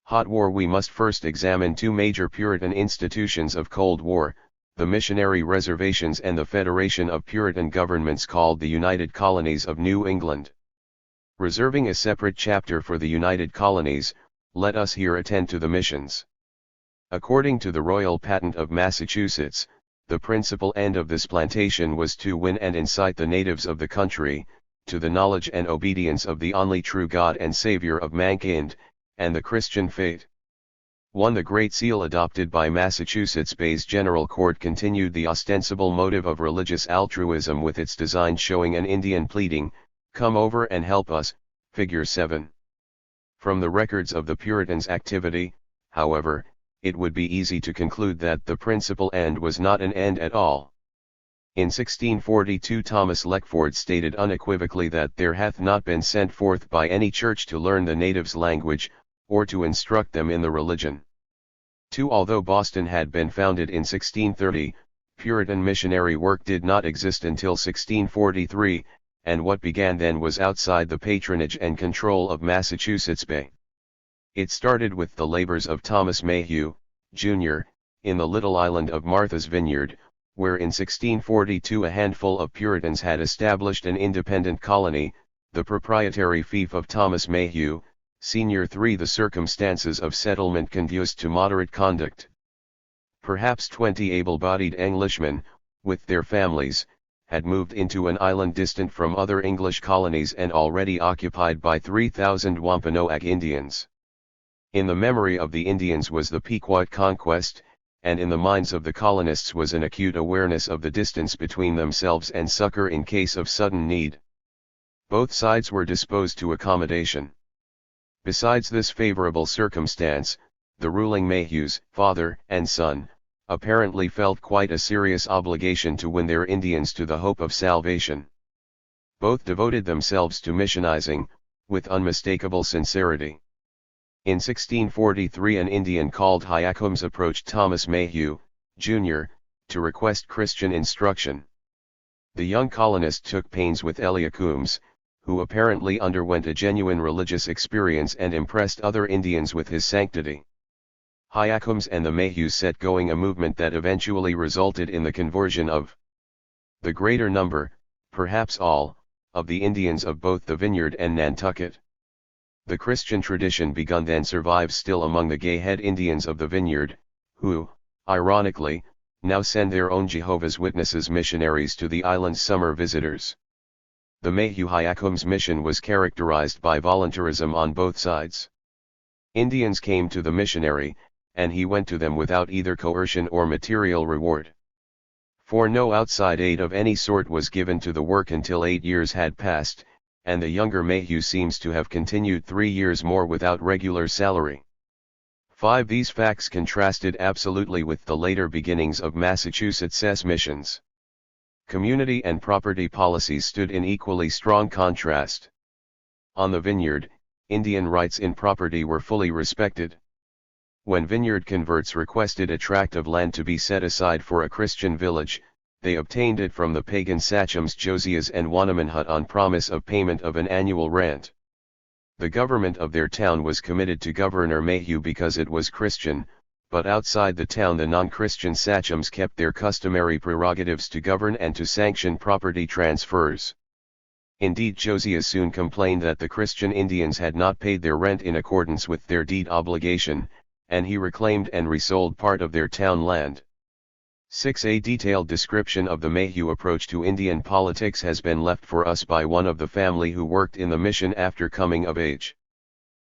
Hot War. We must first examine two major Puritan institutions of Cold War, the missionary reservations and the Federation of Puritan governments called the United Colonies of New England. Reserving a separate chapter for the United Colonies, let us here attend to the missions. According to the Royal Patent of Massachusetts, the principal end of this plantation was to win and incite the natives of the country, to the knowledge and obedience of the only true God and Savior of mankind, and the Christian faith. 1. The Great Seal adopted by Massachusetts Bay's General Court continued the ostensible motive of religious altruism with its design showing an Indian pleading, "Come over and help us," figure 7. From the records of the Puritans' activity, however, it would be easy to conclude that the principal end was not an end at all. In 1642 Thomas Leckford stated unequivocally that there hath not been sent forth by any church to learn the natives' language, or to instruct them in the religion. 2. Although Boston had been founded in 1630, Puritan missionary work did not exist until 1643, and what began then was outside the patronage and control of Massachusetts Bay. It started with the labors of Thomas Mayhew, Jr., in the little island of Martha's Vineyard, where in 1642 a handful of Puritans had established an independent colony, the proprietary fief of Thomas Mayhew, Sr. 3. The circumstances of settlement conduced to moderate conduct. Perhaps 20 able-bodied Englishmen, with their families, had moved into an island distant from other English colonies and already occupied by 3,000 Wampanoag Indians. In the memory of the Indians was the Pequot conquest, and in the minds of the colonists was an acute awareness of the distance between themselves and succor in case of sudden need. Both sides were disposed to accommodation. Besides this favorable circumstance, the ruling Mayhews, father and son, apparently felt quite a serious obligation to win their Indians to the hope of salvation. Both devoted themselves to missionizing, with unmistakable sincerity. In 1643 an Indian called Hyakums approached Thomas Mayhew, Jr., to request Christian instruction. The young colonist took pains with Eliakums, who apparently underwent a genuine religious experience and impressed other Indians with his sanctity. Hyakums and the Mayhews set going a movement that eventually resulted in the conversion of the greater number, perhaps all, of the Indians of both the Vineyard and Nantucket. The Christian tradition begun then survives still among the Gay-Head Indians of the Vineyard, who, ironically, now send their own Jehovah's Witnesses missionaries to the island's summer visitors. The Mayhew-Hyakums mission was characterized by voluntarism on both sides. Indians came to the missionary, and he went to them without either coercion or material reward. For no outside aid of any sort was given to the work until 8 years had passed, and the younger Mayhew seems to have continued 3 years more without regular salary. 5. These facts contrasted absolutely with the later beginnings of Massachusetts' missions. Community and property policies stood in equally strong contrast. On the Vineyard, Indian rights in property were fully respected. When Vineyard converts requested a tract of land to be set aside for a Christian village, they obtained it from the pagan sachems Josias and Wannemanhut on promise of payment of an annual rent. The government of their town was committed to Governor Mayhew because it was Christian, but outside the town the non-Christian sachems kept their customary prerogatives to govern and to sanction property transfers. Indeed, Josias soon complained that the Christian Indians had not paid their rent in accordance with their deed obligation, and he reclaimed and resold part of their town land. 6. A detailed description of the Mayhew approach to Indian politics has been left for us by one of the family who worked in the mission after coming of age.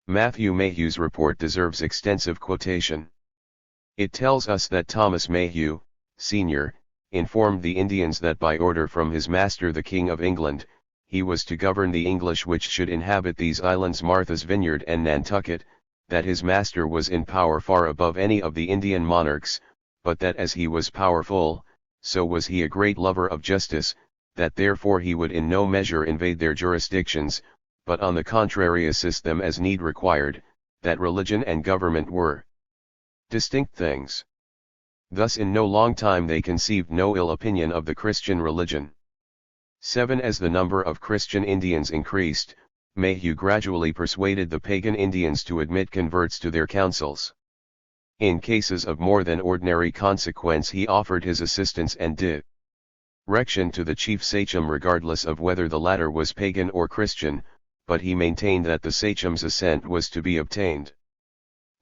Matthew Mayhew's report deserves extensive quotation. It tells us that Thomas Mayhew, Sr., informed the Indians that by order from his master the King of England, he was to govern the English which should inhabit these islands Martha's Vineyard and Nantucket, that his master was in power far above any of the Indian monarchs, but that as he was powerful, so was he a great lover of justice, that therefore he would in no measure invade their jurisdictions, but on the contrary assist them as need required, that religion and government were distinct things. Thus in no long time they conceived no ill opinion of the Christian religion. 7. As the number of Christian Indians increased, Mayhew gradually persuaded the pagan Indians to admit converts to their councils. In cases of more than ordinary consequence he offered his assistance and direction to the chief sachem regardless of whether the latter was pagan or Christian, but he maintained that the sachem's assent was to be obtained.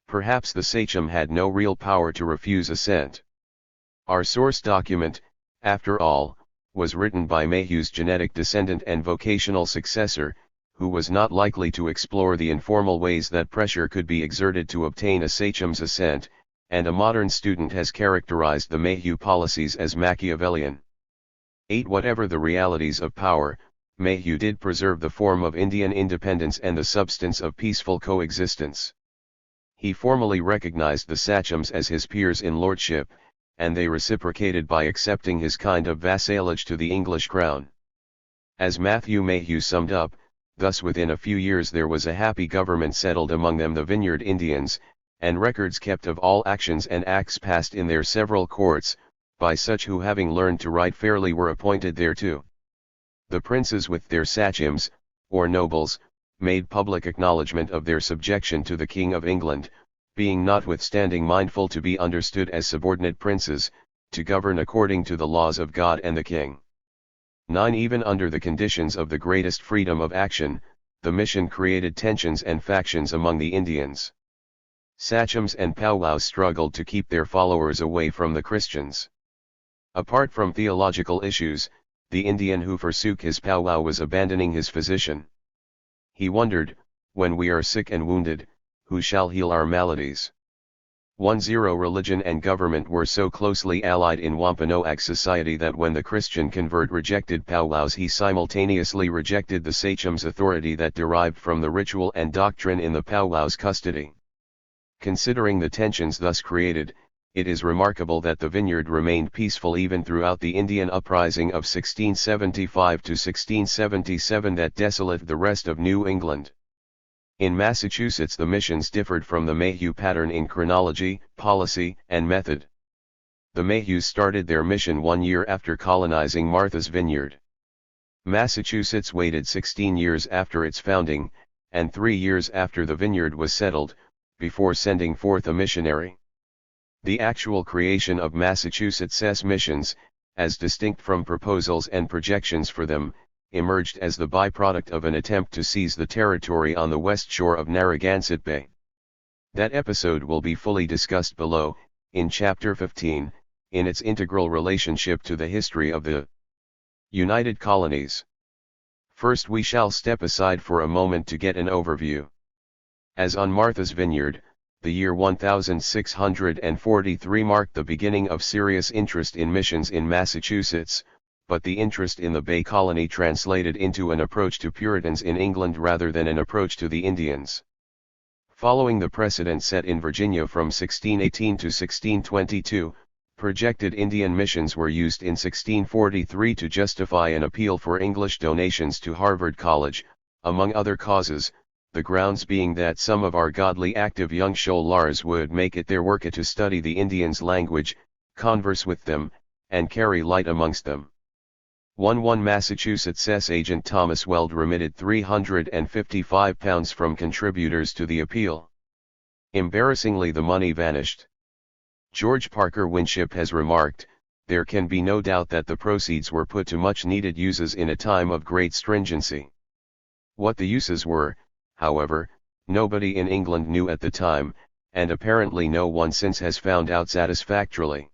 Perhaps the sachem had no real power to refuse assent. Our source document, after all, was written by Mayhew's genetic descendant and vocational successor, who was not likely to explore the informal ways that pressure could be exerted to obtain a sachem's assent, and a modern student has characterized the Mayhew policies as Machiavellian. 8. Whatever the realities of power, Mayhew did preserve the form of Indian independence and the substance of peaceful coexistence. He formally recognized the sachems as his peers in lordship, and they reciprocated by accepting his kind of vassalage to the English crown. As Matthew Mayhew summed up, thus within a few years there was a happy government settled among them the Vineyard Indians, and records kept of all actions and acts passed in their several courts, by such who having learned to write fairly were appointed thereto. The princes with their sachems, or nobles, made public acknowledgment of their subjection to the King of England, being notwithstanding mindful to be understood as subordinate princes, to govern according to the laws of God and the King. 9. Even under the conditions of the greatest freedom of action, the mission created tensions and factions among the Indians. Sachems and powwows struggled to keep their followers away from the Christians. Apart from theological issues, the Indian who forsook his powwow was abandoning his physician. He wondered, when we are sick and wounded, who shall heal our maladies? 10. Religion and government were so closely allied in Wampanoag society that when the Christian convert rejected powwows he simultaneously rejected the sachem's authority that derived from the ritual and doctrine in the powwow's custody. Considering the tensions thus created, it is remarkable that the vineyard remained peaceful even throughout the Indian uprising of 1675 to 1677 that desolated the rest of New England. In Massachusetts the missions differed from the Mayhew pattern in chronology, policy, and method. The Mayhews started their mission 1 year after colonizing Martha's Vineyard. Massachusetts waited 16 years after its founding, and 3 years after the vineyard was settled, before sending forth a missionary. The actual creation of Massachusetts' missions, as distinct from proposals and projections for them, emerged as the byproduct of an attempt to seize the territory on the west shore of Narragansett Bay. That episode will be fully discussed below, in Chapter 15, in its integral relationship to the history of the United Colonies. First we shall step aside for a moment to get an overview. As on Martha's Vineyard, the year 1643 marked the beginning of serious interest in missions in Massachusetts, but the interest in the Bay Colony translated into an approach to Puritans in England rather than an approach to the Indians. Following the precedent set in Virginia from 1618 to 1622, projected Indian missions were used in 1643 to justify an appeal for English donations to Harvard College, among other causes, the grounds being that some of our godly active young scholars would make it their work to study the Indians' language, converse with them, and carry light amongst them. 1 Massachusetts agent Thomas Weld remitted £355 from contributors to the appeal. Embarrassingly the money vanished. George Parker Winship has remarked, there can be no doubt that the proceeds were put to much needed uses in a time of great stringency. What the uses were, however, nobody in England knew at the time, and apparently no one since has found out satisfactorily.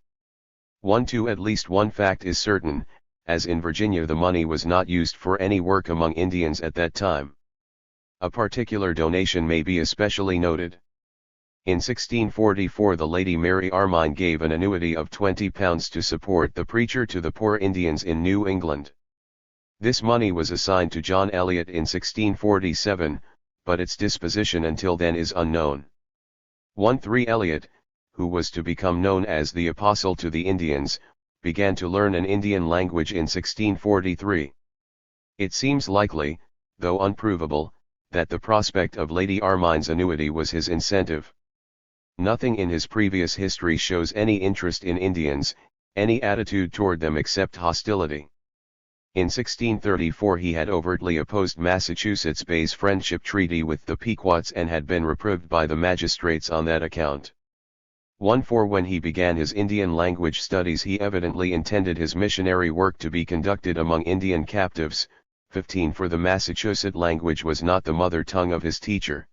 2 At least one fact is certain, as in Virginia the money was not used for any work among Indians at that time. A particular donation may be especially noted. In 1644 the Lady Mary Armine gave an annuity of £20 to support the preacher to the poor Indians in New England. This money was assigned to John Eliot in 1647, but its disposition until then is unknown. 3 Eliot, who was to become known as the Apostle to the Indians, began to learn an Indian language in 1643. It seems likely, though unprovable, that the prospect of Lady Armine's annuity was his incentive. Nothing in his previous history shows any interest in Indians, any attitude toward them except hostility. In 1634 he had overtly opposed Massachusetts Bay's friendship treaty with the Pequots and had been reproved by the magistrates on that account. 1. When he began his Indian language studies he evidently intended his missionary work to be conducted among Indian captives. 15. For the Massachusetts language was not the mother tongue of his teacher.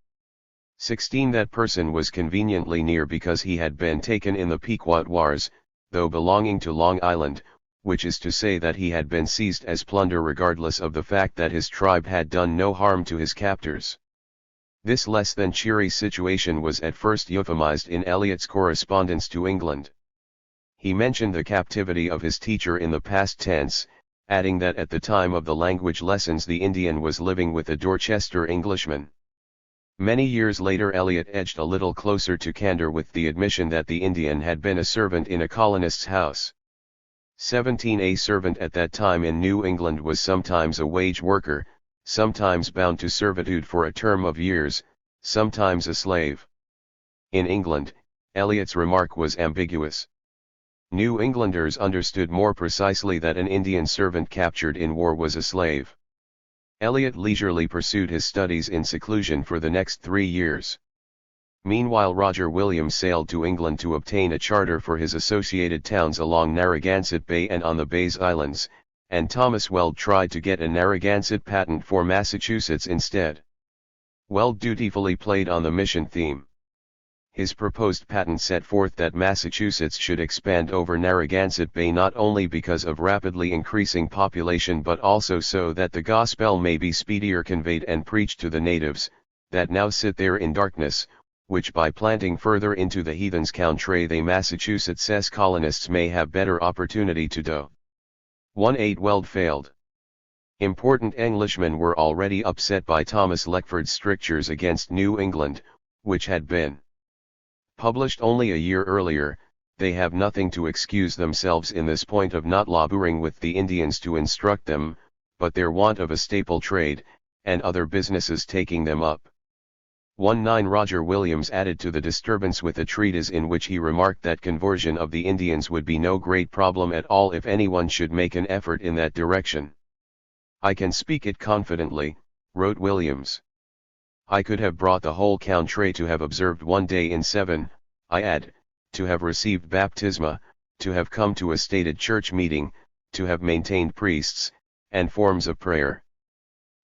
16. That person was conveniently near because he had been taken in the Pequot Wars, though belonging to Long Island, which is to say that he had been seized as plunder regardless of the fact that his tribe had done no harm to his captors. This less than cheery situation was at first euphemized in Eliot's correspondence to England. He mentioned the captivity of his teacher in the past tense, adding that at the time of the language lessons the Indian was living with a Dorchester Englishman. Many years later Eliot edged a little closer to candor with the admission that the Indian had been a servant in a colonist's house. 17. A servant at that time in New England was sometimes a wage worker, sometimes bound to servitude for a term of years, sometimes a slave. In England, Eliot's remark was ambiguous. New Englanders understood more precisely that an Indian servant captured in war was a slave. Eliot leisurely pursued his studies in seclusion for the next 3 years. Meanwhile Roger Williams sailed to England to obtain a charter for his associated towns along Narragansett Bay and on the Bay's Islands, and Thomas Weld tried to get a Narragansett patent for Massachusetts instead. Weld dutifully played on the mission theme. His proposed patent set forth that Massachusetts should expand over Narragansett Bay not only because of rapidly increasing population but also so that the gospel may be speedier conveyed and preached to the natives, that now sit there in darkness, which by planting further into the heathens' country they Massachusetts colonists may have better opportunity to do. 1-8 Weld failed. Important Englishmen were already upset by Thomas Leckford's strictures against New England, which had been published only a year earlier. They have nothing to excuse themselves in this point of not laboring with the Indians to instruct them, but their want of a staple trade, and other businesses taking them up. 19 Roger Williams added to the disturbance with a treatise in which he remarked that conversion of the Indians would be no great problem at all if anyone should make an effort in that direction. I can speak it confidently, wrote Williams. I could have brought the whole country to have observed 1 day in 7, I add, to have received baptisma, to have come to a stated church meeting, to have maintained priests, and forms of prayer.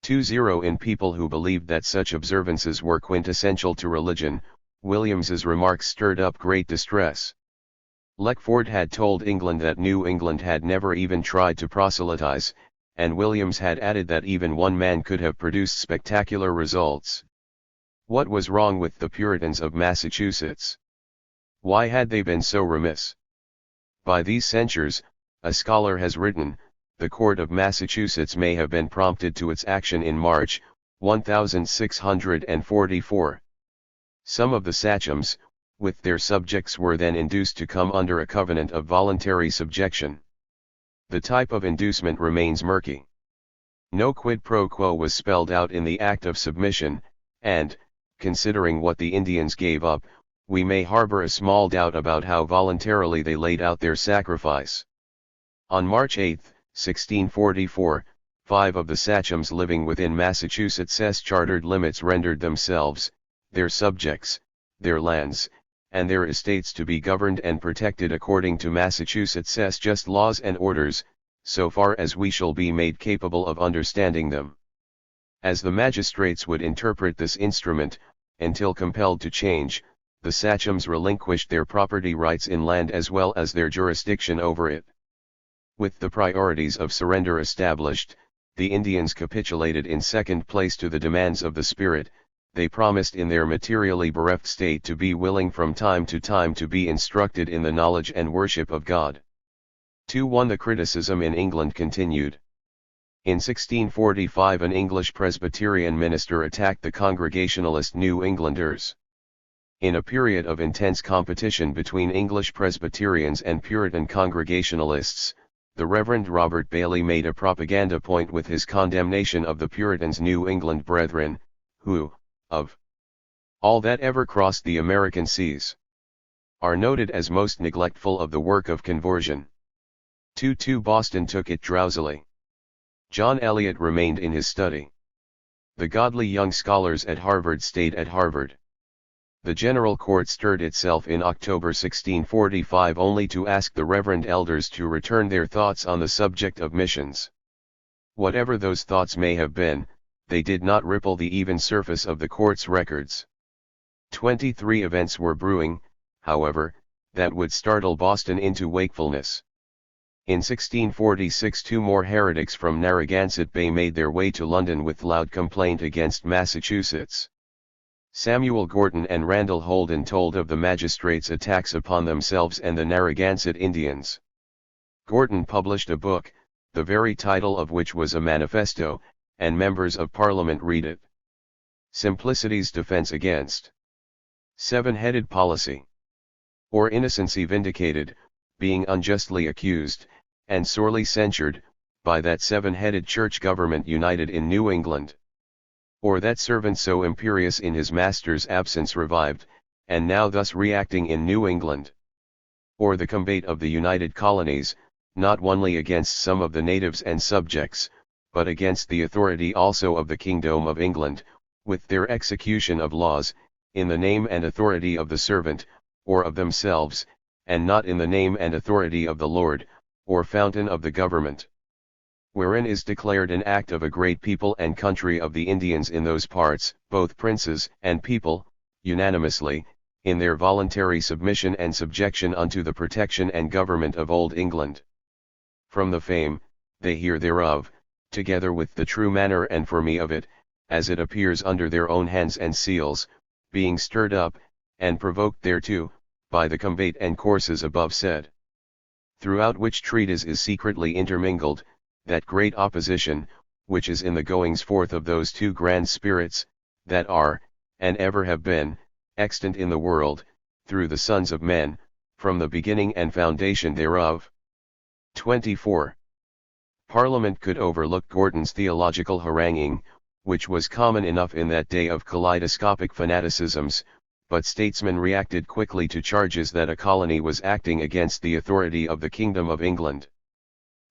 20 In people who believed that such observances were quintessential to religion, Williams's remarks stirred up great distress. Leckford had told England that New England had never even tried to proselytize, and Williams had added that even one man could have produced spectacular results. What was wrong with the Puritans of Massachusetts? Why had they been so remiss? By these censures, a scholar has written, the court of Massachusetts may have been prompted to its action in March, 1644. Some of the sachems, with their subjects were then induced to come under a covenant of voluntary subjection. The type of inducement remains murky. No quid pro quo was spelled out in the act of submission, and, considering what the Indians gave up, we may harbor a small doubt about how voluntarily they laid out their sacrifice. On March 8, 1644, 5 of the sachems living within Massachusetts' chartered limits rendered themselves, their subjects, their lands, and their estates to be governed and protected according to Massachusetts' just laws and orders, so far as we shall be made capable of understanding them. As the magistrates would interpret this instrument, until compelled to change, the sachems relinquished their property rights in land as well as their jurisdiction over it. With the priorities of surrender established, the Indians capitulated in second place to the demands of the Spirit. They promised in their materially bereft state to be willing from time to time to be instructed in the knowledge and worship of God. 2-1 The criticism in England continued. In 1645 an English Presbyterian minister attacked the Congregationalist New Englanders. In a period of intense competition between English Presbyterians and Puritan Congregationalists, the Reverend Robert Bailey made a propaganda point with his condemnation of the Puritans' New England brethren, who, of all that ever crossed the American seas, are noted as most neglectful of the work of conversion. 2-2 Boston took it drowsily. John Eliot remained in his study. The godly young scholars at Harvard stayed at Harvard. The General Court stirred itself in October 1645 only to ask the Reverend Elders to return their thoughts on the subject of missions. Whatever those thoughts may have been, they did not ripple the even surface of the court's records. 23 events were brewing, however, that would startle Boston into wakefulness. In 1646 two more heretics from Narragansett Bay made their way to London with loud complaint against Massachusetts. Samuel Gorton and Randall Holden told of the magistrates' attacks upon themselves and the Narragansett Indians. Gorton published a book, the very title of which was a manifesto, and members of Parliament read it. Simplicity's Defense Against Seven-Headed Policy. Or Innocency Vindicated, being unjustly accused, and sorely censured, by that seven-headed church government united in New England. Or that servant so imperious in his master's absence revived, and now thus reacting in New England. Or the combat of the United Colonies, not only against some of the natives and subjects, but against the authority also of the Kingdom of England, with their execution of laws, in the name and authority of the servant, or of themselves, and not in the name and authority of the Lord, or fountain of the government. Wherein is declared an act of a great people and country of the Indians in those parts, both princes and people, unanimously, in their voluntary submission and subjection unto the protection and government of Old England. From the fame, they hear thereof, together with the true manner and forme of it, as it appears under their own hands and seals, being stirred up, and provoked thereto, by the combat and courses above said. Throughout which treatise is secretly intermingled, that great opposition, which is in the goings forth of those two grand spirits, that are, and ever have been, extant in the world, through the sons of men, from the beginning and foundation thereof. 24. Parliament could overlook Gorton's theological haranguing, which was common enough in that day of kaleidoscopic fanaticisms, but statesmen reacted quickly to charges that a colony was acting against the authority of the Kingdom of England.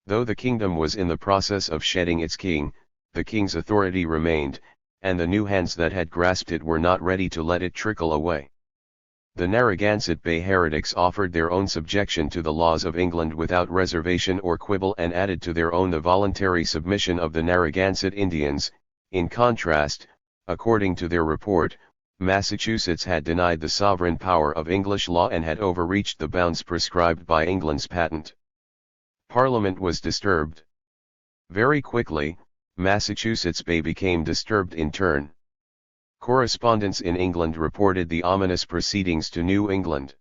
Though the kingdom was in the process of shedding its king, the king's authority remained, and the new hands that had grasped it were not ready to let it trickle away. The Narragansett Bay heretics offered their own subjection to the laws of England without reservation or quibble and added to their own the voluntary submission of the Narragansett Indians. In contrast, according to their report, Massachusetts had denied the sovereign power of English law and had overreached the bounds prescribed by England's patent. Parliament was disturbed. Very quickly, Massachusetts Bay became disturbed in turn. Correspondents in England reported the ominous proceedings to New England.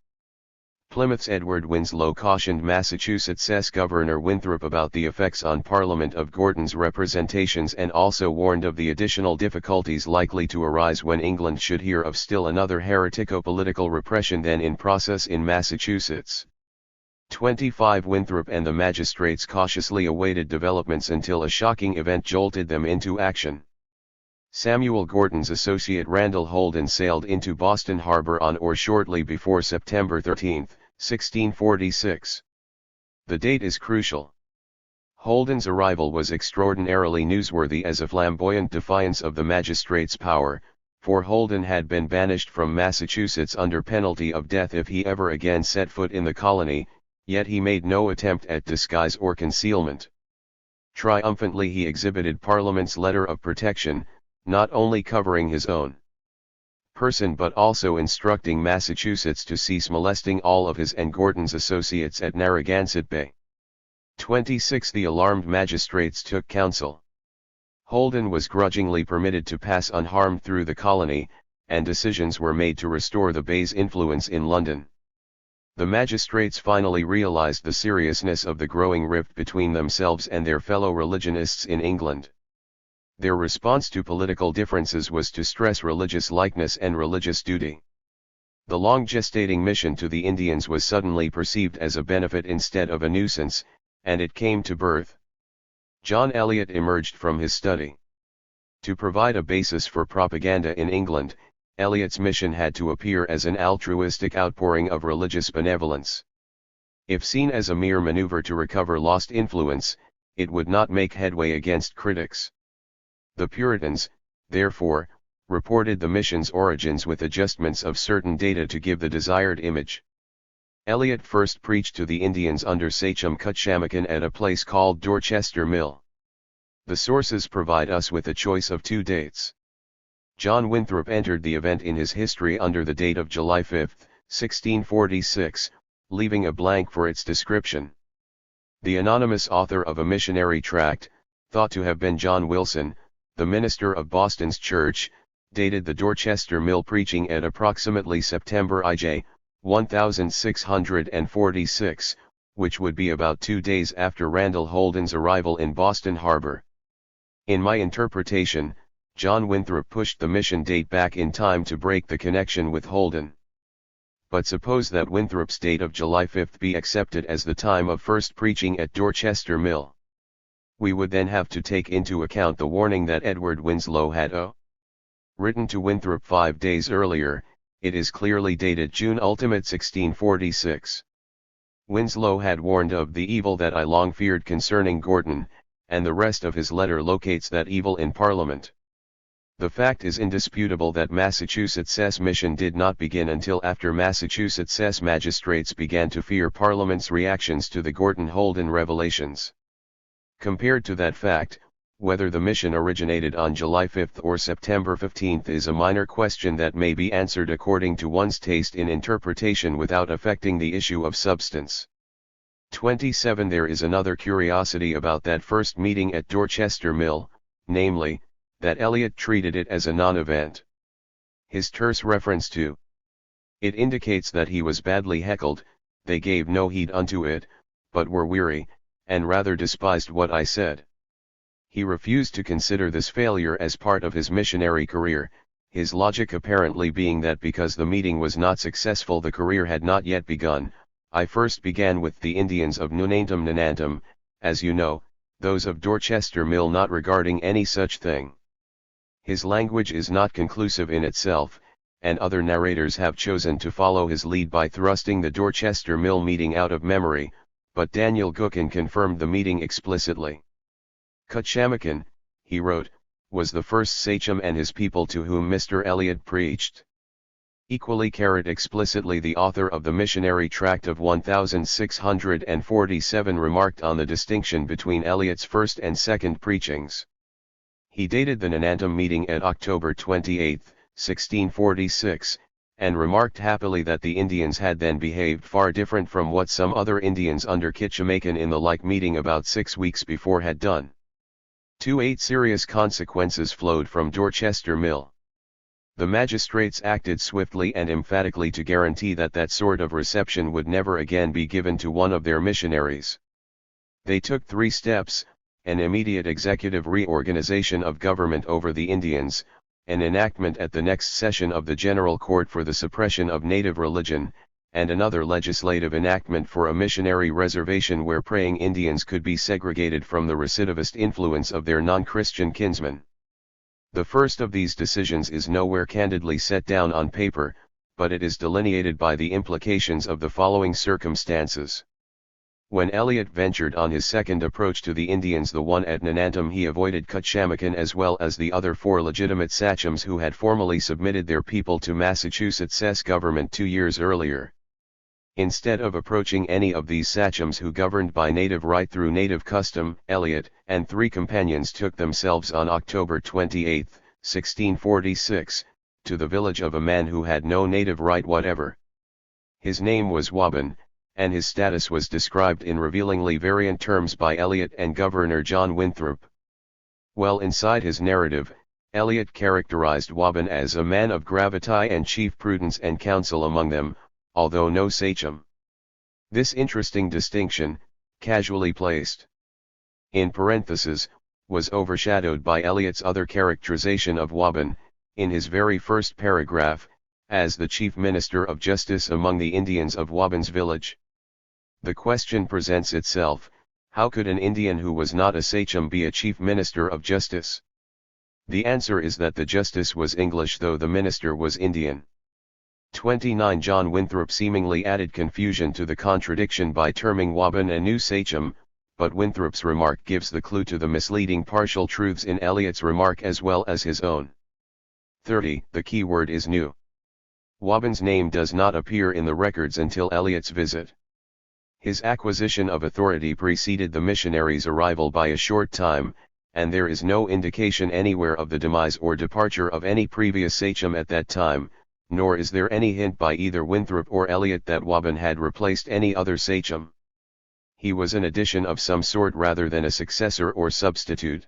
Plymouth's Edward Winslow cautioned Massachusetts' Governor Winthrop about the effects on Parliament of Gorton's representations and also warned of the additional difficulties likely to arise when England should hear of still another heretico-political repression then in process in Massachusetts. 25 Winthrop and the magistrates cautiously awaited developments until a shocking event jolted them into action. Samuel Gorton's associate Randall Holden sailed into Boston Harbor on or shortly before September 13, 1646. The date is crucial. Holden's arrival was extraordinarily newsworthy as a flamboyant defiance of the magistrates' power, for Holden had been banished from Massachusetts under penalty of death if he ever again set foot in the colony, yet he made no attempt at disguise or concealment. Triumphantly he exhibited Parliament's letter of protection, not only covering his own person but also instructing Massachusetts to cease molesting all of his and Gorton's associates at Narragansett Bay. 26 The alarmed magistrates took counsel. Holden was grudgingly permitted to pass unharmed through the colony, and decisions were made to restore the Bay's influence in London. The magistrates finally realized the seriousness of the growing rift between themselves and their fellow religionists in England. Their response to political differences was to stress religious likeness and religious duty. The long gestating mission to the Indians was suddenly perceived as a benefit instead of a nuisance, and it came to birth. John Eliot emerged from his study. To provide a basis for propaganda in England, Eliot's mission had to appear as an altruistic outpouring of religious benevolence. If seen as a mere maneuver to recover lost influence, it would not make headway against critics. The Puritans, therefore, reported the mission's origins with adjustments of certain data to give the desired image. Eliot first preached to the Indians under Sachem Cutchamakin at a place called Dorchester Mill. The sources provide us with a choice of two dates. John Winthrop entered the event in his history under the date of July 5, 1646, leaving a blank for its description. The anonymous author of a missionary tract, thought to have been John Wilson, the minister of Boston's church, dated the Dorchester Mill preaching at approximately September IJ, 1646, which would be about 2 days after Randall Holden's arrival in Boston Harbor. In my interpretation, John Winthrop pushed the mission date back in time to break the connection with Holden. But suppose that Winthrop's date of July 5 be accepted as the time of first preaching at Dorchester Mill. We would then have to take into account the warning that Edward Winslow had written to Winthrop 5 days earlier. It is clearly dated June ultimate 1646. Winslow had warned of the evil that I long feared concerning Gorton, and the rest of his letter locates that evil in Parliament. The fact is indisputable that Massachusetts' mission did not begin until after Massachusetts' magistrates began to fear Parliament's reactions to the Gorton-Holden revelations. Compared to that fact, whether the mission originated on July 5 or September 15 is a minor question that may be answered according to one's taste in interpretation without affecting the issue of substance. 27. There is another curiosity about that first meeting at Dorchester Mill, namely, that Eliot treated it as a non-event. His terse reference to it indicates that he was badly heckled. They gave no heed unto it, but were weary, and rather despised what I said. He refused to consider this failure as part of his missionary career, his logic apparently being that because the meeting was not successful the career had not yet begun. I first began with the Indians of Nunantum, as you know, those of Dorchester Mill not regarding any such thing. His language is not conclusive in itself, and other narrators have chosen to follow his lead by thrusting the Dorchester Mill meeting out of memory, but Daniel Gookin confirmed the meeting explicitly. Cutchamakin, he wrote, was the first sachem and his people to whom Mr. Eliot preached. Equally explicitly the author of the missionary tract of 1647 remarked on the distinction between Eliot's first and second preachings. He dated the Nunantum meeting at October 28, 1646, and remarked happily that the Indians had then behaved far different from what some other Indians under Kitchamakin in the like meeting about 6 weeks before had done. 8 serious consequences flowed from Dorchester Mill. The magistrates acted swiftly and emphatically to guarantee that that sort of reception would never again be given to one of their missionaries. They took 3 steps: an immediate executive reorganization of government over the Indians, an enactment at the next session of the General Court for the suppression of native religion, and another legislative enactment for a missionary reservation where praying Indians could be segregated from the recidivist influence of their non-Christian kinsmen. The first of these decisions is nowhere candidly set down on paper, but it is delineated by the implications of the following circumstances. When Eliot ventured on his second approach to the Indians, the one at Nunantum, he avoided Cutchamakin as well as the other 4 legitimate sachems who had formally submitted their people to Massachusetts' government 2 years earlier. Instead of approaching any of these sachems who governed by native right through native custom, Eliot and 3 companions took themselves on October 28, 1646, to the village of a man who had no native right whatever. His name was Wabun, and his status was described in revealingly variant terms by Eliot and Governor John Winthrop. Well inside his narrative, Eliot characterized Wabun as a man of gravity and chief prudence and counsel among them, although no sachem. This interesting distinction, casually placed in parentheses, was overshadowed by Eliot's other characterization of Wabun, in his very first paragraph, as the chief minister of justice among the Indians of Wabun's village. The question presents itself: how could an Indian who was not a sachem be a chief minister of justice? The answer is that the justice was English though the minister was Indian. 29. John Winthrop seemingly added confusion to the contradiction by terming Wabun a new sachem, but Winthrop's remark gives the clue to the misleading partial truths in Eliot's remark as well as his own. 30. The key word is new. Wobben's name does not appear in the records until Eliot's visit. His acquisition of authority preceded the missionaries' arrival by a short time, and there is no indication anywhere of the demise or departure of any previous sachem at that time, nor is there any hint by either Winthrop or Eliot that Wobben had replaced any other sachem. He was an addition of some sort rather than a successor or substitute.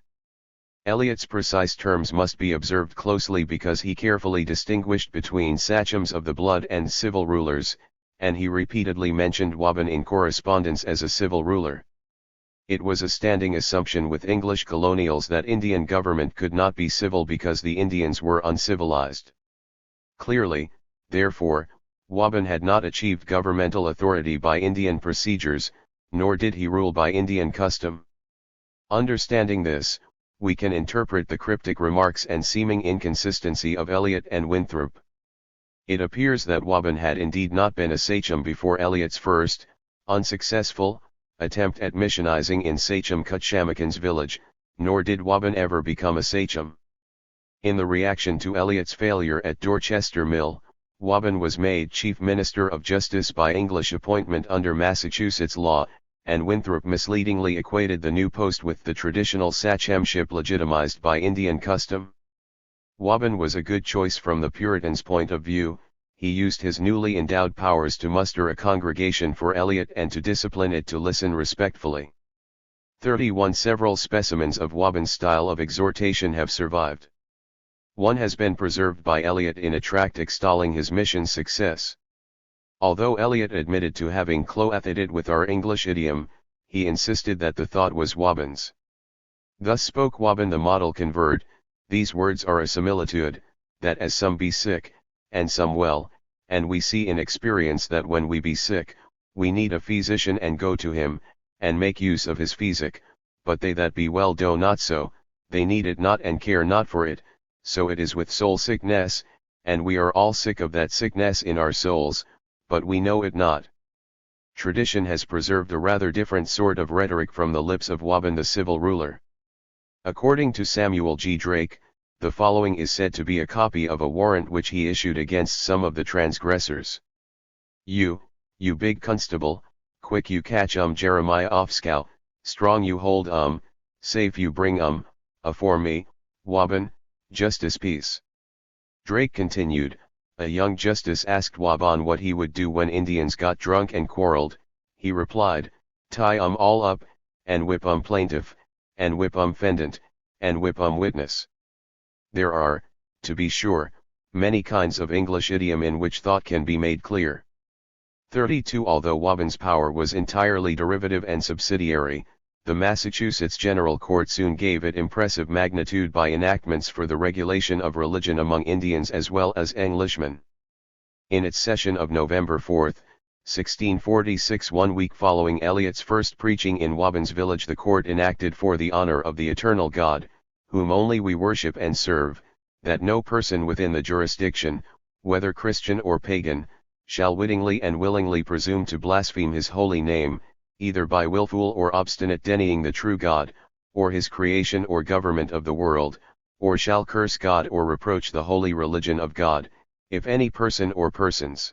Eliot's precise terms must be observed closely because he carefully distinguished between sachems of the blood and civil rulers, and he repeatedly mentioned Wobben in correspondence as a civil ruler. It was a standing assumption with English colonials that Indian government could not be civil because the Indians were uncivilized. Clearly, therefore, Wobben had not achieved governmental authority by Indian procedures, nor did he rule by Indian custom. Understanding this, we can interpret the cryptic remarks and seeming inconsistency of Eliot and Winthrop. It appears that Wobben had indeed not been a sachem before Eliot's first, unsuccessful, attempt at missionizing in Sachem Cutshamakin's village, nor did Wobben ever become a sachem. In the reaction to Eliot's failure at Dorchester Mill, Wobben was made Chief Minister of Justice by English appointment under Massachusetts law, and Winthrop misleadingly equated the new post with the traditional sachemship legitimized by Indian custom. Wobben was a good choice from the Puritans' point of view. He used his newly endowed powers to muster a congregation for Eliot and to discipline it to listen respectfully. 31. Several specimens of Wobben's style of exhortation have survived. One has been preserved by Eliot in a tract extolling his mission's success. Although Eliot admitted to having clothed it with our English idiom, he insisted that the thought was Wobben's. Thus spoke Wobben the model convert. These words are a similitude, that as some be sick, and some well, and we see in experience that when we be sick, we need a physician and go to him, and make use of his physic, but they that be well do not so, they need it not and care not for it. So it is with soul sickness, and we are all sick of that sickness in our souls, but we know it not. Tradition has preserved a rather different sort of rhetoric from the lips of Wobben the civil ruler. According to Samuel G. Drake, the following is said to be a copy of a warrant which he issued against some of the transgressors. You big constable, quick you catch Jeremiah Offscow, strong you hold safe you bring afore me, Wobben, justice peace. Drake continued, a young justice asked Wobben what he would do when Indians got drunk and quarreled. He replied, tie all up, and whip plaintiff, and whip fendant, and whip witness. There are, to be sure, many kinds of English idiom in which thought can be made clear. 32. Although Wobben's power was entirely derivative and subsidiary, the Massachusetts General Court soon gave it impressive magnitude by enactments for the regulation of religion among Indians as well as Englishmen. In its session of November 4, 1646, 1 week following Eliot's first preaching in Wobben's village, the court enacted for the honor of the eternal God, whom only we worship and serve, that no person within the jurisdiction, whether Christian or pagan, shall wittingly and willingly presume to blaspheme his holy name, either by willful or obstinate denying the true God, or his creation or government of the world, or shall curse God or reproach the holy religion of God, if any person or persons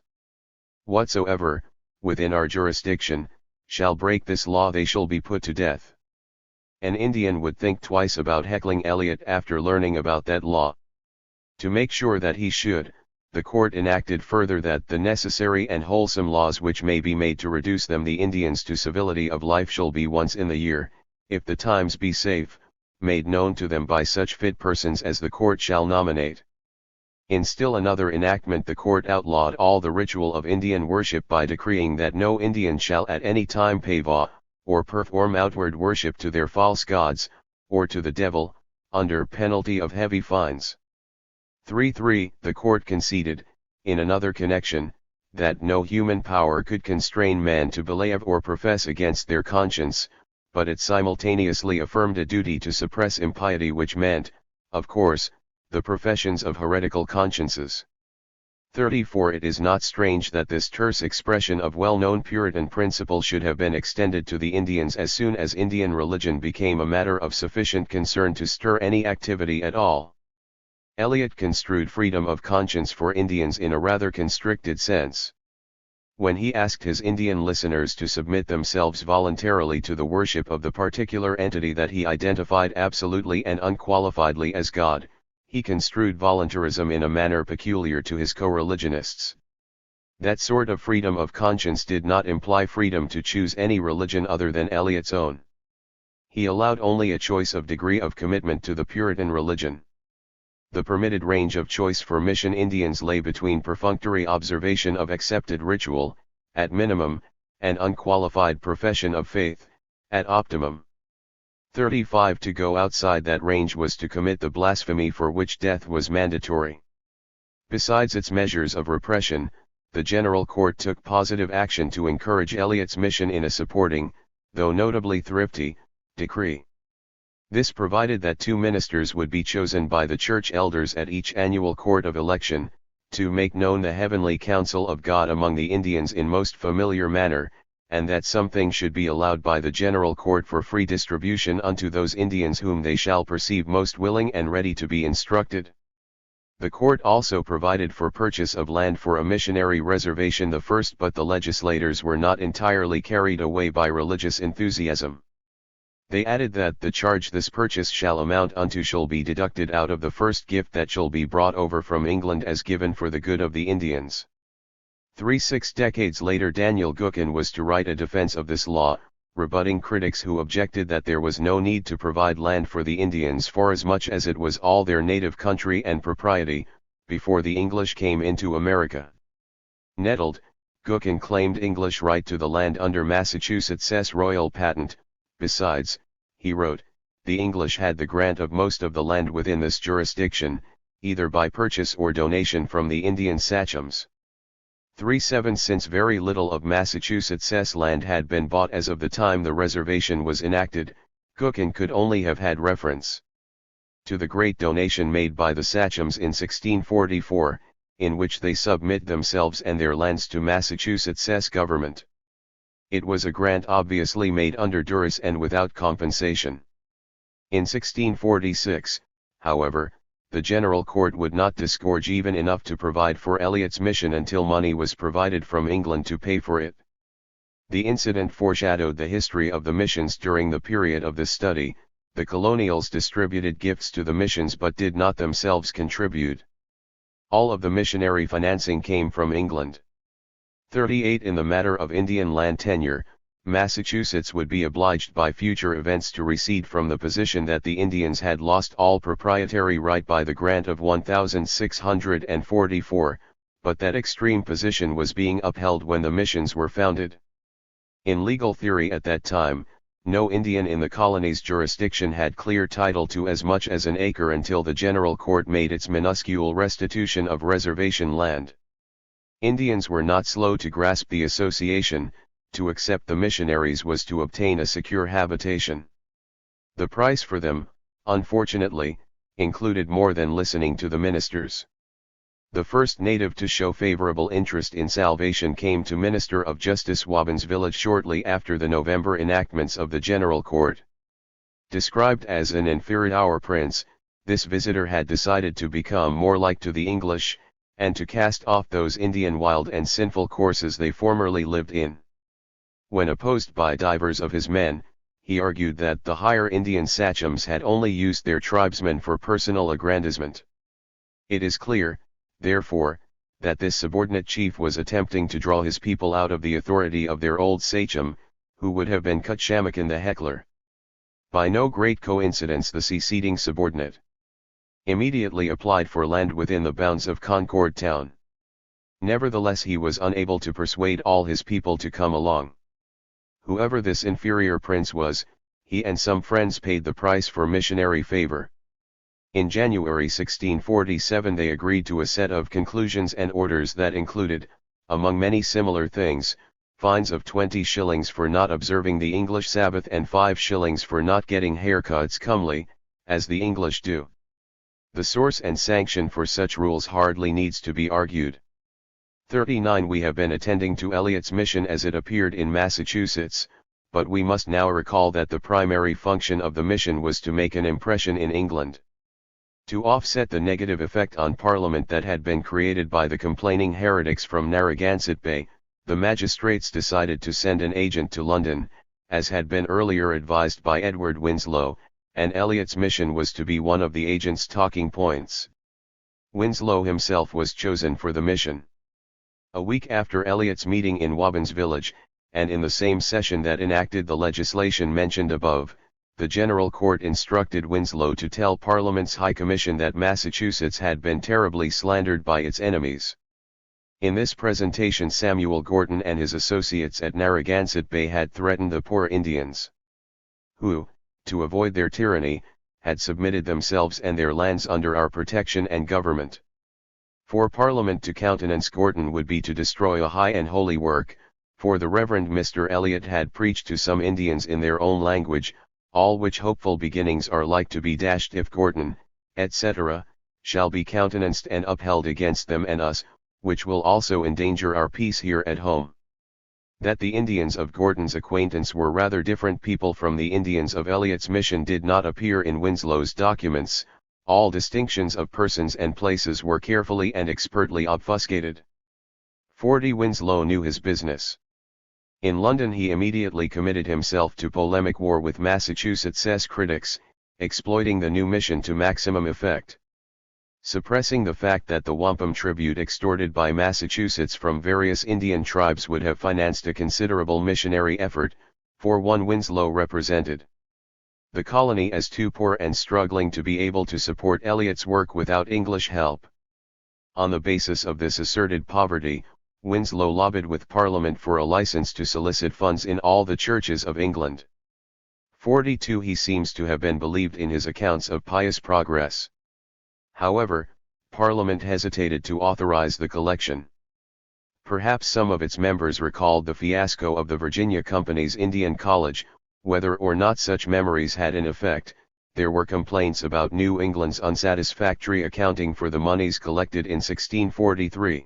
whatsoever, within our jurisdiction, shall break this law, they shall be put to death. An Indian would think twice about heckling Eliot after learning about that law. To make sure that he should, the court enacted further that the necessary and wholesome laws which may be made to reduce them the Indians to civility of life shall be once in the year, if the times be safe, made known to them by such fit persons as the court shall nominate. In still another enactment the court outlawed all the ritual of Indian worship by decreeing that no Indian shall at any time pay vow, or perform outward worship to their false gods, or to the devil, under penalty of heavy fines. 3. The court conceded, in another connection, that no human power could constrain man to believe or profess against their conscience, but it simultaneously affirmed a duty to suppress impiety, which meant, of course, the professions of heretical consciences. 34 It is not strange that this terse expression of well-known Puritan principle should have been extended to the Indians as soon as Indian religion became a matter of sufficient concern to stir any activity at all. Eliot construed freedom of conscience for Indians in a rather constricted sense. When he asked his Indian listeners to submit themselves voluntarily to the worship of the particular entity that he identified absolutely and unqualifiedly as God, he construed voluntarism in a manner peculiar to his co-religionists. That sort of freedom of conscience did not imply freedom to choose any religion other than Eliot's own. He allowed only a choice of degree of commitment to the Puritan religion. The permitted range of choice for mission Indians lay between perfunctory observation of accepted ritual, at minimum, and unqualified profession of faith, at optimum. 35 To go outside that range was to commit the blasphemy for which death was mandatory. Besides its measures of repression, the General Court took positive action to encourage Eliot's mission in a supporting, though notably thrifty, decree. This provided that 2 ministers would be chosen by the church elders at each annual court of election, to make known the heavenly counsel of God among the Indians in most familiar manner, and that something should be allowed by the General Court for free distribution unto those Indians whom they shall perceive most willing and ready to be instructed. The court also provided for purchase of land for a missionary reservation the first, but the legislators were not entirely carried away by religious enthusiasm. They added that the charge this purchase shall amount unto shall be deducted out of the first gift that shall be brought over from England as given for the good of the Indians. 6 decades later Daniel Gookin was to write a defense of this law, rebutting critics who objected that there was no need to provide land for the Indians forasmuch as it was all their native country and propriety, before the English came into America. Nettled, Gookin claimed English right to the land under Massachusetts' royal patent. Besides, he wrote, the English had the grant of most of the land within this jurisdiction, either by purchase or donation from the Indian sachems. 37 Since very little of Massachusetts' land had been bought as of the time the reservation was enacted, Gookin could only have had reference to the great donation made by the sachems in 1644, in which they submit themselves and their lands to Massachusetts' government. It was a grant obviously made under duress and without compensation. In 1646, however, the General Court would not disgorge even enough to provide for Eliot's mission until money was provided from England to pay for it. The incident foreshadowed the history of the missions during the period of this study. The colonials distributed gifts to the missions but did not themselves contribute. All of the missionary financing came from England. 38 In the matter of Indian land tenure, Massachusetts would be obliged by future events to recede from the position that the Indians had lost all proprietary right by the grant of 1644, but that extreme position was being upheld when the missions were founded. In legal theory at that time, no Indian in the colony's jurisdiction had clear title to as much as an acre until the General Court made its minuscule restitution of reservation land. Indians were not slow to grasp the association. To accept the missionaries was to obtain a secure habitation. The price for them, unfortunately, included more than listening to the ministers. The first native to show favorable interest in salvation came to Minister of Justice Wabbin's village shortly after the November enactments of the General Court. Described as an inferior prince, this visitor had decided to become more like to the English, and to cast off those Indian wild and sinful courses they formerly lived in. When opposed by divers of his men, he argued that the higher Indian sachems had only used their tribesmen for personal aggrandizement. It is clear, therefore, that this subordinate chief was attempting to draw his people out of the authority of their old sachem, who would have been Cutshamakin the heckler. By no great coincidence the seceding subordinate immediately applied for land within the bounds of Concord town. Nevertheless he was unable to persuade all his people to come along. Whoever this inferior prince was, he and some friends paid the price for missionary favor. In January 1647 they agreed to a set of conclusions and orders that included, among many similar things, fines of 20 shillings for not observing the English Sabbath and 5 shillings for not getting haircuts comely, as the English do. The source and sanction for such rules hardly needs to be argued. 39 We have been attending to Eliot's mission as it appeared in Massachusetts, but we must now recall that the primary function of the mission was to make an impression in England. To offset the negative effect on Parliament that had been created by the complaining heretics from Narragansett Bay, the magistrates decided to send an agent to London, as had been earlier advised by Edward Winslow, and Eliot's mission was to be one of the agent's talking points. Winslow himself was chosen for the mission. A week after Eliot's meeting in Wabbins Village, and in the same session that enacted the legislation mentioned above, the General Court instructed Winslow to tell Parliament's High Commission that Massachusetts had been terribly slandered by its enemies. In this presentation Samuel Gorton and his associates at Narragansett Bay had threatened the poor Indians, who, to avoid their tyranny, had submitted themselves and their lands under our protection and government. For Parliament to countenance Gorton would be to destroy a high and holy work, for the Reverend Mr. Eliot had preached to some Indians in their own language, all which hopeful beginnings are like to be dashed if Gorton, etc., shall be countenanced and upheld against them and us, which will also endanger our peace here at home. That the Indians of Gorton's acquaintance were rather different people from the Indians of Eliot's mission did not appear in Winslow's documents. All distinctions of persons and places were carefully and expertly obfuscated. 40 Winslow knew his business. In London he immediately committed himself to polemic war with Massachusetts' critics, exploiting the new mission to maximum effect. Suppressing the fact that the wampum tribute extorted by Massachusetts from various Indian tribes would have financed a considerable missionary effort, for one Winslow represented the colony as too poor and struggling to be able to support Eliot's work without English help. On the basis of this asserted poverty, Winslow lobbied with Parliament for a license to solicit funds in all the churches of England. 42 He seems to have been believed in his accounts of pious progress. However, Parliament hesitated to authorize the collection. Perhaps some of its members recalled the fiasco of the Virginia Company's Indian College. Whether or not such memories had an effect, there were complaints about New England's unsatisfactory accounting for the monies collected in 1643.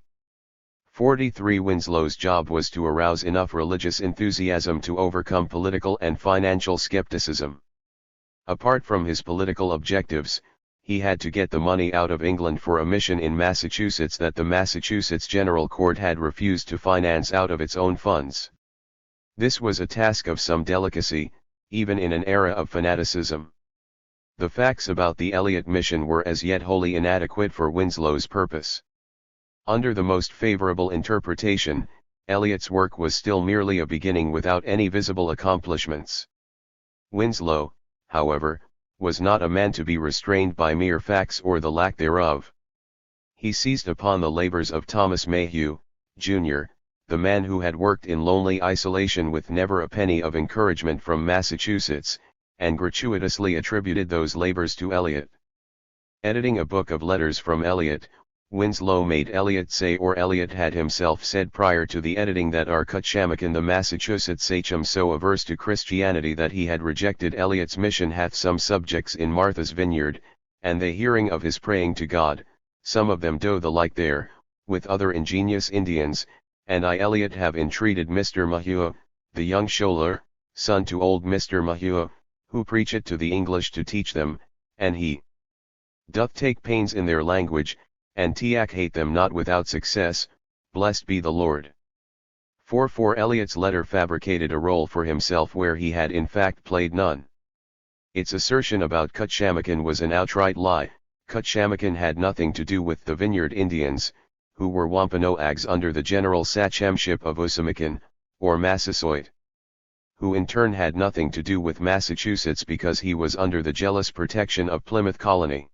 43 Winslow's job was to arouse enough religious enthusiasm to overcome political and financial skepticism. Apart from his political objectives, he had to get the money out of England for a mission in Massachusetts that the Massachusetts General Court had refused to finance out of its own funds. This was a task of some delicacy, even in an era of fanaticism. The facts about the Eliot mission were as yet wholly inadequate for Winslow's purpose. Under the most favorable interpretation, Eliot's work was still merely a beginning without any visible accomplishments. Winslow, however, was not a man to be restrained by mere facts or the lack thereof. He seized upon the labors of Thomas Mayhew, Jr., the man who had worked in lonely isolation with never a penny of encouragement from Massachusetts, and gratuitously attributed those labors to Eliot. Editing a book of letters from Eliot, Winslow made Eliot say, or Eliot had himself said prior to the editing, that our Cutchamakin the Massachusetts sachem so averse to Christianity that he had rejected Eliot's mission hath some subjects in Martha's Vineyard, and they hearing of his praying to God, some of them do the like there, with other ingenious Indians, and I Eliot have entreated Mr. Mayhew, the young scholar, son to old Mr. Mayhew, who preach it to the English to teach them, and he doth take pains in their language, and tiac hate them not without success, blessed be the Lord. 4 Eliot's letter fabricated a role for himself where he had in fact played none. Its assertion about Cutchamakin was an outright lie. Cutchamakin had nothing to do with the Vineyard Indians, who were Wampanoags under the general sachemship of Usamakin, or Massasoit, who in turn had nothing to do with Massachusetts because he was under the jealous protection of Plymouth Colony.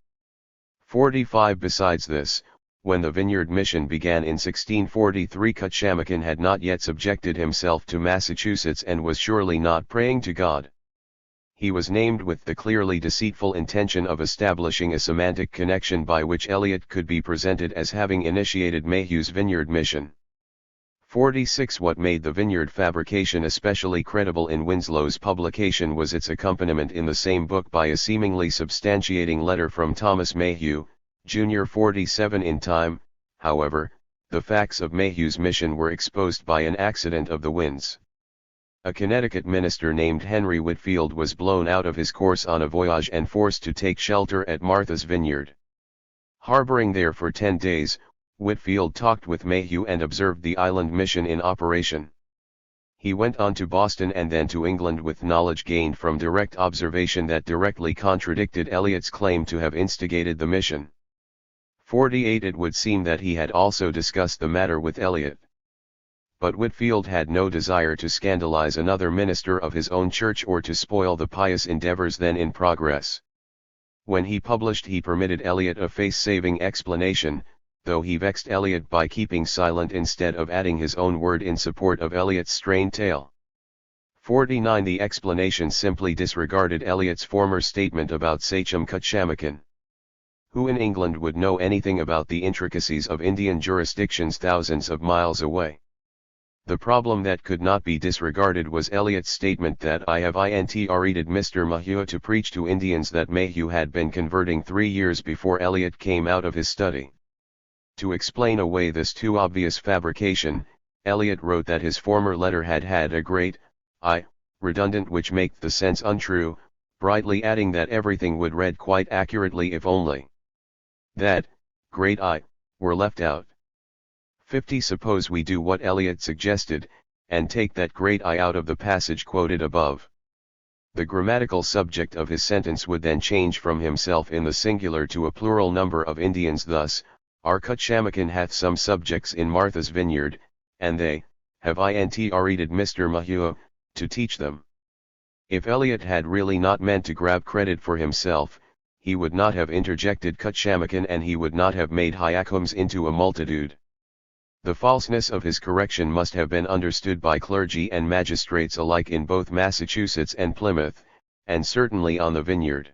45 Besides this, when the Vineyard Mission began in 1643, Cutchamakin had not yet subjected himself to Massachusetts and was surely not praying to God. He was named with the clearly deceitful intention of establishing a semantic connection by which Eliot could be presented as having initiated Mayhew's Vineyard Mission. 46 What made the vineyard fabrication especially credible in Winslow's publication was its accompaniment in the same book by a seemingly substantiating letter from Thomas Mayhew, Jr. 47 In time, however, the facts of Mayhew's mission were exposed by an accident of the winds. A Connecticut minister named Henry Whitfield was blown out of his course on a voyage and forced to take shelter at Martha's Vineyard. Harboring there for 10 days, Whitfield talked with Mayhew and observed the island mission in operation. He went on to Boston and then to England with knowledge gained from direct observation that directly contradicted Eliot's claim to have instigated the mission. 48 It would seem that he had also discussed the matter with Eliot. But Whitfield had no desire to scandalize another minister of his own church or to spoil the pious endeavors then in progress. When he published, he permitted Eliot a face-saving explanation, though he vexed Eliot by keeping silent instead of adding his own word in support of Eliot's strained tale. 49 The explanation simply disregarded Eliot's former statement about Sachem Cutchamakin. Who in England would know anything about the intricacies of Indian jurisdictions thousands of miles away? The problem that could not be disregarded was Eliot's statement that I have intreated Mr. Mayhew to preach to Indians that Mayhew had been converting 3 years before Eliot came out of his study. To explain away this too obvious fabrication, Eliot wrote that his former letter had had a great redundant which make the sense untrue, brightly adding that everything would read quite accurately if only that great were left out. 50 Suppose we do what Eliot suggested, and take that great out of the passage quoted above. The grammatical subject of his sentence would then change from himself in the singular to a plural number of Indians, thus, our Cutchamakin hath some subjects in Martha's Vineyard, and they have intreated Mr. Mayhew to teach them. If Eliot had really not meant to grab credit for himself, he would not have interjected Cutchamakin and he would not have made Hyakums into a multitude. The falseness of his correction must have been understood by clergy and magistrates alike in both Massachusetts and Plymouth, and certainly on the Vineyard.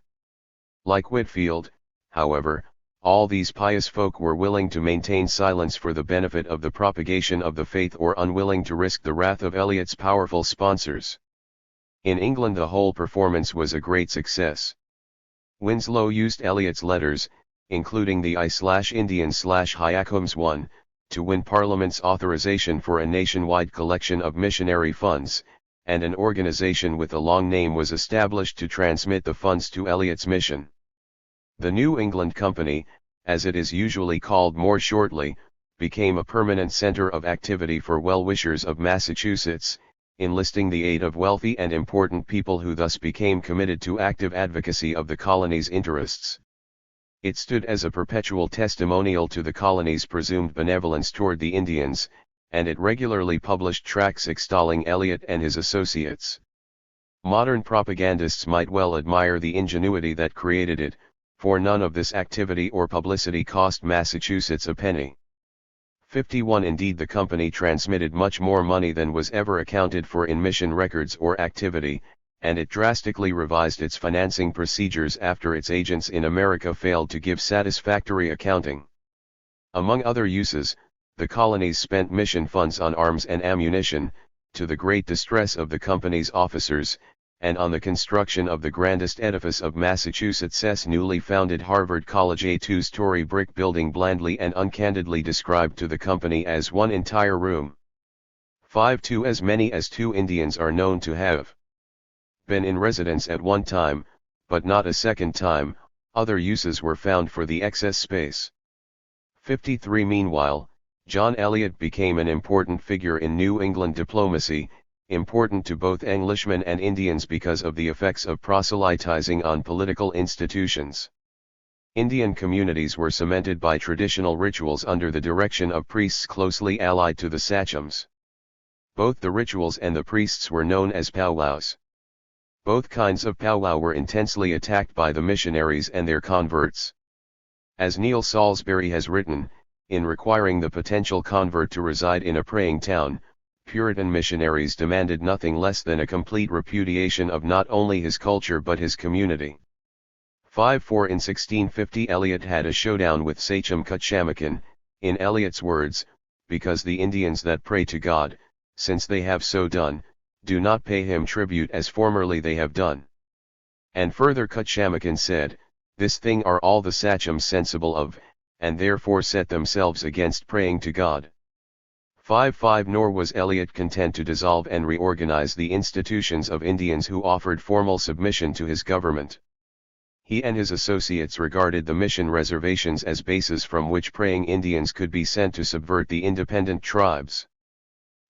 Like Whitfield, however, all these pious folk were willing to maintain silence for the benefit of the propagation of the faith or unwilling to risk the wrath of Eliot's powerful sponsors. In England the whole performance was a great success. Winslow used Eliot's letters, including the I/Indian/Hyakums one, to win Parliament's authorization for a nationwide collection of missionary funds, and an organization with a long name was established to transmit the funds to Eliot's mission. The New England Company, as it is usually called more shortly, became a permanent center of activity for well-wishers of Massachusetts, enlisting the aid of wealthy and important people who thus became committed to active advocacy of the colony's interests. It stood as a perpetual testimonial to the colony's presumed benevolence toward the Indians, and it regularly published tracts extolling Eliot and his associates. Modern propagandists might well admire the ingenuity that created it, for none of this activity or publicity cost Massachusetts a penny. 51 Indeed, the company transmitted much more money than was ever accounted for in mission records or activity, and it drastically revised its financing procedures after its agents in America failed to give satisfactory accounting. Among other uses, the colonies spent mission funds on arms and ammunition, to the great distress of the company's officers, and on the construction of the grandest edifice of Massachusetts' newly founded Harvard College, a 2-story brick building blandly and uncandidly described to the company as one entire room. 52 As many as 2 Indians are known to have been in residence at one time, but not a second time. Other uses were found for the excess space. 53 Meanwhile, John Eliot became an important figure in New England diplomacy, important to both Englishmen and Indians because of the effects of proselytizing on political institutions. Indian communities were cemented by traditional rituals under the direction of priests closely allied to the sachems. Both the rituals and the priests were known as powwows. Both kinds of powwow were intensely attacked by the missionaries and their converts. As Neil Salisbury has written, in requiring the potential convert to reside in a praying town, Puritan missionaries demanded nothing less than a complete repudiation of not only his culture but his community. 54 In 1650 Eliot had a showdown with Sachem Cutchamakin, in Eliot's words, because the Indians that pray to God, since they have so done, do not pay him tribute as formerly they have done. And further Cutchamakin said, this thing are all the sachems sensible of, and therefore set themselves against praying to God. 5. Nor was Eliot content to dissolve and reorganize the institutions of Indians who offered formal submission to his government. He and his associates regarded the mission reservations as bases from which praying Indians could be sent to subvert the independent tribes.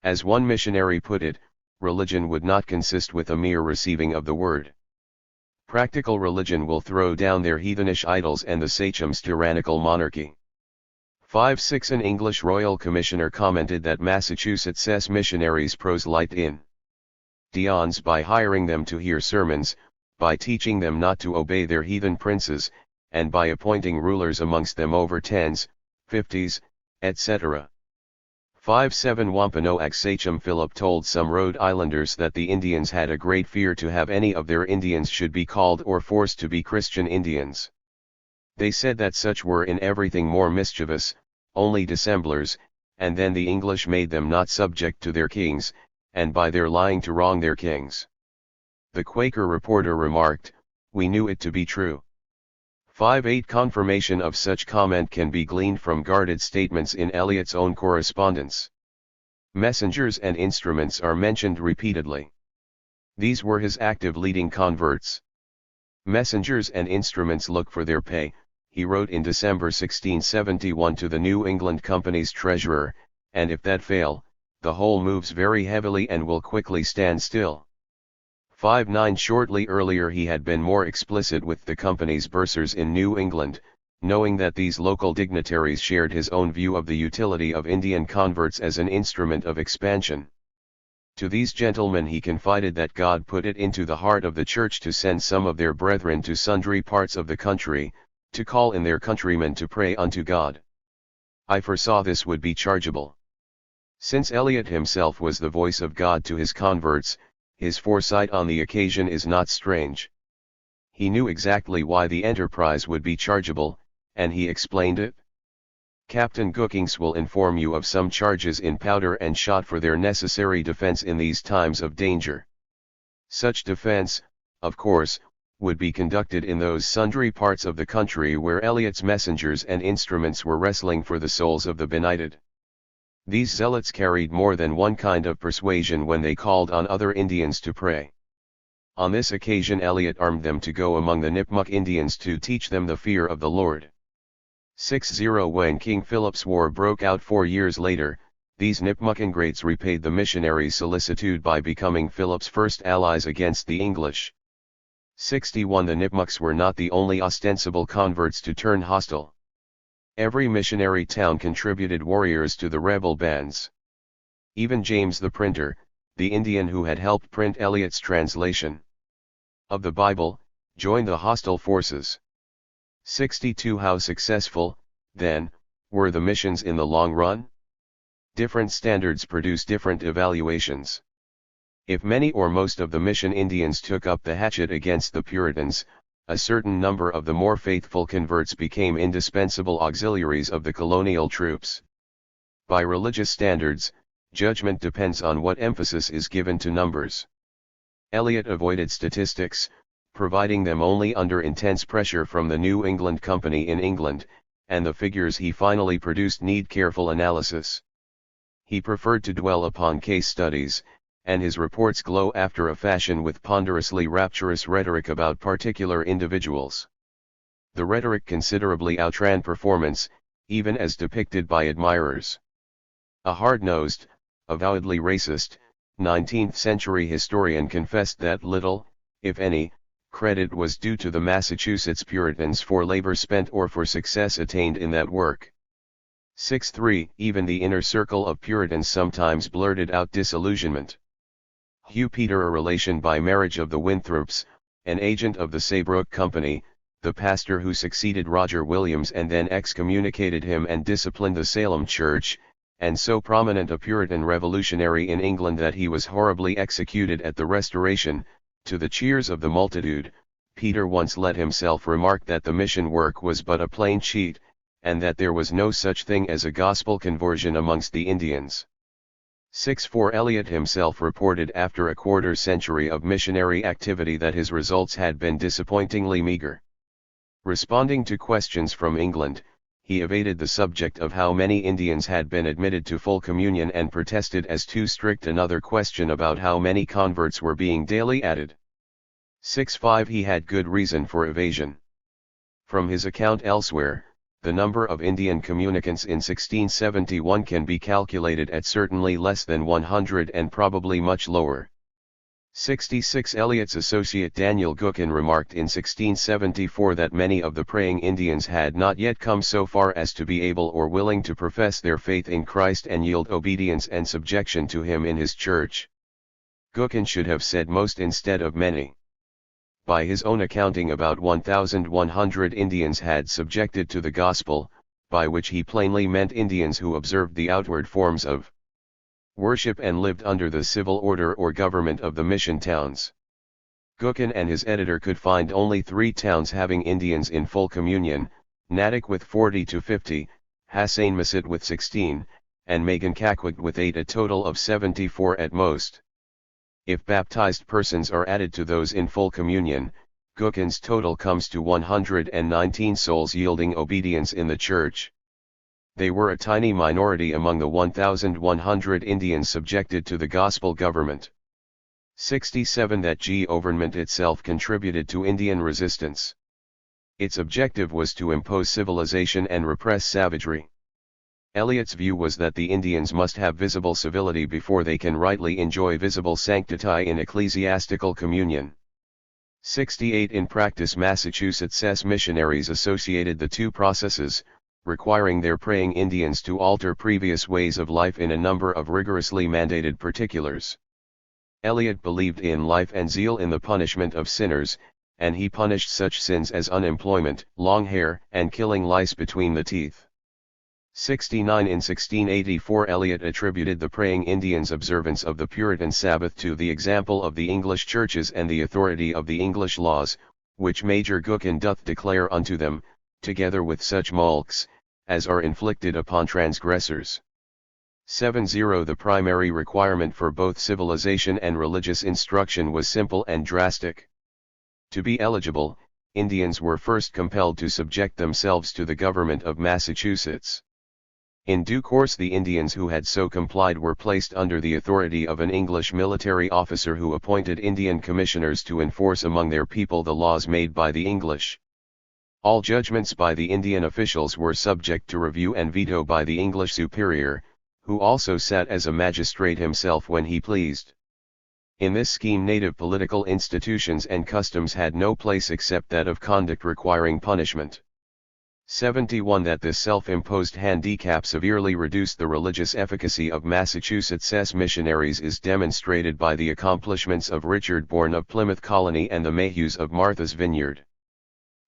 As one missionary put it, religion would not consist with a mere receiving of the word. Practical religion will throw down their heathenish idols and the sachem's tyrannical monarchy. 5. An English royal commissioner commented that Massachusetts' missionaries proselyte in Indians by hiring them to hear sermons, by teaching them not to obey their heathen princes, and by appointing rulers amongst them over tens, 50s, etc. 5. Wampanoag Sachem Philip told some Rhode Islanders that the Indians had a great fear to have any of their Indians should be called or forced to be Christian Indians. They said that such were in everything more mischievous, only dissemblers, and then the English made them not subject to their kings, and by their lying to wrong their kings. The Quaker reporter remarked, "We knew it to be true." 5. Confirmation of such comment can be gleaned from guarded statements in Eliot's own correspondence. Messengers and instruments are mentioned repeatedly. These were his active leading converts. Messengers and instruments look for their pay, he wrote in December 1671 to the New England Company's treasurer, and if that fail, the whole moves very heavily and will quickly stand still. 5. Shortly earlier he had been more explicit with the company's bursars in New England, knowing that these local dignitaries shared his own view of the utility of Indian converts as an instrument of expansion. To these gentlemen he confided that God put it into the heart of the church to send some of their brethren to sundry parts of the country, to call in their countrymen to pray unto God. I foresaw this would be chargeable. Since Eliot himself was the voice of God to his converts, his foresight on the occasion is not strange. He knew exactly why the enterprise would be chargeable, and he explained it. Captain Gookings will inform you of some charges in powder and shot for their necessary defense in these times of danger. Such defense, of course, would be conducted in those sundry parts of the country where Eliot's messengers and instruments were wrestling for the souls of the benighted. These zealots carried more than one kind of persuasion when they called on other Indians to pray. On this occasion Eliot armed them to go among the Nipmuc Indians to teach them the fear of the Lord. 6. When King Philip's War broke out 4 years later, these Nipmuc ingrates repaid the missionaries' solicitude by becoming Philip's first allies against the English. 61. The Nipmucs were not the only ostensible converts to turn hostile. Every missionary town contributed warriors to the rebel bands. Even James the printer, the Indian who had helped print Eliot's translation of the Bible, joined the hostile forces. 62. How successful, then, were the missions in the long run? Different standards produce different evaluations. If many or most of the mission Indians took up the hatchet against the Puritans, a certain number of the more faithful converts became indispensable auxiliaries of the colonial troops. By religious standards, judgment depends on what emphasis is given to numbers. Eliot avoided statistics, providing them only under intense pressure from the New England Company in England, and the figures he finally produced need careful analysis. He preferred to dwell upon case studies, and his reports glow after a fashion with ponderously rapturous rhetoric about particular individuals. The rhetoric considerably outran performance, even as depicted by admirers. A hard-nosed, avowedly racist, 19th-century historian confessed that little, if any, credit was due to the Massachusetts Puritans for labor spent or for success attained in that work. 6.3. Even the inner circle of Puritans sometimes blurted out disillusionment. Hugh Peter, a relation by marriage of the Winthrops, an agent of the Saybrook Company, the pastor who succeeded Roger Williams and then excommunicated him and disciplined the Salem Church, and so prominent a Puritan revolutionary in England that he was horribly executed at the Restoration, to the cheers of the multitude, Peter once let himself remark that the mission work was but a plain cheat, and that there was no such thing as a gospel conversion amongst the Indians. 6.4. Eliot himself reported after a quarter-century of missionary activity that his results had been disappointingly meager. Responding to questions from England, he evaded the subject of how many Indians had been admitted to full communion and protested as too strict another question about how many converts were being daily added. 6.5 He had good reason for evasion. From his account elsewhere, the number of Indian communicants in 1671 can be calculated at certainly less than 100 and probably much lower. 66 Eliot's associate Daniel Gookin remarked in 1674 that many of the praying Indians had not yet come so far as to be able or willing to profess their faith in Christ and yield obedience and subjection to him in his church. Gookin should have said most instead of many. By his own accounting, about 1,100 Indians had subjected to the gospel, by which he plainly meant Indians who observed the outward forms of worship and lived under the civil order or government of the mission towns. Gookin and his editor could find only 3 towns having Indians in full communion, Natick with 40 to 50, Hassanmesset with 16, and Magankakwick with 8, a total of 74 at most. If baptized persons are added to those in full communion, Gookin's total comes to 119 souls yielding obedience in the church. They were a tiny minority among the 1,100 Indians subjected to the gospel government. 67 That government itself contributed to Indian resistance. Its objective was to impose civilization and repress savagery. Eliot's view was that the Indians must have visible civility before they can rightly enjoy visible sanctity in ecclesiastical communion. 68 In practice, Massachusetts missionaries associated the two processes, requiring their praying Indians to alter previous ways of life in a number of rigorously mandated particulars. Eliot believed in life and zeal in the punishment of sinners, and he punished such sins as unemployment, long hair, and killing lice between the teeth. 69 In 1684 Eliot attributed the praying Indians' observance of the Puritan Sabbath to the example of the English churches and the authority of the English laws, which Major Gookin doth declare unto them, together with such mulcts, as are inflicted upon transgressors. 70 The primary requirement for both civilization and religious instruction was simple and drastic. To be eligible, Indians were first compelled to subject themselves to the government of Massachusetts. In due course the Indians who had so complied were placed under the authority of an English military officer who appointed Indian commissioners to enforce among their people the laws made by the English. All judgments by the Indian officials were subject to review and veto by the English superior, who also sat as a magistrate himself when he pleased. In this scheme native political institutions and customs had no place except that of conduct requiring punishment. 71 That this self-imposed handicap severely reduced the religious efficacy of Massachusetts missionaries is demonstrated by the accomplishments of Richard Bourne of Plymouth Colony and the Mayhews of Martha's Vineyard.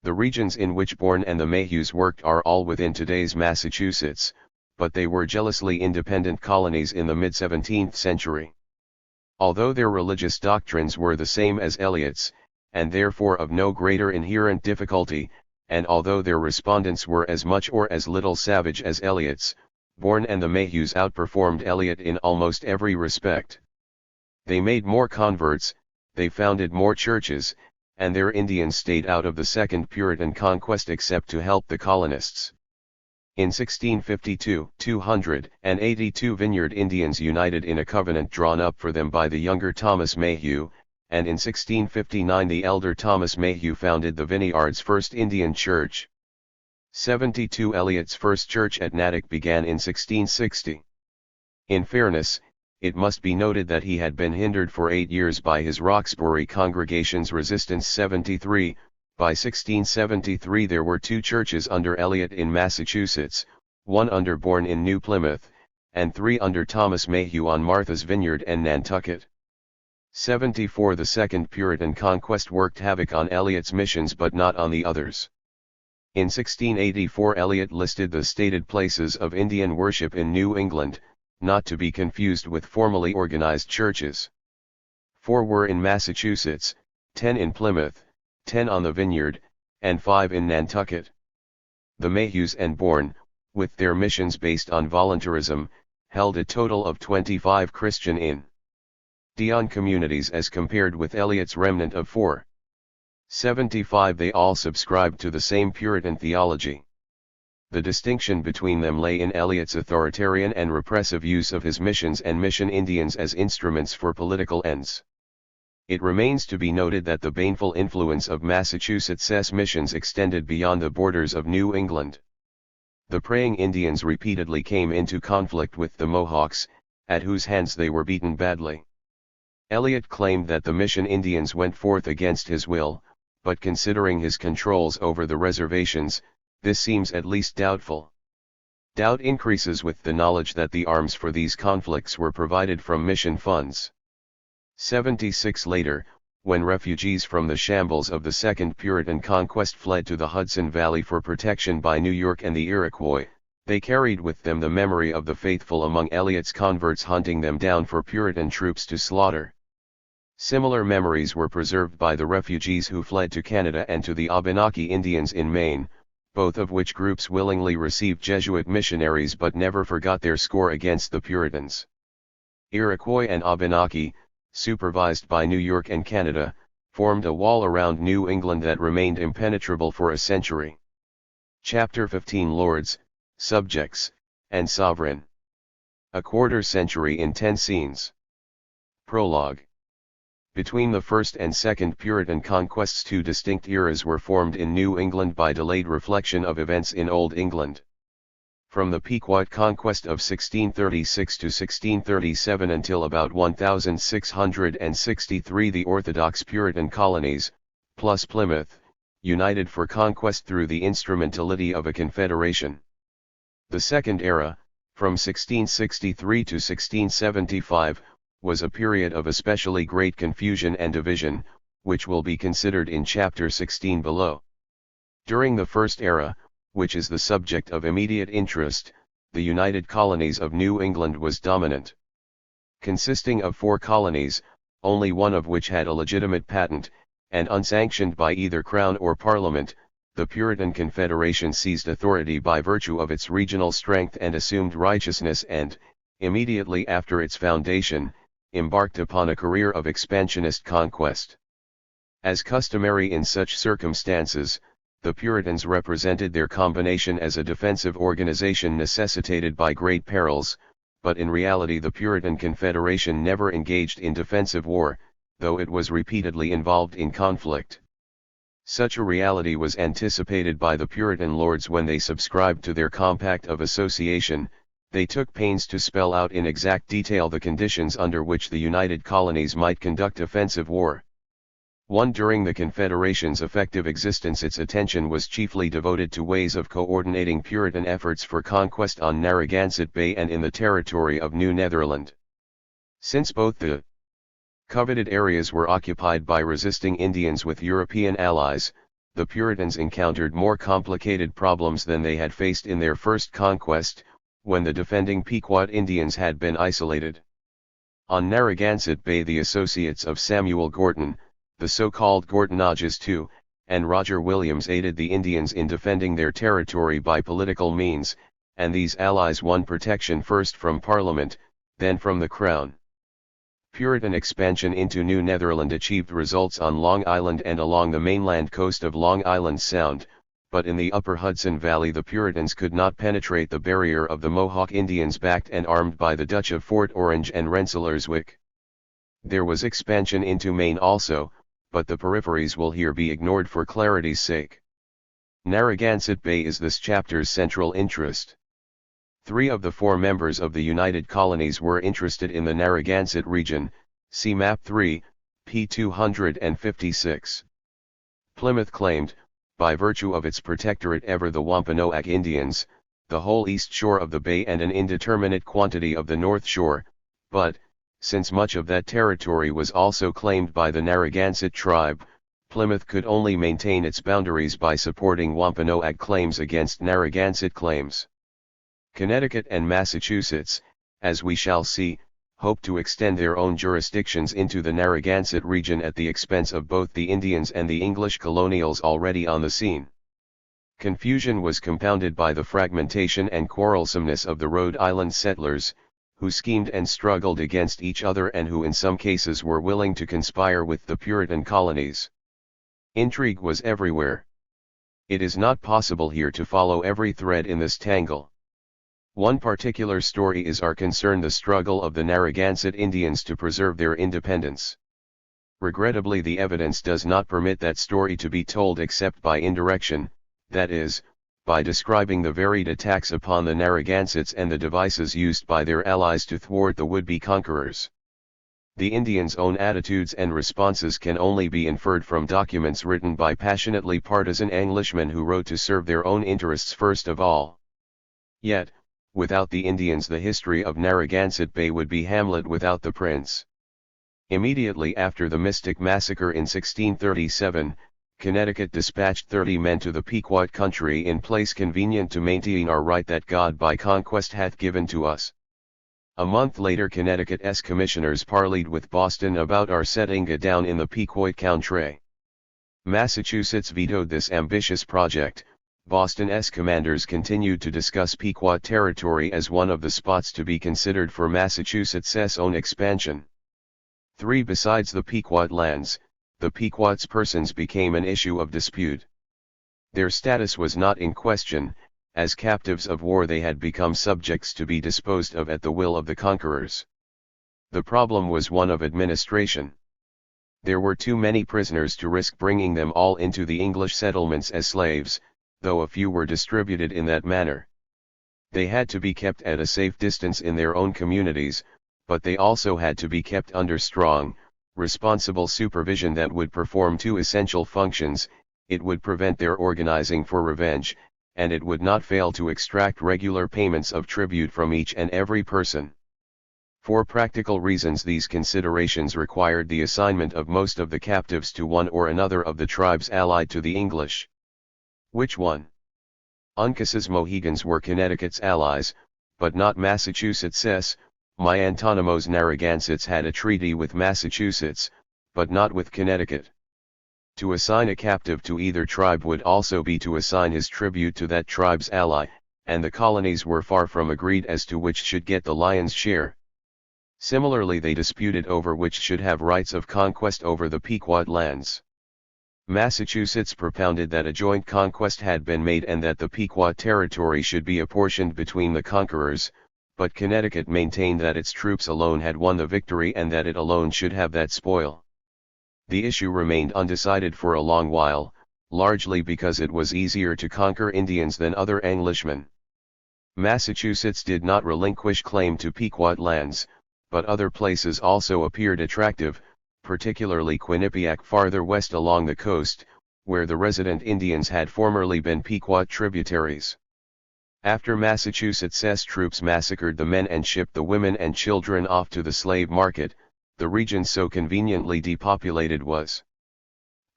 The regions in which Bourne and the Mayhews worked are all within today's Massachusetts, but they were jealously independent colonies in the mid-17th century. Although their religious doctrines were the same as Eliot's, and therefore of no greater inherent difficulty, and although their respondents were as much or as little savage as Eliot's, Bourne and the Mayhews outperformed Eliot in almost every respect. They made more converts, they founded more churches, and their Indians stayed out of the Second Puritan Conquest except to help the colonists. In 1652, 282 Vineyard Indians united in a covenant drawn up for them by the younger Thomas Mayhew, and in 1659 the elder Thomas Mayhew founded the Vineyard's first Indian church. 72 Eliot's first church at Natick began in 1660. In fairness, it must be noted that he had been hindered for 8 years by his Roxbury congregation's resistance. 73, by 1673 there were 2 churches under Eliot in Massachusetts, 1 under Bourne in New Plymouth, and 3 under Thomas Mayhew on Martha's Vineyard and Nantucket. 74 The Second Puritan Conquest worked havoc on Eliot's missions but not on the others. In 1684 Eliot listed the stated places of Indian worship in New England, not to be confused with formally organized churches. 4 were in Massachusetts, 10 in Plymouth, 10 on the Vineyard, and 5 in Nantucket. The Mayhews and Bourne, with their missions based on voluntarism, held a total of 25 Christian Indian communities as compared with Eliot's remnant of 4. 75 They all subscribed to the same Puritan theology. The distinction between them lay in Eliot's authoritarian and repressive use of his missions and mission Indians as instruments for political ends. It remains to be noted that the baneful influence of Massachusetts' missions extended beyond the borders of New England. The praying Indians repeatedly came into conflict with the Mohawks, at whose hands they were beaten badly. Eliot claimed that the mission Indians went forth against his will, but considering his controls over the reservations, this seems at least doubtful. Doubt increases with the knowledge that the arms for these conflicts were provided from mission funds. 76 later, when refugees from the shambles of the Second Puritan Conquest fled to the Hudson Valley for protection by New York and the Iroquois, they carried with them the memory of the faithful among Eliot's converts hunting them down for Puritan troops to slaughter. Similar memories were preserved by the refugees who fled to Canada and to the Abenaki Indians in Maine, both of which groups willingly received Jesuit missionaries but never forgot their score against the Puritans. Iroquois and Abenaki, supervised by New York and Canada, formed a wall around New England that remained impenetrable for a century. Chapter 15 Lords, Subjects, and Sovereign. A quarter century in 10 scenes. Prologue. Between the First and Second Puritan Conquests, two distinct eras were formed in New England by delayed reflection of events in Old England. From the Pequot Conquest of 1636 to 1637 until about 1663, the Orthodox Puritan colonies, plus Plymouth, united for conquest through the instrumentality of a confederation. The Second Era, from 1663 to 1675, was a period of especially great confusion and division, which will be considered in Chapter 16 below. During the First Era, which is the subject of immediate interest, the United Colonies of New England was dominant. Consisting of 4 colonies, only one of which had a legitimate patent, and unsanctioned by either Crown or Parliament, the Puritan Confederation seized authority by virtue of its regional strength and assumed righteousness and, immediately after its foundation, embarked upon a career of expansionist conquest. As customary in such circumstances, the Puritans represented their combination as a defensive organization necessitated by great perils, but in reality the Puritan Confederation never engaged in defensive war, though it was repeatedly involved in conflict. Such a reality was anticipated by the Puritan lords when they subscribed to their Compact of Association. They took pains to spell out in exact detail the conditions under which the United Colonies might conduct offensive war. During the Confederation's effective existence, its attention was chiefly devoted to ways of coordinating Puritan efforts for conquest on Narragansett Bay and in the territory of New Netherland. Since both the coveted areas were occupied by resisting Indians with European allies, the Puritans encountered more complicated problems than they had faced in their first conquest, when the defending Pequot Indians had been isolated. On Narragansett Bay, the associates of Samuel Gorton, the so-called Gortonages II, and Roger Williams aided the Indians in defending their territory by political means, and these allies won protection first from Parliament, then from the Crown. Puritan expansion into New Netherland achieved results on Long Island and along the mainland coast of Long Island Sound, but in the upper Hudson Valley the Puritans could not penetrate the barrier of the Mohawk Indians backed and armed by the Dutch of Fort Orange and Rensselaerswyck. There was expansion into Maine also, but the peripheries will here be ignored for clarity's sake. Narragansett Bay is this chapter's central interest. 3 of the 4 members of the United Colonies were interested in the Narragansett region, see Map 3, p. 256. Plymouth claimed, by virtue of its protectorate ever the Wampanoag Indians, the whole east shore of the bay and an indeterminate quantity of the north shore, but, since much of that territory was also claimed by the Narragansett tribe, Plymouth could only maintain its boundaries by supporting Wampanoag claims against Narragansett claims. Connecticut and Massachusetts, as we shall see, hoped to extend their own jurisdictions into the Narragansett region at the expense of both the Indians and the English colonials already on the scene. Confusion was compounded by the fragmentation and quarrelsomeness of the Rhode Island settlers, who schemed and struggled against each other and who in some cases were willing to conspire with the Puritan colonies. Intrigue was everywhere. It is not possible here to follow every thread in this tangle. One particular story is our concern: the struggle of the Narragansett Indians to preserve their independence. Regrettably, the evidence does not permit that story to be told except by indirection, that is, by describing the varied attacks upon the Narragansetts and the devices used by their allies to thwart the would-be conquerors. The Indians' own attitudes and responses can only be inferred from documents written by passionately partisan Englishmen who wrote to serve their own interests first of all. Yet, without the Indians, the history of Narragansett Bay would be Hamlet without the prince. Immediately after the Mystic Massacre in 1637, Connecticut dispatched 30 men to the Pequot country in place convenient to maintain our right that God by conquest hath given to us. A month later, Connecticut's commissioners parleyed with Boston about our setting it down in the Pequot country. Massachusetts vetoed this ambitious project. Boston's commanders continued to discuss Pequot territory as one of the spots to be considered for Massachusetts' own expansion. Besides the Pequot lands, the Pequot's persons became an issue of dispute. Their status was not in question. As captives of war, they had become subjects to be disposed of at the will of the conquerors. The problem was one of administration. There were too many prisoners to risk bringing them all into the English settlements as slaves, though a few were distributed in that manner. They had to be kept at a safe distance in their own communities, but they also had to be kept under strong, responsible supervision that would perform two essential functions: it would prevent their organizing for revenge, and it would not fail to extract regular payments of tribute from each and every person. For practical reasons, these considerations required the assignment of most of the captives to one or another of the tribes allied to the English. Which one? Uncas's Mohegans were Connecticut's allies, but not Massachusetts's. Miantonomo's Narragansetts had a treaty with Massachusetts, but not with Connecticut. To assign a captive to either tribe would also be to assign his tribute to that tribe's ally, and the colonies were far from agreed as to which should get the lion's share. Similarly, they disputed over which should have rights of conquest over the Pequot lands. Massachusetts propounded that a joint conquest had been made and that the Pequot territory should be apportioned between the conquerors, but Connecticut maintained that its troops alone had won the victory and that it alone should have that spoil. The issue remained undecided for a long while, largely because it was easier to conquer Indians than other Englishmen. Massachusetts did not relinquish claim to Pequot lands, but other places also appeared attractive, particularly Quinnipiac farther west along the coast, where the resident Indians had formerly been Pequot tributaries. After Massachusetts's troops massacred the men and shipped the women and children off to the slave market, the region so conveniently depopulated was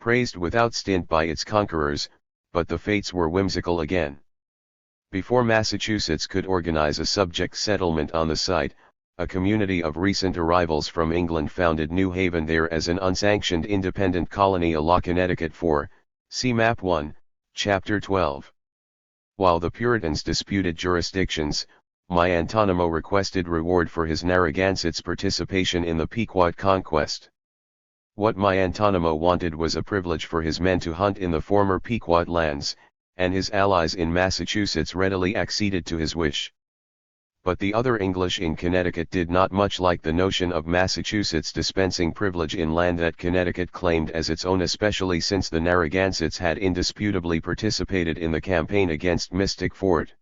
praised without stint by its conquerors, but the fates were whimsical again. Before Massachusetts could organize a subject settlement on the site, a community of recent arrivals from England founded New Haven there as an unsanctioned independent colony a la Connecticut 4, see Map 1, Chapter 12. While the Puritans disputed jurisdictions, Miantonomo requested reward for his Narragansett's participation in the Pequot conquest. What Miantonomo wanted was a privilege for his men to hunt in the former Pequot lands, and his allies in Massachusetts readily acceded to his wish. But the other English in Connecticut did not much like the notion of Massachusetts dispensing privilege in land that Connecticut claimed as its own, especially since the Narragansetts had indisputably participated in the campaign against Mystic Fort.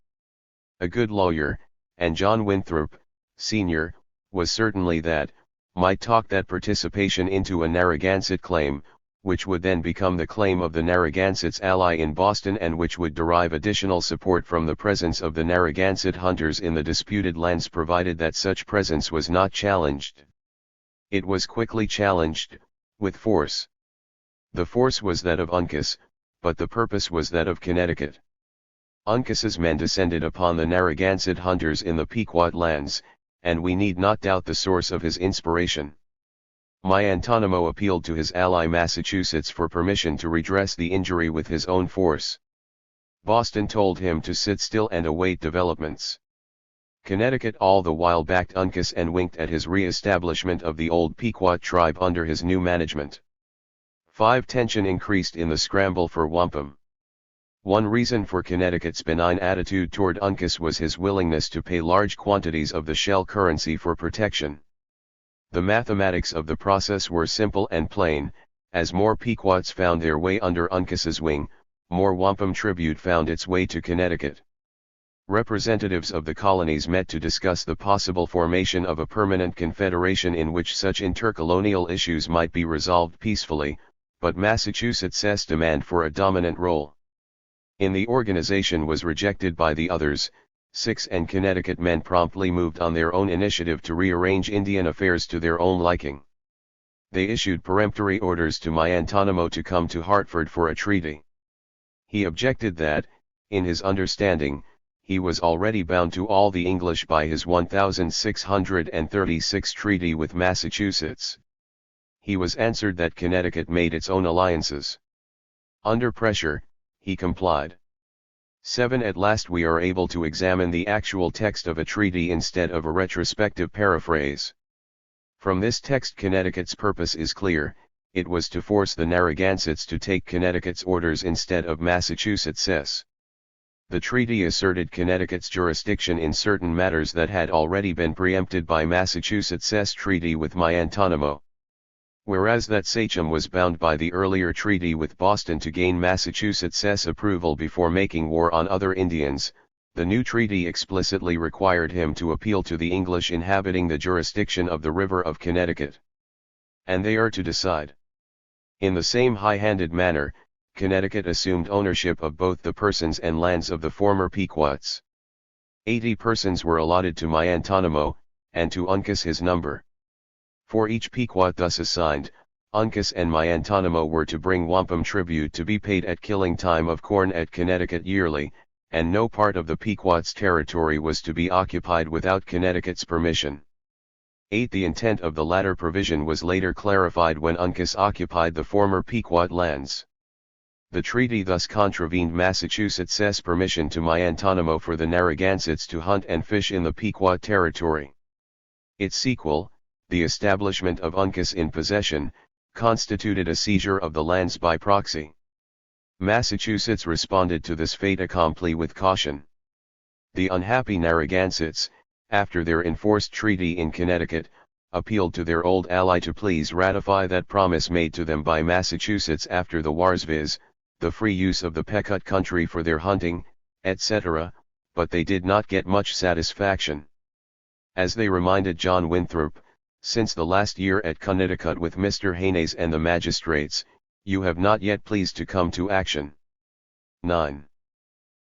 A good lawyer, and John Winthrop, Sr., was certainly that, might talk that participation into a Narragansett claim, which would then become the claim of the Narragansett's ally in Boston and which would derive additional support from the presence of the Narragansett hunters in the disputed lands, provided that such presence was not challenged. It was quickly challenged, with force. The force was that of Uncas, but the purpose was that of Connecticut. Uncas's men descended upon the Narragansett hunters in the Pequot lands, and we need not doubt the source of his inspiration. Miantonomo appealed to his ally Massachusetts for permission to redress the injury with his own force. Boston told him to sit still and await developments. Connecticut all the while backed Uncas and winked at his re-establishment of the old Pequot tribe under his new management. Tension increased in the scramble for wampum. One reason for Connecticut's benign attitude toward Uncas was his willingness to pay large quantities of the shell currency for protection. The mathematics of the process were simple and plain. As more Pequots found their way under Uncas's wing, more wampum tribute found its way to Connecticut. Representatives of the colonies met to discuss the possible formation of a permanent confederation in which such intercolonial issues might be resolved peacefully, but Massachusetts' demand for a dominant role in the organization was rejected by the others. 6 and Connecticut men promptly moved on their own initiative to rearrange Indian affairs to their own liking. They issued peremptory orders to Miantonomo to come to Hartford for a treaty. He objected that, in his understanding, he was already bound to all the English by his 1636 treaty with Massachusetts. He was answered that Connecticut made its own alliances. Under pressure, he complied. 7 At last we are able to examine the actual text of a treaty instead of a retrospective paraphrase. From this text Connecticut's purpose is clear: it was to force the Narragansetts to take Connecticut's orders instead of Massachusetts's. The treaty asserted Connecticut's jurisdiction in certain matters that had already been preempted by Massachusetts's treaty with Miantonomo. Whereas that sachem was bound by the earlier treaty with Boston to gain Massachusetts's approval before making war on other Indians, the new treaty explicitly required him to appeal to the English inhabiting the jurisdiction of the river of Connecticut. And they are to decide. In the same high-handed manner, Connecticut assumed ownership of both the persons and lands of the former Pequots. 80 persons were allotted to Miantonomo, and to Uncas his number. For each Pequot thus assigned, Uncas and Miantonomo were to bring wampum tribute to be paid at killing time of corn at Connecticut yearly, and no part of the Pequot's territory was to be occupied without Connecticut's permission. 8. The intent of the latter provision was later clarified when Uncas occupied the former Pequot lands. The treaty thus contravened Massachusetts's permission to Miantonomo for the Narragansetts to hunt and fish in the Pequot territory. Its sequel, the establishment of Uncas in possession, constituted a seizure of the lands by proxy. Massachusetts responded to this fait accompli with caution. The unhappy Narragansetts, after their enforced treaty in Connecticut, appealed to their old ally to please ratify that promise made to them by Massachusetts after the wars, viz., the free use of the Pequot country for their hunting, etc., but they did not get much satisfaction. As they reminded John Winthrop, since the last year at Connecticut with Mr. Haynes and the magistrates, you have not yet pleased to come to action. 9.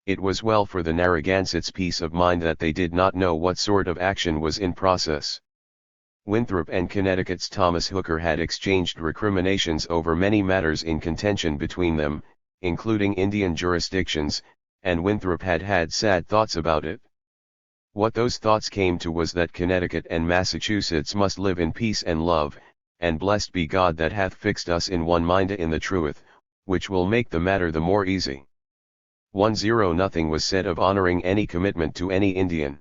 It was well for the Narragansetts' peace of mind that they did not know what sort of action was in process. Winthrop and Connecticut's Thomas Hooker had exchanged recriminations over many matters in contention between them, including Indian jurisdictions, and Winthrop had had sad thoughts about it. What those thoughts came to was that Connecticut and Massachusetts must live in peace and love, and blessed be God that hath fixed us in one mind in the truth, which will make the matter the more easy. 10 Nothing was said of honoring any commitment to any Indian.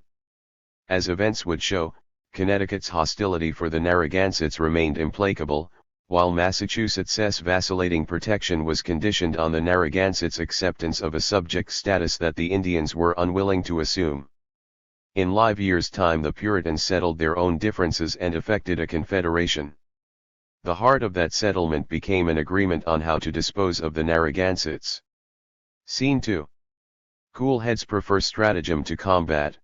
As events would show, Connecticut's hostility for the Narragansetts remained implacable, while Massachusetts's vacillating protection was conditioned on the Narragansetts' acceptance of a subject status that the Indians were unwilling to assume. In live years' time the Puritans settled their own differences and effected a confederation. The heart of that settlement became an agreement on how to dispose of the Narragansetts. Scene 2. Cool heads prefer stratagem to combat.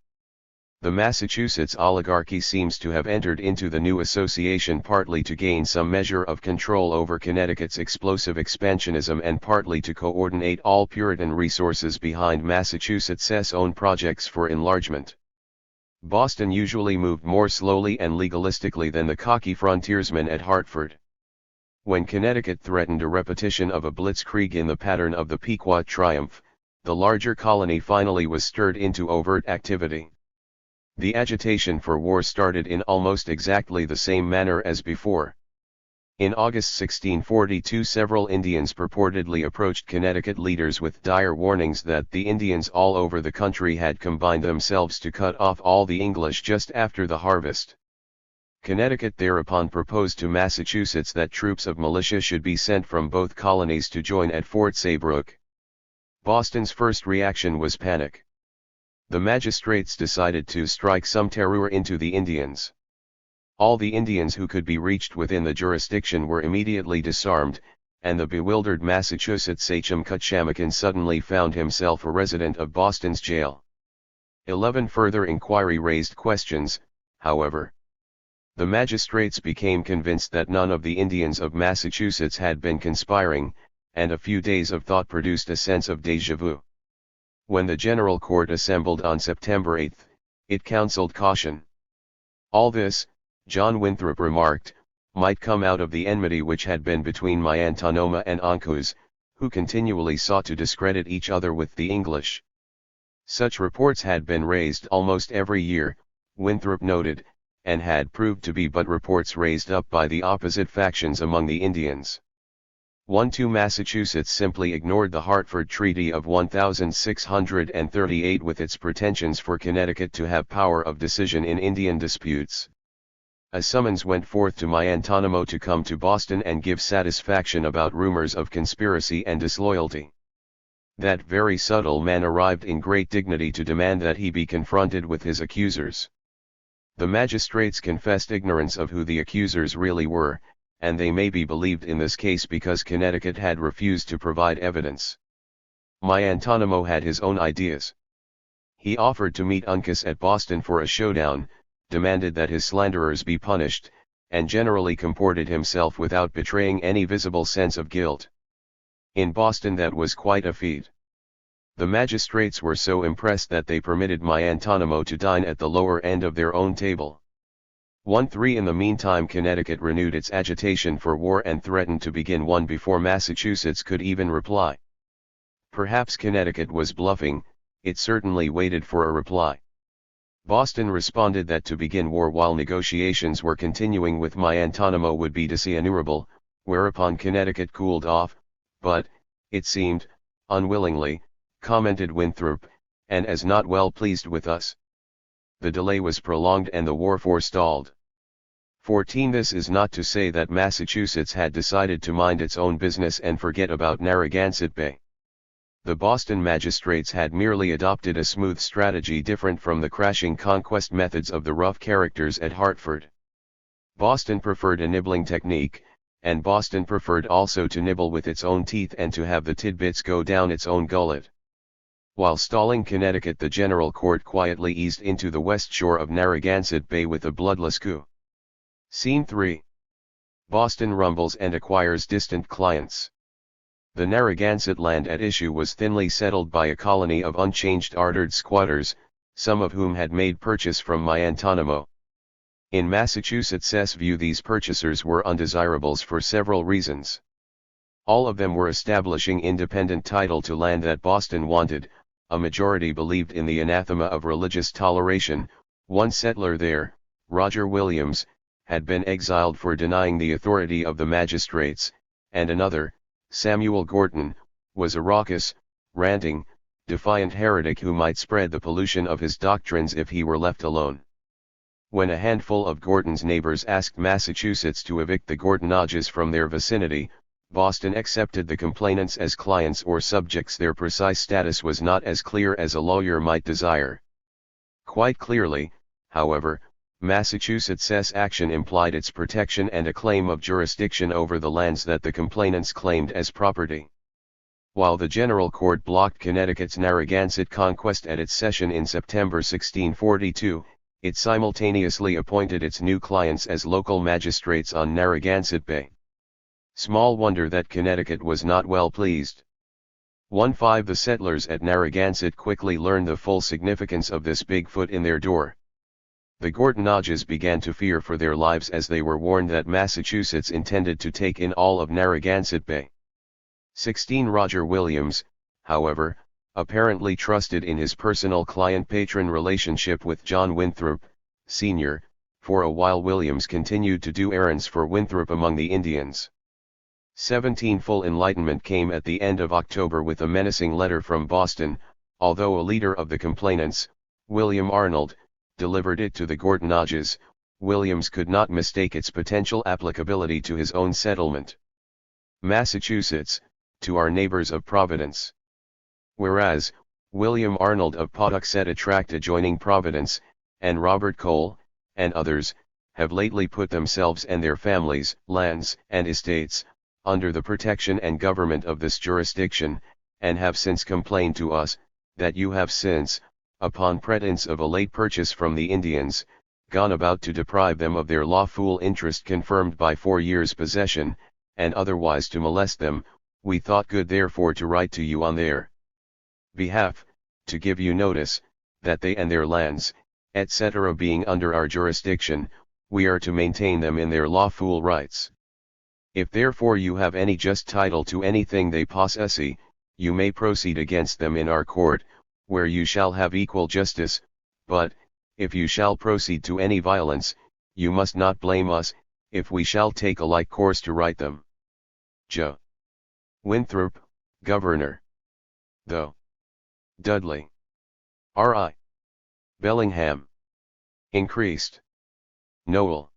The Massachusetts oligarchy seems to have entered into the new association partly to gain some measure of control over Connecticut's explosive expansionism and partly to coordinate all Puritan resources behind Massachusetts's own projects for enlargement. Boston usually moved more slowly and legalistically than the cocky frontiersmen at Hartford. When Connecticut threatened a repetition of a blitzkrieg in the pattern of the Pequot triumph, the larger colony finally was stirred into overt activity. The agitation for war started in almost exactly the same manner as before. In August 1642 several Indians purportedly approached Connecticut leaders with dire warnings that the Indians all over the country had combined themselves to cut off all the English just after the harvest. Connecticut thereupon proposed to Massachusetts that troops of militia should be sent from both colonies to join at Fort Saybrook. Boston's first reaction was panic. The magistrates decided to strike some terror into the Indians. All the Indians who could be reached within the jurisdiction were immediately disarmed, and the bewildered Massachusetts sachem Cutchamakin suddenly found himself a resident of Boston's jail. 11 further inquiry raised questions, however. The magistrates became convinced that none of the Indians of Massachusetts had been conspiring, and a few days of thought produced a sense of déjà vu. When the General Court assembled on September 8, it counseled caution. All this, John Winthrop remarked, might come out of the enmity which had been between Miantonoma and Oncos, who continually sought to discredit each other with the English. Such reports had been raised almost every year, Winthrop noted, and had proved to be but reports raised up by the opposite factions among the Indians. 1-2 Massachusetts simply ignored the Hartford Treaty of 1638 with its pretensions for Connecticut to have power of decision in Indian disputes. A summons went forth to Miantonomo to come to Boston and give satisfaction about rumors of conspiracy and disloyalty. That very subtle man arrived in great dignity to demand that he be confronted with his accusers. The magistrates confessed ignorance of who the accusers really were, and they may be believed in this case because Connecticut had refused to provide evidence. Miantonomo had his own ideas. He offered to meet Uncas at Boston for a showdown, demanded that his slanderers be punished, and generally comported himself without betraying any visible sense of guilt. In Boston that was quite a feat. The magistrates were so impressed that they permitted Miantonomo to dine at the lower end of their own table. 1-3 In the meantime Connecticut renewed its agitation for war and threatened to begin one before Massachusetts could even reply. Perhaps Connecticut was bluffing, it certainly waited for a reply. Boston responded that to begin war while negotiations were continuing with Miantonomo would be dishonorable, whereupon Connecticut cooled off, but, it seemed, unwillingly, commented Winthrop, and as not well pleased with us. The delay was prolonged and the war forestalled. 14 This is not to say that Massachusetts had decided to mind its own business and forget about Narragansett Bay. The Boston magistrates had merely adopted a smooth strategy different from the crashing conquest methods of the rough characters at Hartford. Boston preferred a nibbling technique, and Boston preferred also to nibble with its own teeth and to have the tidbits go down its own gullet. While stalling Connecticut, the General Court quietly eased into the west shore of Narragansett Bay with a bloodless coup. Scene 3. Boston rumbles and acquires distant clients. The Narragansett land at issue was thinly settled by a colony of unchanged ardoured squatters, some of whom had made purchase from Miantonomo. In Massachusetts' view, these purchasers were undesirables for several reasons. All of them were establishing independent title to land that Boston wanted. A majority believed in the anathema of religious toleration. One settler there, Roger Williams, had been exiled for denying the authority of the magistrates, and another, Samuel Gorton, was a raucous, ranting, defiant heretic who might spread the pollution of his doctrines if he were left alone. When a handful of Gorton's neighbors asked Massachusetts to evict the Gortonages from their vicinity, Boston accepted the complainants as clients or subjects. Their precise status was not as clear as a lawyer might desire. Quite clearly, however, Massachusetts' action implied its protection and a claim of jurisdiction over the lands that the complainants claimed as property. While the General Court blocked Connecticut's Narragansett conquest at its session in September 1642, it simultaneously appointed its new clients as local magistrates on Narragansett Bay. Small wonder that Connecticut was not well pleased. 1-5 The settlers at Narragansett quickly learned the full significance of this big foot in their door. The Gortonages began to fear for their lives as they were warned that Massachusetts intended to take in all of Narragansett Bay. 16 Roger Williams, however, apparently trusted in his personal client-patron relationship with John Winthrop, Sr. For a while Williams continued to do errands for Winthrop among the Indians. 17 Full enlightenment came at the end of October with a menacing letter from Boston, although a leader of the complainants, William Arnold, delivered it to the Gortonages. Williams could not mistake its potential applicability to his own settlement. Massachusetts, to our neighbors of Providence. Whereas, William Arnold of Pawtuxet Tract adjoining Providence, and Robert Cole, and others, have lately put themselves and their families, lands, and estates, under the protection and government of this jurisdiction, and have since complained to us, that you have since, upon pretence of a late purchase from the Indians, gone about to deprive them of their lawful interest confirmed by 4 years' possession, and otherwise to molest them. We thought good therefore to write to you on their behalf, to give you notice, that they and their lands, etc. being under our jurisdiction, we are to maintain them in their lawful rights. If therefore you have any just title to anything they possess, you may proceed against them in our court, where you shall have equal justice, but, if you shall proceed to any violence, you must not blame us, if we shall take a like course to right them. J. Winthrop, Governor. Tho. Dudley. R.I. Bellingham. Increased. Noel.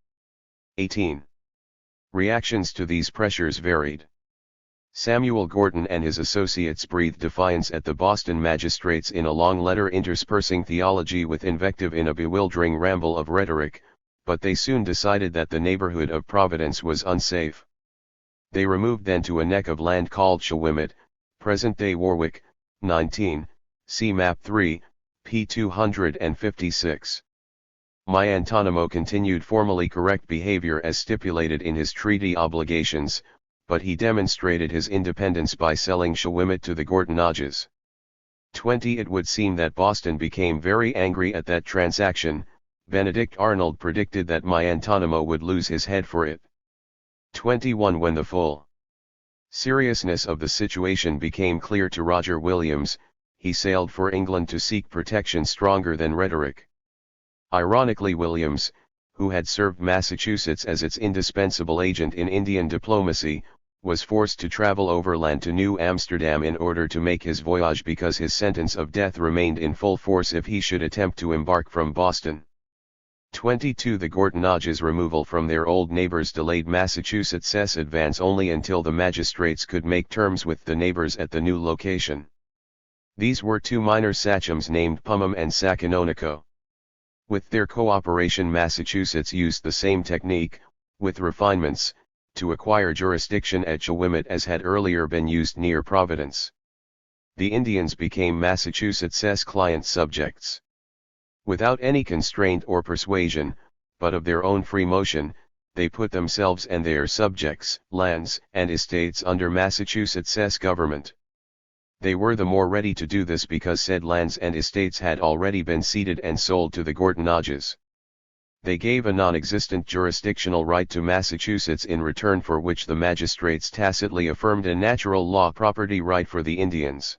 18. Reactions to these pressures varied. Samuel Gorton and his associates breathed defiance at the Boston magistrates in a long letter interspersing theology with invective in a bewildering ramble of rhetoric, but they soon decided that the neighborhood of Providence was unsafe. They removed then to a neck of land called Shawimet, present-day Warwick, 19, see map 3, p. 256. Maiantonimo continued formally correct behavior as stipulated in his treaty obligations, but he demonstrated his independence by selling Shawimet to the Gortonages. 20. It would seem that Boston became very angry at that transaction. Benedict Arnold predicted that Maiantonimo would lose his head for it. 21. When the full seriousness of the situation became clear to Roger Williams, he sailed for England to seek protection stronger than rhetoric. Ironically, Williams, who had served Massachusetts as its indispensable agent in Indian diplomacy, was forced to travel overland to New Amsterdam in order to make his voyage because his sentence of death remained in full force if he should attempt to embark from Boston. 22. The Gortonages' removal from their old neighbors delayed Massachusetts' advance only until the magistrates could make terms with the neighbors at the new location. These were two minor sachems named Pumham and Saccanonico. With their cooperation, Massachusetts used the same technique, with refinements, to acquire jurisdiction at Shawimet as had earlier been used near Providence. The Indians became Massachusetts' client subjects. Without any constraint or persuasion, but of their own free motion, they put themselves and their subjects, lands, and estates under Massachusetts' government. They were the more ready to do this because said lands and estates had already been ceded and sold to the Gortonages. They gave a non-existent jurisdictional right to Massachusetts in return for which the magistrates tacitly affirmed a natural law property right for the Indians.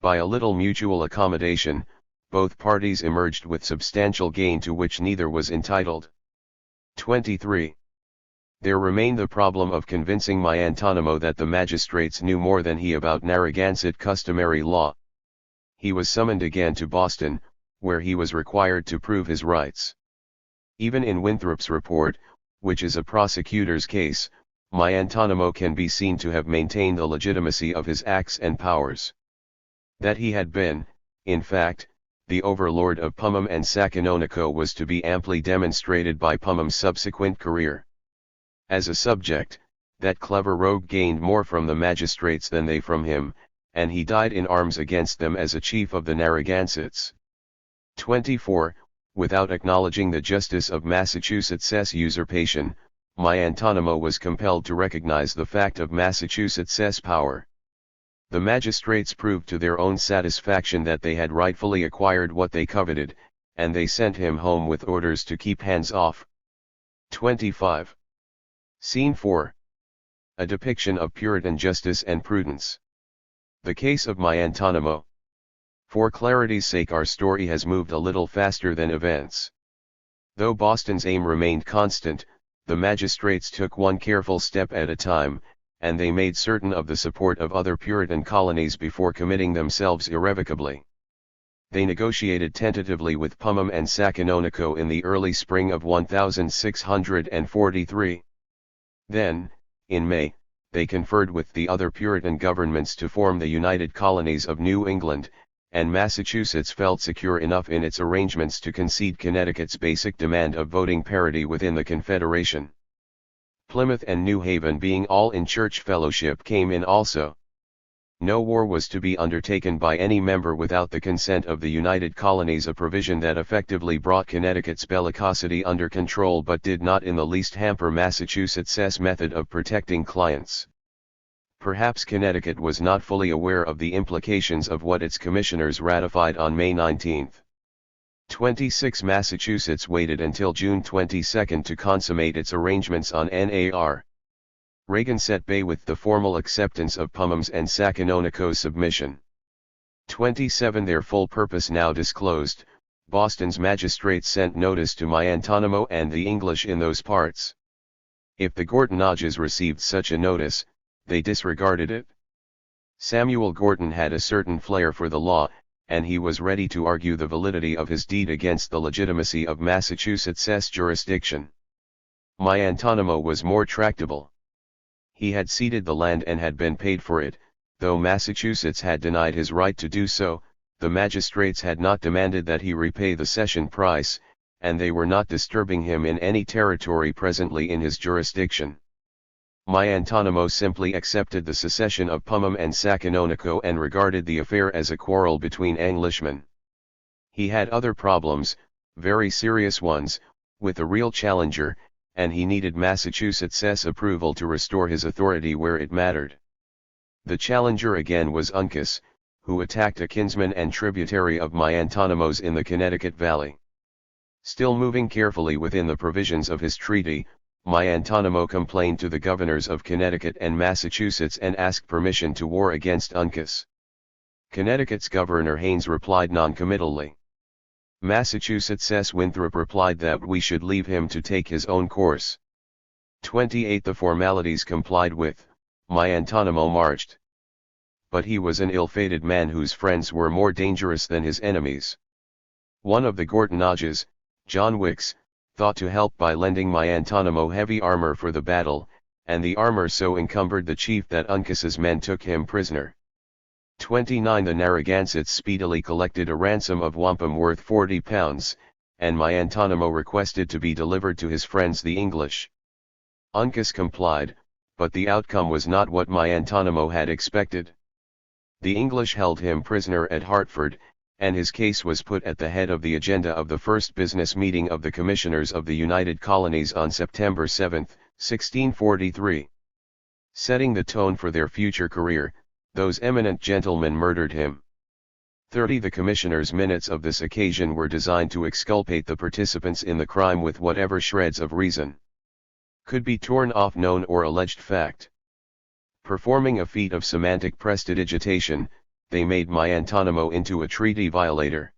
By a little mutual accommodation, both parties emerged with substantial gain to which neither was entitled. 23. There remained the problem of convincing Maiantonimo that the magistrates knew more than he about Narragansett customary law. He was summoned again to Boston, where he was required to prove his rights. Even in Winthrop's report, which is a prosecutor's case, Maiantonimo can be seen to have maintained the legitimacy of his acts and powers. That he had been, in fact, the overlord of Pumham and Saccanonico was to be amply demonstrated by Pumham's subsequent career. As a subject, that clever rogue gained more from the magistrates than they from him, and he died in arms against them as a chief of the Narragansetts. 24. Without acknowledging the justice of Massachusetts' usurpation, Maiantonimo was compelled to recognize the fact of Massachusetts' power. The magistrates proved to their own satisfaction that they had rightfully acquired what they coveted, and they sent him home with orders to keep hands off. 25. Scene 4. A depiction of Puritan justice and prudence. The case of Maiantonimo. For clarity's sake, our story has moved a little faster than events. Though Boston's aim remained constant, the magistrates took one careful step at a time, and they made certain of the support of other Puritan colonies before committing themselves irrevocably. They negotiated tentatively with Pumham and Saccanonico in the early spring of 1643. Then, in May, they conferred with the other Puritan governments to form the United Colonies of New England, and Massachusetts felt secure enough in its arrangements to concede Connecticut's basic demand of voting parity within the Confederation. Plymouth and New Haven, being all in church fellowship, came in also. No war was to be undertaken by any member without the consent of the United Colonies, a provision that effectively brought Connecticut's bellicosity under control but did not in the least hamper Massachusetts' method of protecting clients. Perhaps Connecticut was not fully aware of the implications of what its commissioners ratified on May 19. 26. Massachusetts waited until June 22 to consummate its arrangements on NAR. Reagan set bay with the formal acceptance of Pumham's and Sacanonoco's submission. 27. Their full purpose now disclosed, Boston's magistrates sent notice to Miantonomo and the English in those parts. If the Gortanages received such a notice, they disregarded it. Samuel Gorton had a certain flair for the law, and he was ready to argue the validity of his deed against the legitimacy of Massachusetts' jurisdiction. Miantonomo was more tractable. He had ceded the land and had been paid for it, though Massachusetts had denied his right to do so. The magistrates had not demanded that he repay the cession price, and they were not disturbing him in any territory presently in his jurisdiction. Miantonomo simply accepted the secession of Pumham and Sacanonoco and regarded the affair as a quarrel between Englishmen. He had other problems, very serious ones, with a real challenger, and he needed Massachusetts' approval to restore his authority where it mattered. The challenger again was Uncas, who attacked a kinsman and tributary of Miantonomo's in the Connecticut Valley. Still moving carefully within the provisions of his treaty, Miantonomo complained to the governors of Connecticut and Massachusetts and asked permission to war against Uncas. Connecticut's Governor Haynes replied noncommittally. Massachusetts' Winthrop replied that we should leave him to take his own course. 28. The formalities complied with, Miantonomo marched. But he was an ill-fated man whose friends were more dangerous than his enemies. One of the Gortanages, John Wicks, thought to help by lending Miantonomo heavy armor for the battle, and the armor so encumbered the chief that Uncas's men took him prisoner. 29. The Narragansetts speedily collected a ransom of wampum worth 40 pounds, and Miantonomo requested to be delivered to his friends the English. Uncas complied, but the outcome was not what Miantonomo had expected. The English held him prisoner at Hartford, and his case was put at the head of the agenda of the first business meeting of the Commissioners of the United Colonies on September 7, 1643. Setting the tone for their future career, those eminent gentlemen murdered him. 30. The Commissioners' minutes of this occasion were designed to exculpate the participants in the crime with whatever shreds of reason could be torn off known or alleged fact. Performing a feat of semantic prestidigitation, they made Miantonomo into a treaty violator.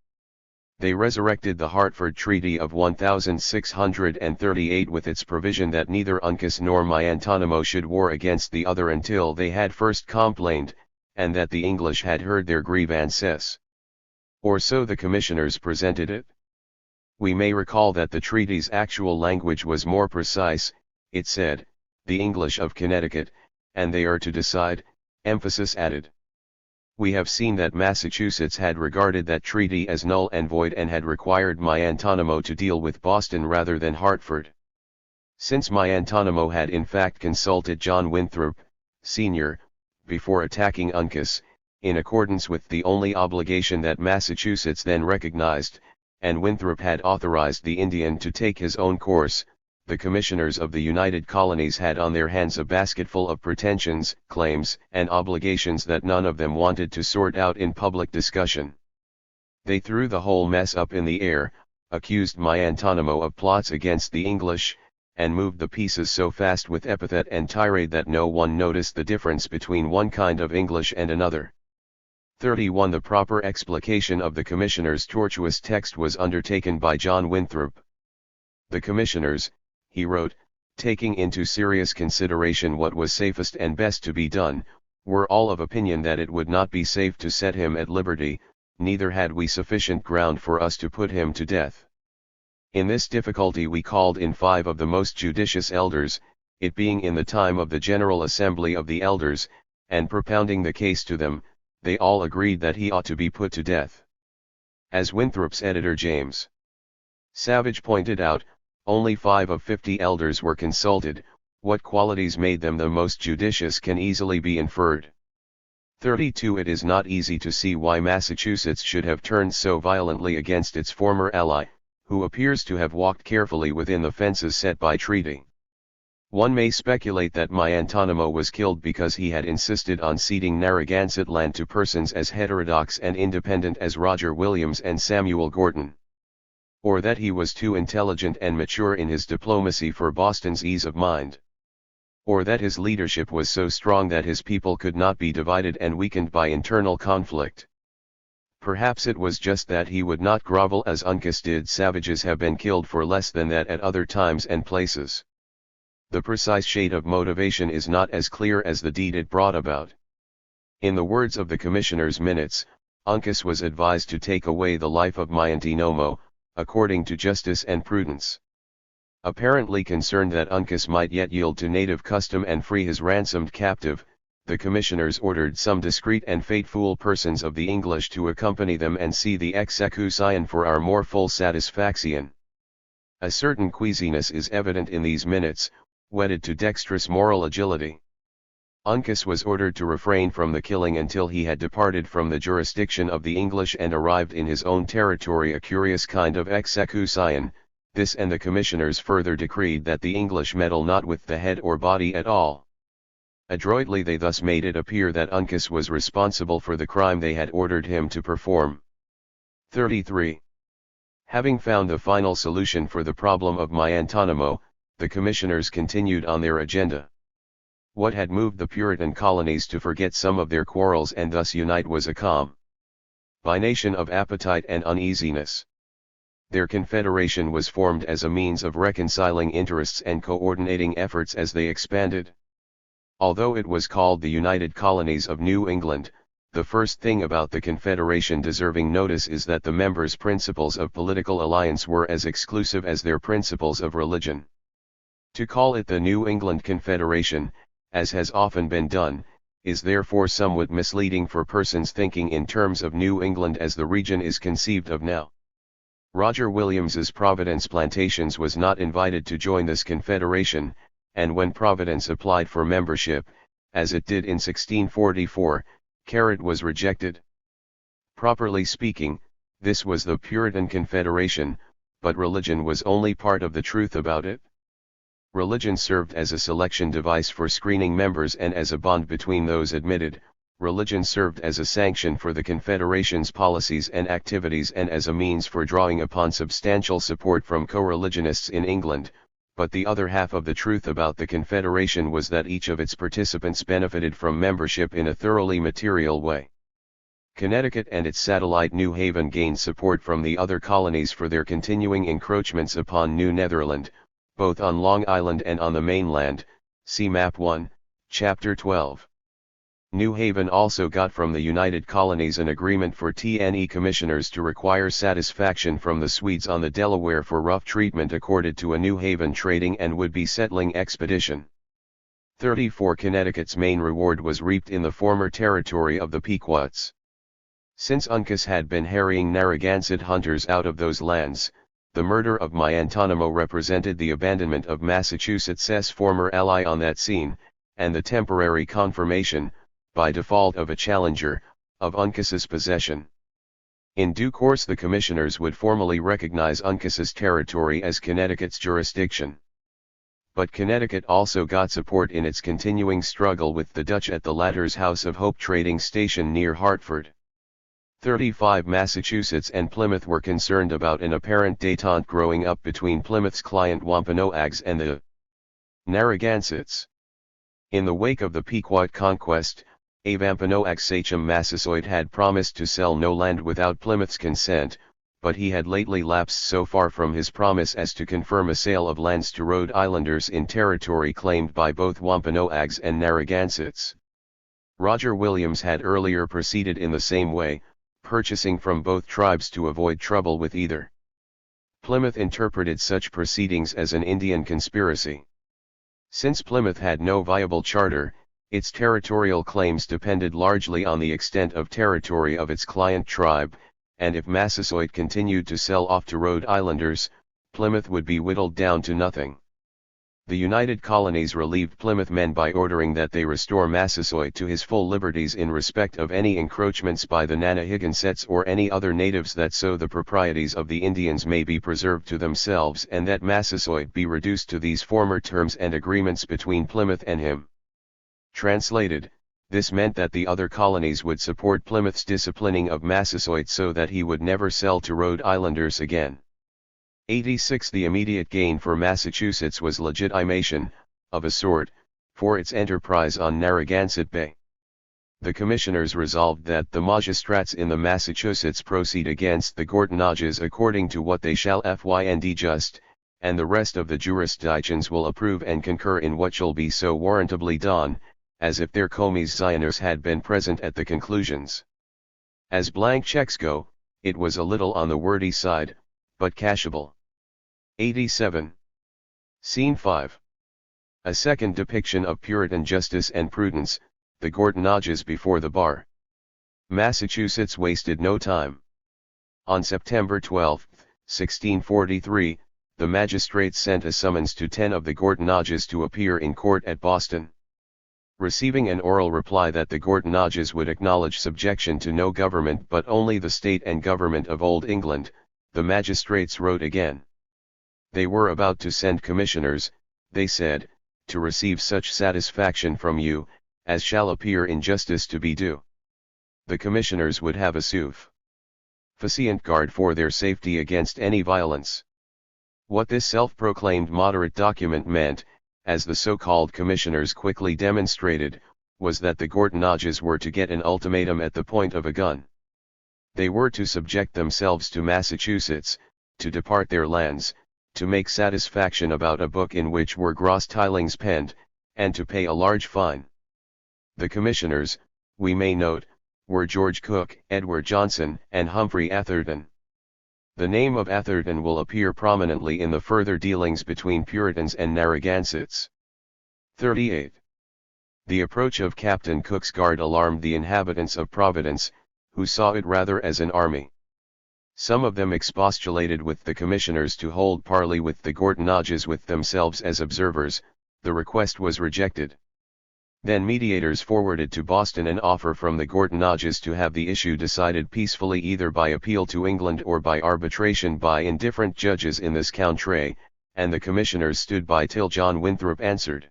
They resurrected the Hartford Treaty of 1638 with its provision that neither Uncas nor Miantonomo should war against the other until they had first complained, and that the English had heard their grievances. Or so the commissioners presented it. We may recall that the treaty's actual language was more precise. It said, "The English of Connecticut, and they are to decide," emphasis added. We have seen that Massachusetts had regarded that treaty as null and void and had required Miantonomo to deal with Boston rather than Hartford. Since Miantonomo had in fact consulted John Winthrop, Sr., before attacking Uncas, in accordance with the only obligation that Massachusetts then recognized, and Winthrop had authorized the Indian to take his own course, the commissioners of the United Colonies had on their hands a basketful of pretensions, claims, and obligations that none of them wanted to sort out in public discussion. They threw the whole mess up in the air, accused Miantonomo of plots against the English, and moved the pieces so fast with epithet and tirade that no one noticed the difference between one kind of English and another. 31. The proper explication of the commissioners' tortuous text was undertaken by John Winthrop. The commissioners, he wrote, taking into serious consideration what was safest and best to be done, were all of opinion that it would not be safe to set him at liberty, neither had we sufficient ground for us to put him to death. In this difficulty we called in 5 of the most judicious elders, it being in the time of the General Assembly of the Elders, and propounding the case to them, they all agreed that he ought to be put to death. As Winthrop's editor James Savage pointed out, only 5 of 50 elders were consulted. What qualities made them the most judicious can easily be inferred. 32. It is not easy to see why Massachusetts should have turned so violently against its former ally, who appears to have walked carefully within the fences set by treaty. One may speculate that Miantonimo was killed because he had insisted on ceding Narragansett land to persons as heterodox and independent as Roger Williams and Samuel Gorton. Or that he was too intelligent and mature in his diplomacy for Boston's ease of mind. Or that his leadership was so strong that his people could not be divided and weakened by internal conflict. Perhaps it was just that he would not grovel as Uncas did. Savages have been killed for less than that at other times and places. The precise shade of motivation is not as clear as the deed it brought about. In the words of the commissioner's minutes, Uncas was advised to take away the life of Miantonimo, according to justice and prudence. Apparently concerned that Uncas might yet yield to native custom and free his ransomed captive, the commissioners ordered some discreet and faithful persons of the English to accompany them and see the execution for our more full satisfaction. A certain queasiness is evident in these minutes, wedded to dexterous moral agility. Uncas was ordered to refrain from the killing until he had departed from the jurisdiction of the English and arrived in his own territory, a curious kind of execution. This, and the commissioners further decreed that the English meddle not with the head or body at all. Adroitly they thus made it appear that Uncas was responsible for the crime they had ordered him to perform. 33. Having found the final solution for the problem of Miantonimo, the commissioners continued on their agenda. What had moved the Puritan colonies to forget some of their quarrels and thus unite was a combination of appetite and uneasiness. Their confederation was formed as a means of reconciling interests and coordinating efforts as they expanded. Although it was called the United Colonies of New England, the first thing about the confederation deserving notice is that the members' principles of political alliance were as exclusive as their principles of religion. To call it the New England Confederation, as has often been done, is therefore somewhat misleading for persons thinking in terms of New England as the region is conceived of now. Roger Williams's Providence Plantations was not invited to join this confederation, and when Providence applied for membership, as it did in 1644, Carrot was rejected. Properly speaking, this was the Puritan Confederation, but religion was only part of the truth about it. Religion served as a selection device for screening members and as a bond between those admitted. Religion served as a sanction for the Confederation's policies and activities and as a means for drawing upon substantial support from co-religionists in England, but the other half of the truth about the Confederation was that each of its participants benefited from membership in a thoroughly material way. Connecticut and its satellite New Haven gained support from the other colonies for their continuing encroachments upon New Netherland, both on Long Island and on the mainland, see Map 1, Chapter 12. New Haven also got from the United Colonies an agreement for TNE commissioners to require satisfaction from the Swedes on the Delaware for rough treatment accorded to a New Haven trading and would-be settling expedition. 34. Connecticut's main reward was reaped in the former territory of the Pequots. Since Uncas had been harrying Narragansett hunters out of those lands, the murder of Miantonimo represented the abandonment of Massachusetts's former ally on that scene, and the temporary confirmation, by default of a challenger, of Uncas's possession. In due course the commissioners would formally recognize Uncas's territory as Connecticut's jurisdiction. But Connecticut also got support in its continuing struggle with the Dutch at the latter's House of Hope trading station near Hartford. 35. Massachusetts and Plymouth were concerned about an apparent détente growing up between Plymouth's client Wampanoags and the Narragansetts. In the wake of the Pequot conquest, a Wampanoag sachem Massasoit had promised to sell no land without Plymouth's consent, but he had lately lapsed so far from his promise as to confirm a sale of lands to Rhode Islanders in territory claimed by both Wampanoags and Narragansetts. Roger Williams had earlier proceeded in the same way, purchasing from both tribes to avoid trouble with either. Plymouth interpreted such proceedings as an Indian conspiracy. Since Plymouth had no viable charter, its territorial claims depended largely on the extent of territory of its client tribe, and if Massasoit continued to sell off to Rhode Islanders, Plymouth would be whittled down to nothing. The United Colonies relieved Plymouth men by ordering that they restore Massasoit to his full liberties in respect of any encroachments by the Nanahigansets or any other natives, that so the proprieties of the Indians may be preserved to themselves, and that Massasoit be reduced to these former terms and agreements between Plymouth and him. Translated, this meant that the other colonies would support Plymouth's disciplining of Massasoit so that he would never sell to Rhode Islanders again. 86. The immediate gain for Massachusetts was legitimation, of a sort, for its enterprise on Narragansett Bay. The commissioners resolved that the magistrates in the Massachusetts proceed against the Gortanages according to what they shall find just, and the rest of the jurisdictions will approve and concur in what shall be so warrantably done, as if their commissioners had been present at the conclusions. As blank checks go, it was a little on the wordy side, but cashable. 87. Scene 5. A second depiction of Puritan justice and prudence, the Gortanages before the bar. Massachusetts wasted no time. On September 12, 1643, the magistrates sent a summons to 10 of the Gortanages to appear in court at Boston. Receiving an oral reply that the Gortanages would acknowledge subjection to no government but only the state and government of Old England, the magistrates wrote again. They were about to send commissioners, they said, to receive such satisfaction from you, as shall appear in justice to be due. The commissioners would have a sufficient guard for their safety against any violence. What this self-proclaimed moderate document meant, as the so-called commissioners quickly demonstrated, was that the Gortanages were to get an ultimatum at the point of a gun. They were to subject themselves to Massachusetts, to depart their lands, to make satisfaction about a book in which were gross tillings penned, and to pay a large fine. The commissioners, we may note, were George Cook, Edward Johnson, and Humphrey Atherton. The name of Atherton will appear prominently in the further dealings between Puritans and Narragansetts. 38. The approach of Captain Cook's guard alarmed the inhabitants of Providence, who saw it rather as an army. Some of them expostulated with the commissioners to hold parley with the Gortanages with themselves as observers. The request was rejected. Then mediators forwarded to Boston an offer from the Gortanages to have the issue decided peacefully either by appeal to England or by arbitration by indifferent judges in this country, and the commissioners stood by till John Winthrop answered.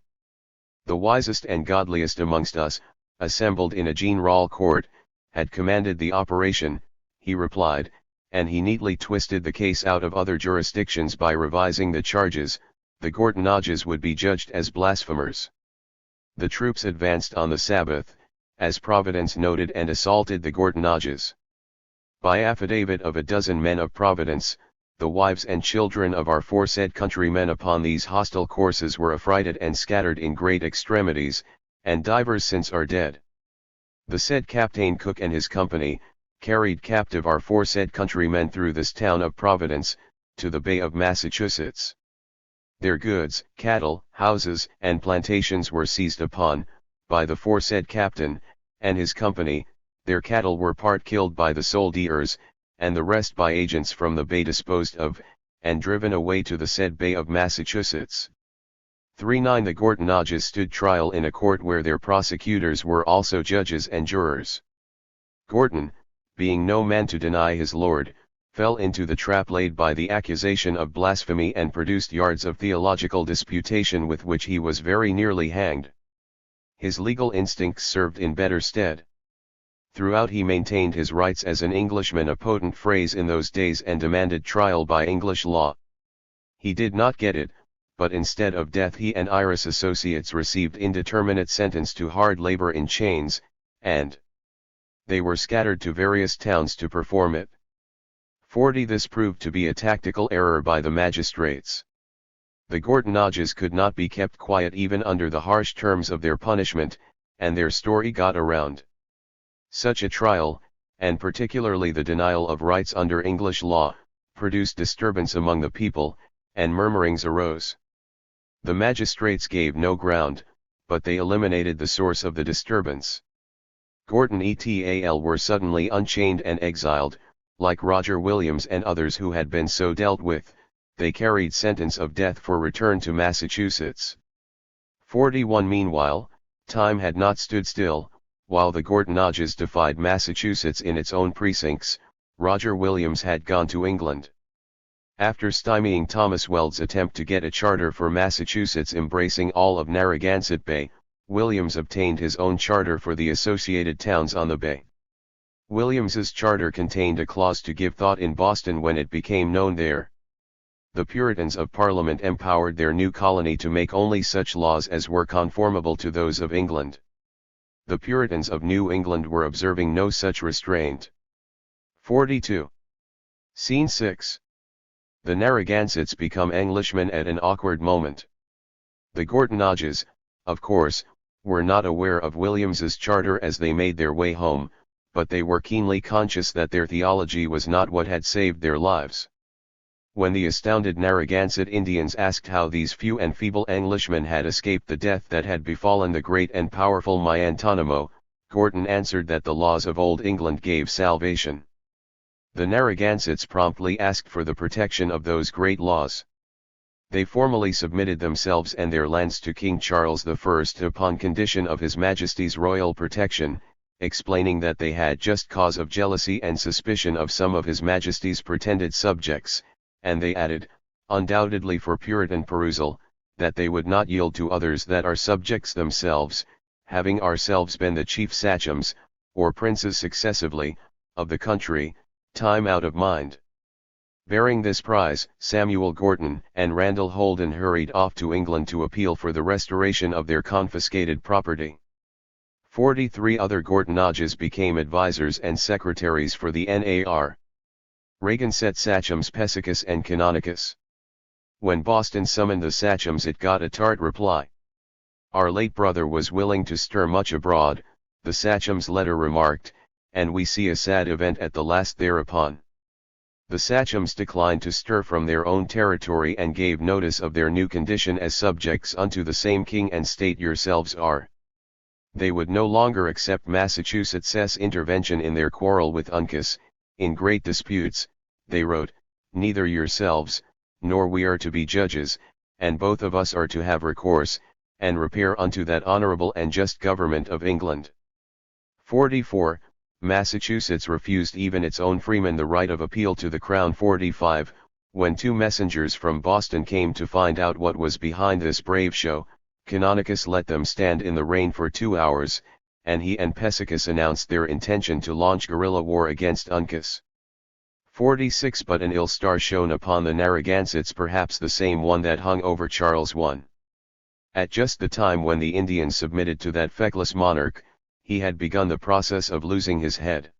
The wisest and godliest amongst us, assembled in a general court, had commanded the operation, he replied, and he neatly twisted the case out of other jurisdictions by revising the charges. The Gortanages would be judged as blasphemers. The troops advanced on the Sabbath, as Providence noted, and assaulted the Gortanages. By affidavit of a dozen men of Providence, the wives and children of our foresaid countrymen upon these hostile courses were affrighted and scattered in great extremities, and divers since are dead. The said Captain Cook and his company, carried captive our foresaid countrymen through this town of Providence, to the Bay of Massachusetts. Their goods, cattle, houses, and plantations were seized upon, by the foresaid captain, and his company. Their cattle were part killed by the soldiers, and the rest by agents from the bay disposed of, and driven away to the said Bay of Massachusetts. 39. The Gortanages stood trial in a court where their prosecutors were also judges and jurors. Gorton, being no man to deny his lord, fell into the trap laid by the accusation of blasphemy and produced yards of theological disputation with which he was very nearly hanged. His legal instincts served in better stead. Throughout he maintained his rights as an Englishman, a potent phrase in those days, and demanded trial by English law. He did not get it, but instead of death he and Iris associates received indeterminate sentence to hard labor in chains, and they were scattered to various towns to perform it. 40. This proved to be a tactical error by the magistrates. The Gortanages could not be kept quiet even under the harsh terms of their punishment, and their story got around. Such a trial, and particularly the denial of rights under English law, produced disturbance among the people, and murmurings arose. The magistrates gave no ground, but they eliminated the source of the disturbance. Gordon et al. Were suddenly unchained and exiled, like Roger Williams and others who had been so dealt with. They carried sentence of death for return to Massachusetts. 41 Meanwhile, time had not stood still. While the Gordonnages defied Massachusetts in its own precincts, Roger Williams had gone to England. After stymieing Thomas Weld's attempt to get a charter for Massachusetts embracing all of Narragansett Bay, Williams obtained his own charter for the associated towns on the bay. Williams's charter contained a clause to give thought in Boston when it became known there. The Puritans of Parliament empowered their new colony to make only such laws as were conformable to those of England. The Puritans of New England were observing no such restraint. 42. Scene 6. The Narragansetts become Englishmen at an awkward moment. The Gordonnages, of course, were not aware of Williams's charter as they made their way home, but they were keenly conscious that their theology was not what had saved their lives. When the astounded Narragansett Indians asked how these few and feeble Englishmen had escaped the death that had befallen the great and powerful Miantonimo, Gordon answered that the laws of Old England gave salvation. The Narragansetts promptly asked for the protection of those great laws. They formally submitted themselves and their lands to King Charles I upon condition of His Majesty's royal protection, explaining that they had just cause of jealousy and suspicion of some of His Majesty's pretended subjects, and they added, undoubtedly for Puritan perusal, that they would not yield to others that are subjects themselves, having ourselves been the chief sachems, or princes successively, of the country, time out of mind. Bearing this prize, Samuel Gordon and Randall Holden hurried off to England to appeal for the restoration of their confiscated property. 43 other Gordonnages became advisors and secretaries for the NAR. Reagan set sachems Pesicus and Canonicus. When Boston summoned the sachems, it got a tart reply. Our late brother was willing to stir much abroad, the sachem's letter remarked, and we see a sad event at the last thereupon. The sachems declined to stir from their own territory and gave notice of their new condition as subjects unto the same king and state yourselves are. They would no longer accept Massachusetts' intervention in their quarrel with Uncas. In great disputes, they wrote, neither yourselves, nor we are to be judges, and both of us are to have recourse, and repair unto that honorable and just government of England. 44. Massachusetts refused even its own freemen the right of appeal to the Crown. 45. When two messengers from Boston came to find out what was behind this brave show, Canonicus let them stand in the rain for 2 hours, and he and Pesicus announced their intention to launch guerrilla war against Uncas. 46. But an ill star shone upon the Narragansetts, perhaps the same one that hung over Charles I. At just the time when the Indians submitted to that feckless monarch, he had begun the process of losing his head.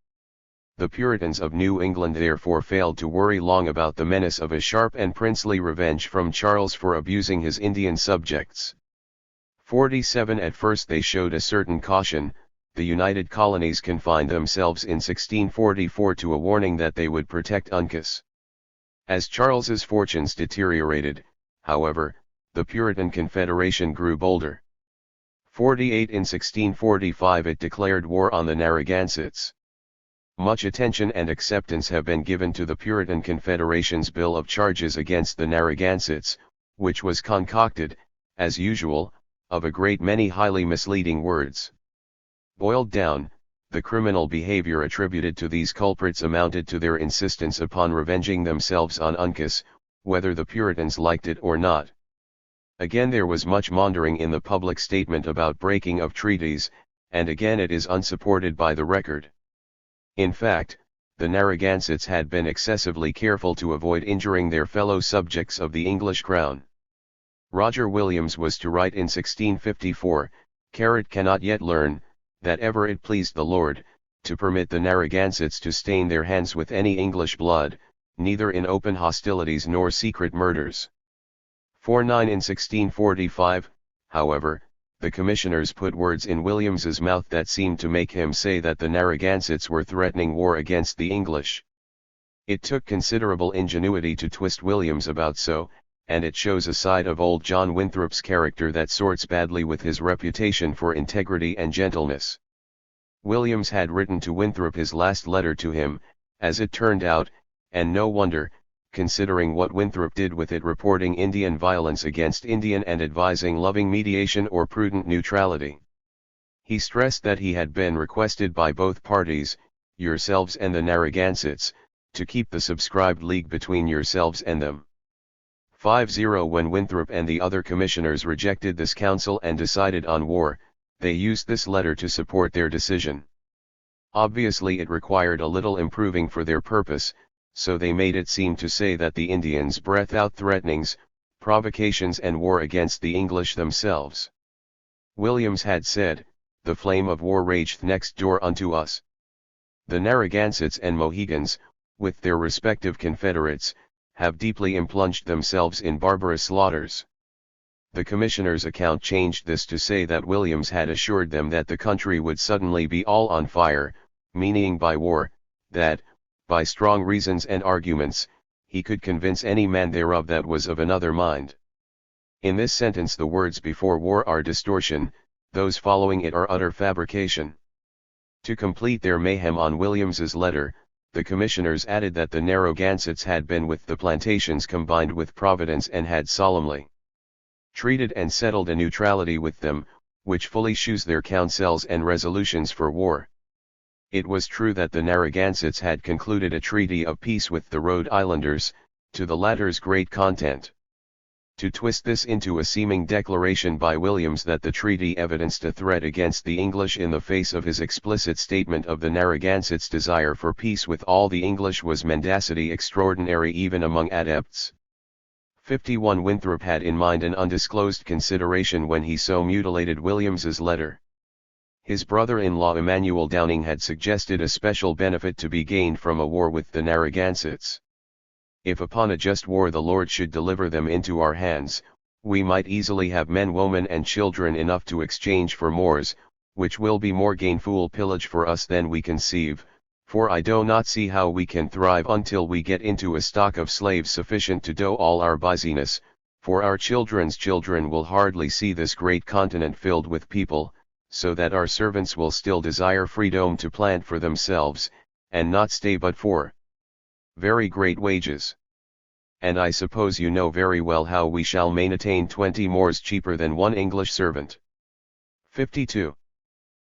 The Puritans of New England therefore failed to worry long about the menace of a sharp and princely revenge from Charles for abusing his Indian subjects. 47. At first they showed a certain caution. The United Colonies confined themselves in 1644 to a warning that they would protect Uncas. As Charles's fortunes deteriorated, however, the Puritan Confederation grew bolder. 48. In 1645 it declared war on the Narragansetts. Much attention and acceptance have been given to the Puritan Confederation's Bill of Charges against the Narragansetts, which was concocted, as usual, of a great many highly misleading words. Boiled down, the criminal behavior attributed to these culprits amounted to their insistence upon revenging themselves on Uncas, whether the Puritans liked it or not. Again there was much maundering in the public statement about breaking of treaties, and again it is unsupported by the record. In fact, the Narragansetts had been excessively careful to avoid injuring their fellow subjects of the English crown. Roger Williams was to write in 1654, "Carrot cannot yet learn, that ever it pleased the Lord, to permit the Narragansetts to stain their hands with any English blood, neither in open hostilities nor secret murders." 49. In 1645, however, the commissioners put words in Williams's mouth that seemed to make him say that the Narragansetts were threatening war against the English. It took considerable ingenuity to twist Williams about so, and it shows a side of old John Winthrop's character that sorts badly with his reputation for integrity and gentleness. Williams had written to Winthrop his last letter to him, as it turned out, and no wonder, considering what Winthrop did with it, reporting Indian violence against Indian and advising loving mediation or prudent neutrality. He stressed that he had been requested by both parties, yourselves and the Narragansetts, to keep the subscribed league between yourselves and them. 50 When Winthrop and the other commissioners rejected this counsel and decided on war, they used this letter to support their decision. Obviously it required a little improving for their purpose, so they made it seem to say that the Indians breathed out threatenings, provocations and war against the English themselves. Williams had said, "The flame of war rageth next door unto us." The Narragansetts and Mohegans, with their respective confederates, have deeply implunged themselves in barbarous slaughters. The commissioners' account changed this to say that Williams had assured them that the country would suddenly be all on fire, meaning by war, that, by strong reasons and arguments, he could convince any man thereof that was of another mind. In this sentence the words before war are distortion, those following it are utter fabrication. To complete their mayhem on Williams's letter, the commissioners added that the Narragansetts had been with the plantations combined with Providence and had solemnly treated and settled a neutrality with them, which fully shews their counsels and resolutions for war. It was true that the Narragansetts had concluded a treaty of peace with the Rhode Islanders, to the latter's great content. To twist this into a seeming declaration by Williams that the treaty evidenced a threat against the English in the face of his explicit statement of the Narragansetts' desire for peace with all the English was mendacity extraordinary even among adepts. 51 Winthrop had in mind an undisclosed consideration when he so mutilated Williams's letter. His brother-in-law Emmanuel Downing had suggested a special benefit to be gained from a war with the Narragansetts. If upon a just war the Lord should deliver them into our hands, we might easily have men, women and children enough to exchange for Moors, which will be more gainful pillage for us than we conceive, for I do not see how we can thrive until we get into a stock of slaves sufficient to do all our business, for our children's children will hardly see this great continent filled with people, so that our servants will still desire freedom to plant for themselves, and not stay but for very great wages. And I suppose you know very well how we shall maintain 20 Moors cheaper than one English servant. 52.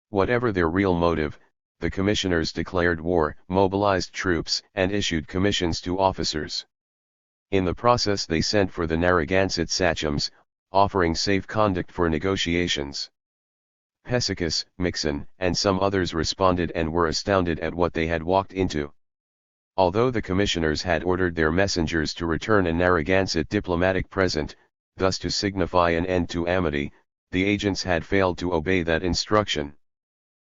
Whatever their real motive, the commissioners declared war, mobilized troops, and issued commissions to officers. In the process they sent for the Narragansett sachems, offering safe conduct for negotiations. Pesicus, Mixon, and some others responded and were astounded at what they had walked into. Although the commissioners had ordered their messengers to return a Narragansett diplomatic present, thus to signify an end to amity, the agents had failed to obey that instruction.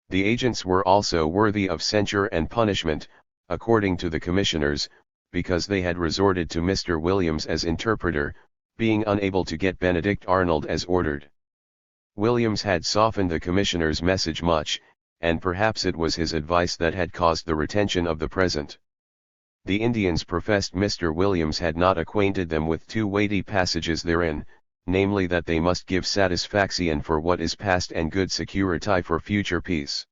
The agents were also worthy of censure and punishment, according to the commissioners, because they had resorted to Mr. Williams as interpreter, being unable to get Benedict Arnold as ordered. Williams had softened the commissioners' message much, and perhaps it was his advice that had caused the retention of the present. The Indians professed Mr. Williams had not acquainted them with two weighty passages therein, namely that they must give satisfaction for what is past and good security for future peace.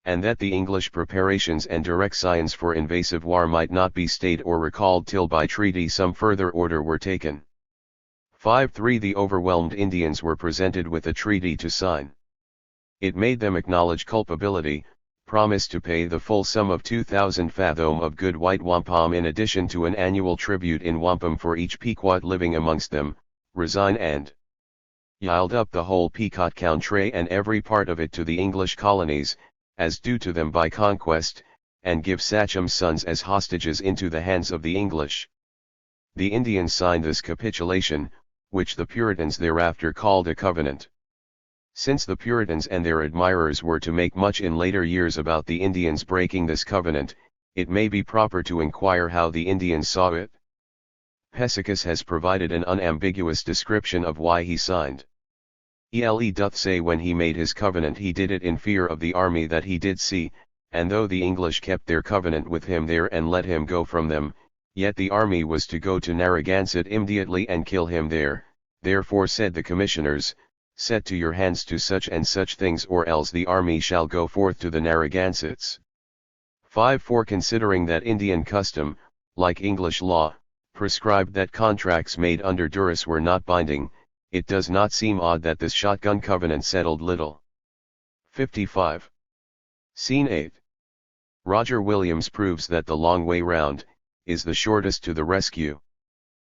And that the English preparations and directions for invasive war might not be stayed or recalled till by treaty some further order were taken. 5-3 The overwhelmed Indians were presented with a treaty to sign. It made them acknowledge culpability, promised to pay the full sum of 2,000 fathom of good white wampum in addition to an annual tribute in wampum for each Pequot living amongst them, resign and yield up the whole Pequot country and every part of it to the English colonies, as due to them by conquest, and give Sachem's sons as hostages into the hands of the English. The Indians signed this capitulation, which the Puritans thereafter called a covenant. Since the Puritans and their admirers were to make much in later years about the Indians breaking this covenant, it may be proper to inquire how the Indians saw it. Pesicus has provided an unambiguous description of why he signed. Ele doth say when he made his covenant he did it in fear of the army that he did see, and though the English kept their covenant with him there and let him go from them, Yet the army was to go to Narragansett immediately and kill him there. Therefore said the commissioners, set to your hands to such and such things, or else the army shall go forth to the Narragansetts. 5. For considering that Indian custom, like English law, prescribed that contracts made under duress were not binding, it does not seem odd that this shotgun covenant settled little. 55. Scene 8. Roger Williams proves that the long way round is the shortest to the rescue.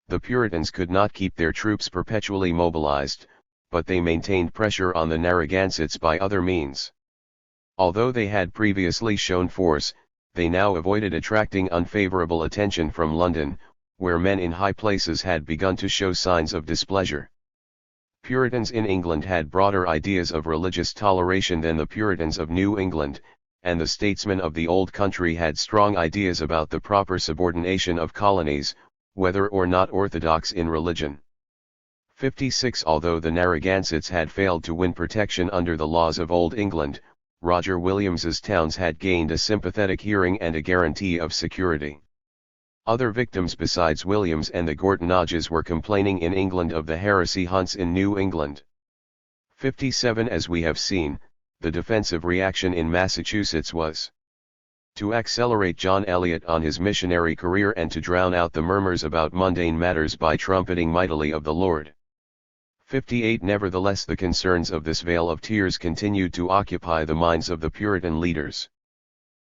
The Puritans could not keep their troops perpetually mobilized, but they maintained pressure on the Narragansetts by other means. Although they had previously shown force, they now avoided attracting unfavorable attention from London, where men in high places had begun to show signs of displeasure. Puritans in England had broader ideas of religious toleration than the Puritans of New England, and the statesmen of the old country had strong ideas about the proper subordination of colonies, whether or not orthodox in religion. 56. Although the Narragansetts had failed to win protection under the laws of Old England, Roger Williams's towns had gained a sympathetic hearing and a guarantee of security. Other victims besides Williams and the Gortanages were complaining in England of the heresy hunts in New England. 57. As we have seen, the defensive reaction in Massachusetts was to accelerate John Eliot on his missionary career and to drown out the murmurs about mundane matters by trumpeting mightily of the Lord. 58. Nevertheless, the concerns of this vale of tears continued to occupy the minds of the Puritan leaders.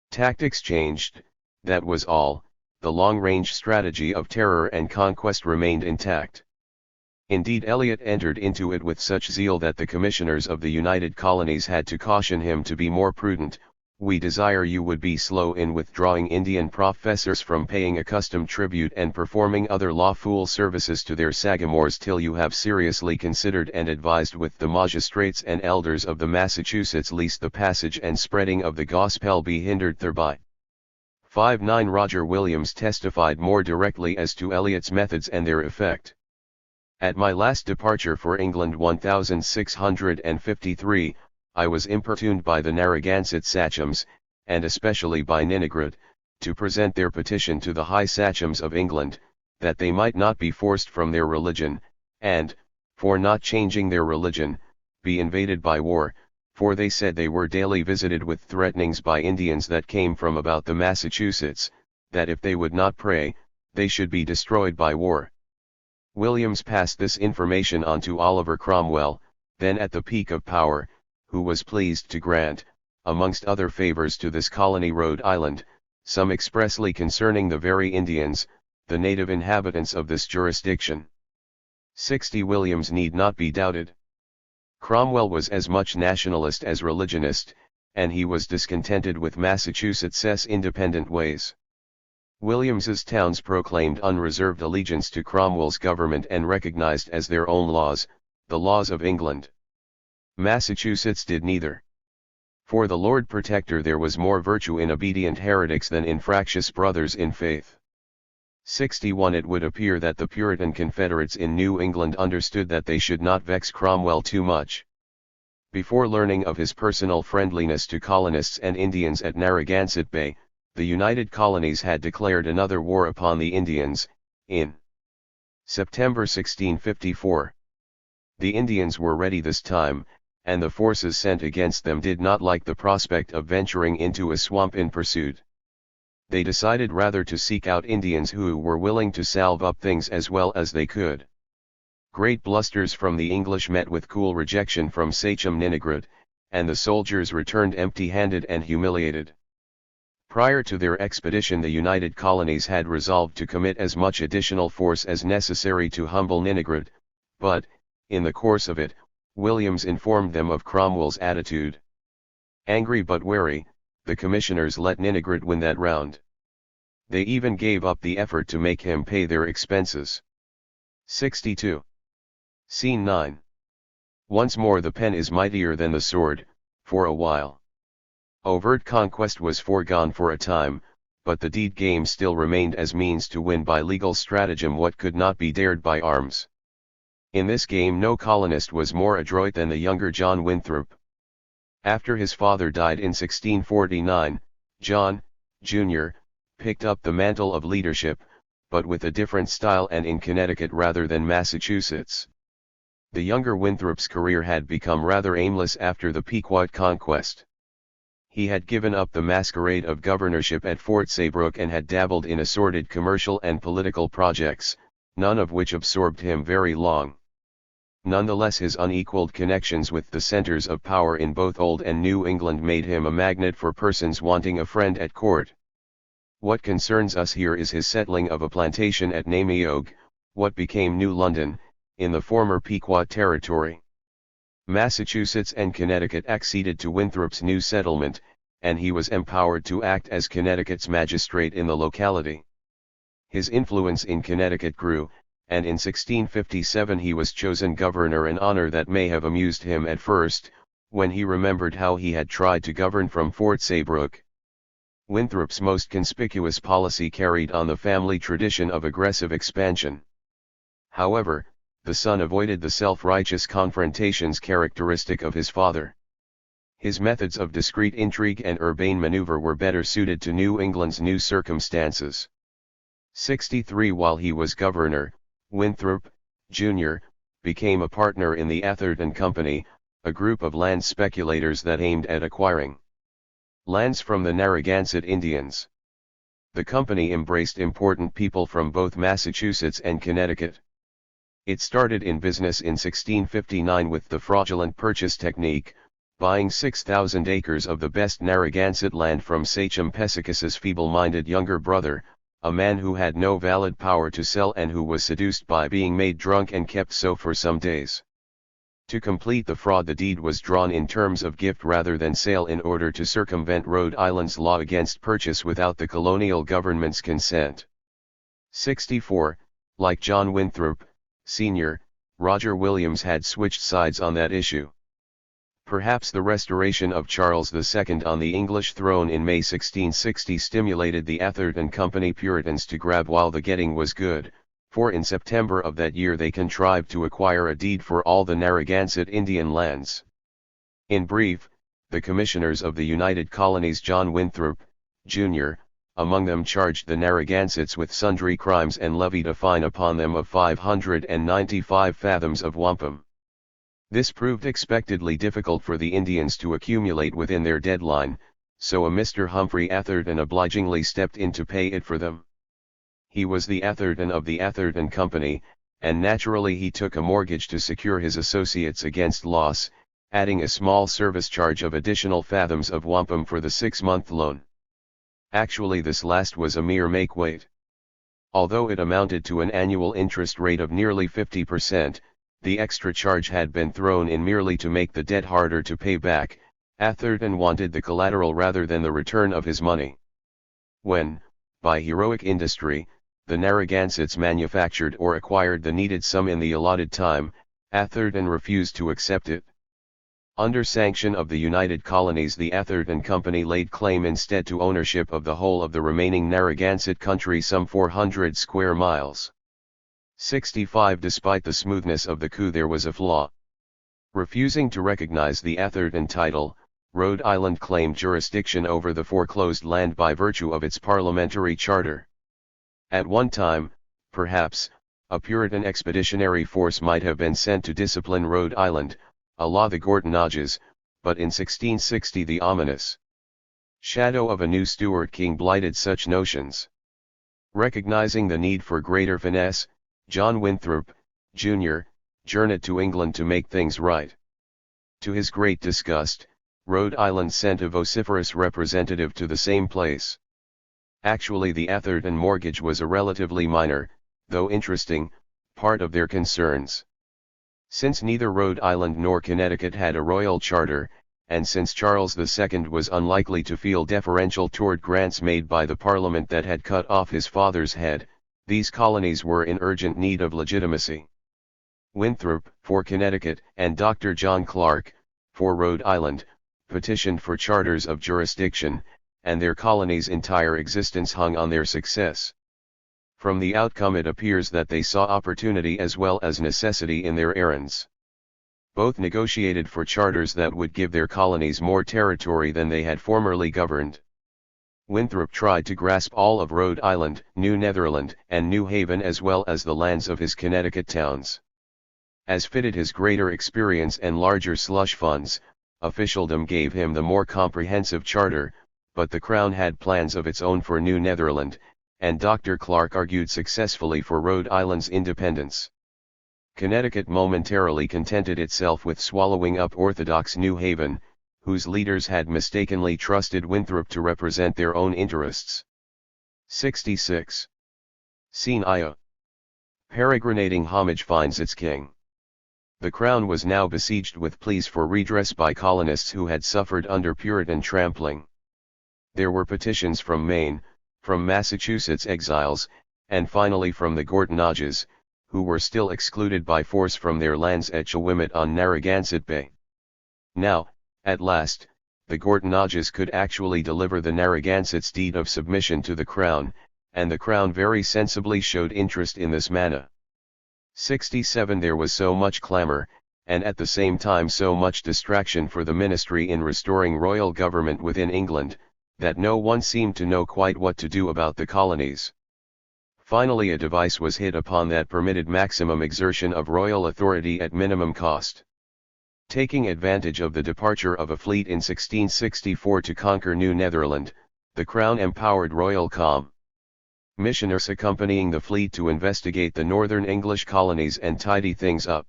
Tactics changed, that was all. The long-range strategy of terror and conquest remained intact. Indeed, Eliot entered into it with such zeal that the commissioners of the United Colonies had to caution him to be more prudent. We desire you would be slow in withdrawing Indian professors from paying accustomed tribute and performing other lawful services to their sagamores till you have seriously considered and advised with the magistrates and elders of the Massachusetts, lest the passage and spreading of the gospel be hindered thereby. 59. Roger Williams testified more directly as to Eliot's methods and their effect. At my last departure for England 1653, I was importuned by the Narragansett sachems, and especially by Ninigrid, to present their petition to the high sachems of England, that they might not be forced from their religion, and, for not changing their religion, be invaded by war, for they said they were daily visited with threatenings by Indians that came from about the Massachusetts, that if they would not pray, they should be destroyed by war. Williams passed this information on to Oliver Cromwell, then at the peak of power, who was pleased to grant, amongst other favors to this colony Rhode Island, some expressly concerning the very Indians, the native inhabitants of this jurisdiction. 60. Williams need not be doubted. Cromwell was as much nationalist as religionist, and he was discontented with Massachusetts' independent ways. Williams's towns proclaimed unreserved allegiance to Cromwell's government and recognized as their own laws, the laws of England. Massachusetts did neither. For the Lord Protector there was more virtue in obedient heretics than in fractious brothers in faith. 61. It would appear that the Puritan Confederates in New England understood that they should not vex Cromwell too much. Before learning of his personal friendliness to colonists and Indians at Narragansett Bay, the United Colonies had declared another war upon the Indians, in September 1654. The Indians were ready this time, and the forces sent against them did not like the prospect of venturing into a swamp in pursuit. They decided rather to seek out Indians who were willing to salve up things as well as they could. Great blusters from the English met with cool rejection from Sachem Ninigrid, and the soldiers returned empty-handed and humiliated. Prior to their expedition the United Colonies had resolved to commit as much additional force as necessary to humble Ninigrid, but, in the course of it, Williams informed them of Cromwell's attitude. Angry but wary, the commissioners let Ninigrid win that round. They even gave up the effort to make him pay their expenses. 62. Scene 9. Once more the pen is mightier than the sword, for a while. Overt conquest was foregone for a time, but the deed game still remained as means to win by legal stratagem what could not be dared by arms. In this game no colonist was more adroit than the younger John Winthrop. After his father died in 1649, John, Jr., picked up the mantle of leadership, but with a different style and in Connecticut rather than Massachusetts. The younger Winthrop's career had become rather aimless after the Pequot conquest. He had given up the masquerade of governorship at Fort Saybrook and had dabbled in assorted commercial and political projects, none of which absorbed him very long. Nonetheless, his unequaled connections with the centers of power in both Old and New England made him a magnet for persons wanting a friend at court. What concerns us here is his settling of a plantation at Nameogue, what became New London, in the former Pequot territory. Massachusetts and Connecticut acceded to Winthrop's new settlement, and he was empowered to act as Connecticut's magistrate in the locality. His influence in Connecticut grew, and in 1657 he was chosen governor, an honor that may have amused him at first, when he remembered how he had tried to govern from Fort Saybrook. Winthrop's most conspicuous policy carried on the family tradition of aggressive expansion. However, the son avoided the self-righteous confrontations characteristic of his father. His methods of discreet intrigue and urbane maneuver were better suited to New England's new circumstances. 63 While he was governor, Winthrop, Jr., became a partner in the Atherton Company, a group of land speculators that aimed at acquiring lands from the Narragansett Indians. The company embraced important people from both Massachusetts and Connecticut. It started in business in 1659 with the fraudulent purchase technique, buying 6,000 acres of the best Narragansett land from Sachem Pesiccus's feeble-minded younger brother, a man who had no valid power to sell and who was seduced by being made drunk and kept so for some days. To complete the fraud, the deed was drawn in terms of gift rather than sale in order to circumvent Rhode Island's law against purchase without the colonial government's consent. 64, like John Winthrop, Sr., Roger Williams had switched sides on that issue. Perhaps the restoration of Charles II on the English throne in May 1660 stimulated the Atherton Company Puritans to grab while the getting was good, for in September of that year they contrived to acquire a deed for all the Narragansett Indian lands. In brief, the commissioners of the United Colonies, John Winthrop, Jr., among them, charged the Narragansetts with sundry crimes and levied a fine upon them of 595 fathoms of wampum. This proved expectedly difficult for the Indians to accumulate within their deadline, so a Mr. Humphrey Atherton obligingly stepped in to pay it for them. He was the Atherton of the Atherton Company, and naturally he took a mortgage to secure his associates against loss, adding a small service charge of additional fathoms of wampum for the 6-month loan. Actually, this last was a mere make-weight. Although it amounted to an annual interest rate of nearly 50%, the extra charge had been thrown in merely to make the debt harder to pay back. Atherton wanted the collateral rather than the return of his money. When, by heroic industry, the Narragansetts manufactured or acquired the needed sum in the allotted time, Atherton refused to accept it. Under sanction of the United Colonies, the Atherton Company laid claim instead to ownership of the whole of the remaining Narragansett country, some 400 square miles. 65 Despite the smoothness of the coup, there was a flaw. Refusing to recognize the Atherton title, Rhode Island claimed jurisdiction over the foreclosed land by virtue of its parliamentary charter. At one time, perhaps, a Puritan expeditionary force might have been sent to discipline Rhode Island, a la the Gortanages, but in 1660 the ominous shadow of a new Stuart king blighted such notions. Recognizing the need for greater finesse, John Winthrop, Jr., journeyed to England to make things right. To his great disgust, Rhode Island sent a vociferous representative to the same place. Actually, the Atherton mortgage was a relatively minor, though interesting, part of their concerns. Since neither Rhode Island nor Connecticut had a royal charter, and since Charles II was unlikely to feel deferential toward grants made by the Parliament that had cut off his father's head, these colonies were in urgent need of legitimacy. Winthrop, for Connecticut, and Dr. John Clark, for Rhode Island, petitioned for charters of jurisdiction, and their colonies' entire existence hung on their success. From the outcome it appears that they saw opportunity as well as necessity in their errands. Both negotiated for charters that would give their colonies more territory than they had formerly governed. Winthrop tried to grasp all of Rhode Island, New Netherland, and New Haven as well as the lands of his Connecticut towns. As fitted his greater experience and larger slush funds, officialdom gave him the more comprehensive charter, but the Crown had plans of its own for New Netherland, and Dr. Clark argued successfully for Rhode Island's independence. Connecticut momentarily contented itself with swallowing up orthodox New Haven, whose leaders had mistakenly trusted Winthrop to represent their own interests. 66. Scene Ia. Peregrinating homage finds its king. The Crown was now besieged with pleas for redress by colonists who had suffered under Puritan trampling. There were petitions from Maine, from Massachusetts exiles, and finally from the Gortanages, who were still excluded by force from their lands at Chewimet on Narragansett Bay. Now, at last, the Gortanages could actually deliver the Narragansetts' deed of submission to the Crown, and the Crown very sensibly showed interest in this matter. 67 There was so much clamor, and at the same time so much distraction for the ministry in restoring royal government within England, that no one seemed to know quite what to do about the colonies. Finally a device was hit upon that permitted maximum exertion of royal authority at minimum cost. Taking advantage of the departure of a fleet in 1664 to conquer New Netherland, the Crown empowered royal commissioners accompanying the fleet to investigate the northern English colonies and tidy things up.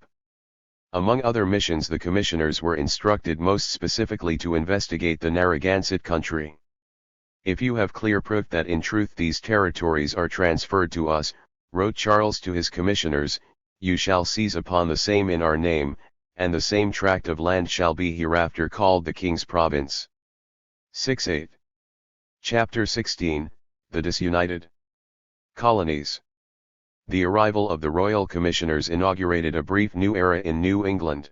Among other missions, the commissioners were instructed most specifically to investigate the Narragansett country. "If you have clear proof that in truth these territories are transferred to us," wrote Charles to his commissioners, "you shall seize upon the same in our name, and the same tract of land shall be hereafter called the King's Province." 68. Chapter 16, The Disunited Colonies. The arrival of the Royal Commissioners inaugurated a brief new era in New England.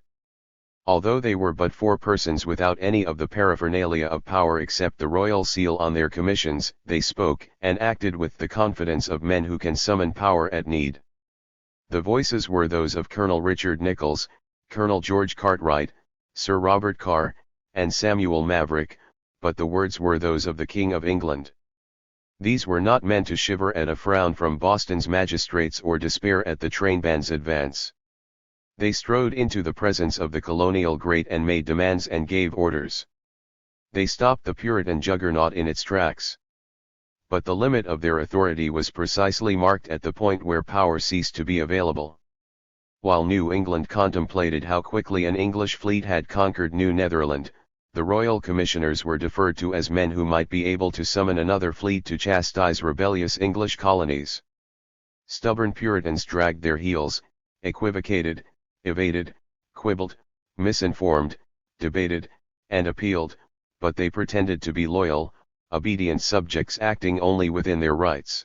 Although they were but 4 persons without any of the paraphernalia of power except the royal seal on their commissions, they spoke and acted with the confidence of men who can summon power at need. The voices were those of Colonel Richard Nichols, Colonel George Cartwright, Sir Robert Carr, and Samuel Maverick, but the words were those of the King of England. These were not meant to shiver at a frown from Boston's magistrates or despair at the trainband's advance. They strode into the presence of the colonial great and made demands and gave orders. They stopped the Puritan juggernaut in its tracks. But the limit of their authority was precisely marked at the point where power ceased to be available. While New England contemplated how quickly an English fleet had conquered New Netherland, the royal commissioners were deferred to as men who might be able to summon another fleet to chastise rebellious English colonies. Stubborn Puritans dragged their heels, equivocated, evaded, quibbled, misinformed, debated, and appealed, but they pretended to be loyal, obedient subjects acting only within their rights.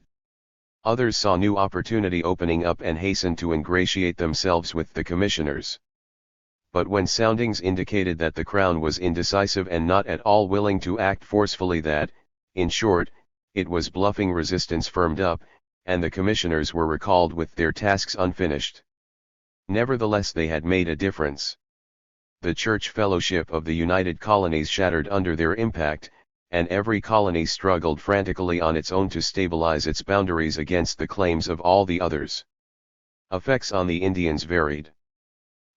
Others saw new opportunity opening up and hastened to ingratiate themselves with the commissioners. But when soundings indicated that the Crown was indecisive and not at all willing to act forcefully, that, in short, it was bluffing, resistance firmed up, and the commissioners were recalled with their tasks unfinished. Nevertheless, they had made a difference. The church fellowship of the United Colonies shattered under their impact, and every colony struggled frantically on its own to stabilize its boundaries against the claims of all the others. Effects on the Indians varied.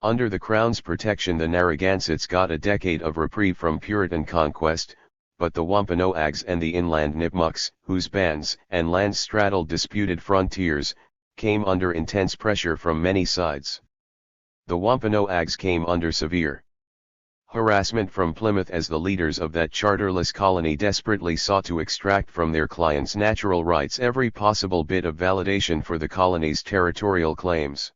Under the Crown's protection, the Narragansetts got a decade of reprieve from Puritan conquest, but the Wampanoags and the inland Nipmucks, whose bands and lands straddled disputed frontiers, came under intense pressure from many sides. The Wampanoags came under severe harassment from Plymouth as the leaders of that charterless colony desperately sought to extract from their clients' natural rights every possible bit of validation for the colony's territorial claims.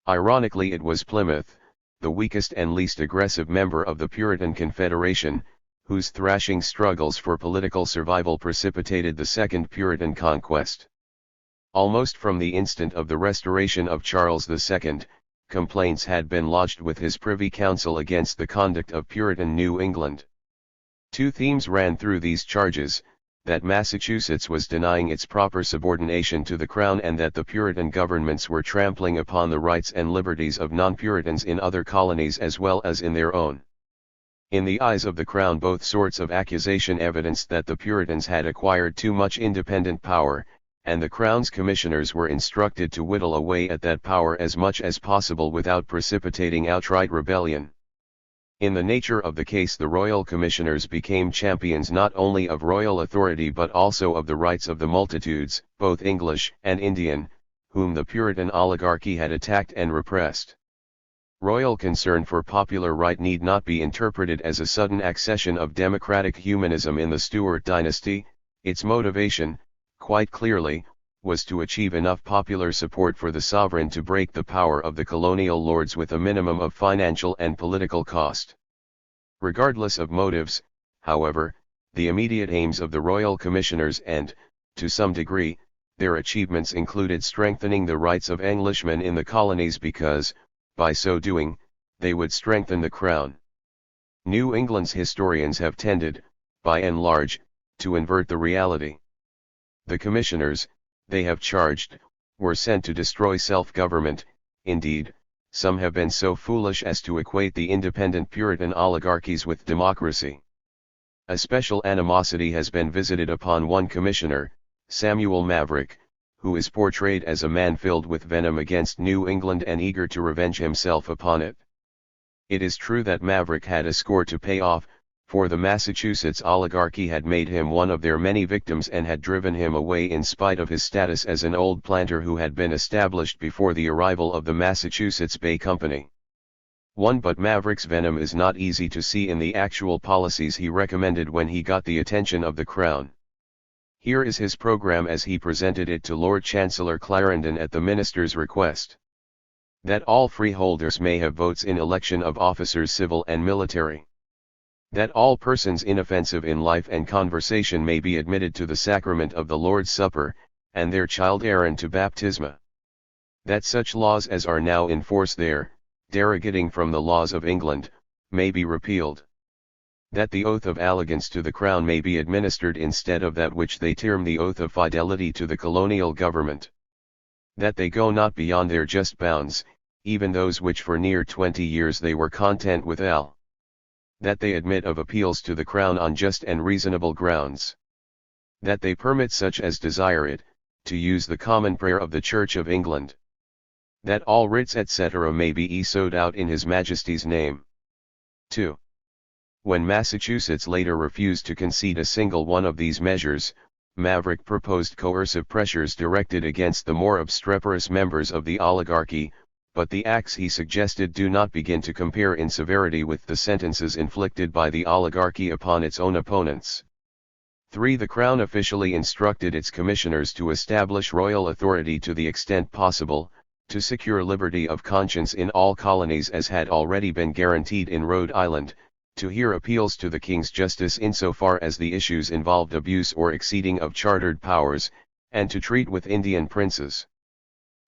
Ironically, it was Plymouth, the weakest and least aggressive member of the Puritan Confederation, whose thrashing struggles for political survival precipitated the Second Puritan Conquest. Almost from the instant of the restoration of Charles II, complaints had been lodged with his Privy Council against the conduct of Puritan New England. 2 themes ran through these charges: that Massachusetts was denying its proper subordination to the Crown, and that the Puritan governments were trampling upon the rights and liberties of non-Puritans in other colonies as well as in their own. In the eyes of the Crown, both sorts of accusation evidenced that the Puritans had acquired too much independent power, and the Crown's commissioners were instructed to whittle away at that power as much as possible without precipitating outright rebellion. In the nature of the case, the royal commissioners became champions not only of royal authority but also of the rights of the multitudes, both English and Indian, whom the Puritan oligarchy had attacked and repressed. Royal concern for popular right need not be interpreted as a sudden accession of democratic humanism in the Stuart dynasty. Its motivation, quite clearly, was to achieve enough popular support for the sovereign to break the power of the colonial lords with a minimum of financial and political cost. Regardless of motives, however, the immediate aims of the royal commissioners and, to some degree, their achievements included strengthening the rights of Englishmen in the colonies because, by so doing, they would strengthen the Crown. New England's historians have tended, by and large, to invert the reality. The commissioners, they have charged, were sent to destroy self-government. Indeed, some have been so foolish as to equate the independent Puritan oligarchies with democracy. A special animosity has been visited upon one commissioner, Samuel Maverick, who is portrayed as a man filled with venom against New England and eager to revenge himself upon it. It is true that Maverick had a score to pay off, for the Massachusetts oligarchy had made him one of their many victims and had driven him away in spite of his status as an old planter who had been established before the arrival of the Massachusetts Bay Company. But Maverick's venom is not easy to see in the actual policies he recommended when he got the attention of the Crown. Here is his program as he presented it to Lord Chancellor Clarendon at the minister's request. That all freeholders may have votes in election of officers civil and military. That all persons inoffensive in life and conversation may be admitted to the sacrament of the Lord's Supper, and their child errant to baptisma. That such laws as are now in force there, derogating from the laws of England, may be repealed. That the oath of allegiance to the Crown may be administered instead of that which they term the oath of fidelity to the colonial government. That they go not beyond their just bounds, even those which for near 20 years they were content with. That they admit of appeals to the Crown on just and reasonable grounds. That they permit such as desire it, to use the common prayer of the Church of England. That all writs etc. may be issued out in His Majesty's name. 2. When Massachusetts later refused to concede a single one of these measures, Maverick proposed coercive pressures directed against the more obstreperous members of the oligarchy, but the acts he suggested do not begin to compare in severity with the sentences inflicted by the oligarchy upon its own opponents. 3. The Crown officially instructed its commissioners to establish royal authority to the extent possible, to secure liberty of conscience in all colonies as had already been guaranteed in Rhode Island, to hear appeals to the King's justice insofar as the issues involved abuse or exceeding of chartered powers, and to treat with Indian princes.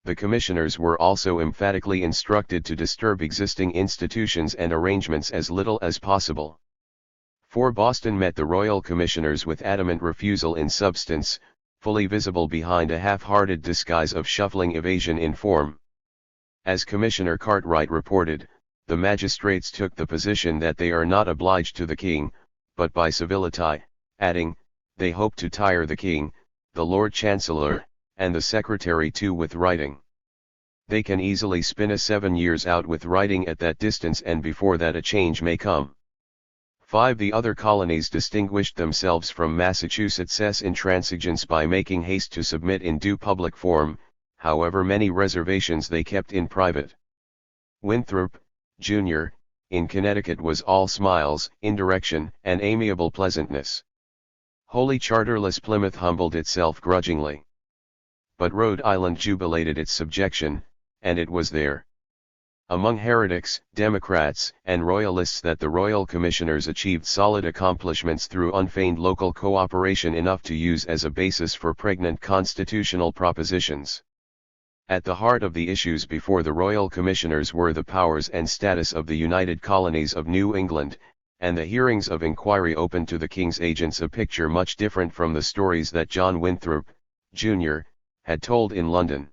The commissioners were also emphatically instructed to disturb existing institutions and arrangements as little as possible. 4. Boston met the royal commissioners with adamant refusal in substance, fully visible behind a half-hearted disguise of shuffling evasion in form. As Commissioner Cartwright reported, the magistrates took the position that they are not obliged to the King, but by civility, adding, they hope to tire the King, the Lord Chancellor, and the Secretary too with writing. They can easily spin a 7 years out with writing at that distance, and before that a change may come. 5. The other colonies distinguished themselves from Massachusetts' intransigence by making haste to submit in due public form, however many reservations they kept in private. Winthrop, Jr., in Connecticut was all smiles, indirection, and amiable pleasantness. Wholly charterless Plymouth humbled itself grudgingly. But Rhode Island jubilated its subjection, and it was there, among heretics, Democrats, and Royalists, that the royal commissioners achieved solid accomplishments through unfeigned local cooperation enough to use as a basis for pregnant constitutional propositions. At the heart of the issues before the royal commissioners were the powers and status of the United Colonies of New England, and the hearings of inquiry opened to the King's agents a picture much different from the stories that John Winthrop, Jr., had told in London.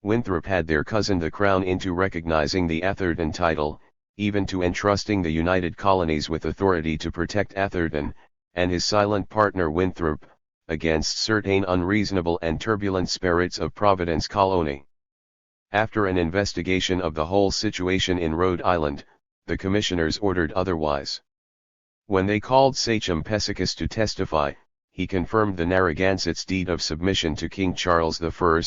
Winthrop had their cousin the Crown into recognizing the Atherton title, even to entrusting the United Colonies with authority to protect Atherton, and his silent partner Winthrop, against certain unreasonable and turbulent spirits of Providence Colony. After an investigation of the whole situation in Rhode Island, the commissioners ordered otherwise. When they called Sachem Pessicus to testify, he confirmed the Narragansett's deed of submission to King Charles I,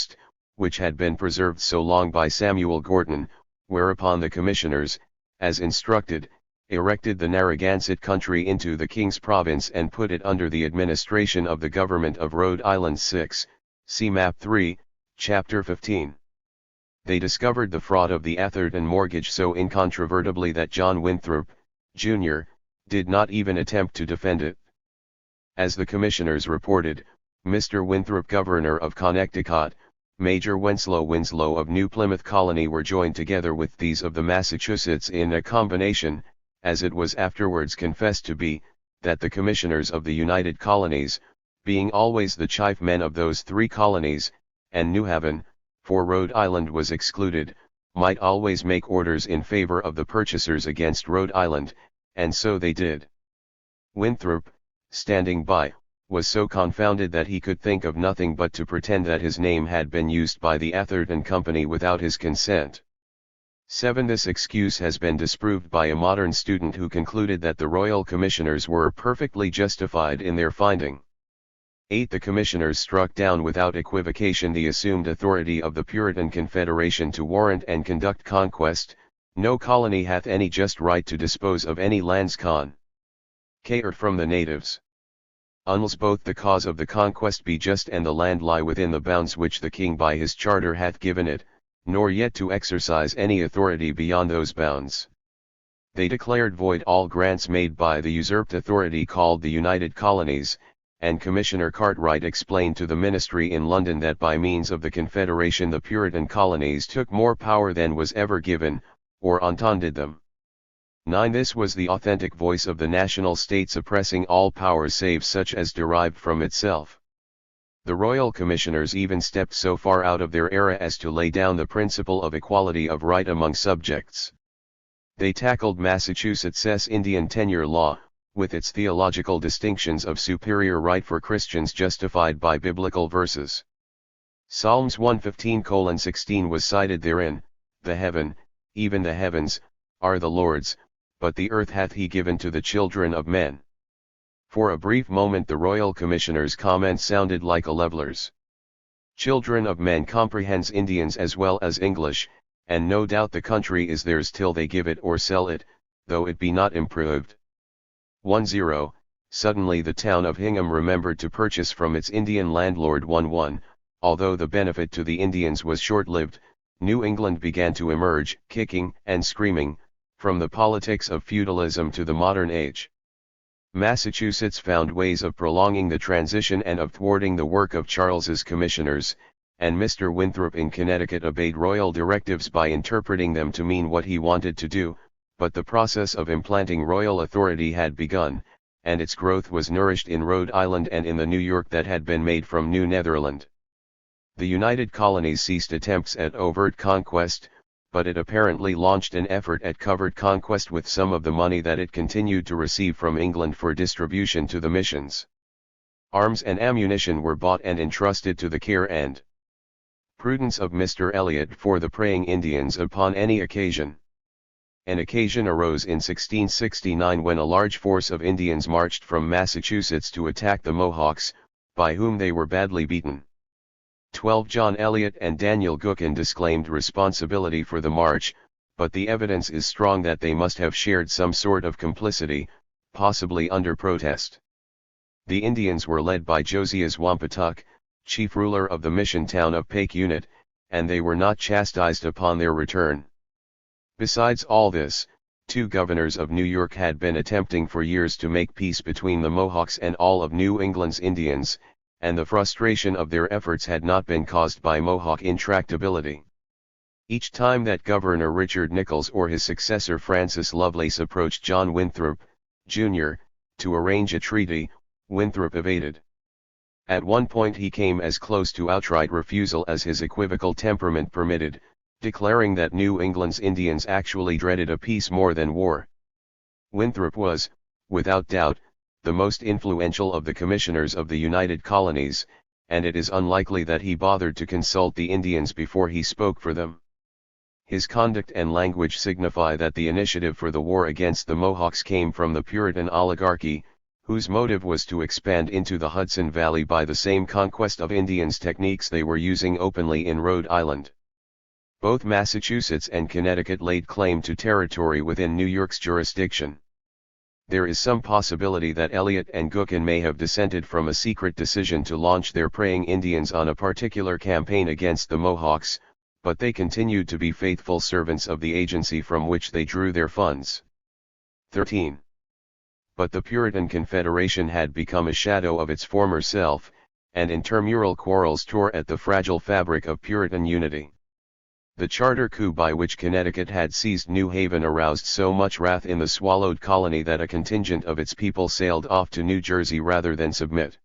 which had been preserved so long by Samuel Gorton, whereupon the commissioners, as instructed, erected the Narragansett country into the King's province and put it under the administration of the government of Rhode Island. 6, see Map 3, Chapter 15. They discovered the fraud of the Atherton mortgage so incontrovertibly that John Winthrop, Jr., did not even attempt to defend it. As the commissioners reported, Mr. Winthrop, governor of Connecticut, Major Winslow of New Plymouth Colony were joined together with these of the Massachusetts in a combination, as it was afterwards confessed to be, that the commissioners of the United Colonies, being always the chief men of those three colonies, and New Haven, for Rhode Island was excluded, might always make orders in favor of the purchasers against Rhode Island, and so they did. Winthrop, standing by, was so confounded that he could think of nothing but to pretend that his name had been used by the Atherton Company without his consent. 7. This excuse has been disproved by a modern student who concluded that the royal commissioners were perfectly justified in their finding. 8. The commissioners struck down without equivocation the assumed authority of the Puritan Confederation to warrant and conduct conquest. No colony hath any just right to dispose of any lands from the natives. Unless both the cause of the conquest be just and the land lie within the bounds which the king by his charter hath given it, nor yet to exercise any authority beyond those bounds. They declared void all grants made by the usurped authority called the United Colonies, and Commissioner Cartwright explained to the ministry in London that by means of the Confederation the Puritan colonies took more power than was ever given, or entended them. 9. This was the authentic voice of the national state suppressing all powers save such as derived from itself. The royal commissioners even stepped so far out of their era as to lay down the principle of equality of right among subjects. They tackled Massachusetts' Indian tenure law, with its theological distinctions of superior right for Christians justified by biblical verses. Psalms 115:16 was cited therein, "The heaven, even the heavens, are the Lord's, but the earth hath he given to the children of men." For a brief moment the royal commissioners' comments sounded like a leveler's. Children of men comprehends Indians as well as English, and no doubt the country is theirs till they give it or sell it, though it be not improved. 10. Suddenly the town of Hingham remembered to purchase from its Indian landlord 11, although the benefit to the Indians was short-lived. New England began to emerge, kicking and screaming, from the politics of feudalism to the modern age. Massachusetts found ways of prolonging the transition and of thwarting the work of Charles's commissioners, and Mr. Winthrop in Connecticut obeyed royal directives by interpreting them to mean what he wanted to do, but the process of implanting royal authority had begun, and its growth was nourished in Rhode Island and in the New York that had been made from New Netherland. The United Colonies ceased attempts at overt conquest, but it apparently launched an effort at covert conquest with some of the money that it continued to receive from England for distribution to the missions. Arms and ammunition were bought and entrusted to the care and prudence of Mr. Eliot for the praying Indians upon any occasion. An occasion arose in 1669 when a large force of Indians marched from Massachusetts to attack the Mohawks, by whom they were badly beaten. 12. John Eliot and Daniel Gookin disclaimed responsibility for the march, but the evidence is strong that they must have shared some sort of complicity, possibly under protest. The Indians were led by Josias Wampatuck, chief ruler of the mission town of Paque Unit, and they were not chastised upon their return. Besides all this, two governors of New York had been attempting for years to make peace between the Mohawks and all of New England's Indians, and the frustration of their efforts had not been caused by Mohawk intractability. Each time that Governor Richard Nichols or his successor Francis Lovelace approached John Winthrop, Jr., to arrange a treaty, Winthrop evaded. At one point he came as close to outright refusal as his equivocal temperament permitted, declaring that New England's Indians actually dreaded a peace more than war. Winthrop was, without doubt, the most influential of the commissioners of the United Colonies, and it is unlikely that he bothered to consult the Indians before he spoke for them. His conduct and language signify that the initiative for the war against the Mohawks came from the Puritan oligarchy, whose motive was to expand into the Hudson Valley by the same conquest of Indians techniques they were using openly in Rhode Island. Both Massachusetts and Connecticut laid claim to territory within New York's jurisdiction. There is some possibility that Eliot and Gookin may have dissented from a secret decision to launch their praying Indians on a particular campaign against the Mohawks, but they continued to be faithful servants of the agency from which they drew their funds. 13. But the Puritan Confederation had become a shadow of its former self, and intramural quarrels tore at the fragile fabric of Puritan unity. The charter coup by which Connecticut had seized New Haven aroused so much wrath in the swallowed colony that a contingent of its people sailed off to New Jersey rather than submit.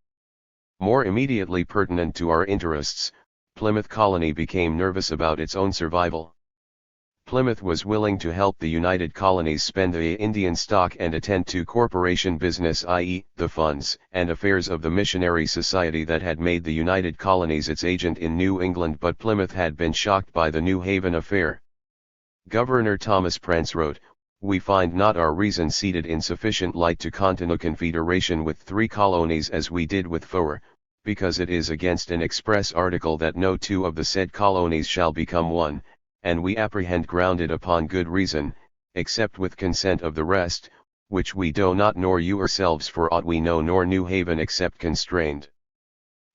More immediately pertinent to our interests, Plymouth Colony became nervous about its own survival. Plymouth was willing to help the United Colonies spend the Indian stock and attend to corporation business, i.e., the funds and affairs of the missionary society that had made the United Colonies its agent in New England, but Plymouth had been shocked by the New Haven affair. Governor Thomas Prance wrote, "We find not our reason seated in sufficient light to continue confederation with 3 colonies as we did with 4, because it is against an express article that no 2 of the said colonies shall become 1, and we apprehend grounded upon good reason, except with consent of the rest, which we do not nor you yourselves for aught we know nor New Haven except constrained."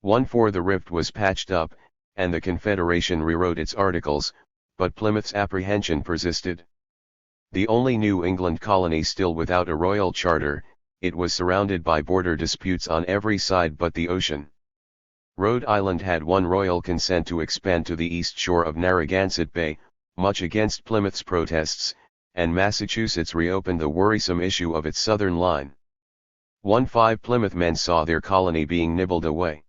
1-4 The rift was patched up, and the Confederation rewrote its articles, but Plymouth's apprehension persisted. The only New England colony still without a royal charter, it was surrounded by border disputes on every side but the ocean. Rhode Island had won royal consent to expand to the east shore of Narragansett Bay, much against Plymouth's protests, and Massachusetts reopened the worrisome issue of its southern line. 1-5 Plymouth men saw their colony being nibbled away.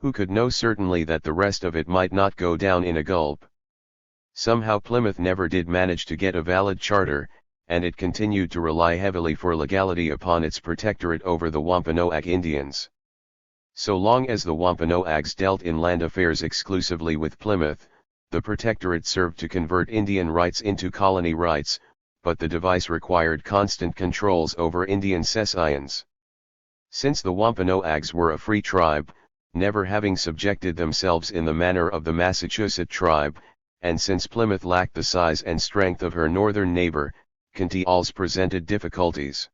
Who could know certainly that the rest of it might not go down in a gulp? Somehow Plymouth never did manage to get a valid charter, and it continued to rely heavily for legality upon its protectorate over the Wampanoag Indians. So long as the Wampanoags dealt in land affairs exclusively with Plymouth, the protectorate served to convert Indian rights into colony rights, but the device required constant controls over Indian cessions. Since the Wampanoags were a free tribe, never having subjected themselves in the manner of the Massachusetts tribe, and since Plymouth lacked the size and strength of her northern neighbor, Cantials presented difficulties.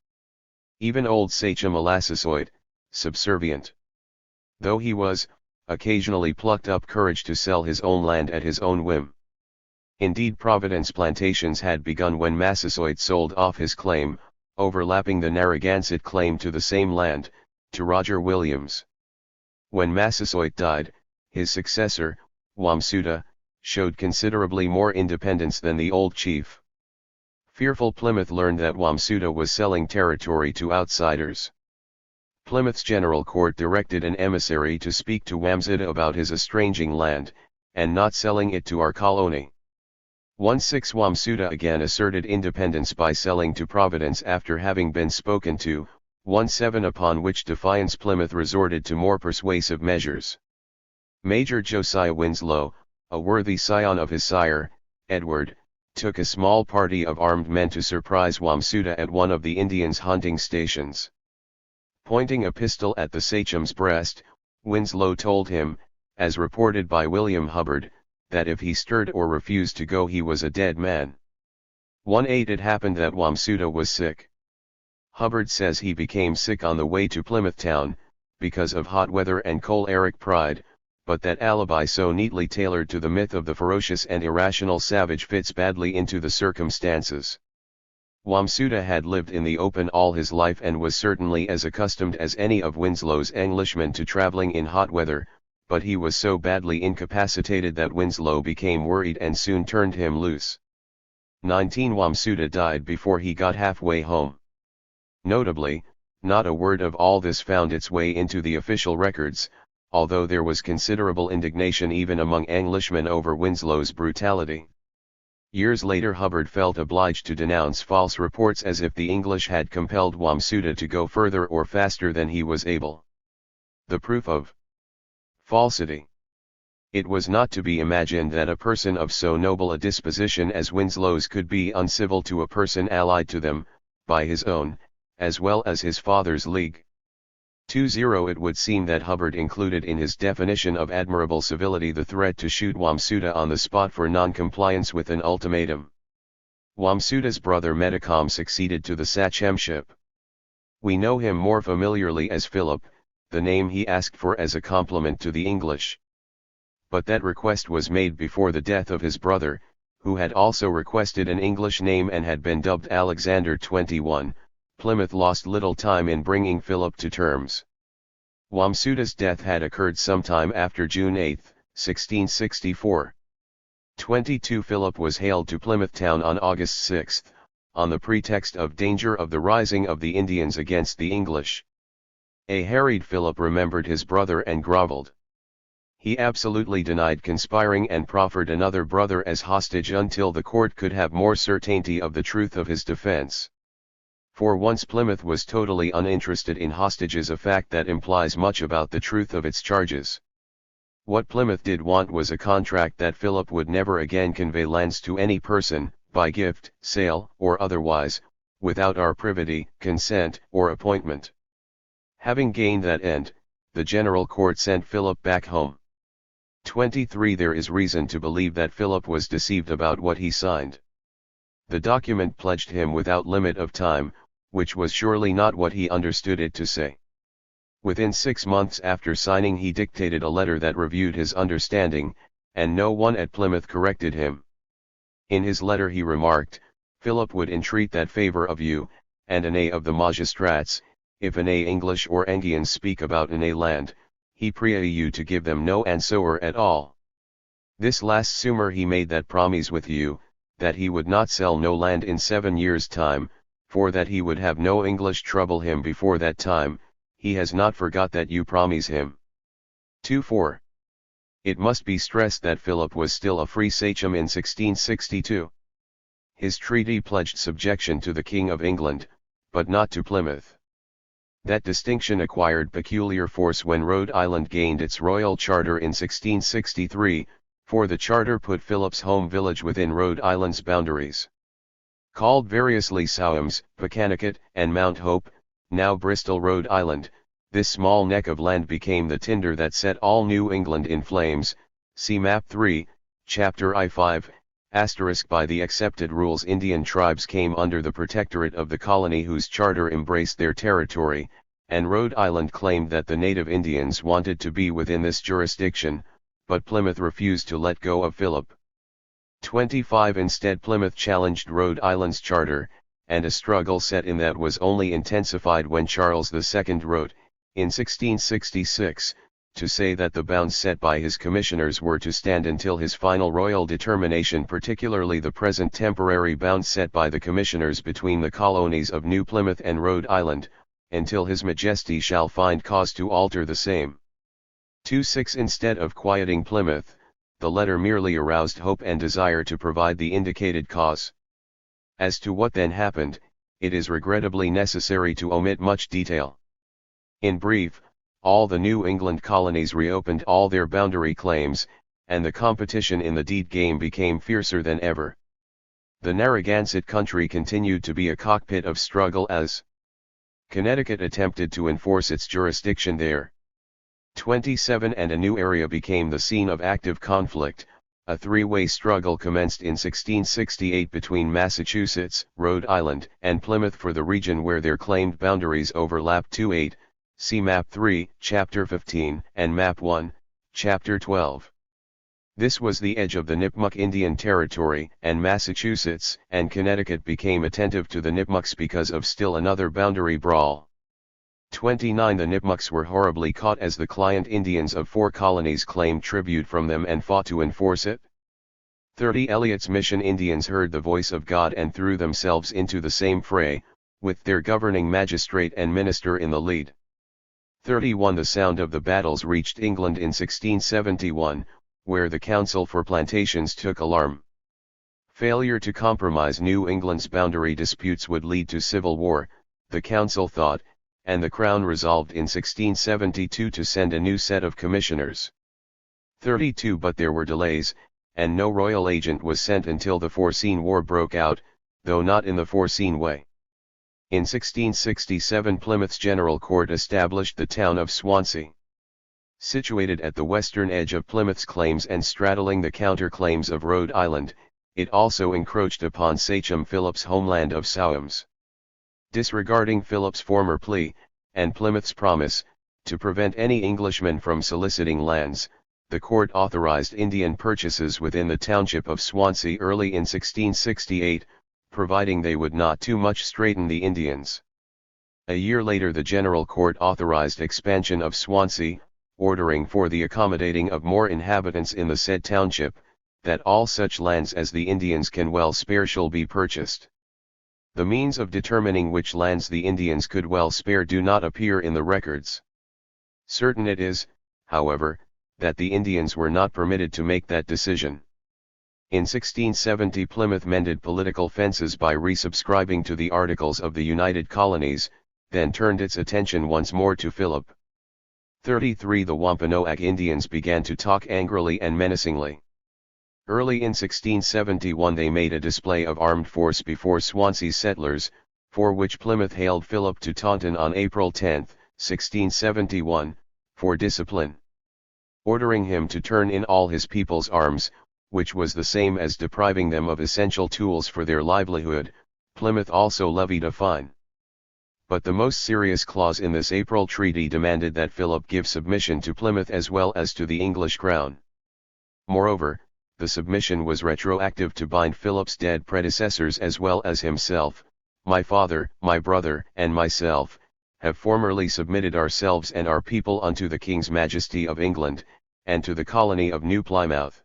Even old Sachem Massasoit, subservient though he was, occasionally plucked up courage to sell his own land at his own whim. Indeed, Providence plantations had begun when Massasoit sold off his claim, overlapping the Narragansett claim to the same land, to Roger Williams. When Massasoit died, his successor, Wamsuta, showed considerably more independence than the old chief. Fearful Plymouth learned that Wamsuta was selling territory to outsiders. Plymouth's General Court directed an emissary to speak to Wamsuta about his estranging land, and not selling it to our colony. 1-6 Wamsuta again asserted independence by selling to Providence after having been spoken to, 1-7 upon which defiance Plymouth resorted to more persuasive measures. Major Josiah Winslow, a worthy scion of his sire, Edward, took a small party of armed men to surprise Wamsuta at one of the Indians' hunting stations. Pointing a pistol at the Sachem's breast, Winslow told him, as reported by William Hubbard, that if he stirred or refused to go he was a dead man. 1-8 It happened that Wamsuta was sick. Hubbard says he became sick on the way to Plymouth town, because of hot weather and choleric pride, but that alibi so neatly tailored to the myth of the ferocious and irrational savage fits badly into the circumstances. Wamsuta had lived in the open all his life and was certainly as accustomed as any of Winslow's Englishmen to traveling in hot weather, but he was so badly incapacitated that Winslow became worried and soon turned him loose. 19 Wamsuta died before he got halfway home. Notably, not a word of all this found its way into the official records, although there was considerable indignation even among Englishmen over Winslow's brutality. Years later Hubbard felt obliged to denounce false reports as if the English had compelled Wamsuta to go further or faster than he was able. The proof of falsity. It was not to be imagined that a person of so noble a disposition as Winslow's could be uncivil to a person allied to them, by his own, as well as his father's league. 20 It would seem that Hubbard included in his definition of admirable civility the threat to shoot Wamsuta on the spot for non-compliance with an ultimatum. Wamsuta's brother Metacom succeeded to the sachemship. We know him more familiarly as Philip, the name he asked for as a compliment to the English. But that request was made before the death of his brother, who had also requested an English name and had been dubbed Alexander. 21. Plymouth lost little time in bringing Philip to terms. Wamsuta's death had occurred sometime after June 8, 1664. 22 Philip was hailed to Plymouth town on August 6, on the pretext of danger of the rising of the Indians against the English. A harried Philip remembered his brother and grovelled. He absolutely denied conspiring and proffered another brother as hostage until the court could have more certainty of the truth of his defense. For once Plymouth was totally uninterested in hostages, a fact that implies much about the truth of its charges. What Plymouth did want was a contract that Philip would never again convey lands to any person, by gift, sale, or otherwise, without our privity, consent, or appointment. Having gained that end, the General Court sent Philip back home. 23 There is reason to believe that Philip was deceived about what he signed. The document pledged him without limit of time, which was surely not what he understood it to say. Within 6 months after signing he dictated a letter that reviewed his understanding, and no one at Plymouth corrected him. In his letter he remarked, "Philip would entreat that favour of you, and an of the magistrates, if an English or Anglians speak about an land, he pray you to give them no answer at all. This last summer he made that promise with you, that he would not sell no land in 7 years' time, for that he would have no English trouble him before that time, he has not forgot that you promise him." 2-4. It must be stressed that Philip was still a free sachem in 1662. His treaty pledged subjection to the King of England, but not to Plymouth. That distinction acquired peculiar force when Rhode Island gained its royal charter in 1663, for the charter put Philip's home village within Rhode Island's boundaries. Called variously Sowams, Pecanicut, and Mount Hope, now Bristol, Rhode Island, this small neck of land became the tinder that set all New England in flames. See Map 3, Chapter I-5, *. By the accepted rules Indian tribes came under the protectorate of the colony whose charter embraced their territory, and Rhode Island claimed that the native Indians wanted to be within this jurisdiction, but Plymouth refused to let go of Philip. 25 Instead Plymouth challenged Rhode Island's charter, and a struggle set in that was only intensified when Charles II wrote, in 1666, to say that the bounds set by his commissioners were to stand until his final royal determination, particularly the present temporary bounds set by the commissioners between the colonies of New Plymouth and Rhode Island, until his Majesty shall find cause to alter the same. 26 Instead of quieting Plymouth, the letter merely aroused hope and desire to provide the indicated cause. As to what then happened, it is regrettably necessary to omit much detail. In brief, all the New England colonies reopened all their boundary claims, and the competition in the deed game became fiercer than ever. The Narragansett country continued to be a cockpit of struggle as Connecticut attempted to enforce its jurisdiction there. 27 And a new area became the scene of active conflict. A three-way struggle commenced in 1668 between Massachusetts, Rhode Island, and Plymouth for the region where their claimed boundaries overlapped. 28, see Map 3, Chapter 15, and Map 1, Chapter 12. This was the edge of the Nipmuc Indian Territory, and Massachusetts and Connecticut became attentive to the Nipmucs because of still another boundary brawl. 29 The Nipmucs were horribly caught as the client Indians of 4 colonies claimed tribute from them and fought to enforce it. 30 Eliot's Mission Indians heard the voice of God and threw themselves into the same fray, with their governing magistrate and minister in the lead. 31 The sound of the battles reached England in 1671, where the Council for Plantations took alarm. Failure to compromise New England's boundary disputes would lead to civil war, the Council thought, and the Crown resolved in 1672 to send a new set of commissioners. 32 But there were delays, and no royal agent was sent until the foreseen war broke out, though not in the foreseen way. In 1667 Plymouth's General Court established the town of Swansea. Situated at the western edge of Plymouth's claims and straddling the counter-claims of Rhode Island, it also encroached upon Sachem Philip's homeland of Sowams. Disregarding Philip's former plea, and Plymouth's promise, to prevent any Englishmen from soliciting lands, the court authorized Indian purchases within the township of Swansea early in 1668, providing they would not too much straiten the Indians. A year later the General Court authorized expansion of Swansea, ordering for the accommodating of more inhabitants in the said township, that all such lands as the Indians can well spare shall be purchased. The means of determining which lands the Indians could well spare do not appear in the records. Certain it is, however, that the Indians were not permitted to make that decision. In 1670 Plymouth mended political fences by resubscribing to the Articles of the United Colonies, then turned its attention once more to Philip. 33 The Wampanoag Indians began to talk angrily and menacingly. Early in 1671 they made a display of armed force before Swansea settlers, for which Plymouth hailed Philip to Taunton on April 10, 1671, for discipline. Ordering him to turn in all his people's arms, which was the same as depriving them of essential tools for their livelihood, Plymouth also levied a fine. But the most serious clause in this April treaty demanded that Philip give submission to Plymouth as well as to the English crown. Moreover, the submission was retroactive to bind Philip's dead predecessors as well as himself. My father, my brother, and myself, have formerly submitted ourselves and our people unto the King's Majesty of England, and to the colony of New Plymouth.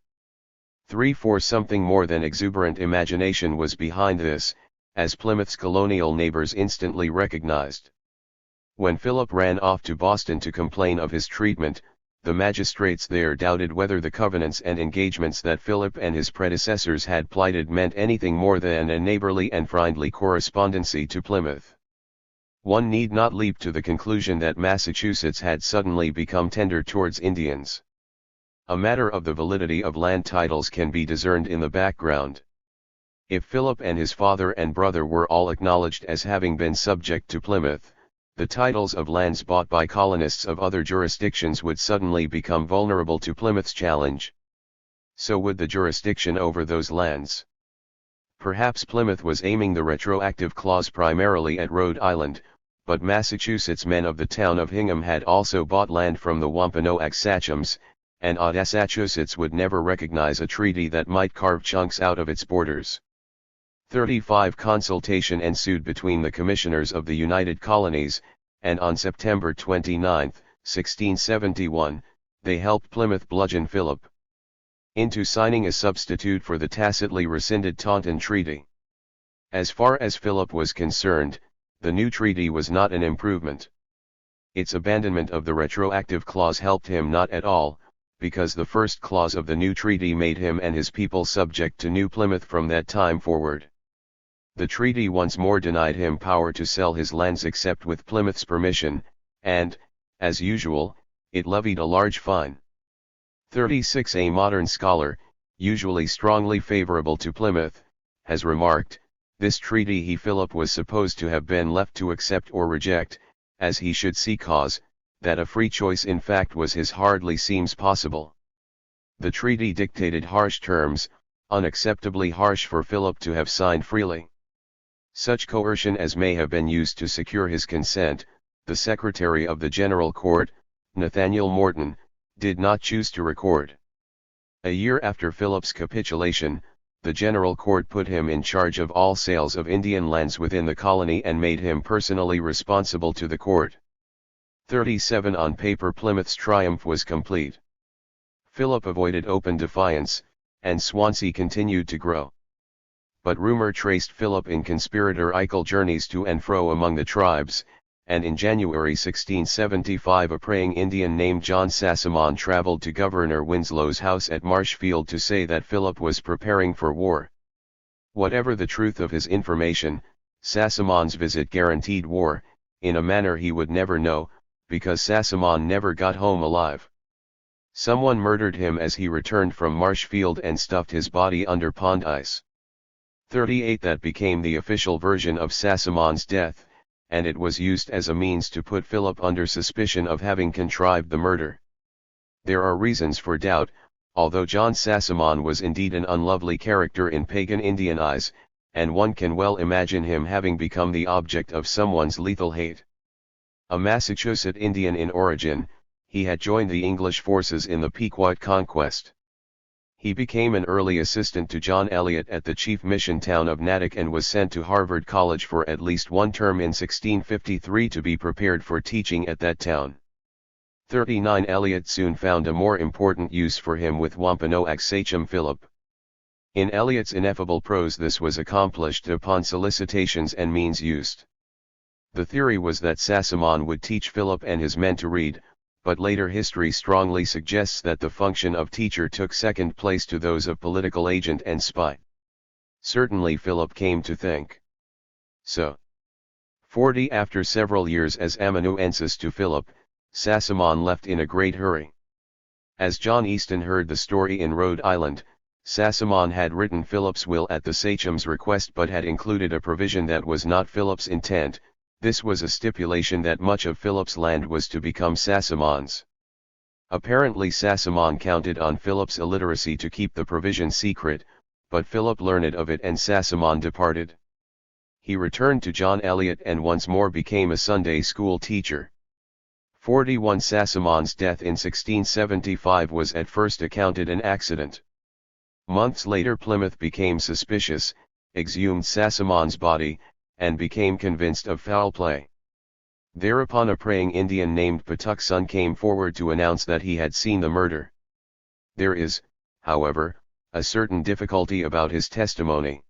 3 Something more than exuberant imagination was behind this, as Plymouth's colonial neighbors instantly recognized. When Philip ran off to Boston to complain of his treatment, the magistrates there doubted whether the covenants and engagements that Philip and his predecessors had plighted meant anything more than a neighborly and friendly correspondency to Plymouth. One need not leap to the conclusion that Massachusetts had suddenly become tender towards Indians. A matter of the validity of land titles can be discerned in the background. If Philip and his father and brother were all acknowledged as having been subject to Plymouth, the titles of lands bought by colonists of other jurisdictions would suddenly become vulnerable to Plymouth's challenge. So would the jurisdiction over those lands. Perhaps Plymouth was aiming the retroactive clause primarily at Rhode Island, but Massachusetts men of the town of Hingham had also bought land from the Wampanoag sachems, and Massachusetts would never recognize a treaty that might carve chunks out of its borders. 35 Consultation ensued between the commissioners of the United Colonies, and on September 29, 1671, they helped Plymouth bludgeon Philip into signing a substitute for the tacitly rescinded Taunton Treaty. As far as Philip was concerned, the new treaty was not an improvement. Its abandonment of the retroactive clause helped him not at all, because the first clause of the new treaty made him and his people subject to New Plymouth from that time forward. The treaty once more denied him power to sell his lands except with Plymouth's permission, and, as usual, it levied a large fine. 36 A modern scholar, usually strongly favorable to Plymouth, has remarked, this treaty Philip was supposed to have been left to accept or reject, as he should see cause. That a free choice in fact was his hardly seems possible. The treaty dictated harsh terms, unacceptably harsh for Philip to have signed freely. Such coercion as may have been used to secure his consent, the Secretary of the General Court, Nathaniel Morton, did not choose to record. A year after Philip's capitulation, the General Court put him in charge of all sales of Indian lands within the colony and made him personally responsible to the court. 37 On paper Plymouth's triumph was complete. Philip avoided open defiance, and Swansea continued to grow. But rumor traced Philip in conspiratorial journeys to and fro among the tribes, and in January 1675 a praying Indian named John Sassamon traveled to Governor Winslow's house at Marshfield to say that Philip was preparing for war. Whatever the truth of his information, Sassamon's visit guaranteed war, in a manner he would never know, because Sassamon never got home alive. Someone murdered him as he returned from Marshfield and stuffed his body under pond ice. 38 That became the official version of Sassamon's death, and it was used as a means to put Philip under suspicion of having contrived the murder. There are reasons for doubt, although John Sassamon was indeed an unlovely character in pagan Indian eyes, and one can well imagine him having become the object of someone's lethal hate. A Massachusetts Indian in origin, he had joined the English forces in the Pequot conquest. He became an early assistant to John Eliot at the chief mission town of Natick and was sent to Harvard College for at least one term in 1653 to be prepared for teaching at that town. 39 Eliot soon found a more important use for him with Wampanoag sachem Philip. In Eliot's ineffable prose this was accomplished upon solicitations and means used. The theory was that Sassamon would teach Philip and his men to read, but later history strongly suggests that the function of teacher took second place to those of political agent and spy. Certainly Philip came to think so. 40 After several years as amanuensis to Philip, Sassamon left in a great hurry. As John Easton heard the story in Rhode Island, Sassamon had written Philip's will at the sachem's request but had included a provision that was not Philip's intent. This was a stipulation that much of Philip's land was to become Sassamon's. Apparently Sassamon counted on Philip's illiteracy to keep the provision secret, but Philip learned of it and Sassamon departed. He returned to John Eliot and once more became a Sunday school teacher. 41 Sassamon's death in 1675 was at first accounted an accident. Months later Plymouth became suspicious, exhumed Sassamon's body, and became convinced of foul play. Thereupon a praying Indian named Patuxun came forward to announce that he had seen the murder. There is, however, a certain difficulty about his testimony.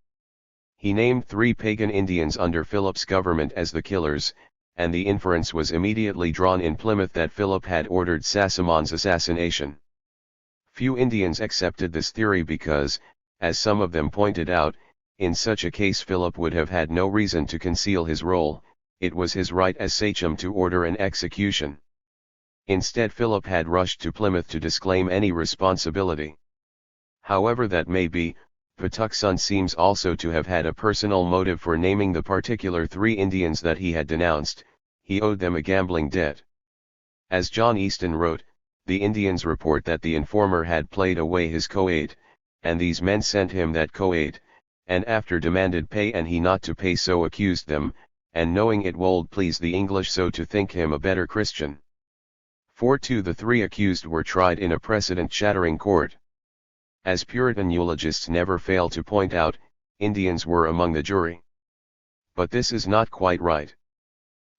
He named 3 pagan Indians under Philip's government as the killers, and the inference was immediately drawn in Plymouth that Philip had ordered Sassamon's assassination. Few Indians accepted this theory because, as some of them pointed out, in such a case Philip would have had no reason to conceal his role, it was his right as sachem to order an execution. Instead Philip had rushed to Plymouth to disclaim any responsibility. However that may be, Patuxun seems also to have had a personal motive for naming the particular 3 Indians that he had denounced. He owed them a gambling debt. As John Easton wrote, the Indians report that the informer had played away his coat, and these men sent him that coat, and after demanded pay and he not to pay so accused them, and knowing it wold please the English so to think him a better Christian. 42 The 3 accused were tried in a precedent-shattering court. As Puritan eulogists never fail to point out, Indians were among the jury. But this is not quite right.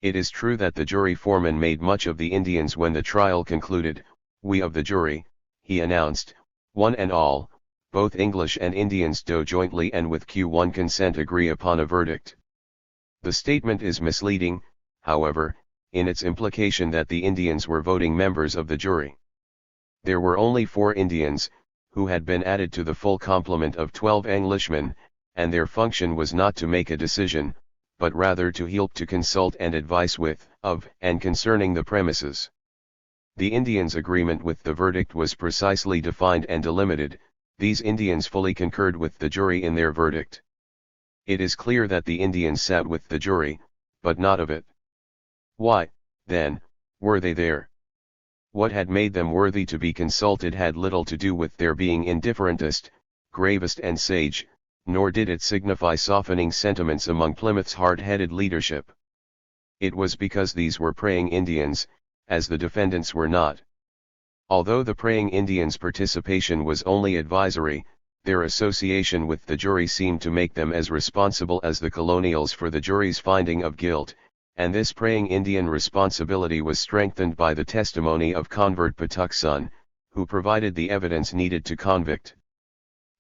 It is true that the jury foreman made much of the Indians when the trial concluded. We of the jury, he announced, one and all, both English and Indians do jointly and with Q1 consent agree upon a verdict. The statement is misleading, however, in its implication that the Indians were voting members of the jury. There were only 4 Indians, who had been added to the full complement of 12 Englishmen, and their function was not to make a decision, but rather to help to consult and advise with, of, and concerning the premises. The Indians' agreement with the verdict was precisely defined and delimited. These Indians fully concurred with the jury in their verdict. It is clear that the Indians sat with the jury, but not of it. Why, then, were they there? What had made them worthy to be consulted had little to do with their being indifferentest, gravest and sage, nor did it signify softening sentiments among Plymouth's hard-headed leadership. It was because these were praying Indians, as the defendants were not. Although the praying Indians' participation was only advisory, their association with the jury seemed to make them as responsible as the colonials for the jury's finding of guilt, and this praying Indian responsibility was strengthened by the testimony of convert Patuxun, who provided the evidence needed to convict.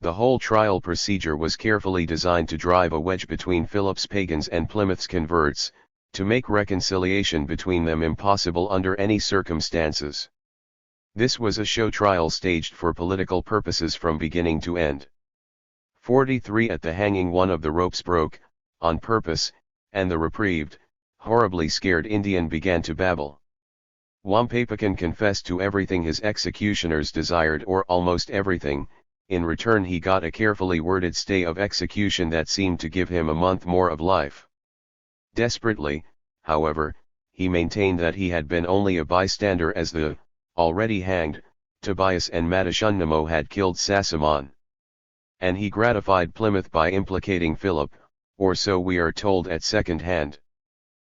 The whole trial procedure was carefully designed to drive a wedge between Philip's pagans and Plymouth's converts. to make reconciliation between them impossible under any circumstances. This was a show trial staged for political purposes from beginning to end. 43 At the hanging, one of the ropes broke, on purpose, and the reprieved, horribly scared Indian began to babble. Wampapkan confessed to everything his executioners desired, or almost everything. In return he got a carefully worded stay of execution that seemed to give him a month more of life. Desperately, however, he maintained that he had been only a bystander as the, already hanged, Tobias and Madashunnamo had killed Sassamon. And he gratified Plymouth by implicating Philip, or so we are told at second hand.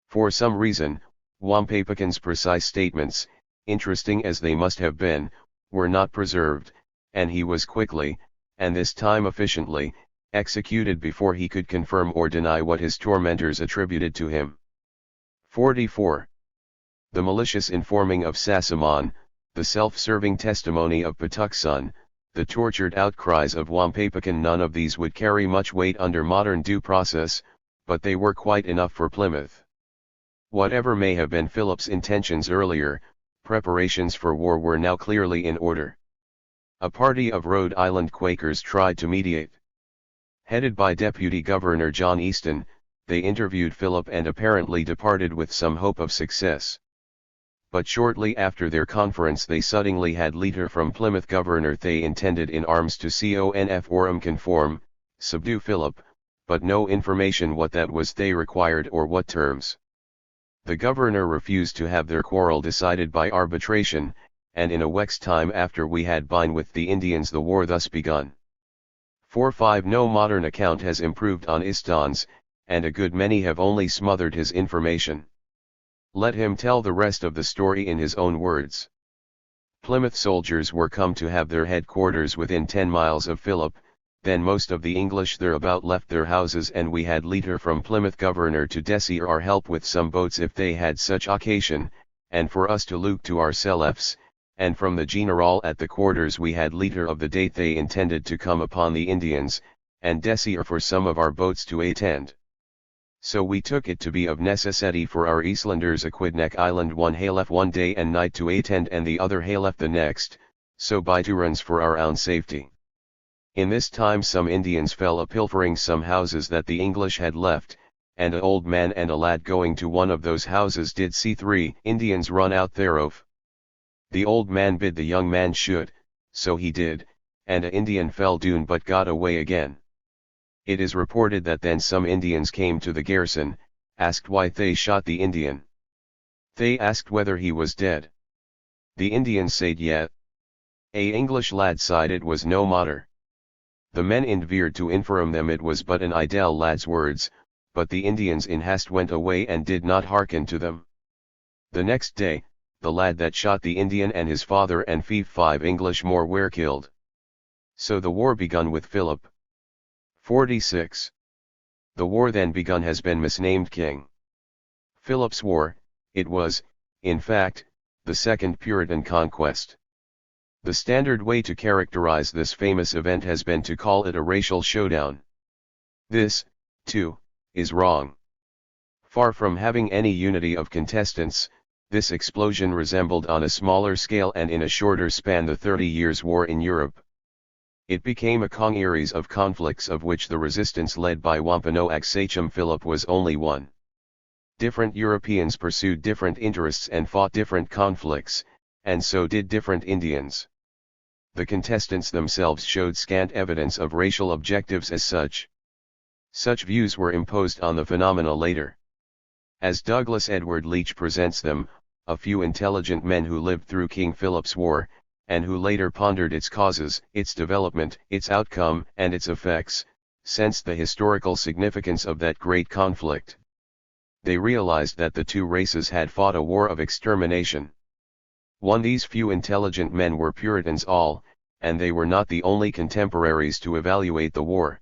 For some reason, Wampapkan's precise statements, interesting as they must have been, were not preserved, and he was quickly, and this time efficiently, executed before he could confirm or deny what his tormentors attributed to him. 44. The malicious informing of Sassamon, the self-serving testimony of Patuxun, the tortured outcries of Wampapkan, none of these would carry much weight under modern due process, but they were quite enough for Plymouth. Whatever may have been Philip's intentions earlier, preparations for war were now clearly in order. A party of Rhode Island Quakers tried to mediate. Headed by Deputy Governor John Easton, they interviewed Philip and apparently departed with some hope of success. But shortly after their conference they suddenly had letter from Plymouth Governor they intended in arms to conform, subdue Philip, but no information what that was they required or what terms. The governor refused to have their quarrel decided by arbitration, and in a week's time after we had been with the Indians the war thus begun. 4-5 No modern account has improved on Easton's, and a good many have only smothered his information. Let him tell the rest of the story in his own words. Plymouth soldiers were come to have their headquarters within 10 miles of Philip, then most of the English thereabout left their houses, and we had letter from Plymouth Governor to desire our help with some boats if they had such occasion, and for us to look to ourselves, and from the General at the quarters we had letter of the date they intended to come upon the Indians, and desire for some of our boats to attend. So we took it to be of necessity for our Eastlanders Aquidneck Island one halef one day and night to attend and the other halef the next, so by 2 runs for our own safety. In this time some Indians fell a pilfering some houses that the English had left, and a old man and a lad going to one of those houses did see 3 Indians run out thereof. The old man bid the young man shoot, so he did, and a Indian fell doon but got away again. It is reported that then some Indians came to the garrison, asked why they shot the Indian. They asked whether he was dead. The Indians said yet. A English lad sighed it was no matter. The men endeavoured to inform them it was but an idle lad's words, but the Indians in haste went away and did not hearken to them. The next day, the lad that shot the Indian and his father and 5 English more were killed. So the war begun with Philip. 46. The war then begun has been misnamed King Philip's War. It was, in fact, the Second Puritan Conquest. The standard way to characterize this famous event has been to call it a racial showdown. This, too, is wrong. Far from having any unity of contestants, this explosion resembled on a smaller scale and in a shorter span the 30 Years' War in Europe. It became a congeries of conflicts of which the resistance led by Wampanoag Sachem Philip was only one. Different Europeans pursued different interests and fought different conflicts, and so did different Indians. The contestants themselves showed scant evidence of racial objectives as such. Such views were imposed on the phenomena later. As Douglas Edward Leach presents them, a few intelligent men who lived through King Philip's War, and who later pondered its causes, its development, its outcome, and its effects, sensed the historical significance of that great conflict. They realized that the two races had fought a war of extermination. These few intelligent men were Puritans all, and they were not the only contemporaries to evaluate the war.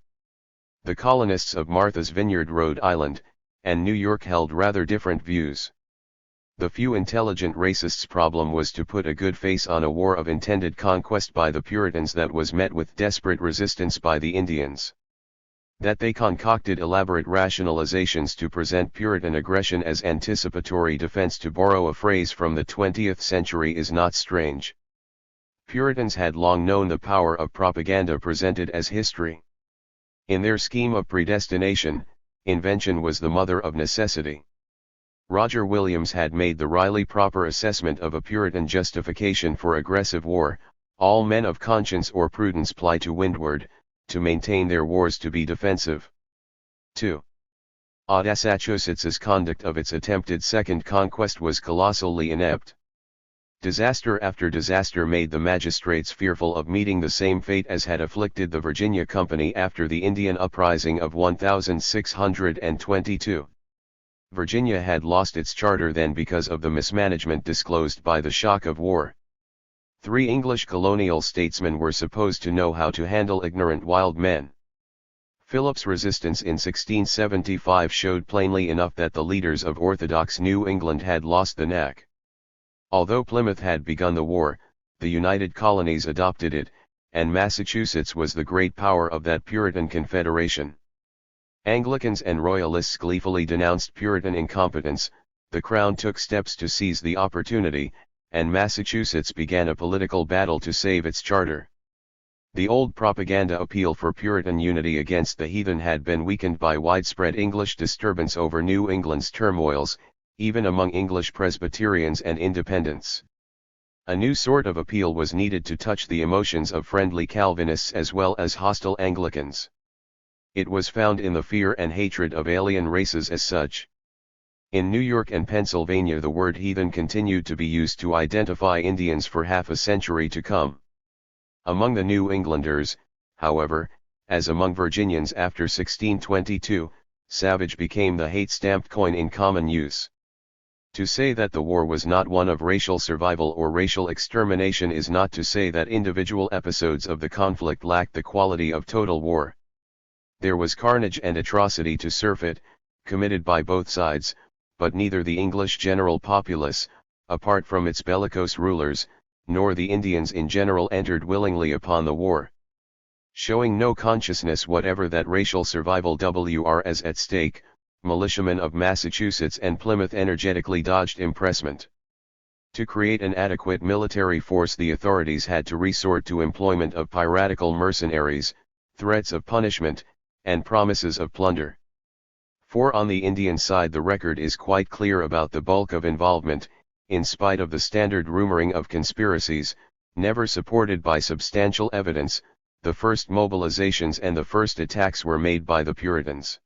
The colonists of Martha's Vineyard, Rhode Island, and New York held rather different views. The few intelligent racists' problem was to put a good face on a war of intended conquest by the Puritans that was met with desperate resistance by the Indians. That they concocted elaborate rationalizations to present Puritan aggression as anticipatory defense, to borrow a phrase from the 20th century, is not strange. Puritans had long known the power of propaganda presented as history. In their scheme of predestination, invention was the mother of necessity. Roger Williams had made the wryly proper assessment of a Puritan justification for aggressive war: all men of conscience or prudence ply to windward, to maintain their wars to be defensive. 2. Massachusetts's conduct of its attempted second conquest was colossally inept. Disaster after disaster made the magistrates fearful of meeting the same fate as had afflicted the Virginia Company after the Indian uprising of 1622. Virginia had lost its charter then because of the mismanagement disclosed by the shock of war. 3 English colonial statesmen were supposed to know how to handle ignorant wild men. Philip's resistance in 1675 showed plainly enough that the leaders of orthodox New England had lost the knack. Although Plymouth had begun the war, the United Colonies adopted it, and Massachusetts was the great power of that Puritan confederation. Anglicans and Royalists gleefully denounced Puritan incompetence. The Crown took steps to seize the opportunity, and Massachusetts began a political battle to save its charter. The old propaganda appeal for Puritan unity against the heathen had been weakened by widespread English disturbance over New England's turmoils, even among English Presbyterians and Independents. A new sort of appeal was needed to touch the emotions of friendly Calvinists as well as hostile Anglicans. It was found in the fear and hatred of alien races as such. In New York and Pennsylvania the word heathen continued to be used to identify Indians for half a century to come. Among the New Englanders, however, as among Virginians after 1622, savage became the hate-stamped coin in common use. To say that the war was not one of racial survival or racial extermination is not to say that individual episodes of the conflict lacked the quality of total war. There was carnage and atrocity to surfeit, committed by both sides, but neither the English general populace, apart from its bellicose rulers, nor the Indians in general entered willingly upon the war. Showing no consciousness whatever that racial survival was at stake, militiamen of Massachusetts and Plymouth energetically dodged impressment. To create an adequate military force the authorities had to resort to employment of piratical mercenaries, threats of punishment, and promises of plunder. For on the Indian side the record is quite clear about the bulk of involvement, in spite of the standard rumoring of conspiracies, never supported by substantial evidence. The first mobilizations and the first attacks were made by the Puritans.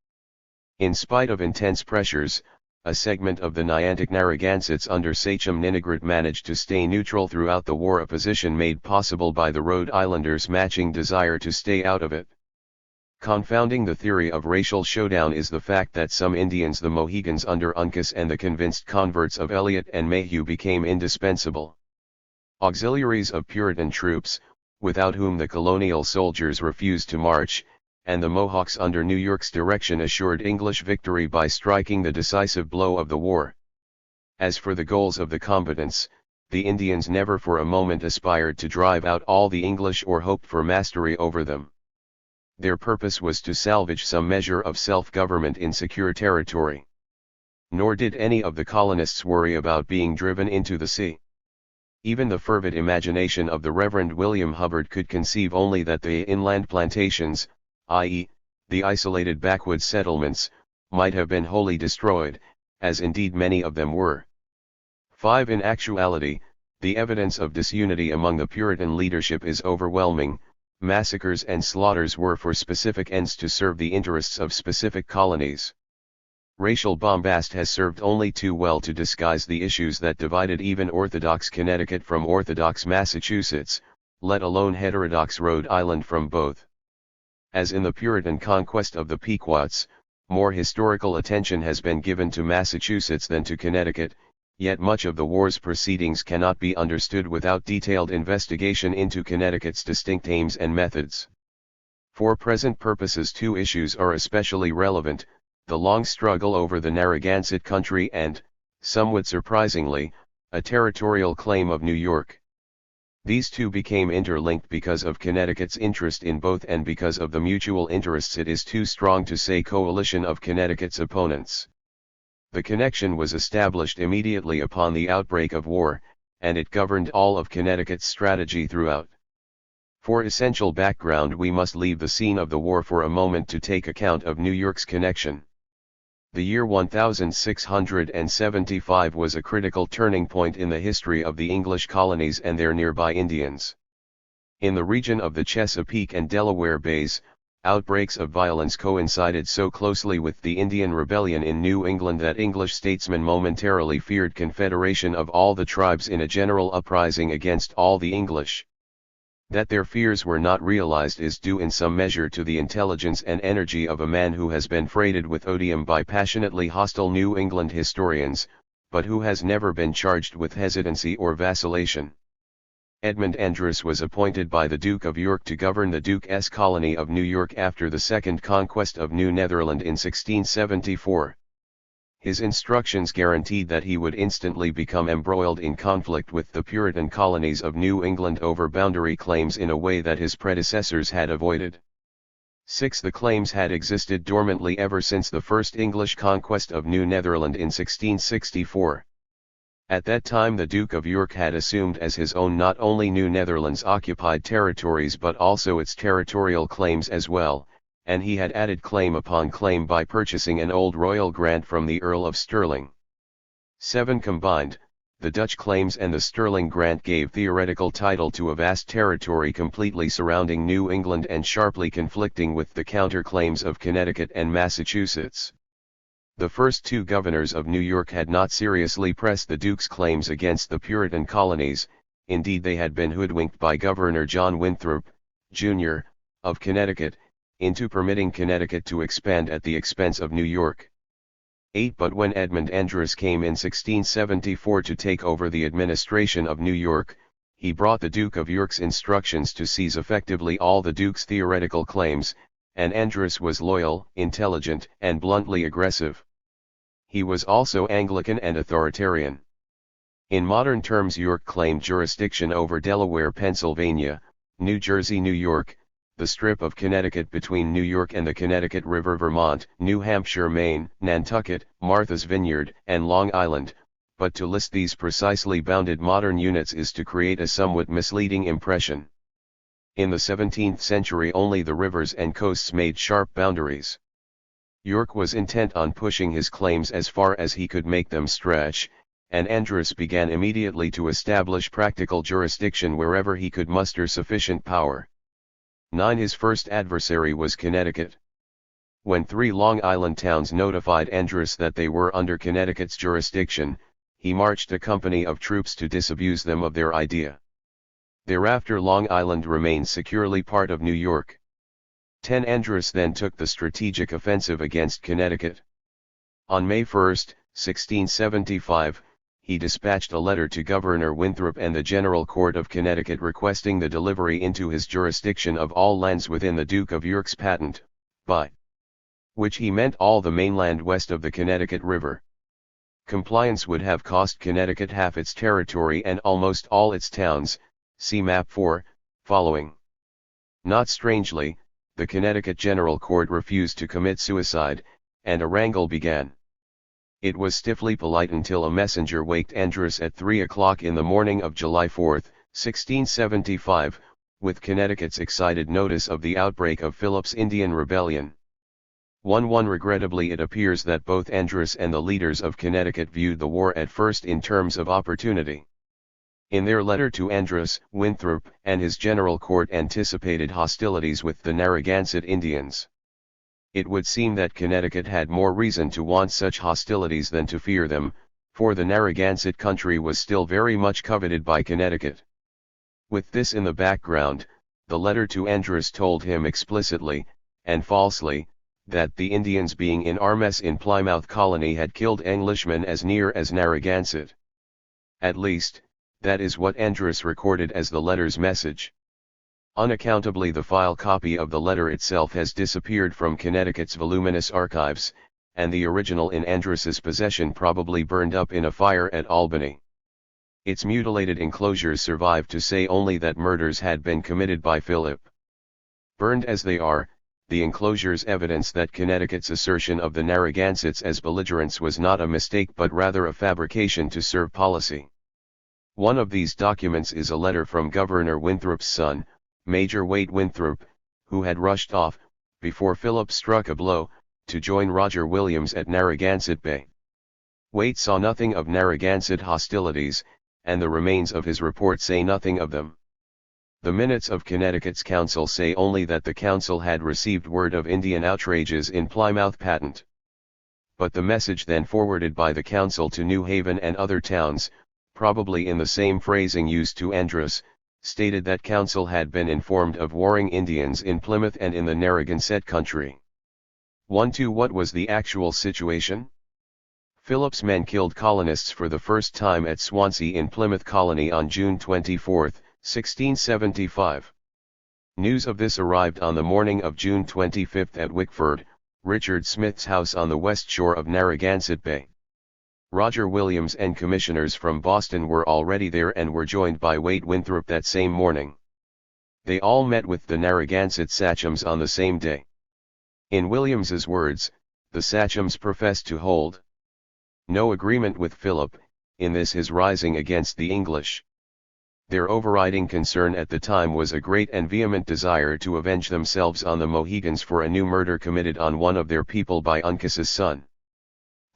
In spite of intense pressures, a segment of the Niantic Narragansetts under Sachem Ninigret managed to stay neutral throughout the war, a position made possible by the Rhode Islanders' matching desire to stay out of it. Confounding the theory of racial showdown is the fact that some Indians, the Mohegans under Uncas and the convinced converts of Eliot and Mayhew, became indispensable auxiliaries of Puritan troops, without whom the colonial soldiers refused to march, and the Mohawks under New York's direction assured English victory by striking the decisive blow of the war. As for the goals of the combatants, the Indians never for a moment aspired to drive out all the English or hoped for mastery over them. Their purpose was to salvage some measure of self-government in secure territory. Nor did any of the colonists worry about being driven into the sea. Even the fervid imagination of the Reverend William Hubbard could conceive only that the inland plantations, i.e., the isolated backwoods settlements, might have been wholly destroyed, as indeed many of them were. 5. In actuality, the evidence of disunity among the Puritan leadership is overwhelming. Massacres and slaughters were for specific ends to serve the interests of specific colonies. Racial bombast has served only too well to disguise the issues that divided even orthodox Connecticut from orthodox Massachusetts, let alone heterodox Rhode Island from both. As in the Puritan conquest of the Pequots, more historical attention has been given to Massachusetts than to Connecticut, yet much of the war's proceedings cannot be understood without detailed investigation into Connecticut's distinct aims and methods. For present purposes two issues are especially relevant: the long struggle over the Narragansett country and, somewhat surprisingly, a territorial claim of New York. These two became interlinked because of Connecticut's interest in both and because of the mutual interests. It is too strong to say coalition of Connecticut's opponents. The connection was established immediately upon the outbreak of war, and it governed all of Connecticut's strategy throughout. For essential background, we must leave the scene of the war for a moment to take account of New York's connection. The year 1675 was a critical turning point in the history of the English colonies and their nearby Indians. In the region of the Chesapeake and Delaware Bays, outbreaks of violence coincided so closely with the Indian Rebellion in New England that English statesmen momentarily feared confederation of all the tribes in a general uprising against all the English. That their fears were not realized is due in some measure to the intelligence and energy of a man who has been freighted with odium by passionately hostile New England historians, but who has never been charged with hesitancy or vacillation. Edmund Andros was appointed by the Duke of York to govern the Duke's colony of New York after the Second Conquest of New Netherland in 1674. His instructions guaranteed that he would instantly become embroiled in conflict with the Puritan colonies of New England over boundary claims in a way that his predecessors had avoided. 6. The claims had existed dormantly ever since the first English conquest of New Netherland in 1664. At that time the Duke of York had assumed as his own not only New Netherland's occupied territories but also its territorial claims as well, and he had added claim upon claim by purchasing an old royal grant from the Earl of Stirling. 7. Combined, the Dutch claims and the Stirling grant gave theoretical title to a vast territory completely surrounding New England and sharply conflicting with the counter-claims of Connecticut and Massachusetts. The first two governors of New York had not seriously pressed the Duke's claims against the Puritan colonies. Indeed, they had been hoodwinked by Governor John Winthrop, Jr., of Connecticut, into permitting Connecticut to expand at the expense of New York. 8. But when Edmund Andros came in 1674 to take over the administration of New York, he brought the Duke of York's instructions to seize effectively all the Duke's theoretical claims, and Andros was loyal, intelligent, and bluntly aggressive. He was also Anglican and authoritarian. In modern terms, York claimed jurisdiction over Delaware, Pennsylvania, New Jersey, New York, the strip of Connecticut between New York and the Connecticut River, Vermont, New Hampshire, Maine, Nantucket, Martha's Vineyard, and Long Island, but to list these precisely bounded modern units is to create a somewhat misleading impression. In the 17th century only the rivers and coasts made sharp boundaries. York was intent on pushing his claims as far as he could make them stretch, and Andros began immediately to establish practical jurisdiction wherever he could muster sufficient power. 9. His first adversary was Connecticut. When 3 Long Island towns notified Andros that they were under Connecticut's jurisdiction, he marched a company of troops to disabuse them of their idea. Thereafter Long Island remained securely part of New York. 10. Andros then took the strategic offensive against Connecticut. On May 1, 1675, he dispatched a letter to Governor Winthrop and the General Court of Connecticut requesting the delivery into his jurisdiction of all lands within the Duke of York's patent, by which he meant all the mainland west of the Connecticut River. Compliance would have cost Connecticut half its territory and almost all its towns, see Map 4, following. Not strangely, the Connecticut General Court refused to commit suicide, and a wrangle began. It was stiffly polite until a messenger waked Andros at 3 o'clock in the morning of July 4, 1675, with Connecticut's excited notice of the outbreak of Philip's Indian Rebellion. 1. Regrettably, it appears that both Andros and the leaders of Connecticut viewed the war at first in terms of opportunity. In their letter to Andros, Winthrop and his General Court anticipated hostilities with the Narragansett Indians. It would seem that Connecticut had more reason to want such hostilities than to fear them, for the Narragansett country was still very much coveted by Connecticut. With this in the background, the letter to Andros told him explicitly, and falsely, that the Indians being in arms in Plymouth colony had killed Englishmen as near as Narragansett. At least, that is what Andros recorded as the letter's message. Unaccountably, the file copy of the letter itself has disappeared from Connecticut's voluminous archives, and the original in Andros's possession probably burned up in a fire at Albany. Its mutilated enclosures survive to say only that murders had been committed by Philip. Burned as they are, the enclosures evidence that Connecticut's assertion of the Narragansetts as belligerents was not a mistake but rather a fabrication to serve policy. One of these documents is a letter from Governor Winthrop's son, Major Waite Winthrop, who had rushed off, before Philip struck a blow, to join Roger Williams at Narragansett Bay. Waite saw nothing of Narragansett hostilities, and the remains of his report say nothing of them. The minutes of Connecticut's council say only that the council had received word of Indian outrages in Plymouth Patent. But the message then forwarded by the council to New Haven and other towns, probably in the same phrasing used to Andros, stated that council had been informed of warring Indians in Plymouth and in the Narragansett country. 1-2 What was the actual situation? Philip's men killed colonists for the first time at Swansea in Plymouth Colony on June 24, 1675. News of this arrived on the morning of June 25 at Wickford, Richard Smith's house on the west shore of Narragansett Bay. Roger Williams and commissioners from Boston were already there and were joined by Waite Winthrop that same morning. They all met with the Narragansett sachems on the same day. In Williams's words, the sachems professed to hold no agreement with Philip, in this his rising against the English. Their overriding concern at the time was a great and vehement desire to avenge themselves on the Mohegans for a new murder committed on one of their people by Uncas's son.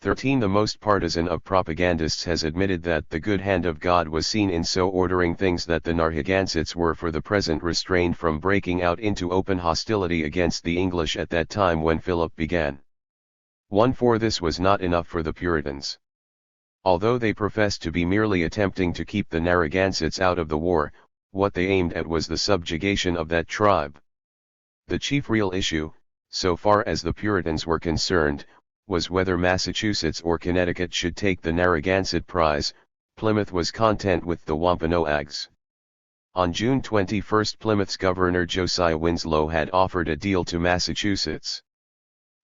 13 The most partisan of propagandists has admitted that the good hand of God was seen in so ordering things that the Narragansetts were for the present restrained from breaking out into open hostility against the English at that time when Philip began. 1-4 This was not enough for the Puritans. Although they professed to be merely attempting to keep the Narragansetts out of the war, what they aimed at was the subjugation of that tribe. The chief real issue, so far as the Puritans were concerned, was whether Massachusetts or Connecticut should take the Narragansett prize. Plymouth was content with the Wampanoags. On June 21 Plymouth's Governor Josiah Winslow had offered a deal to Massachusetts.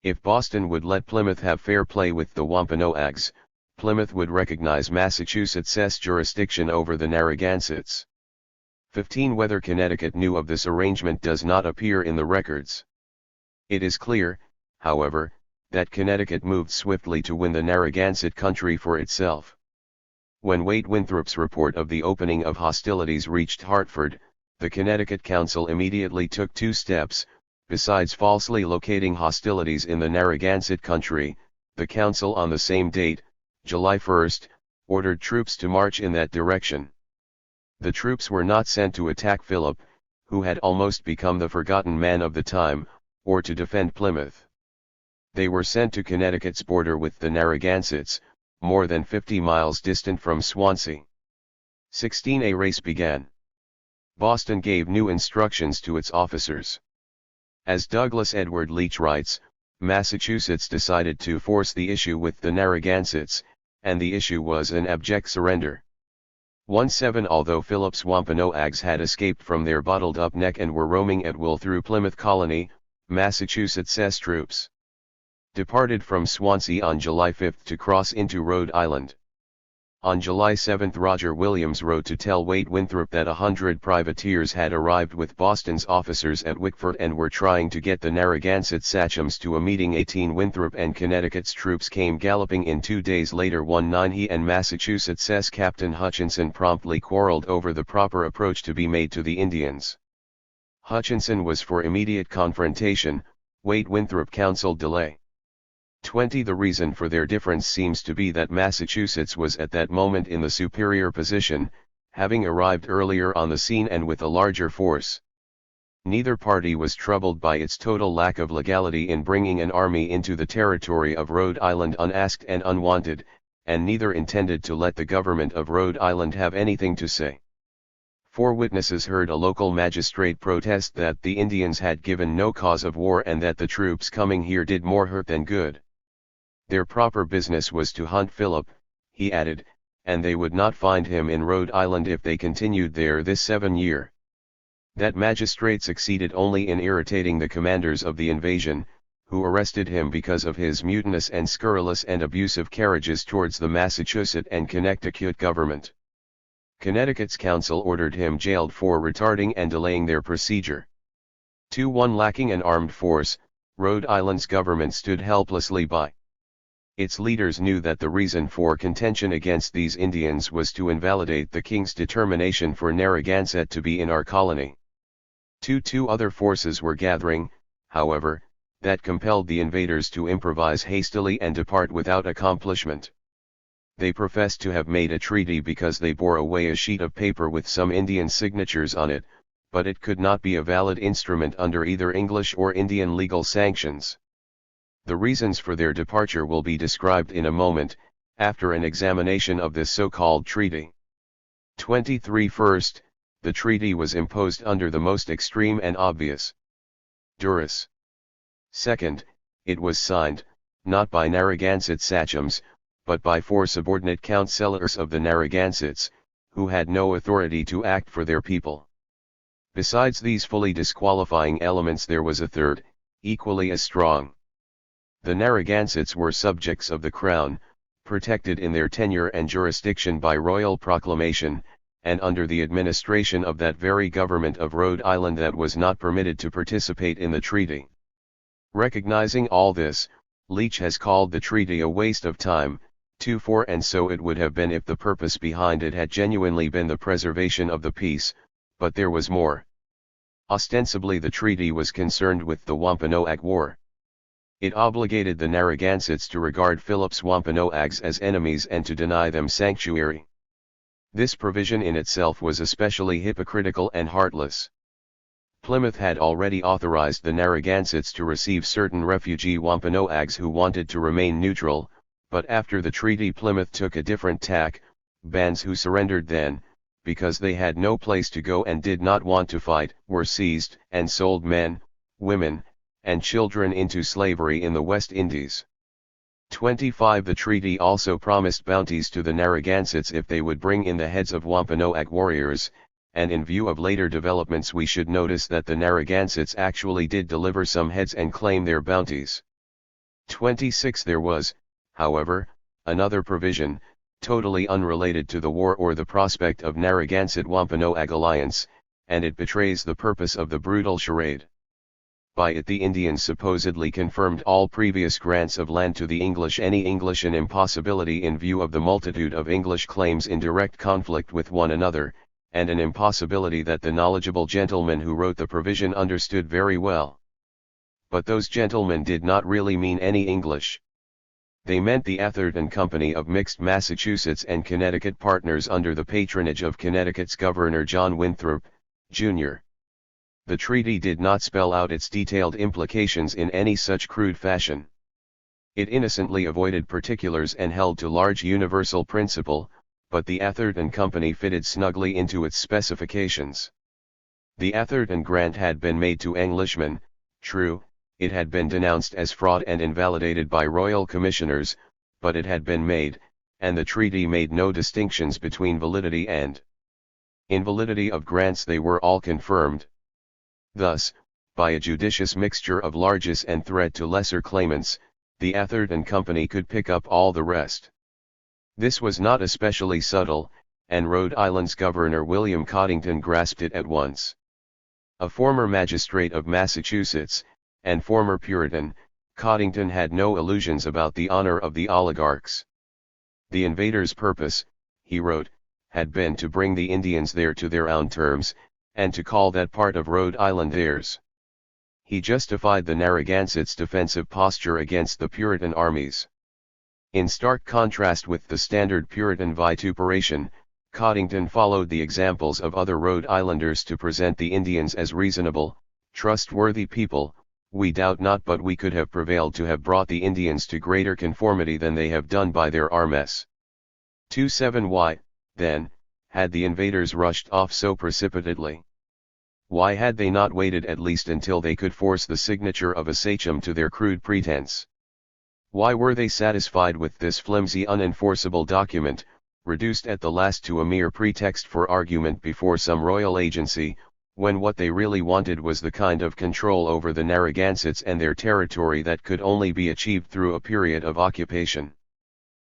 If Boston would let Plymouth have fair play with the Wampanoags, Plymouth would recognize Massachusetts' jurisdiction over the Narragansetts. 15 Whether Connecticut knew of this arrangement does not appear in the records. It is clear, however, that Connecticut moved swiftly to win the Narragansett country for itself. When Waite Winthrop's report of the opening of hostilities reached Hartford, the Connecticut Council immediately took two steps. Besides falsely locating hostilities in the Narragansett country, the council on the same date, July 1, ordered troops to march in that direction. The troops were not sent to attack Philip, who had almost become the forgotten man of the time, or to defend Plymouth. They were sent to Connecticut's border with the Narragansetts, more than 50 miles distant from Swansea. 16 A race began. Boston gave new instructions to its officers. As Douglas Edward Leach writes, Massachusetts decided to force the issue with the Narragansetts, and the issue was an abject surrender. 17 Although Philip's Wampanoags had escaped from their bottled-up neck and were roaming at will through Plymouth Colony, Massachusetts' troops departed from Swansea on July 5 to cross into Rhode Island. On July 7 Roger Williams wrote to tell Waite Winthrop that 100 privateers had arrived with Boston's officers at Wickford and were trying to get the Narragansett sachems to a meeting. 18 Winthrop and Connecticut's troops came galloping in 2 days later. 19 He and Massachusetts' Captain Hutchinson promptly quarreled over the proper approach to be made to the Indians. Hutchinson was for immediate confrontation, Waite Winthrop counseled delay. 20 The reason for their difference seems to be that Massachusetts was at that moment in the superior position, having arrived earlier on the scene and with a larger force. Neither party was troubled by its total lack of legality in bringing an army into the territory of Rhode Island unasked and unwanted, and neither intended to let the government of Rhode Island have anything to say. 4 Witnesses heard a local magistrate protest that the Indians had given no cause of war and that the troops coming here did more hurt than good. Their proper business was to hunt Philip, he added, and they would not find him in Rhode Island if they continued there this 7 year. That magistrate succeeded only in irritating the commanders of the invasion, who arrested him because of his mutinous and scurrilous and abusive carriages towards the Massachusetts and Connecticut government. Connecticut's council ordered him jailed for retarding and delaying their procedure. 2-1 Lacking an armed force, Rhode Island's government stood helplessly by. Its leaders knew that the reason for contention against these Indians was to invalidate the king's determination for Narragansett to be in our colony. 2 Other forces were gathering, however, that compelled the invaders to improvise hastily and depart without accomplishment. They professed to have made a treaty because they bore away a sheet of paper with some Indian signatures on it, but it could not be a valid instrument under either English or Indian legal sanctions. The reasons for their departure will be described in a moment, after an examination of this so-called treaty. 23 First, the treaty was imposed under the most extreme and obvious duress. Second, it was signed, not by Narragansett sachems, but by 4 subordinate councillors of the Narragansetts, who had no authority to act for their people. Besides these fully disqualifying elements there was a third, equally as strong. The Narragansetts were subjects of the Crown, protected in their tenure and jurisdiction by royal proclamation, and under the administration of that very government of Rhode Island that was not permitted to participate in the treaty. Recognizing all this, Leach has called the treaty a waste of time, 2-4 and so it would have been if the purpose behind it had genuinely been the preservation of the peace, but there was more. Ostensibly the treaty was concerned with the Wampanoag War. It obligated the Narragansetts to regard Philip's Wampanoags as enemies and to deny them sanctuary. This provision in itself was especially hypocritical and heartless. Plymouth had already authorized the Narragansetts to receive certain refugee Wampanoags who wanted to remain neutral, but after the treaty Plymouth took a different tack. Bands who surrendered then, because they had no place to go and did not want to fight, were seized and sold men, women, and children into slavery in the West Indies. 25 The treaty also promised bounties to the Narragansetts if they would bring in the heads of Wampanoag warriors, and in view of later developments we should notice that the Narragansetts actually did deliver some heads and claim their bounties. 26 There was, however, another provision, totally unrelated to the war or the prospect of Narragansett-Wampanoag alliance, and it betrays the purpose of the brutal charade. By it the Indians supposedly confirmed all previous grants of land to the English, any English an impossibility in view of the multitude of English claims in direct conflict with one another, and an impossibility that the knowledgeable gentlemen who wrote the provision understood very well. But those gentlemen did not really mean any English. They meant the Atherton Company of mixed Massachusetts and Connecticut partners under the patronage of Connecticut's Governor John Winthrop, Jr. The treaty did not spell out its detailed implications in any such crude fashion. It innocently avoided particulars and held to large universal principle, but the Atherton Company fitted snugly into its specifications. The Atherton grant had been made to Englishmen, true, it had been denounced as fraud and invalidated by royal commissioners, but it had been made, and the treaty made no distinctions between validity and invalidity of grants. They were all confirmed. Thus, by a judicious mixture of largesse and threat to lesser claimants, the Atherton Company could pick up all the rest. This was not especially subtle, and Rhode Island's Governor William Coddington grasped it at once. A former magistrate of Massachusetts, and former Puritan, Coddington had no illusions about the honor of the oligarchs. The invaders' purpose, he wrote, had been to bring the Indians there to their own terms, and to call that part of Rhode Island theirs. He justified the Narragansetts' defensive posture against the Puritan armies. In stark contrast with the standard Puritan vituperation, Coddington followed the examples of other Rhode Islanders to present the Indians as reasonable, trustworthy people. We doubt not but we could have prevailed to have brought the Indians to greater conformity than they have done by their armes. 27 Why, then, had the invaders rushed off so precipitately? Why had they not waited at least until they could force the signature of a sachem to their crude pretense? Why were they satisfied with this flimsy unenforceable document, reduced at the last to a mere pretext for argument before some royal agency, when what they really wanted was the kind of control over the Narragansetts and their territory that could only be achieved through a period of occupation?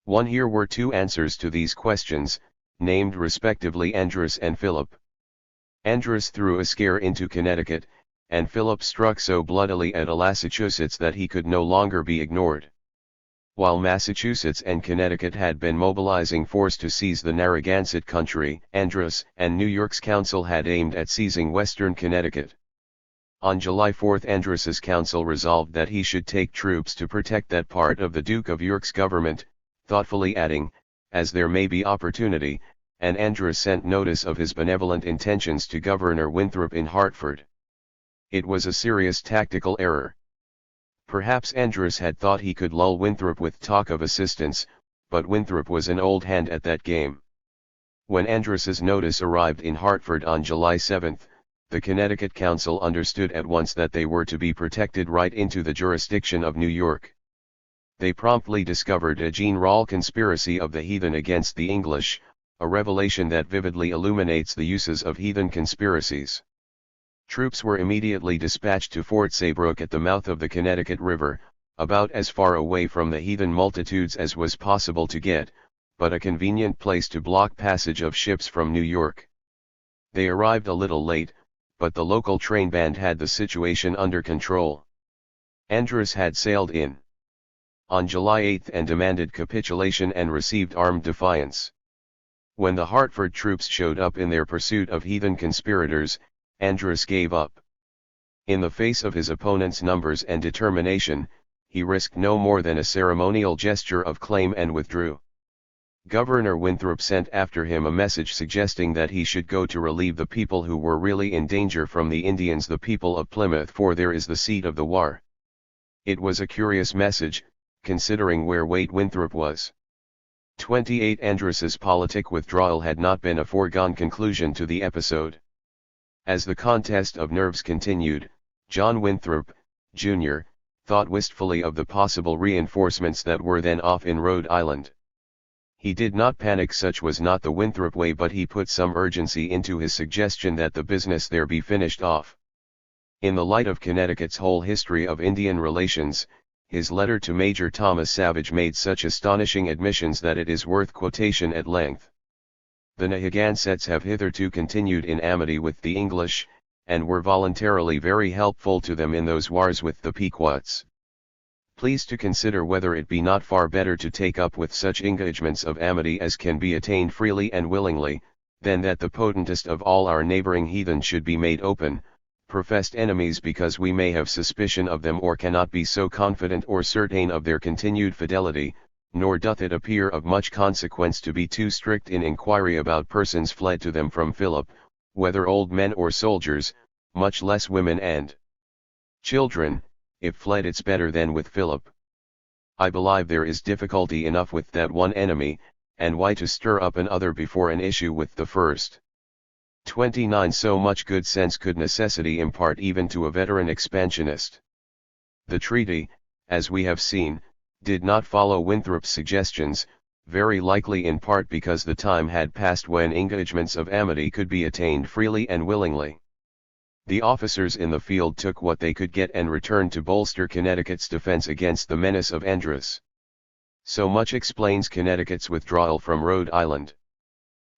Here were two answers to these questions. named respectively Andros and Philip. Andros threw a scare into Connecticut, and Philip struck so bloodily at Massachusetts that he could no longer be ignored. While Massachusetts and Connecticut had been mobilizing force to seize the Narragansett country, Andros and New York's council had aimed at seizing western Connecticut. On July 4 Andros's council resolved that he should take troops to protect that part of the Duke of York's government, thoughtfully adding, as there may be opportunity, and Andros sent notice of his benevolent intentions to Governor Winthrop in Hartford. It was a serious tactical error. Perhaps Andros had thought he could lull Winthrop with talk of assistance, but Winthrop was an old hand at that game. When Andros's notice arrived in Hartford on July 7, the Connecticut Council understood at once that they were to be protected right into the jurisdiction of New York. They promptly discovered a general conspiracy of the heathen against the English, a revelation that vividly illuminates the uses of heathen conspiracies. Troops were immediately dispatched to Fort Saybrook at the mouth of the Connecticut River, about as far away from the heathen multitudes as was possible to get, but a convenient place to block passage of ships from New York. They arrived a little late, but the local train band had the situation under control. Andros had sailed in on July 8 and demanded capitulation and received armed defiance. When the Hartford troops showed up in their pursuit of heathen conspirators, Andros gave up. In the face of his opponent's numbers and determination, he risked no more than a ceremonial gesture of claim and withdrew. Governor Winthrop sent after him a message suggesting that he should go to relieve the people who were really in danger from the Indians, the people of Plymouth, for there is the seat of the war. It was a curious message, considering where Winthrop was. 28 Andros's politic withdrawal had not been a foregone conclusion to the episode. As the contest of nerves continued, John Winthrop, Jr., thought wistfully of the possible reinforcements that were then off in Rhode Island. He did not panic, such was not the Winthrop way, but he put some urgency into his suggestion that the business there be finished off. In the light of Connecticut's whole history of Indian relations, his letter to Major Thomas Savage made such astonishing admissions that it is worth quotation at length. The Narragansetts have hitherto continued in amity with the English, and were voluntarily very helpful to them in those wars with the Pequots. Please to consider whether it be not far better to take up with such engagements of amity as can be attained freely and willingly, than that the potentest of all our neighboring heathen should be made open, professed enemies, because we may have suspicion of them or cannot be so confident or certain of their continued fidelity, nor doth it appear of much consequence to be too strict in inquiry about persons fled to them from Philip, whether old men or soldiers, much less women and children. If fled, it's better than with Philip. I believe there is difficulty enough with that one enemy, and why to stir up another before an issue with the first. 29 So much good sense could necessity impart even to a veteran expansionist. The treaty, as we have seen, did not follow Winthrop's suggestions, very likely in part because the time had passed when engagements of amity could be attained freely and willingly. The officers in the field took what they could get and returned to bolster Connecticut's defense against the menace of Andros. So much explains Connecticut's withdrawal from Rhode Island.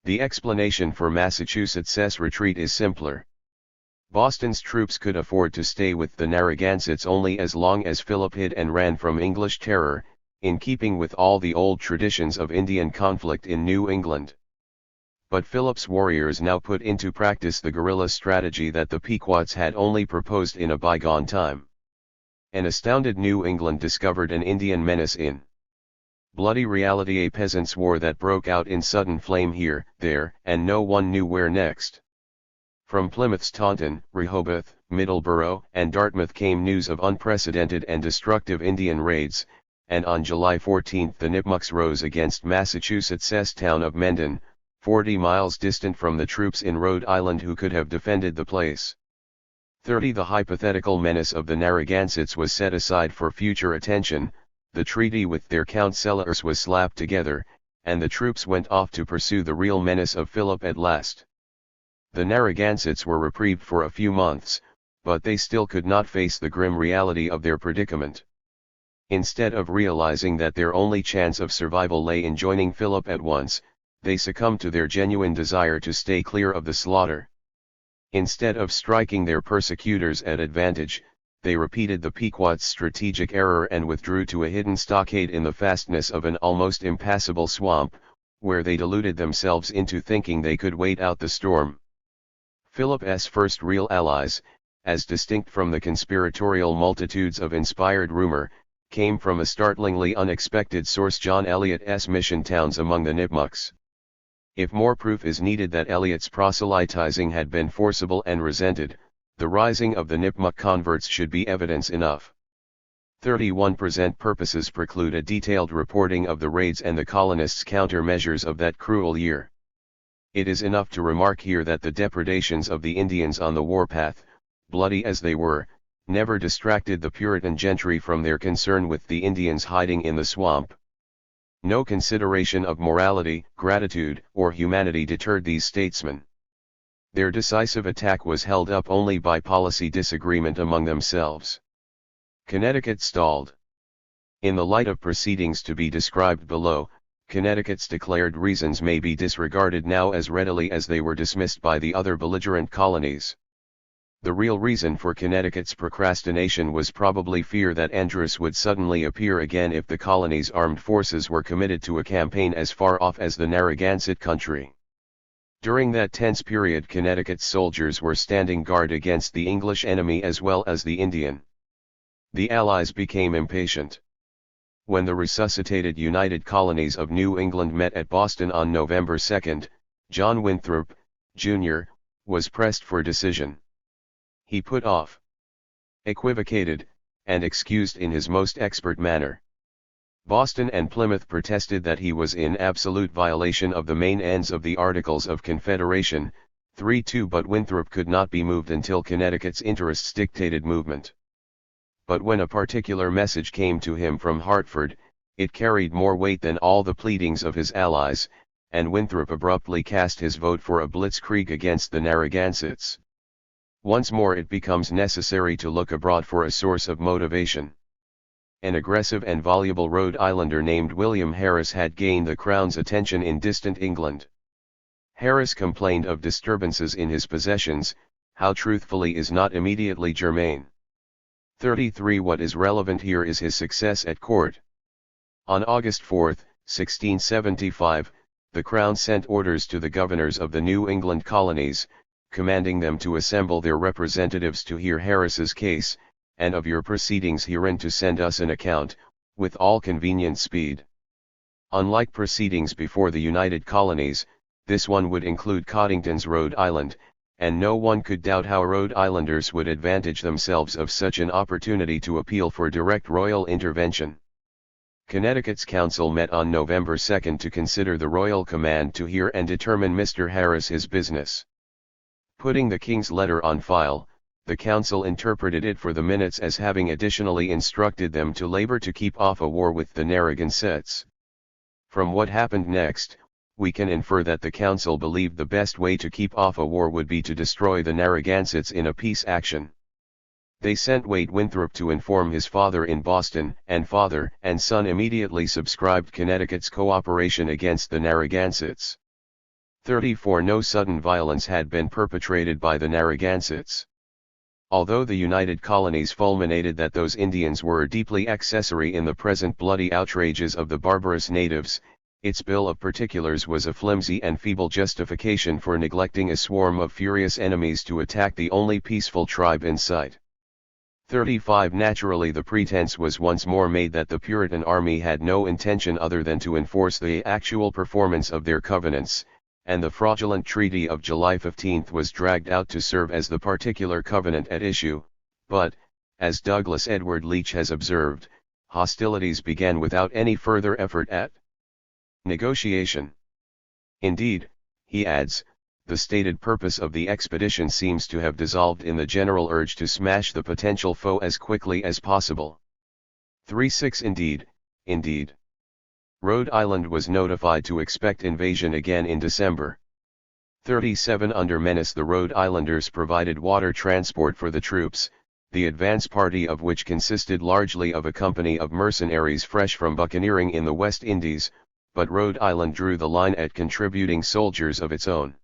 The explanation for Massachusetts' retreat is simpler. Boston's troops could afford to stay with the Narragansetts only as long as Philip hid and ran from English terror, in keeping with all the old traditions of Indian conflict in New England. But Philip's warriors now put into practice the guerrilla strategy that the Pequots had only proposed in a bygone time. An astounded New England discovered an Indian menace in bloody reality, a peasants' war that broke out in sudden flame here, there, and no one knew where next. From Plymouth's Taunton, Rehoboth, Middleborough, and Dartmouth came news of unprecedented and destructive Indian raids, and on July 14 the Nipmucks rose against Massachusetts' town of Mendon, 40 miles distant from the troops in Rhode Island who could have defended the place. 30 The hypothetical menace of the Narragansetts was set aside for future attention, the treaty with their councillors was slapped together, and the troops went off to pursue the real menace of Philip at last. The Narragansetts were reprieved for a few months, but they still could not face the grim reality of their predicament. Instead of realizing that their only chance of survival lay in joining Philip at once, they succumbed to their genuine desire to stay clear of the slaughter. Instead of striking their persecutors at advantage, they repeated the Pequot's strategic error and withdrew to a hidden stockade in the fastness of an almost impassable swamp, where they deluded themselves into thinking they could wait out the storm. Philip's first real allies, as distinct from the conspiratorial multitudes of inspired rumor, came from a startlingly unexpected source: John Eliot's mission towns among the Nipmucs. If more proof is needed that Eliot's proselytizing had been forcible and resented, the rising of the Nipmuc converts should be evidence enough. 31. Present purposes preclude a detailed reporting of the raids and the colonists' countermeasures of that cruel year. It is enough to remark here that the depredations of the Indians on the warpath, bloody as they were, never distracted the Puritan gentry from their concern with the Indians hiding in the swamp. No consideration of morality, gratitude, or humanity deterred these statesmen. Their decisive attack was held up only by policy disagreement among themselves. Connecticut stalled. In the light of proceedings to be described below, Connecticut's declared reasons may be disregarded now as readily as they were dismissed by the other belligerent colonies. The real reason for Connecticut's procrastination was probably fear that Andros would suddenly appear again if the colony's armed forces were committed to a campaign as far off as the Narragansett country. During that tense period, Connecticut's soldiers were standing guard against the English enemy as well as the Indian. The Allies became impatient. When the resuscitated United Colonies of New England met at Boston on November 2, John Winthrop, Jr., was pressed for decision. He put off, equivocated, and excused in his most expert manner. Boston and Plymouth protested that he was in absolute violation of the main ends of the Articles of Confederation, 3-2, but Winthrop could not be moved until Connecticut's interests dictated movement. But when a particular message came to him from Hartford, it carried more weight than all the pleadings of his allies, and Winthrop abruptly cast his vote for a blitzkrieg against the Narragansetts. Once more it becomes necessary to look abroad for a source of motivation. An aggressive and voluble Rhode Islander named William Harris had gained the Crown's attention in distant England. Harris complained of disturbances in his possessions, how truthfully is not immediately germane. 33. What is relevant here is his success at court. On August 4, 1675, the Crown sent orders to the governors of the New England colonies, commanding them to assemble their representatives to hear Harris's case, and of your proceedings herein to send us an account, with all convenient speed. Unlike proceedings before the United Colonies, this one would include Coddington's Rhode Island, and no one could doubt how Rhode Islanders would advantage themselves of such an opportunity to appeal for direct royal intervention. Connecticut's council met on November 2 to consider the royal command to hear and determine Mr. Harris's business. Putting the king's letter on file, the council interpreted it for the minutes as having additionally instructed them to labor to keep off a war with the Narragansetts. From what happened next, we can infer that the council believed the best way to keep off a war would be to destroy the Narragansetts in a peace action. They sent Wade Winthrop to inform his father in Boston, and father and son immediately subscribed Connecticut's cooperation against the Narragansetts. 34. No sudden violence had been perpetrated by the Narragansetts. Although the United Colonies fulminated that those Indians were deeply accessory in the present bloody outrages of the barbarous natives, its bill of particulars was a flimsy and feeble justification for neglecting a swarm of furious enemies to attack the only peaceful tribe in sight. 35. Naturally, the pretense was once more made that the Puritan army had no intention other than to enforce the actual performance of their covenants, and the fraudulent treaty of July 15 was dragged out to serve as the particular covenant at issue, but, as Douglas Edward Leach has observed, hostilities began without any further effort at negotiation. Indeed, he adds, the stated purpose of the expedition seems to have dissolved in the general urge to smash the potential foe as quickly as possible. 36. Indeed. Rhode Island was notified to expect invasion again in December. 37. Under menace, the Rhode Islanders provided water transport for the troops, the advance party of which consisted largely of a company of mercenaries fresh from buccaneering in the West Indies, but Rhode Island drew the line at contributing soldiers of its own.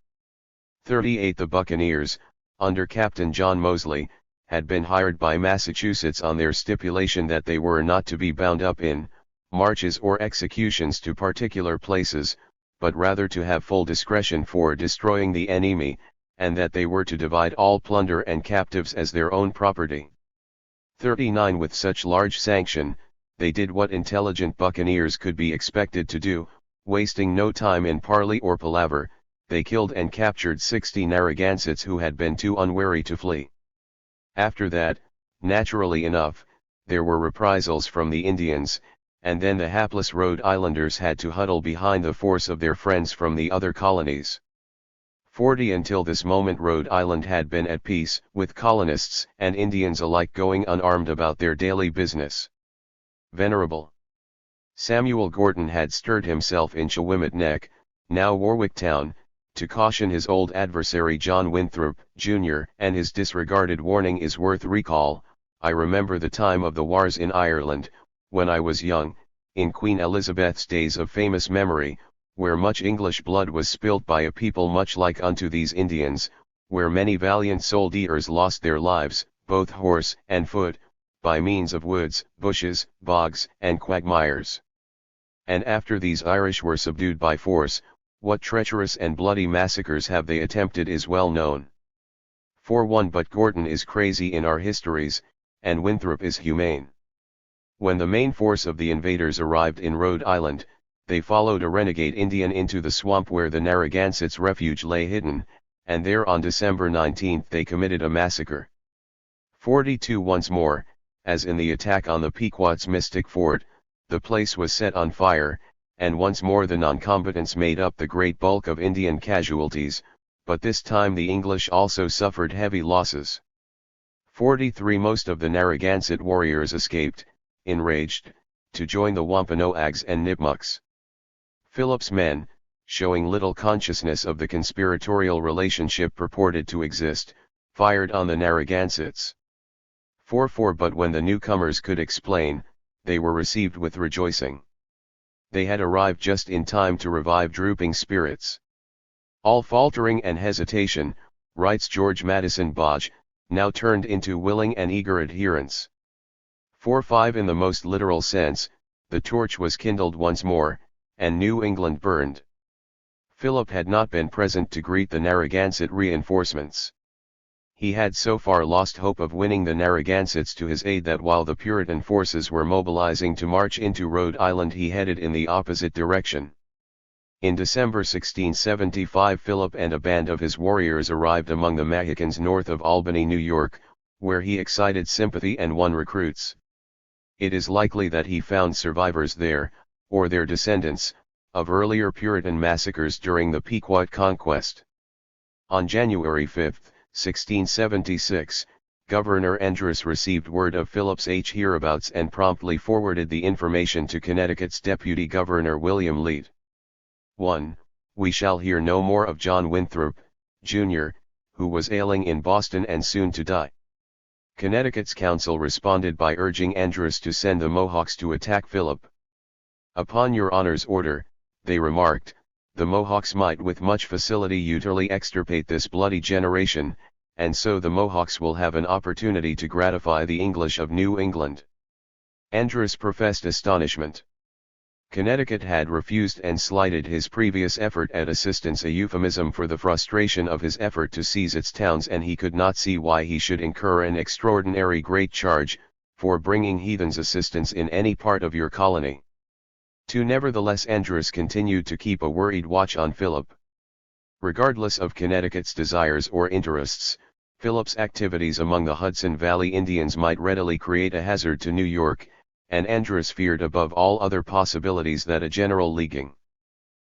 38 The Buccaneers, under Captain John Moseley, had been hired by Massachusetts on their stipulation that they were not to be bound up in marches or executions to particular places, but rather to have full discretion for destroying the enemy, and that they were to divide all plunder and captives as their own property. 39 With such large sanction, they did what intelligent buccaneers could be expected to do, wasting no time in parley or palaver. They killed and captured 60 Narragansetts who had been too unwary to flee. After that, naturally enough, there were reprisals from the Indians, and then the hapless Rhode Islanders had to huddle behind the force of their friends from the other colonies. 40 Until this moment Rhode Island had been at peace, with colonists and Indians alike going unarmed about their daily business. Venerable Samuel Gorton had stirred himself in Shawimet Neck, now Warwick Town, to caution his old adversary John Winthrop, Jr., and his disregarded warning is worth recall. I remember the time of the wars in Ireland, when I was young, in Queen Elizabeth's days of famous memory, where much English blood was spilt by a people much like unto these Indians, where many valiant soldiers lost their lives, both horse and foot, by means of woods, bushes, bogs, and quagmires. And after these Irish were subdued by force, what treacherous and bloody massacres have they attempted is well known. 41 But Gorton is crazy in our histories, and Winthrop is humane. When the main force of the invaders arrived in Rhode Island, they followed a renegade Indian into the swamp where the Narragansett's refuge lay hidden, and there on December 19 they committed a massacre. 42 Once more, as in the attack on the Pequot's Mystic Fort, the place was set on fire, and once more the non-combatants made up the great bulk of Indian casualties, but this time the English also suffered heavy losses. 43 Most of the Narragansett warriors escaped, enraged, to join the Wampanoags and Nipmucks. Philip's men, showing little consciousness of the conspiratorial relationship purported to exist, fired on the Narragansetts. 44 But when the newcomers could explain, they were received with rejoicing. They had arrived just in time to revive drooping spirits. All faltering and hesitation, writes George Madison Bodge, now turned into willing and eager adherence. 45 In the most literal sense, the torch was kindled once more, and New England burned. Philip had not been present to greet the Narragansett reinforcements. He had so far lost hope of winning the Narragansetts to his aid that while the Puritan forces were mobilizing to march into Rhode Island he headed in the opposite direction. In December 1675 Philip and a band of his warriors arrived among the Mohicans north of Albany, New York, where he excited sympathy and won recruits. It is likely that he found survivors there, or their descendants, of earlier Puritan massacres during the Pequot conquest. On January 5, 1676, Governor Andros received word of Philip's hereabouts and promptly forwarded the information to Connecticut's Deputy Governor William Leete. 1. We shall hear no more of John Winthrop, Jr., who was ailing in Boston and soon to die. Connecticut's council responded by urging Andros to send the Mohawks to attack Philip. Upon your honor's order, they remarked, the Mohawks might with much facility utterly extirpate this bloody generation, and so the Mohawks will have an opportunity to gratify the English of New England. Andros professed astonishment. Connecticut had refused and slighted his previous effort at assistance, a euphemism for the frustration of his effort to seize its towns, and he could not see why he should incur an extraordinary great charge, for bringing heathens assistance in any part of your colony. 2. Nevertheless Andros continued to keep a worried watch on Philip. Regardless of Connecticut's desires or interests, Philip's activities among the Hudson Valley Indians might readily create a hazard to New York, and Andros feared above all other possibilities that a general leaguing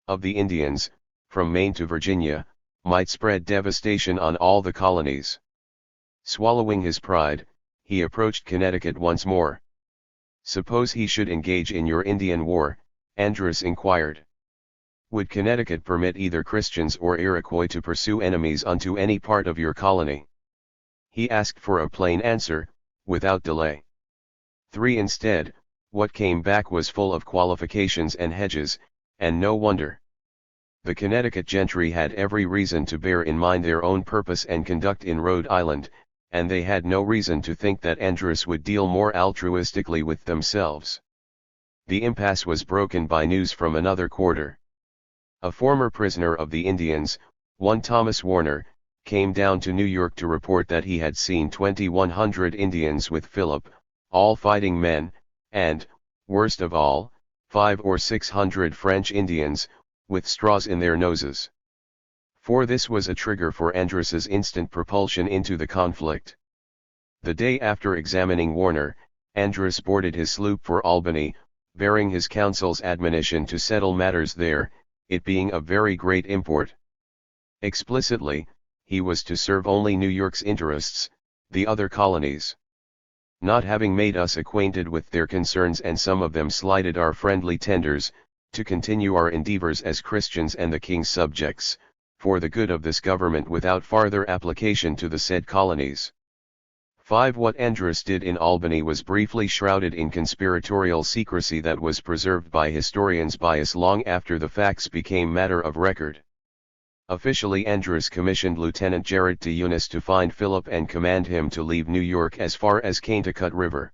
of the Indians, from Maine to Virginia, might spread devastation on all the colonies. Swallowing his pride, he approached Connecticut once more. Suppose he should engage in your Indian war, Andros inquired. Would Connecticut permit either Christians or Iroquois to pursue enemies unto any part of your colony? He asked for a plain answer, without delay. 3. Instead, what came back was full of qualifications and hedges, And no wonder. The Connecticut gentry had every reason to bear in mind their own purpose and conduct in Rhode Island, and they had no reason to think that Andros would deal more altruistically with themselves. The impasse was broken by news from another quarter. A former prisoner of the Indians, one Thomas Warner, came down to New York to report that he had seen 2,100 Indians with Philip, all fighting men, and, worst of all, 500 or 600 French Indians, with straws in their noses. For this was a trigger for Andros's instant propulsion into the conflict. The day after examining Warner, Andros boarded his sloop for Albany, bearing his counsel's admonition to settle matters there, it being of very great import. Explicitly, he was to serve only New York's interests, the other colonies not having made us acquainted with their concerns and some of them slighted our friendly tenders, to continue our endeavors as Christians and the King's subjects, for the good of this government without farther application to the said colonies. 5. What Andros did in Albany was briefly shrouded in conspiratorial secrecy that was preserved by historians' bias long after the facts became matter of record. Officially, Andros commissioned Lieutenant Gerrit de Eunice to find Philip and command him to leave New York as far as Connecticut River.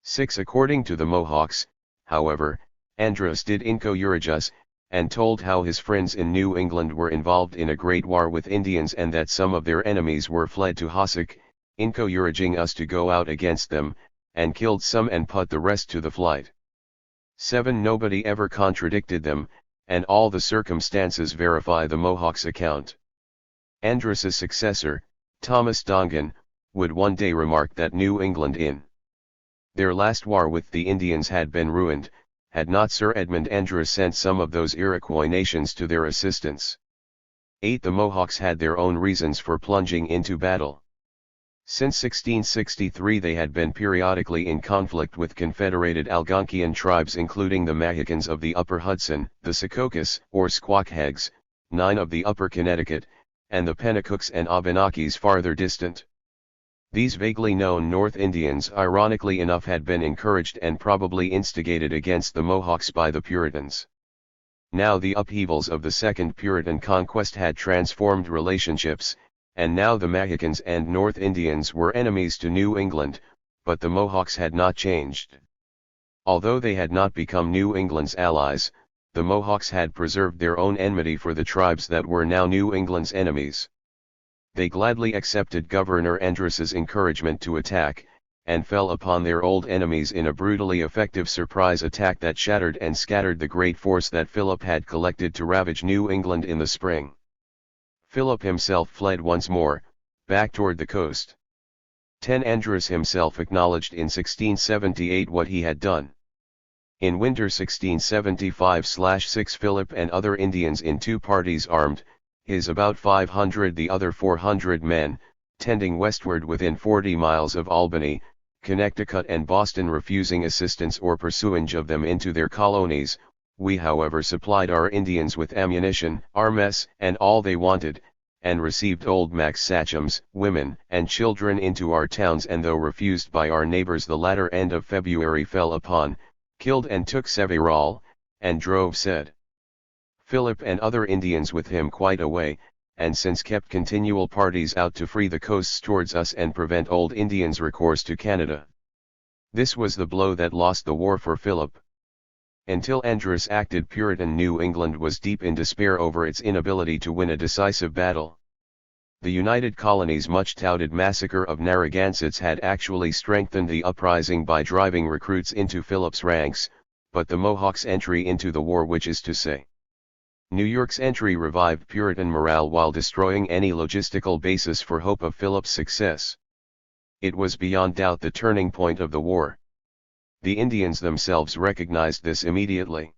6. According to the Mohawks, however, Andros did encourage us, and told how his friends in New England were involved in a great war with Indians and that some of their enemies were fled to Hossack, encouraging us to go out against them, and killed some and put the rest to the flight. 7. Nobody ever contradicted them, and all the circumstances verify the Mohawks' account. Andros's successor, Thomas Dongan, would one day remark that New England in their last war with the Indians had been ruined, had not Sir Edmund Andros sent some of those Iroquois nations to their assistance. 8. The Mohawks had their own reasons for plunging into battle. Since 1663 they had been periodically in conflict with confederated Algonquian tribes including the Mahicans of the Upper Hudson, the Secocas or Squawkhegs, 9 of the Upper Connecticut, and the Penacooks and Abenakis farther distant. These vaguely known North Indians ironically enough had been encouraged and probably instigated against the Mohawks by the Puritans. Now the upheavals of the Second Puritan Conquest had transformed relationships, and now the Mahicans and North Indians were enemies to New England, but the Mohawks had not changed. Although they had not become New England's allies, the Mohawks had preserved their own enmity for the tribes that were now New England's enemies. They gladly accepted Governor Andros's encouragement to attack, and fell upon their old enemies in a brutally effective surprise attack that shattered and scattered the great force that Philip had collected to ravage New England in the spring. Philip himself fled once more, back toward the coast. 10. Andros himself acknowledged in 1678 what he had done. In winter 1675/6 Philip and other Indians in 2 parties armed, his about 500 the other 400 men, tending westward within 40 miles of Albany, Connecticut and Boston refusing assistance or pursuance of them into their colonies. We however supplied our Indians with ammunition, our mess, and all they wanted, and received old Macs sachems, women, and children into our towns and though refused by our neighbors the latter end of February fell upon, killed and took Several, and drove said Philip and other Indians with him quite away, and since kept continual parties out to free the coasts towards us and prevent old Indians' recourse to Canada. This was the blow that lost the war for Philip. Until Andros acted, Puritan New England was deep in despair over its inability to win a decisive battle. The United Colonies' much-touted massacre of Narragansetts had actually strengthened the uprising by driving recruits into Philip's ranks, but the Mohawks' entry into the war, which is to say, New York's entry, revived Puritan morale while destroying any logistical basis for hope of Philip's success. It was beyond doubt the turning point of the war. The Indians themselves recognized this immediately.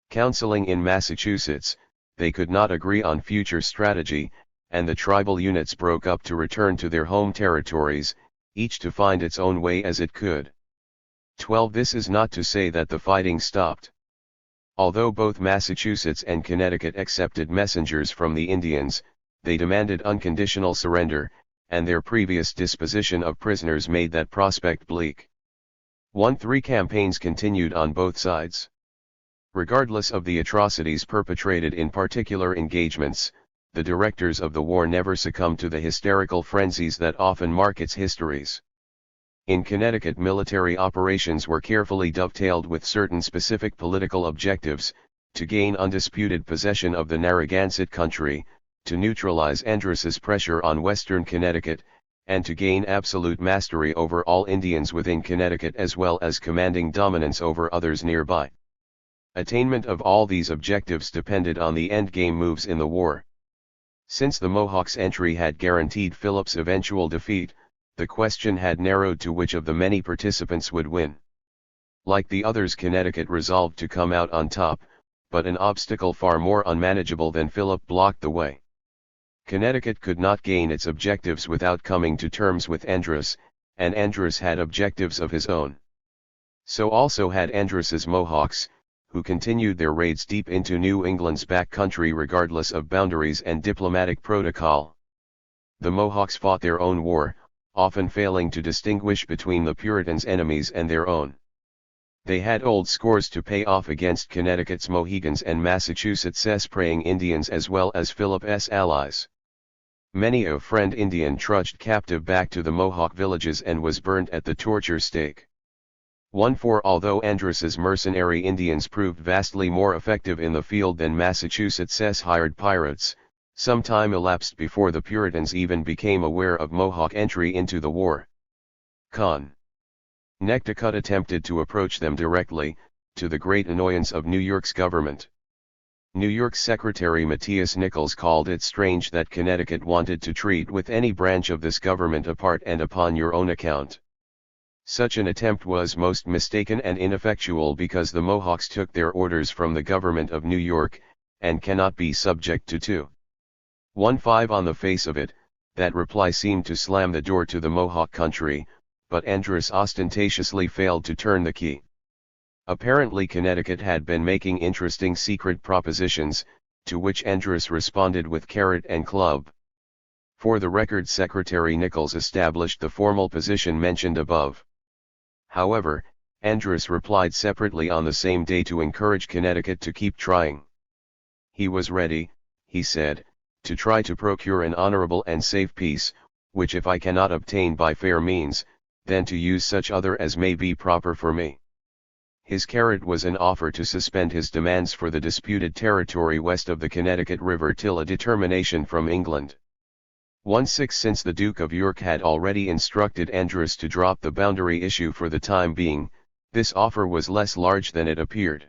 Counseling in Massachusetts, they could not agree on future strategy, and the tribal units broke up to return to their home territories, each to find its own way as it could. 12. This is not to say that the fighting stopped. Although both Massachusetts and Connecticut accepted messengers from the Indians, they demanded unconditional surrender, and their previous disposition of prisoners made that prospect bleak. 1. 3 campaigns continued on both sides. Regardless of the atrocities perpetrated in particular engagements, the directors of the war never succumbed to the hysterical frenzies that often mark its histories. In Connecticut, military operations were carefully dovetailed with certain specific political objectives: to gain undisputed possession of the Narragansett country, to neutralize Andros's pressure on western Connecticut, and to gain absolute mastery over all Indians within Connecticut as well as commanding dominance over others nearby. Attainment of all these objectives depended on the endgame moves in the war. Since the Mohawks' entry had guaranteed Philip's eventual defeat, the question had narrowed to which of the many participants would win. Like the others, Connecticut resolved to come out on top, but an obstacle far more unmanageable than Philip blocked the way. Connecticut could not gain its objectives without coming to terms with Andros, and Andros had objectives of his own. So also had Andros's Mohawks, who continued their raids deep into New England's back country regardless of boundaries and diplomatic protocol. The Mohawks fought their own war, often failing to distinguish between the Puritans' enemies and their own. They had old scores to pay off against Connecticut's Mohegans and Massachusetts' praying Indians as well as Philip's allies. Many a friend Indian trudged captive back to the Mohawk villages and was burned at the torture stake. For although Andros's mercenary Indians proved vastly more effective in the field than Massachusetts' hired pirates, some time elapsed before the Puritans even became aware of Mohawk entry into the war. Connecticut attempted to approach them directly, to the great annoyance of New York's government. New York's Secretary Matthias Nichols called it strange that Connecticut wanted to treat with any branch of this government apart and upon your own account. Such an attempt was most mistaken and ineffectual because the Mohawks took their orders from the government of New York, and cannot be subject to 2:15 on the face of it. That reply seemed to slam the door to the Mohawk country, but Andros ostentatiously failed to turn the key. Apparently Connecticut had been making interesting secret propositions, to which Andros responded with carrot and club. For the record, Secretary Nichols established the formal position mentioned above. However, Andros replied separately on the same day to encourage Connecticut to keep trying. He was ready, he said, to try to procure an honorable and safe peace, which if I cannot obtain by fair means, then to use such other as may be proper for me. His carrot was an offer to suspend his demands for the disputed territory west of the Connecticut River till a determination from England. Since the Duke of York had already instructed Andros to drop the boundary issue for the time being, this offer was less large than it appeared.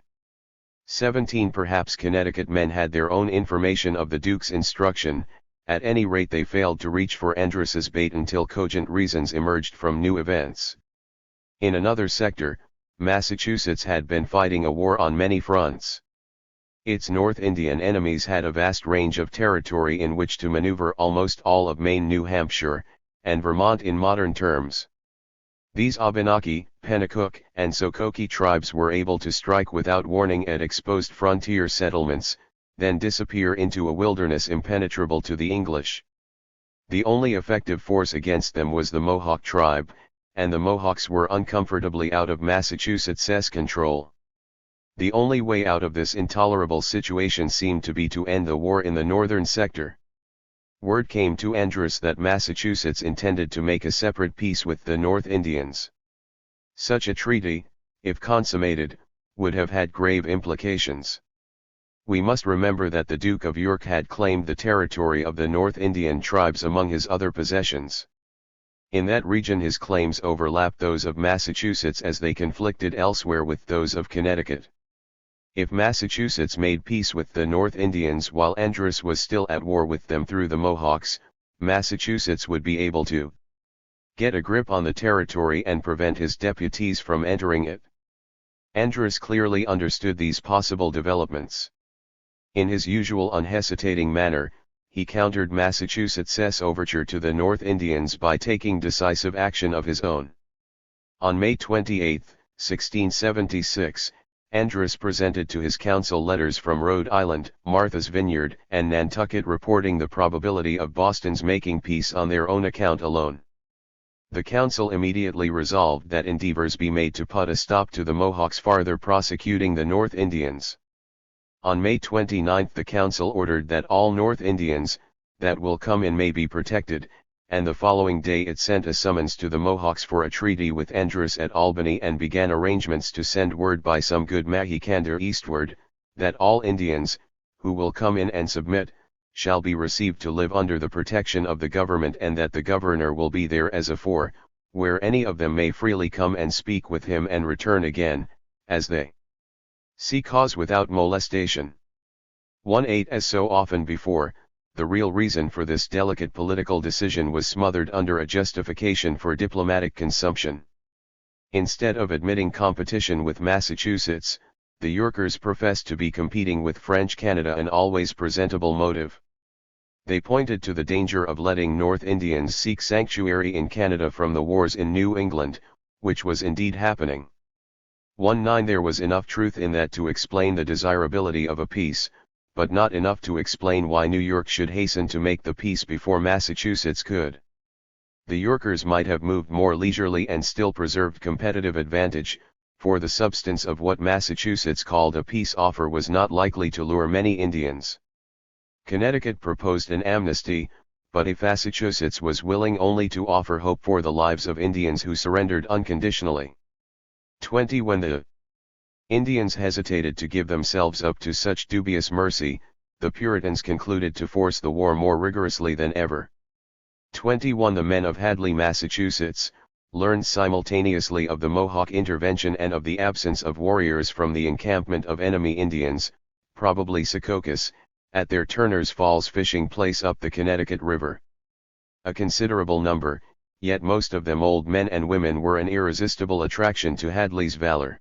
Perhaps Connecticut men had their own information of the Duke's instruction. At any rate they failed to reach for Andros's bait until cogent reasons emerged from new events. In another sector, Massachusetts had been fighting a war on many fronts. Its North Indian enemies had a vast range of territory in which to maneuver, almost all of Maine, New Hampshire, and Vermont in modern terms. These Abenaki, Pennacook, and Sokoke tribes were able to strike without warning at exposed frontier settlements, then disappear into a wilderness impenetrable to the English. The only effective force against them was the Mohawk tribe, and the Mohawks were uncomfortably out of Massachusetts' control. The only way out of this intolerable situation seemed to be to end the war in the northern sector. Word came to Andros that Massachusetts intended to make a separate peace with the North Indians. Such a treaty, if consummated, would have had grave implications. We must remember that the Duke of York had claimed the territory of the North Indian tribes among his other possessions. In that region his claims overlapped those of Massachusetts as they conflicted elsewhere with those of Connecticut. If Massachusetts made peace with the North Indians while Andros was still at war with them through the Mohawks, Massachusetts would be able to get a grip on the territory and prevent his deputies from entering it. Andros clearly understood these possible developments. In his usual unhesitating manner, he countered Massachusetts' overture to the North Indians by taking decisive action of his own. On May 28, 1676, Andros presented to his council letters from Rhode Island, Martha's Vineyard, and Nantucket reporting the probability of Boston's making peace on their own account alone. The council immediately resolved that endeavors be made to put a stop to the Mohawks farther prosecuting the North Indians. On May 29 the council ordered that all North Indians that will come in may be protected, and the following day it sent a summons to the Mohawks for a treaty with Andros at Albany and began arrangements to send word by some good Mahikander eastward, that all Indians, who will come in and submit, shall be received to live under the protection of the government, and that the governor will be there as afore, where any of them may freely come and speak with him and return again, as they see cause without molestation. 1-8 As so often before, the real reason for this delicate political decision was smothered under a justification for diplomatic consumption. Instead of admitting competition with Massachusetts, the Yorkers professed to be competing with French Canada, an always presentable motive. They pointed to the danger of letting North Indians seek sanctuary in Canada from the wars in New England, which was indeed happening. 1-9 There was enough truth in that to explain the desirability of a peace, but not enough to explain why New York should hasten to make the peace before Massachusetts could. The Yorkers might have moved more leisurely and still preserved competitive advantage, for the substance of what Massachusetts called a peace offer was not likely to lure many Indians. Connecticut proposed an amnesty, but if Massachusetts was willing only to offer hope for the lives of Indians who surrendered unconditionally. 20 When the Indians hesitated to give themselves up to such dubious mercy, the Puritans concluded to force the war more rigorously than ever. 21 The men of Hadley, Massachusetts, learned simultaneously of the Mohawk intervention and of the absence of warriors from the encampment of enemy Indians, probably Secaucus, at their Turner's Falls fishing place up the Connecticut River. A considerable number, yet most of them old men and women, were an irresistible attraction to Hadley's valor.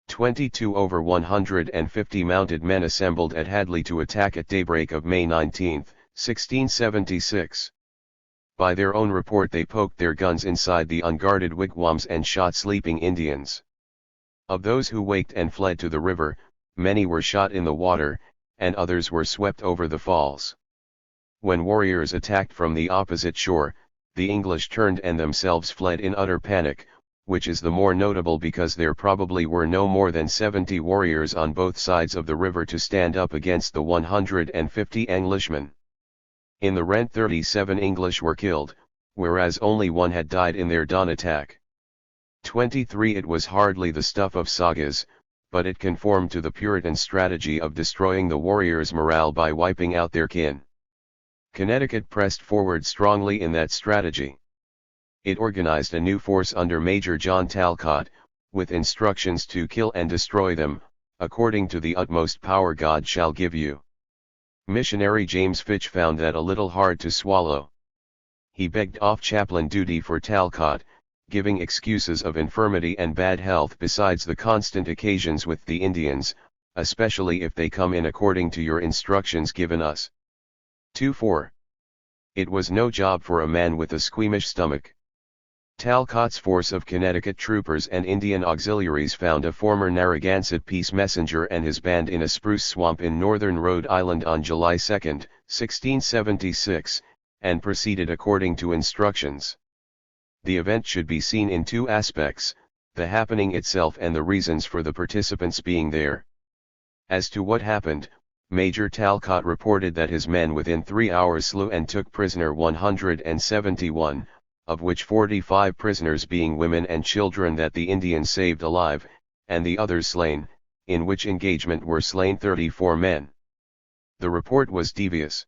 22 Over 150 mounted men assembled at Hadley to attack at daybreak of May 19, 1676. By their own report they poked their guns inside the unguarded wigwams and shot sleeping Indians. Of those who waked and fled to the river, many were shot in the water, and others were swept over the falls. When warriors attacked from the opposite shore, the English turned and themselves fled in utter panic, which is the more notable because there probably were no more than 70 warriors on both sides of the river to stand up against the 150 Englishmen. In the rent 37 English were killed, whereas only one had died in their dawn attack. 23 It was hardly the stuff of sagas, but it conformed to the Puritan strategy of destroying the warriors' morale by wiping out their kin. Connecticut pressed forward strongly in that strategy. It organized a new force under Major John Talcott, with instructions to kill and destroy them, according to the utmost power God shall give you. Missionary James Fitch found that a little hard to swallow. He begged off chaplain duty for Talcott, giving excuses of infirmity and bad health besides the constant occasions with the Indians, especially if they come in according to your instructions given us. 2-4. It was no job for a man with a squeamish stomach. Talcott's force of Connecticut troopers and Indian auxiliaries found a former Narragansett peace messenger and his band in a spruce swamp in northern Rhode Island on July 2, 1676, and proceeded according to instructions. The event should be seen in two aspects, the happening itself and the reasons for the participants being there. As to what happened, Major Talcott reported that his men within 3 hours slew and took prisoner 171, of which 45 prisoners being women and children that the Indians saved alive, and the others slain, in which engagement were slain 34 men. The report was devious.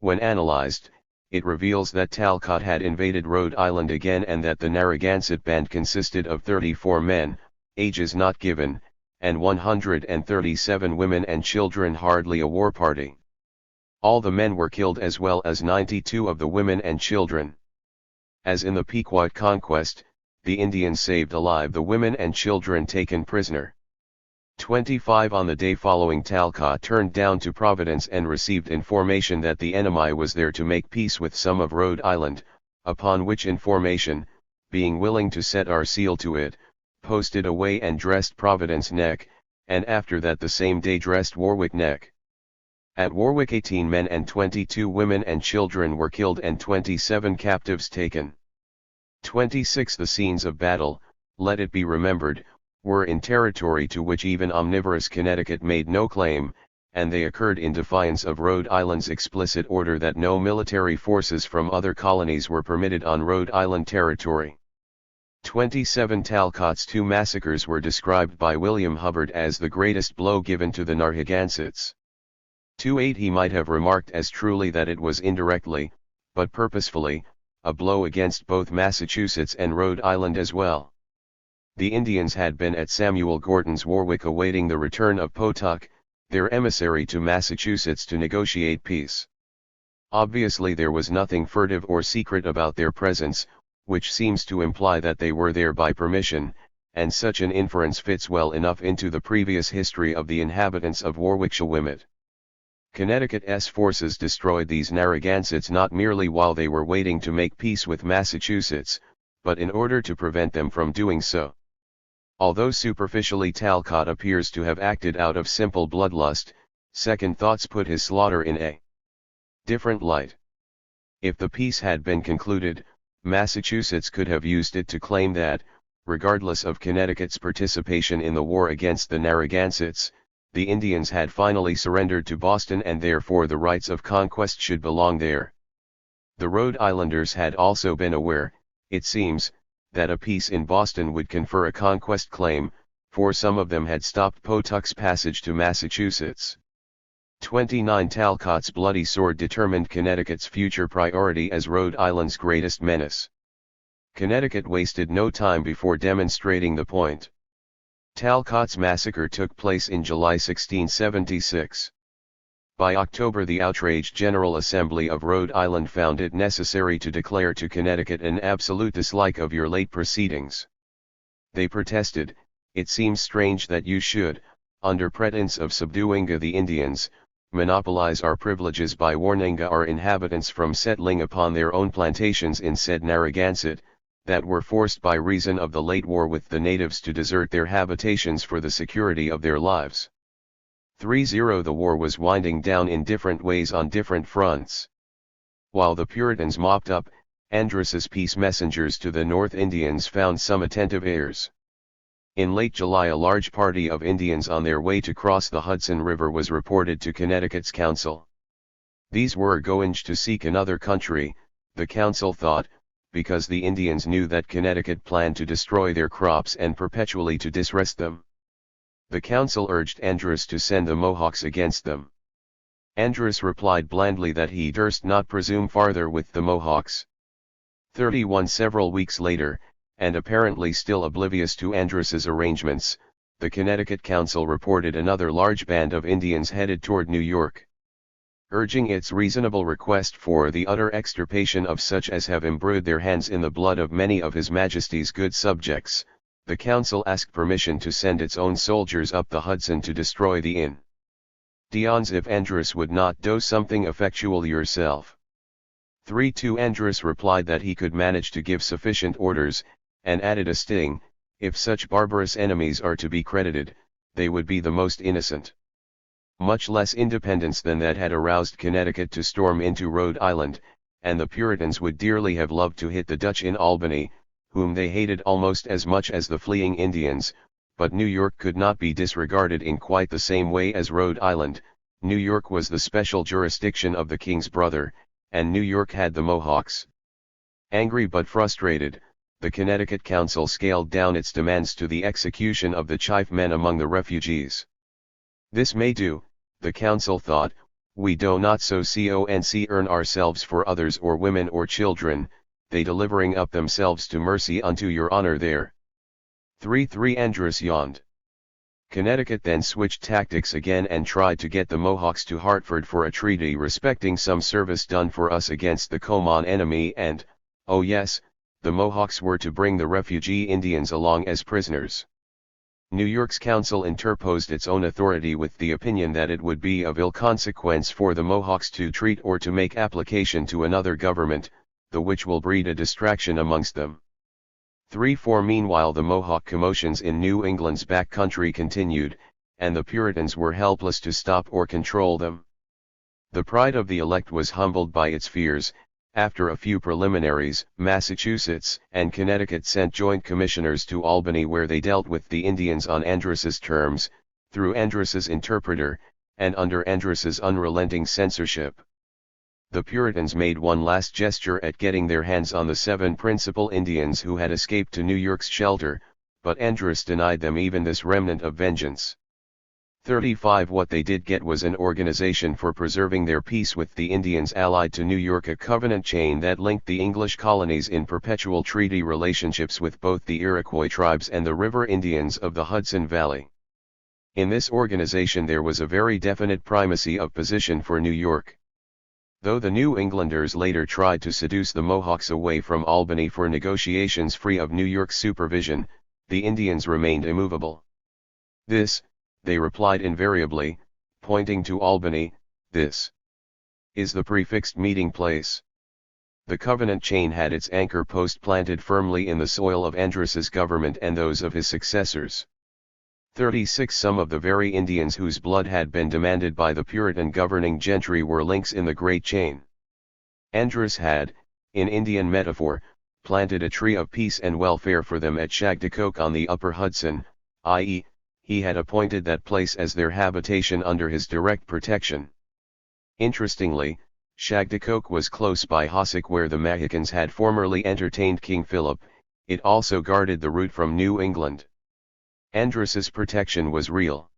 When analyzed, it reveals that Talcott had invaded Rhode Island again and that the Narragansett band consisted of 34 men, ages not given, and 137 women and children, hardly a war party. All the men were killed as well as 92 of the women and children. As in the Pequot conquest, the Indians saved alive the women and children taken prisoner. 25 On the day following, Talcott turned down to Providence and received information that the enemy was there to make peace with some of Rhode Island, upon which information, being willing to set our seal to it, posted away and dressed Providence Neck, and after that the same day dressed Warwick Neck. At Warwick 18 men and 22 women and children were killed and 27 captives taken. 26. The scenes of battle, let it be remembered, were in territory to which even omnivorous Connecticut made no claim, and they occurred in defiance of Rhode Island's explicit order that no military forces from other colonies were permitted on Rhode Island territory. 27. Talcott's two massacres were described by William Hubbard as the greatest blow given to the Narragansetts. 28. He might have remarked as truly that it was indirectly, but purposefully, a blow against both Massachusetts and Rhode Island as well. The Indians had been at Samuel Gordon's Warwick awaiting the return of Potuck, their emissary to Massachusetts to negotiate peace. Obviously there was nothing furtive or secret about their presence, which seems to imply that they were there by permission, and such an inference fits well enough into the previous history of the inhabitants of Warwickshire. Connecticut's forces destroyed these Narragansetts not merely while they were waiting to make peace with Massachusetts, but in order to prevent them from doing so. Although superficially Talcott appears to have acted out of simple bloodlust, second thoughts put his slaughter in a different light. If the peace had been concluded, Massachusetts could have used it to claim that, regardless of Connecticut's participation in the war against the Narragansetts, the Indians had finally surrendered to Boston and therefore the rights of conquest should belong there. The Rhode Islanders had also been aware, it seems, that a peace in Boston would confer a conquest claim, for some of them had stopped Potuck's passage to Massachusetts. 29. Talcott's bloody sword determined Connecticut's future priority as Rhode Island's greatest menace. Connecticut wasted no time before demonstrating the point. Talcott's massacre took place in July 1676. By October the outraged General Assembly of Rhode Island found it necessary to declare to Connecticut an absolute dislike of your late proceedings. They protested, "It seems strange that you should, under pretense of subduing the Indians, monopolize our privileges by warning our inhabitants from settling upon their own plantations in said Narragansett, that were forced by reason of the late war with the natives to desert their habitations for the security of their lives." 30. The war was winding down in different ways on different fronts. While the Puritans mopped up, Andros's peace messengers to the North Indians found some attentive ears. In late July a large party of Indians on their way to cross the Hudson River was reported to Connecticut's council. These were going to seek another country, the council thought, because the Indians knew that Connecticut planned to destroy their crops and perpetually to disrest them. The council urged Andros to send the Mohawks against them. Andros replied blandly that he durst not presume farther with the Mohawks. 31. Several weeks later, and apparently still oblivious to Andros's arrangements, the Connecticut Council reported another large band of Indians headed toward New York. Urging its reasonable request for the utter extirpation of such as have imbrued their hands in the blood of many of His Majesty's good subjects, the council asked permission to send its own soldiers up the Hudson to destroy the Indians if Andros would not do something effectual yourself. 3. Andros replied that he could manage to give sufficient orders, and added a sting, if such barbarous enemies are to be credited, they would be the most innocent. Much less independence than that had aroused Connecticut to storm into Rhode Island, and the Puritans would dearly have loved to hit the Dutch in Albany, whom they hated almost as much as the fleeing Indians, but New York could not be disregarded in quite the same way as Rhode Island. New York was the special jurisdiction of the king's brother, and New York had the Mohawks. Angry but frustrated, the Connecticut Council scaled down its demands to the execution of the chief men among the refugees. This may do, the council thought, we do not so earn ourselves for others or women or children, they delivering up themselves to mercy unto your honor there. 3. Andros yawned. Connecticut then switched tactics again and tried to get the Mohawks to Hartford for a treaty respecting some service done for us against the common enemy and, oh yes, the Mohawks were to bring the refugee Indians along as prisoners. New York's council interposed its own authority with the opinion that it would be of ill consequence for the Mohawks to treat or to make application to another government, the which will breed a distraction amongst them. 3. Meanwhile the Mohawk commotions in New England's back country continued, and the Puritans were helpless to stop or control them. The pride of the elect was humbled by its fears, After a few preliminaries, Massachusetts and Connecticut sent joint commissioners to Albany, where they dealt with the Indians on Andros's terms, through Andros's interpreter, and under Andros's unrelenting censorship. The Puritans made one last gesture at getting their hands on the 7 principal Indians who had escaped to New York's shelter, but Andros denied them even this remnant of vengeance. 35 What they did get was an organization for preserving their peace with the Indians allied to New York, a covenant chain that linked the English colonies in perpetual treaty relationships with both the Iroquois tribes and the river Indians of the Hudson Valley. In this organization there was a very definite primacy of position for New York. Though the New Englanders later tried to seduce the Mohawks away from Albany for negotiations free of New York's supervision, the Indians remained immovable. This, they replied invariably, pointing to Albany, this is the prefixed meeting place. The covenant chain had its anchor post planted firmly in the soil of Andros's government and those of his successors. 36 Some of the very Indians whose blood had been demanded by the Puritan governing gentry were links in the great chain. Andros had, in Indian metaphor, planted a tree of peace and welfare for them at Shagdacoke on the upper Hudson, i.e., he had appointed that place as their habitation under his direct protection. Interestingly, Shagdacoke was close by Hoosick, where the Mohicans had formerly entertained King Philip. It also guarded the route from New England. Andros's protection was real.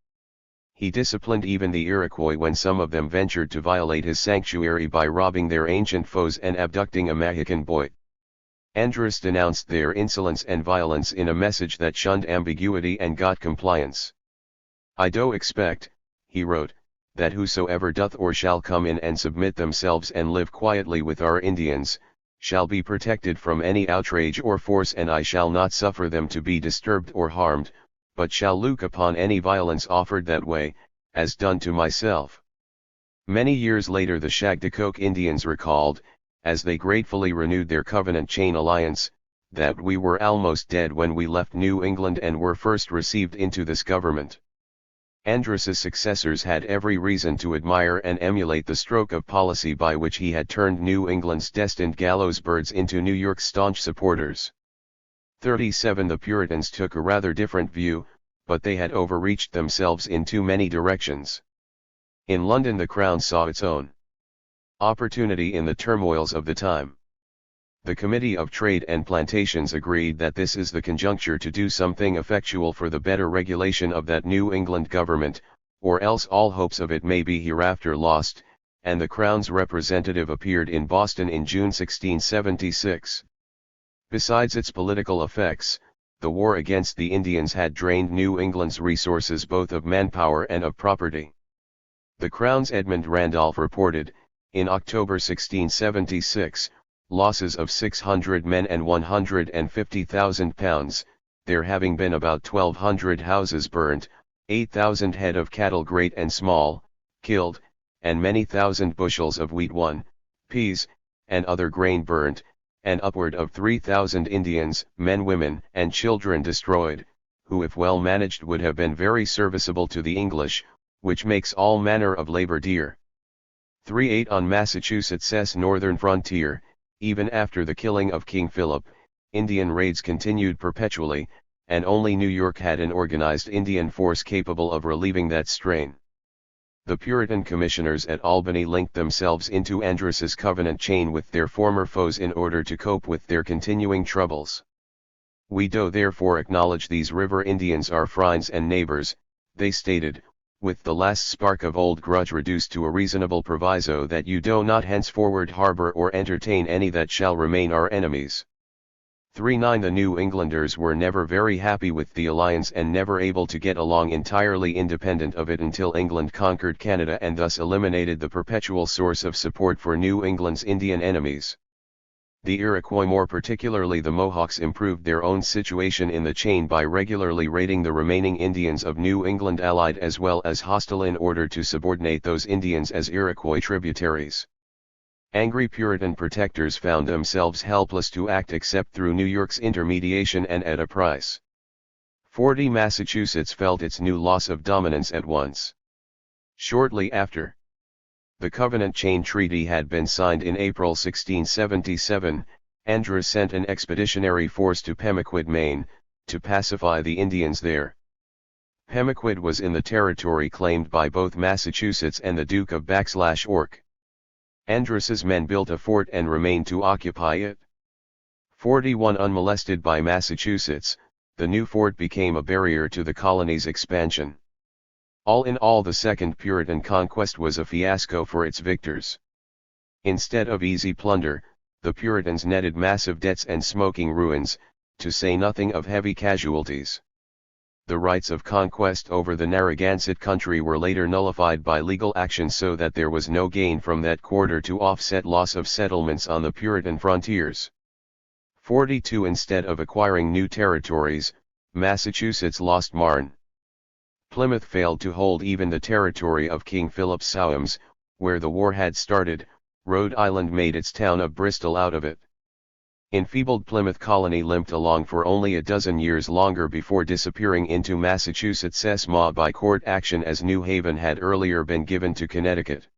He disciplined even the Iroquois when some of them ventured to violate his sanctuary by robbing their ancient foes and abducting a Mohican boy. Andros denounced their insolence and violence in a message that shunned ambiguity and got compliance. "I do expect," he wrote, "that whosoever doth or shall come in and submit themselves and live quietly with our Indians, shall be protected from any outrage or force, and I shall not suffer them to be disturbed or harmed, but shall look upon any violence offered that way, as done to myself." Many years later the Shagdacoke Indians recalled, as they gratefully renewed their covenant chain alliance, that "we were almost dead when we left New England and were first received into this government." Andros's successors had every reason to admire and emulate the stroke of policy by which he had turned New England's destined gallows birds into New York's staunch supporters. 37 The Puritans took a rather different view, but they had overreached themselves in too many directions. In London the Crown saw its own opportunity in the turmoils of the time. The Committee of Trade and Plantations agreed that this is the conjuncture to do something effectual for the better regulation of that New England government, or else all hopes of it may be hereafter lost, and the Crown's representative appeared in Boston in June 1676. Besides its political effects, the war against the Indians had drained New England's resources both of manpower and of property. The Crown's Edmund Randolph reported, in October 1676, losses of 600 men and £150,000, there having been about 1,200 houses burnt, 8,000 head of cattle great and small, killed, and many thousand bushels of wheat, peas, and other grain burnt, and upward of 3,000 Indians, men, women, and children destroyed, who if well managed would have been very serviceable to the English, which makes all manner of labor dear. 38 On Massachusetts' northern frontier, even after the killing of King Philip, Indian raids continued perpetually, and only New York had an organized Indian force capable of relieving that strain. The Puritan commissioners at Albany linked themselves into Andros's covenant chain with their former foes in order to cope with their continuing troubles. "We do therefore acknowledge these river Indians are friends and neighbors," they stated, with the last spark of old grudge reduced to a reasonable proviso that you do not henceforward harbor or entertain any that shall remain our enemies. 39 The New Englanders were never very happy with the alliance and never able to get along entirely independent of it until England conquered Canada and thus eliminated the perpetual source of support for New England's Indian enemies. The Iroquois, more particularly the Mohawks, improved their own situation in the chain by regularly raiding the remaining Indians of New England, allied as well as hostile, in order to subordinate those Indians as Iroquois tributaries. Angry Puritan protectors found themselves helpless to act except through New York's intermediation and at a price. 40 Massachusetts felt its new loss of dominance at once. Shortly after The Covenant Chain Treaty had been signed in April 1677. Andros sent an expeditionary force to Pemaquid, Maine, to pacify the Indians there. Pemaquid was in the territory claimed by both Massachusetts and the Duke of York. Andros's men built a fort and remained to occupy it. 41 Unmolested by Massachusetts, the new fort became a barrier to the colony's expansion. All in all, the Second Puritan Conquest was a fiasco for its victors. Instead of easy plunder, the Puritans netted massive debts and smoking ruins, to say nothing of heavy casualties. The rights of conquest over the Narragansett country were later nullified by legal action, so that there was no gain from that quarter to offset loss of settlements on the Puritan frontiers. 42 Instead of acquiring new territories, Massachusetts lost Marne. Plymouth failed to hold even the territory of King Philip's Soams, where the war had started. Rhode Island made its town of Bristol out of it. Enfeebled Plymouth colony limped along for only a dozen years longer before disappearing into Massachusetts' maw by court action, as New Haven had earlier been given to Connecticut.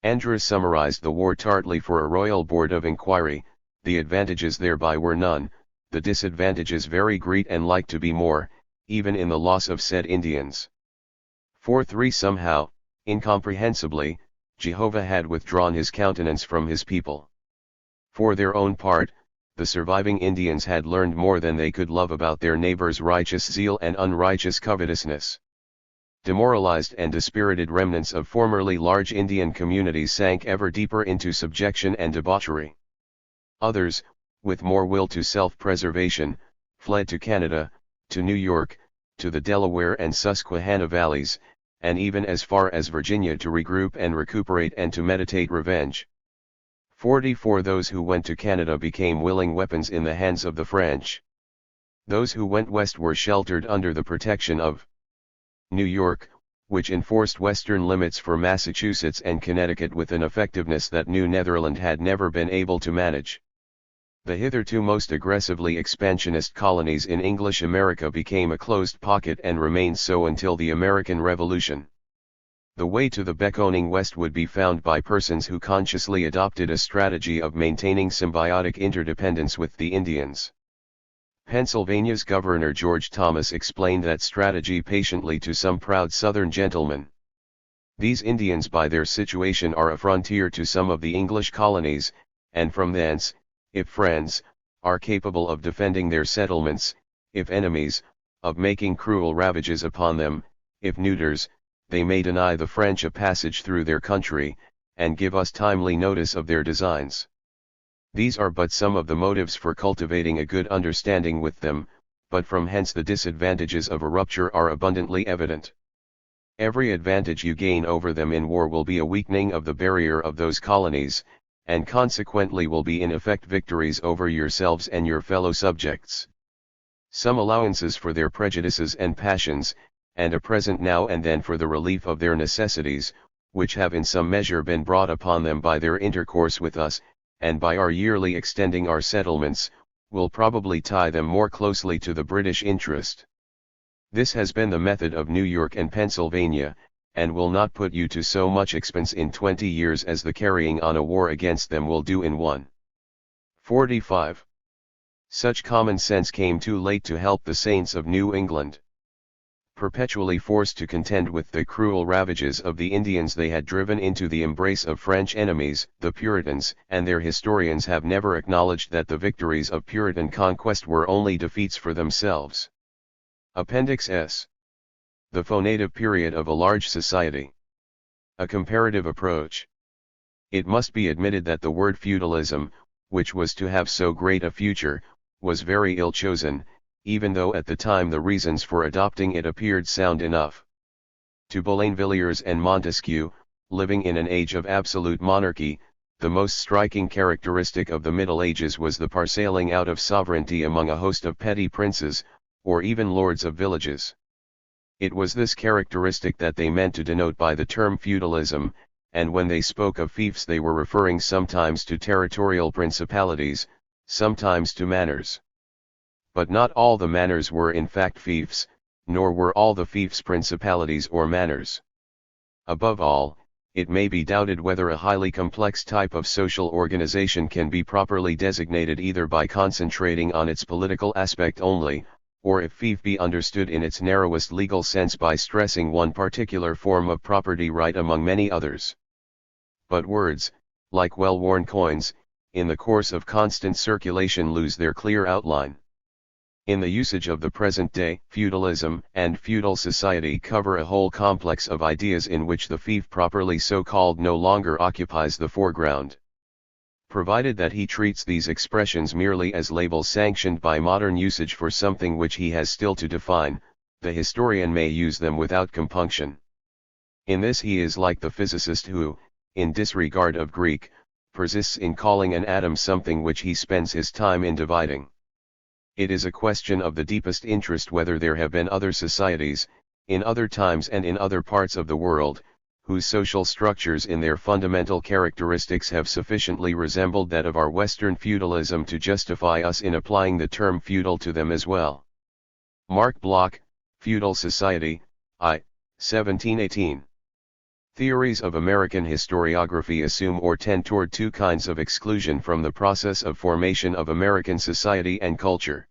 Andros summarized the war tartly for a royal board of inquiry: the advantages thereby were none, the disadvantages very great and like to be more, even in the loss of said Indians. 4-3 Somehow, incomprehensibly, Jehovah had withdrawn his countenance from his people. For their own part, the surviving Indians had learned more than they could love about their neighbors' righteous zeal and unrighteous covetousness. Demoralized and dispirited remnants of formerly large Indian communities sank ever deeper into subjection and debauchery. Others, with more will to self-preservation, fled to Canada, to New York, to the Delaware and Susquehanna valleys, and even as far as Virginia, to regroup and recuperate and to meditate revenge. 44 Those who went to Canada became willing weapons in the hands of the French. Those who went west were sheltered under the protection of New York, which enforced western limits for Massachusetts and Connecticut with an effectiveness that New Netherland had never been able to manage. The hitherto most aggressively expansionist colonies in English America became a closed pocket and remained so until the American Revolution. The way to the beckoning west would be found by persons who consciously adopted a strategy of maintaining symbiotic interdependence with the Indians. Pennsylvania's Governor George Thomas explained that strategy patiently to some proud Southern gentlemen. These Indians by their situation are a frontier to some of the English colonies, and from thence, if friends, are capable of defending their settlements; if enemies, of making cruel ravages upon them; if neuters, they may deny the French a passage through their country, and give us timely notice of their designs. These are but some of the motives for cultivating a good understanding with them, but from hence the disadvantages of a rupture are abundantly evident. Every advantage you gain over them in war will be a weakening of the barrier of those colonies, and consequently will be in effect victories over yourselves and your fellow subjects. Some allowances for their prejudices and passions, and a present now and then for the relief of their necessities, which have in some measure been brought upon them by their intercourse with us, and by our yearly extending our settlements, will probably tie them more closely to the British interest. This has been the method of New York and Pennsylvania, and will not put you to so much expense in 20 years as the carrying on a war against them will do in one. 45. Such common sense came too late to help the saints of New England. Perpetually forced to contend with the cruel ravages of the Indians they had driven into the embrace of French enemies, the Puritans and their historians have never acknowledged that the victories of Puritan conquest were only defeats for themselves. Appendix S. The phonative period of a large society. A comparative approach. It must be admitted that the word feudalism, which was to have so great a future, was very ill chosen, even though at the time the reasons for adopting it appeared sound enough. To Boulainvilliers and Montesquieu, living in an age of absolute monarchy, the most striking characteristic of the Middle Ages was the parceling out of sovereignty among a host of petty princes, or even lords of villages. It was this characteristic that they meant to denote by the term feudalism, and when they spoke of fiefs they were referring sometimes to territorial principalities, sometimes to manors. But not all the manors were in fact fiefs, nor were all the fiefs principalities or manors. Above all, it may be doubted whether a highly complex type of social organization can be properly designated either by concentrating on its political aspect only, or if fief be understood in its narrowest legal sense by stressing one particular form of property right among many others. But words, like well-worn coins, in the course of constant circulation lose their clear outline. In the usage of the present day, feudalism and feudal society cover a whole complex of ideas in which the fief properly so-called no longer occupies the foreground. Provided that he treats these expressions merely as labels sanctioned by modern usage for something which he has still to define, the historian may use them without compunction. In this he is like the physicist who, in disregard of Greek, persists in calling an atom something which he spends his time in dividing. It is a question of the deepest interest whether there have been other societies, in other times and in other parts of the world, whose social structures in their fundamental characteristics have sufficiently resembled that of our Western feudalism to justify us in applying the term feudal to them as well. Mark Bloch, Feudal Society, I. 1718. Theories of American historiography assume or tend toward two kinds of exclusion from the process of formation of American society and culture.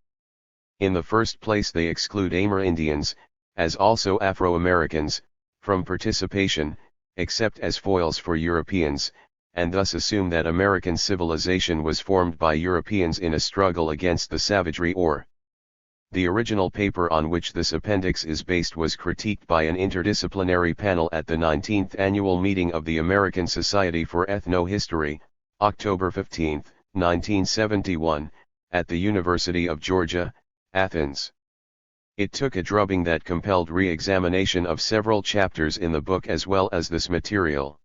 In the first place they exclude Amerindians, as also Afro-Americans, from participation, except as foils for Europeans, and thus assume that American civilization was formed by Europeans in a struggle against the savagery or. The original paper on which this appendix is based was critiqued by an interdisciplinary panel at the 19th annual meeting of the American Society for Ethnohistory, October 15, 1971, at the University of Georgia, Athens. It took a drubbing that compelled re-examination of several chapters in the book as well as this material.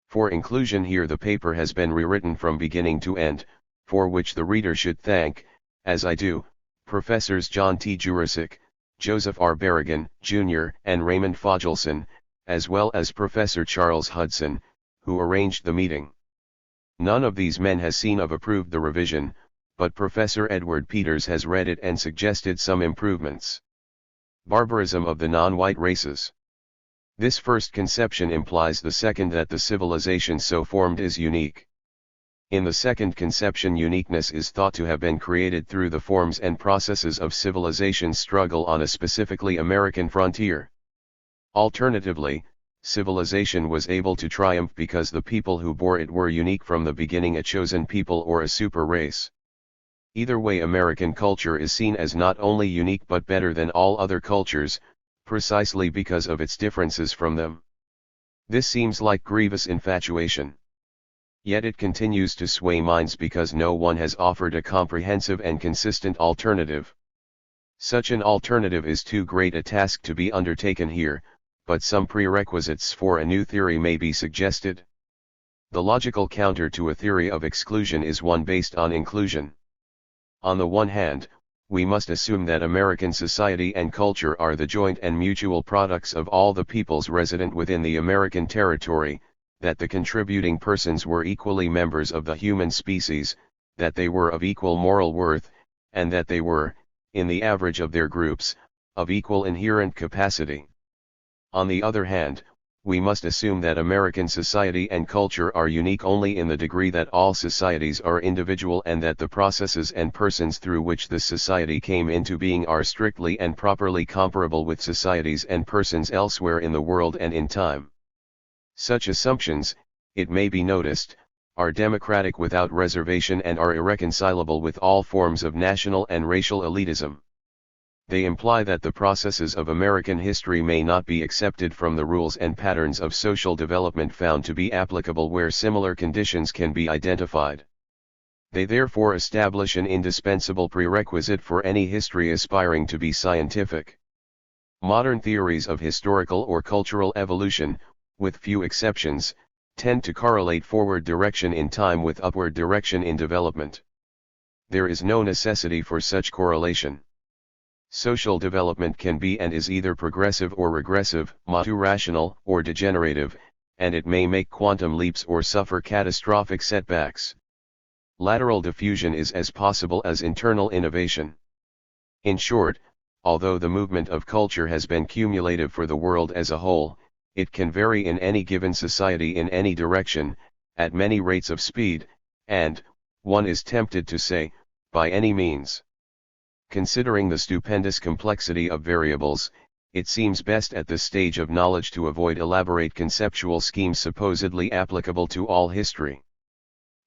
For inclusion here the paper has been rewritten from beginning to end, for which the reader should thank, as I do, Professors John T. Jurasik, Joseph R. Berrigan, Jr., and Raymond Fogelson, as well as Professor Charles Hudson, who arranged the meeting. None of these men has seen or approved the revision, but Professor Edward Peters has read it and suggested some improvements. Barbarism of the non-white races. This first conception implies the second, that the civilization so formed is unique. In the second conception, uniqueness is thought to have been created through the forms and processes of civilization's struggle on a specifically American frontier. Alternatively, civilization was able to triumph because the people who bore it were unique from the beginning, a chosen people or a super race. Either way, American culture is seen as not only unique but better than all other cultures, precisely because of its differences from them. This seems like grievous infatuation. Yet it continues to sway minds because no one has offered a comprehensive and consistent alternative. Such an alternative is too great a task to be undertaken here, but some prerequisites for a new theory may be suggested. The logical counter to a theory of exclusion is one based on inclusion. On the one hand, we must assume that American society and culture are the joint and mutual products of all the peoples resident within the American territory, that the contributing persons were equally members of the human species, that they were of equal moral worth, and that they were, in the average of their groups, of equal inherent capacity. On the other hand, we must assume that American society and culture are unique only in the degree that all societies are individual, and that the processes and persons through which this society came into being are strictly and properly comparable with societies and persons elsewhere in the world and in time. Such assumptions, it may be noticed, are democratic without reservation and are irreconcilable with all forms of national and racial elitism. They imply that the processes of American history may not be accepted from the rules and patterns of social development found to be applicable where similar conditions can be identified. They therefore establish an indispensable prerequisite for any history aspiring to be scientific. Modern theories of historical or cultural evolution, with few exceptions, tend to correlate forward direction in time with upward direction in development. There is no necessity for such correlation. Social development can be and is either progressive or regressive, matu-rational or degenerative, and it may make quantum leaps or suffer catastrophic setbacks. Lateral diffusion is as possible as internal innovation. In short, although the movement of culture has been cumulative for the world as a whole, It can vary in any given society in any direction, at many rates of speed, and, one is tempted to say, by any means. Considering the stupendous complexity of variables, it seems best at this stage of knowledge to avoid elaborate conceptual schemes supposedly applicable to all history.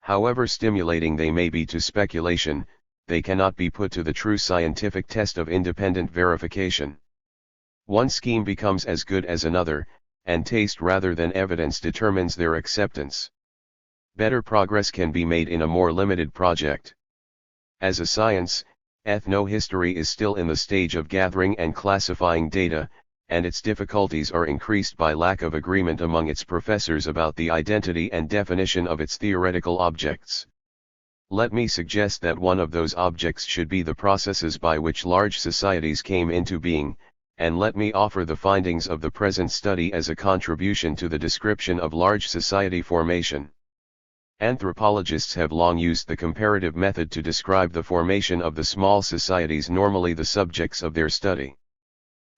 However stimulating they may be to speculation, they cannot be put to the true scientific test of independent verification. One scheme becomes as good as another, and taste rather than evidence determines their acceptance. Better progress can be made in a more limited project. As a science, ethnohistory is still in the stage of gathering and classifying data, and its difficulties are increased by lack of agreement among its professors about the identity and definition of its theoretical objects. Let me suggest that one of those objects should be the processes by which large societies came into being, and let me offer the findings of the present study as a contribution to the description of large society formation. Anthropologists have long used the comparative method to describe the formation of the small societies normally the subjects of their study.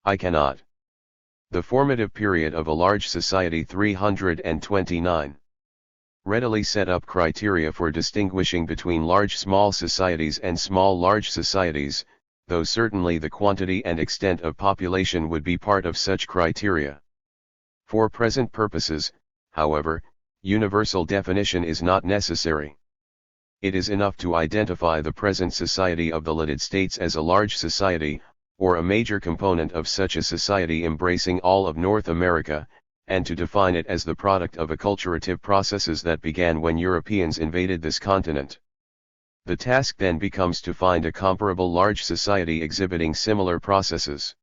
I cannot. The formative period of a large society 329. Readily set up criteria for distinguishing between large small societies and small large societies, though certainly the quantity and extent of population would be part of such criteria. For present purposes, however, universal definition is not necessary. It is enough to identify the present society of the United States as a large society, or a major component of such a society embracing all of North America, and to define it as the product of acculturative processes that began when Europeans invaded this continent. The task then becomes to find a comparable large society exhibiting similar processes.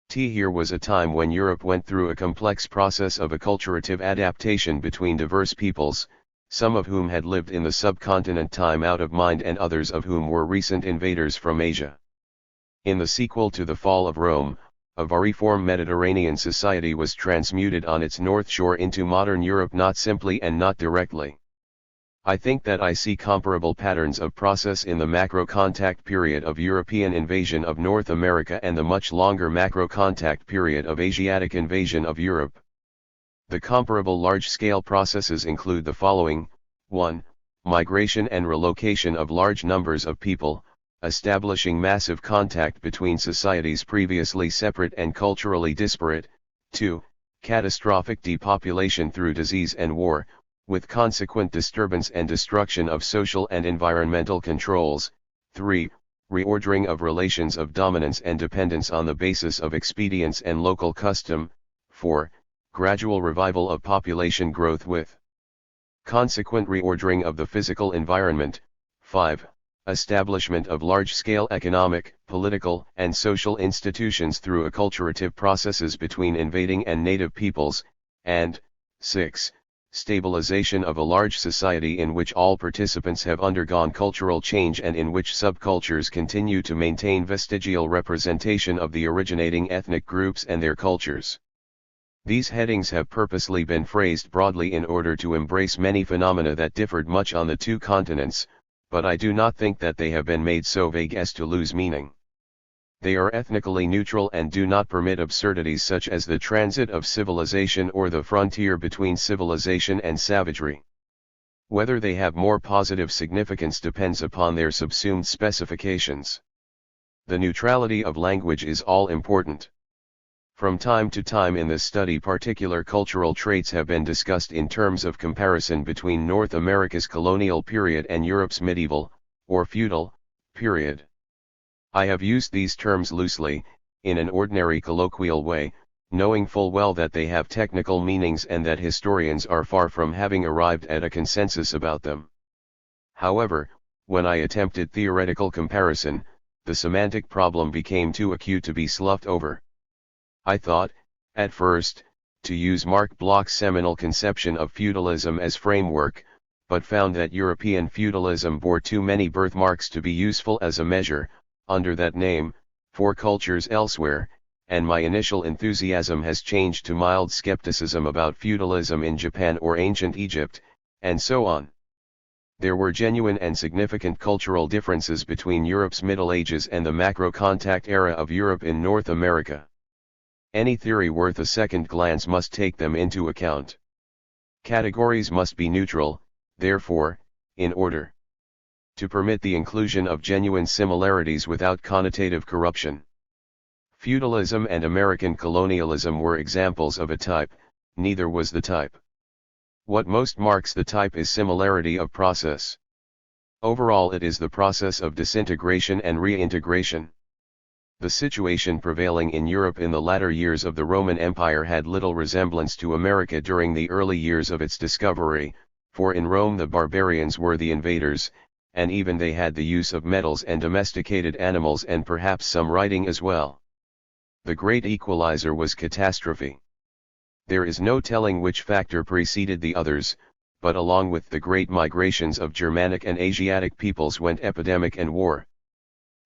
Here was a time when Europe went through a complex process of acculturative adaptation between diverse peoples, some of whom had lived in the subcontinent time out of mind and others of whom were recent invaders from Asia. In the sequel to the fall of Rome, a variform Mediterranean society was transmuted on its north shore into modern Europe, not simply and not directly. I think that I see comparable patterns of process in the macro-contact period of European invasion of North America and the much longer macro-contact period of Asiatic invasion of Europe. The comparable large-scale processes include the following: 1. Migration and relocation of large numbers of people, establishing massive contact between societies previously separate and culturally disparate. 2. Catastrophic depopulation through disease and war, with consequent disturbance and destruction of social and environmental controls. 3. Reordering of relations of dominance and dependence on the basis of expedience and local custom. 4. Gradual revival of population growth with consequent reordering of the physical environment. 5. Establishment of large-scale economic, political, and social institutions through acculturative processes between invading and native peoples. And 6. Stabilization of a large society in which all participants have undergone cultural change and in which subcultures continue to maintain vestigial representation of the originating ethnic groups and their cultures. These headings have purposely been phrased broadly in order to embrace many phenomena that differed much on the two continents, but I do not think that they have been made so vague as to lose meaning. They are ethnically neutral and do not permit absurdities such as the transit of civilization or the frontier between civilization and savagery. Whether they have more positive significance depends upon their subsumed specifications. The neutrality of language is all important. From time to time in this study, particular cultural traits have been discussed in terms of comparison between North America's colonial period and Europe's medieval, or feudal, period. I have used these terms loosely, in an ordinary colloquial way, knowing full well that they have technical meanings and that historians are far from having arrived at a consensus about them. However, when I attempted theoretical comparison, the semantic problem became too acute to be sloughed over. I thought, at first, to use Marc Bloch's seminal conception of feudalism as framework, but found that European feudalism bore too many birthmarks to be useful as a measure, under that name, for cultures elsewhere, and my initial enthusiasm has changed to mild skepticism about feudalism in Japan or ancient Egypt, and so on. There were genuine and significant cultural differences between Europe's Middle Ages and the macro-contact era of Europe in North America. Any theory worth a second glance must take them into account. Categories must be neutral, therefore, in order to permit the inclusion of genuine similarities without connotative corruption. Feudalism and American colonialism were examples of a type, neither was the type. What most marks the type is similarity of process. Overall, it is the process of disintegration and reintegration. The situation prevailing in Europe in the latter years of the Roman Empire had little resemblance to America during the early years of its discovery, for in Rome the barbarians were the invaders, and even they had the use of metals and domesticated animals and perhaps some writing as well. The great equalizer was catastrophe. There is no telling which factor preceded the others, but along with the great migrations of Germanic and Asiatic peoples went epidemic and war.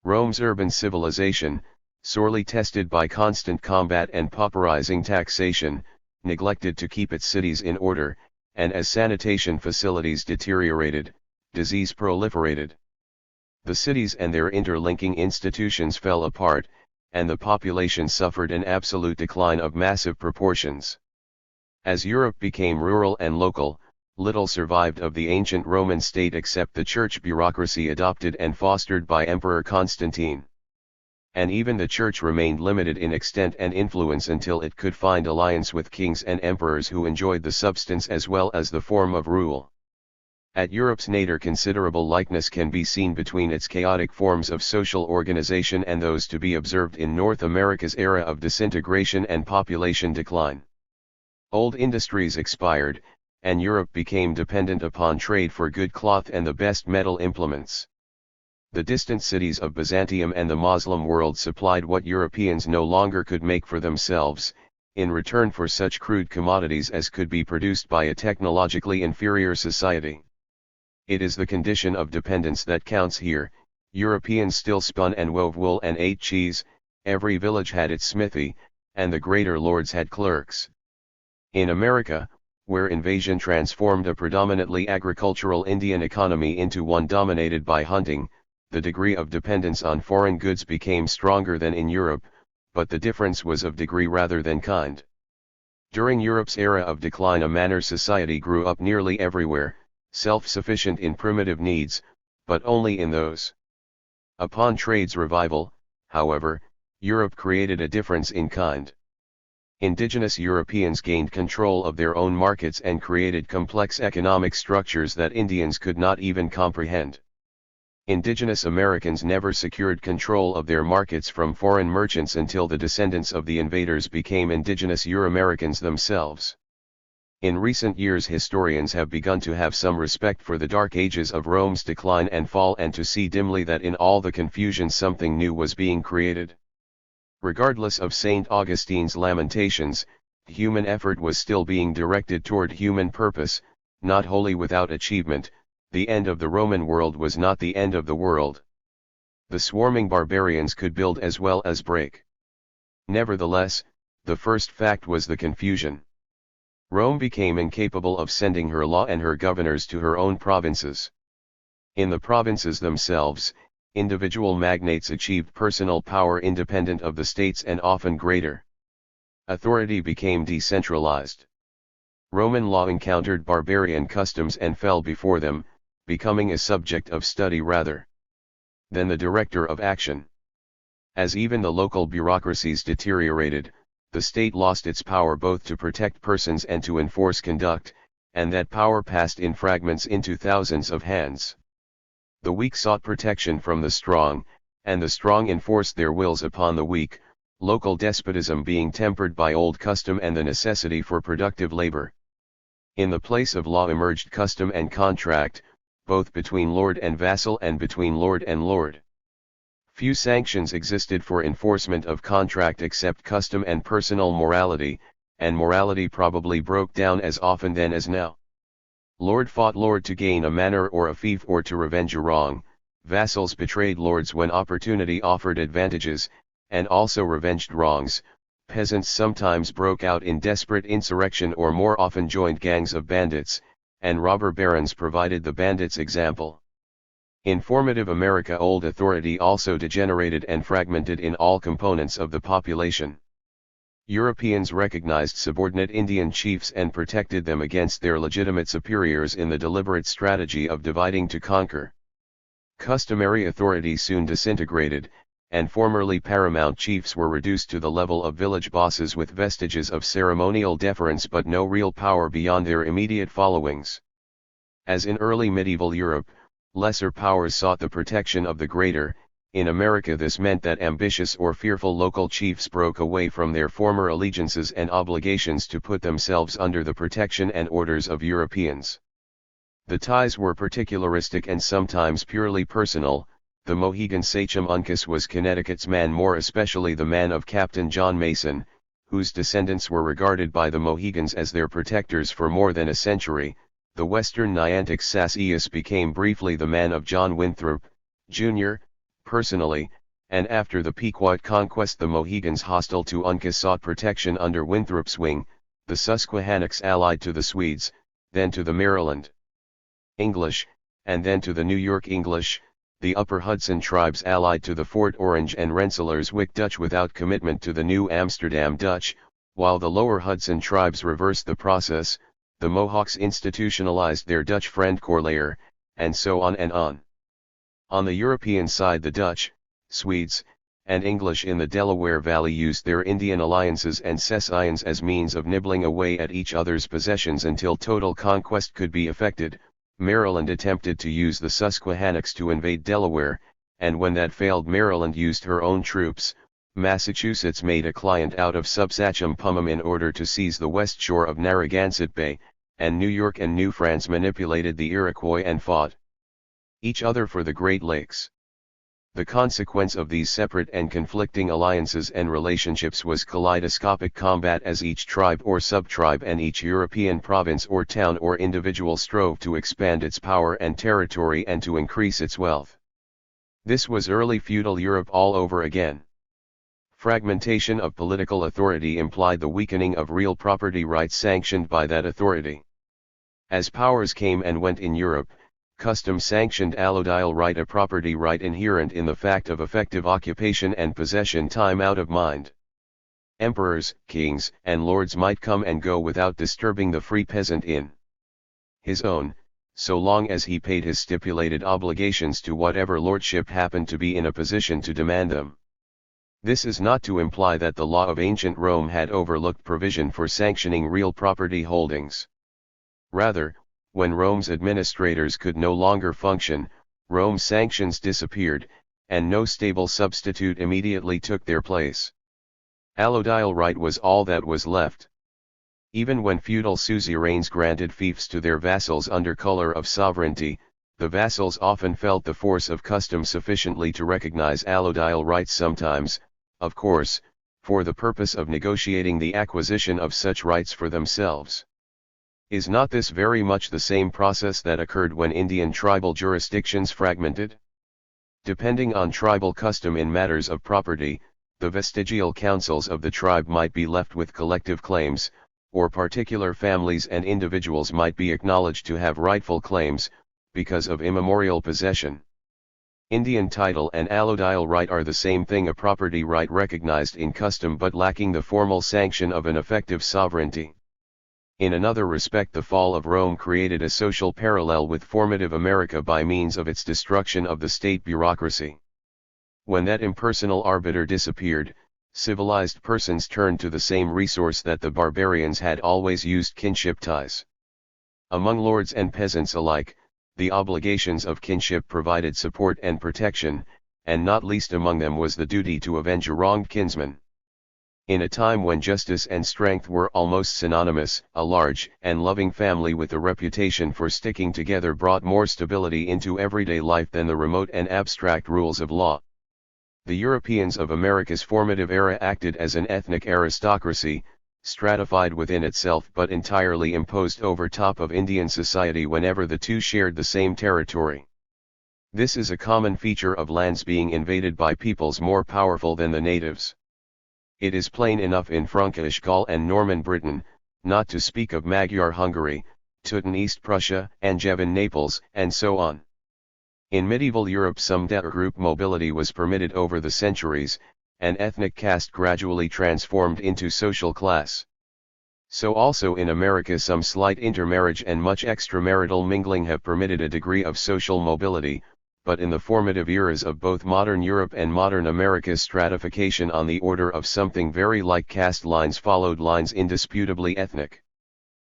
Rome's urban civilization, sorely tested by constant combat and pauperizing taxation, neglected to keep its cities in order, and as sanitation facilities deteriorated, disease proliferated. The cities and their interlinking institutions fell apart, and the population suffered an absolute decline of massive proportions. As Europe became rural and local, little survived of the ancient Roman state except the church bureaucracy adopted and fostered by Emperor Constantine. And even the church remained limited in extent and influence until it could find alliance with kings and emperors who enjoyed the substance as well as the form of rule. At Europe's nadir, considerable likeness can be seen between its chaotic forms of social organization and those to be observed in North America's era of disintegration and population decline. Old industries expired, and Europe became dependent upon trade for good cloth and the best metal implements. The distant cities of Byzantium and the Moslem world supplied what Europeans no longer could make for themselves, in return for such crude commodities as could be produced by a technologically inferior society. It is the condition of dependence that counts here. Europeans still spun and wove wool and ate cheese, every village had its smithy, and the greater lords had clerks. In America, where invasion transformed a predominantly agricultural Indian economy into one dominated by hunting, the degree of dependence on foreign goods became stronger than in Europe, but the difference was of degree rather than kind. During Europe's era of decline, a manor society grew up nearly everywhere, self-sufficient in primitive needs, but only in those. Upon trade's revival, however, Europe created a difference in kind. Indigenous Europeans gained control of their own markets and created complex economic structures that Indians could not even comprehend. Indigenous Americans never secured control of their markets from foreign merchants until the descendants of the invaders became indigenous Euro-Americans themselves. In recent years, historians have begun to have some respect for the dark ages of Rome's decline and fall and to see dimly that in all the confusion something new was being created. Regardless of St. Augustine's Lamentations, human effort was still being directed toward human purpose, not wholly without achievement. The end of the Roman world was not the end of the world. The swarming barbarians could build as well as break. Nevertheless, the first fact was the confusion. Rome became incapable of sending her law and her governors to her own provinces. In the provinces themselves, individual magnates achieved personal power independent of the states and often greater. Authority became decentralized. Roman law encountered barbarian customs and fell before them, becoming a subject of study rather than the director of action. As even the local bureaucracies deteriorated, the state lost its power both to protect persons and to enforce conduct, and that power passed in fragments into thousands of hands. The weak sought protection from the strong, and the strong enforced their wills upon the weak, local despotism being tempered by old custom and the necessity for productive labor. In the place of law emerged custom and contract, both between lord and vassal and between lord and lord. Few sanctions existed for enforcement of contract except custom and personal morality, and morality probably broke down as often then as now. Lord fought lord to gain a manor or a fief or to revenge a wrong, vassals betrayed lords when opportunity offered advantages, and also revenged wrongs. Peasants sometimes broke out in desperate insurrection or more often joined gangs of bandits, and robber barons provided the bandits' example. In formative America, old authority also degenerated and fragmented in all components of the population. Europeans recognized subordinate Indian chiefs and protected them against their legitimate superiors in the deliberate strategy of dividing to conquer. Customary authority soon disintegrated, and formerly paramount chiefs were reduced to the level of village bosses with vestiges of ceremonial deference but no real power beyond their immediate followings. As in early medieval Europe, lesser powers sought the protection of the greater. In America this meant that ambitious or fearful local chiefs broke away from their former allegiances and obligations to put themselves under the protection and orders of Europeans. The ties were particularistic and sometimes purely personal. The Mohegan sachem Uncas was Connecticut's man, more especially the man of Captain John Mason, whose descendants were regarded by the Mohegans as their protectors for more than a century. The western Niantic Sass became briefly the man of John Winthrop, Jr., personally, and after the Pequot conquest the Mohegans hostile to Uncas sought protection under Winthrop's wing, the Susquehannocks allied to the Swedes, then to the Maryland English, and then to the New York English. The Upper Hudson tribes allied to the Fort Orange and Rensselaerswyck Dutch without commitment to the New Amsterdam Dutch, while the Lower Hudson tribes reversed the process. The Mohawks institutionalized their Dutch friend Corlaer, and so on and on. On the European side the Dutch, Swedes, and English in the Delaware Valley used their Indian alliances and cessions as means of nibbling away at each other's possessions until total conquest could be effected. Maryland attempted to use the Susquehannocks to invade Delaware, and when that failed Maryland used her own troops. Massachusetts made a client out of Subsachum-Pumham in order to seize the west shore of Narragansett Bay, and New York and New France manipulated the Iroquois and fought each other for the Great Lakes. The consequence of these separate and conflicting alliances and relationships was kaleidoscopic combat as each tribe or subtribe and each European province or town or individual strove to expand its power and territory and to increase its wealth. This was early feudal Europe all over again. Fragmentation of political authority implied the weakening of real property rights sanctioned by that authority. As powers came and went in Europe, custom sanctioned allodial right, a property right inherent in the fact of effective occupation and possession time out of mind. Emperors, kings, and lords might come and go without disturbing the free peasant in his own, so long as he paid his stipulated obligations to whatever lordship happened to be in a position to demand them. This is not to imply that the law of ancient Rome had overlooked provision for sanctioning real property holdings. Rather, when Rome's administrators could no longer function, Rome's sanctions disappeared, and no stable substitute immediately took their place. Allodial right was all that was left. Even when feudal suzerains granted fiefs to their vassals under color of sovereignty, the vassals often felt the force of custom sufficiently to recognize allodial rights, sometimes, of course, for the purpose of negotiating the acquisition of such rights for themselves. Is not this very much the same process that occurred when Indian tribal jurisdictions fragmented? Depending on tribal custom in matters of property, the vestigial councils of the tribe might be left with collective claims, or particular families and individuals might be acknowledged to have rightful claims, because of immemorial possession. Indian title and allodial right are the same thing, a property right recognized in custom but lacking the formal sanction of an effective sovereignty. In another respect, the fall of Rome created a social parallel with formative America by means of its destruction of the state bureaucracy. When that impersonal arbiter disappeared, civilized persons turned to the same resource that the barbarians had always used: kinship ties. Among lords and peasants alike, the obligations of kinship provided support and protection, and not least among them was the duty to avenge a wronged kinsman. In a time when justice and strength were almost synonymous, a large and loving family with a reputation for sticking together brought more stability into everyday life than the remote and abstract rules of law. The Europeans of America's formative era acted as an ethnic aristocracy, stratified within itself but entirely imposed over top of Indian society whenever the two shared the same territory. This is a common feature of lands being invaded by peoples more powerful than the natives. It is plain enough in Frankish Gaul and Norman Britain, not to speak of Magyar Hungary, Teuton East Prussia, Angevin Naples, and so on. In medieval Europe some group mobility was permitted over the centuries, an ethnic caste gradually transformed into social class. So also in America some slight intermarriage and much extramarital mingling have permitted a degree of social mobility, but in the formative eras of both modern Europe and modern America stratification on the order of something very like caste lines followed lines indisputably ethnic.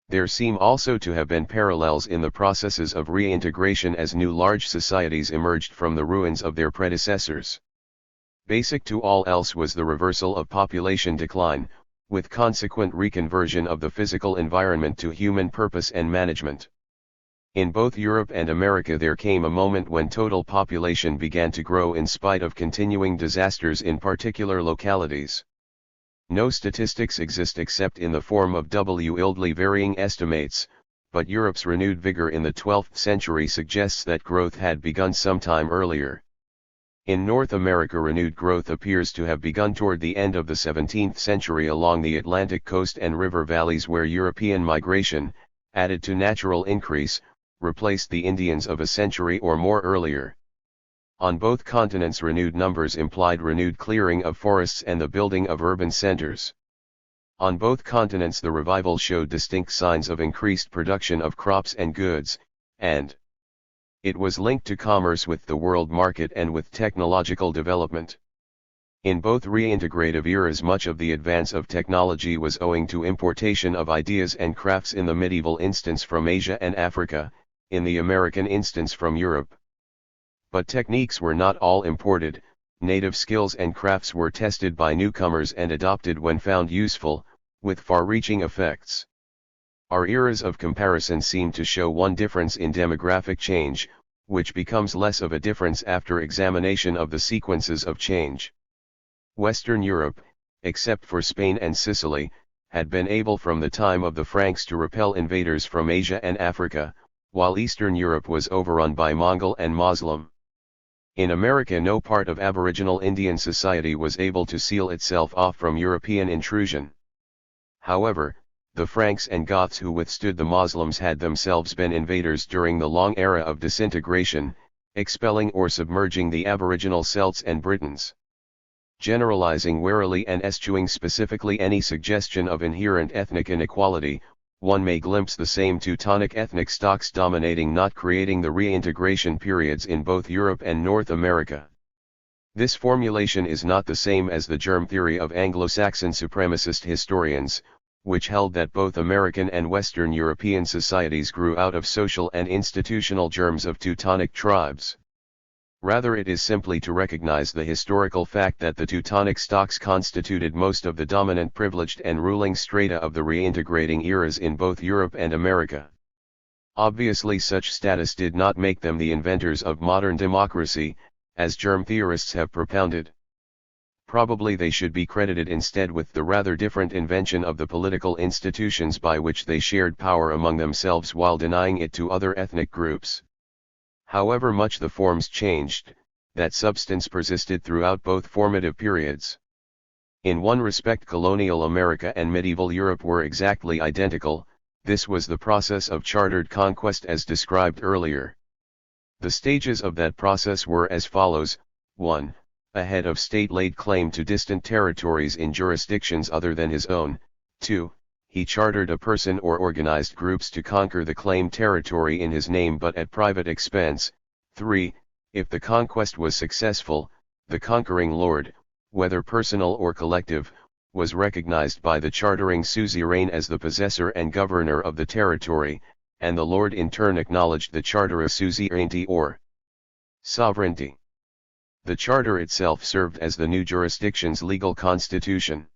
There seem also to have been parallels in the processes of reintegration as new large societies emerged from the ruins of their predecessors. Basic to all else was the reversal of population decline, with consequent reconversion of the physical environment to human purpose and management. In both Europe and America there came a moment when total population began to grow in spite of continuing disasters in particular localities. No statistics exist except in the form of wildly varying estimates, but Europe's renewed vigor in the 12th century suggests that growth had begun sometime earlier. In North America renewed growth appears to have begun toward the end of the 17th century along the Atlantic coast and river valleys where European migration, added to natural increase, replaced the Indians of a century or more earlier. On both continents renewed numbers implied renewed clearing of forests and the building of urban centers. On both continents the revival showed distinct signs of increased production of crops and goods, and it was linked to commerce with the world market and with technological development. In both reintegrative eras much of the advance of technology was owing to importation of ideas and crafts in the medieval instance from Asia and Africa, in the American instance from Europe. But techniques were not all imported, native skills and crafts were tested by newcomers and adopted when found useful, with far-reaching effects. Our eras of comparison seem to show one difference in demographic change, which becomes less of a difference after examination of the sequences of change. Western Europe, except for Spain and Sicily, had been able from the time of the Franks to repel invaders from Asia and Africa, while Eastern Europe was overrun by Mongol and Moslem. In America no part of aboriginal Indian society was able to seal itself off from European intrusion. However, the Franks and Goths who withstood the Moslems had themselves been invaders during the long era of disintegration, expelling or submerging the aboriginal Celts and Britons. Generalizing warily and eschewing specifically any suggestion of inherent ethnic inequality, one may glimpse the same Teutonic ethnic stocks dominating not creating the reintegration periods in both Europe and North America. This formulation is not the same as the germ theory of Anglo-Saxon supremacist historians, which held that both American and Western European societies grew out of social and institutional germs of Teutonic tribes. Rather it is simply to recognize the historical fact that the Teutonic stocks constituted most of the dominant privileged and ruling strata of the reintegrating eras in both Europe and America. Obviously such status did not make them the inventors of modern democracy, as germ theorists have propounded. Probably they should be credited instead with the rather different invention of the political institutions by which they shared power among themselves while denying it to other ethnic groups. However much the forms changed, that substance persisted throughout both formative periods. In one respect colonial America and medieval Europe were exactly identical, this was the process of chartered conquest as described earlier. The stages of that process were as follows: 1. A head of state laid claim to distant territories in jurisdictions other than his own. 2. He chartered a person or organized groups to conquer the claimed territory in his name but at private expense. 3. If the conquest was successful, the conquering lord, whether personal or collective, was recognized by the chartering suzerain as the possessor and governor of the territory, and the lord in turn acknowledged the charter of suzerainty or sovereignty. The charter itself served as the new jurisdiction's legal constitution.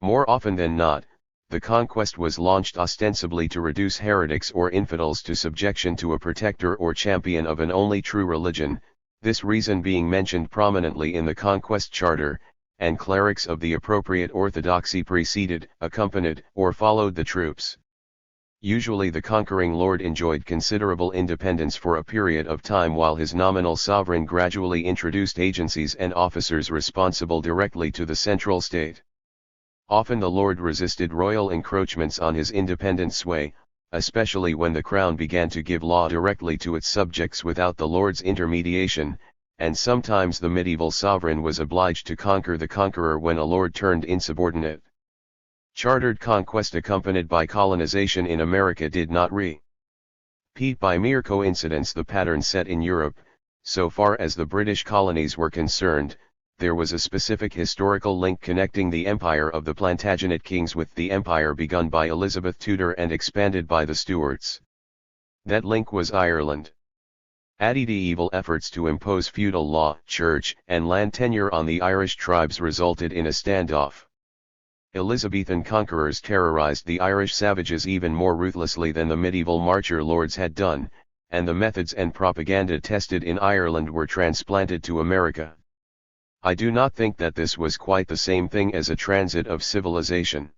More often than not, the conquest was launched ostensibly to reduce heretics or infidels to subjection to a protector or champion of an only true religion, this reason being mentioned prominently in the conquest charter, and clerics of the appropriate orthodoxy preceded, accompanied, or followed the troops. Usually the conquering lord enjoyed considerable independence for a period of time while his nominal sovereign gradually introduced agencies and officers responsible directly to the central state. Often the lord resisted royal encroachments on his independent sway, especially when the crown began to give law directly to its subjects without the lord's intermediation, and sometimes the medieval sovereign was obliged to conquer the conqueror when a lord turned insubordinate. Chartered conquest accompanied by colonization in America did not repeat by mere coincidence the pattern set in Europe. So far as the British colonies were concerned, there was a specific historical link connecting the empire of the Plantagenet kings with the empire begun by Elizabeth Tudor and expanded by the Stuarts. That link was Ireland. Medieval efforts to impose feudal law, church, and land tenure on the Irish tribes resulted in a standoff. Elizabethan conquerors terrorized the Irish savages even more ruthlessly than the medieval marcher lords had done, and the methods and propaganda tested in Ireland were transplanted to America. I do not think that this was quite the same thing as a transit of civilization.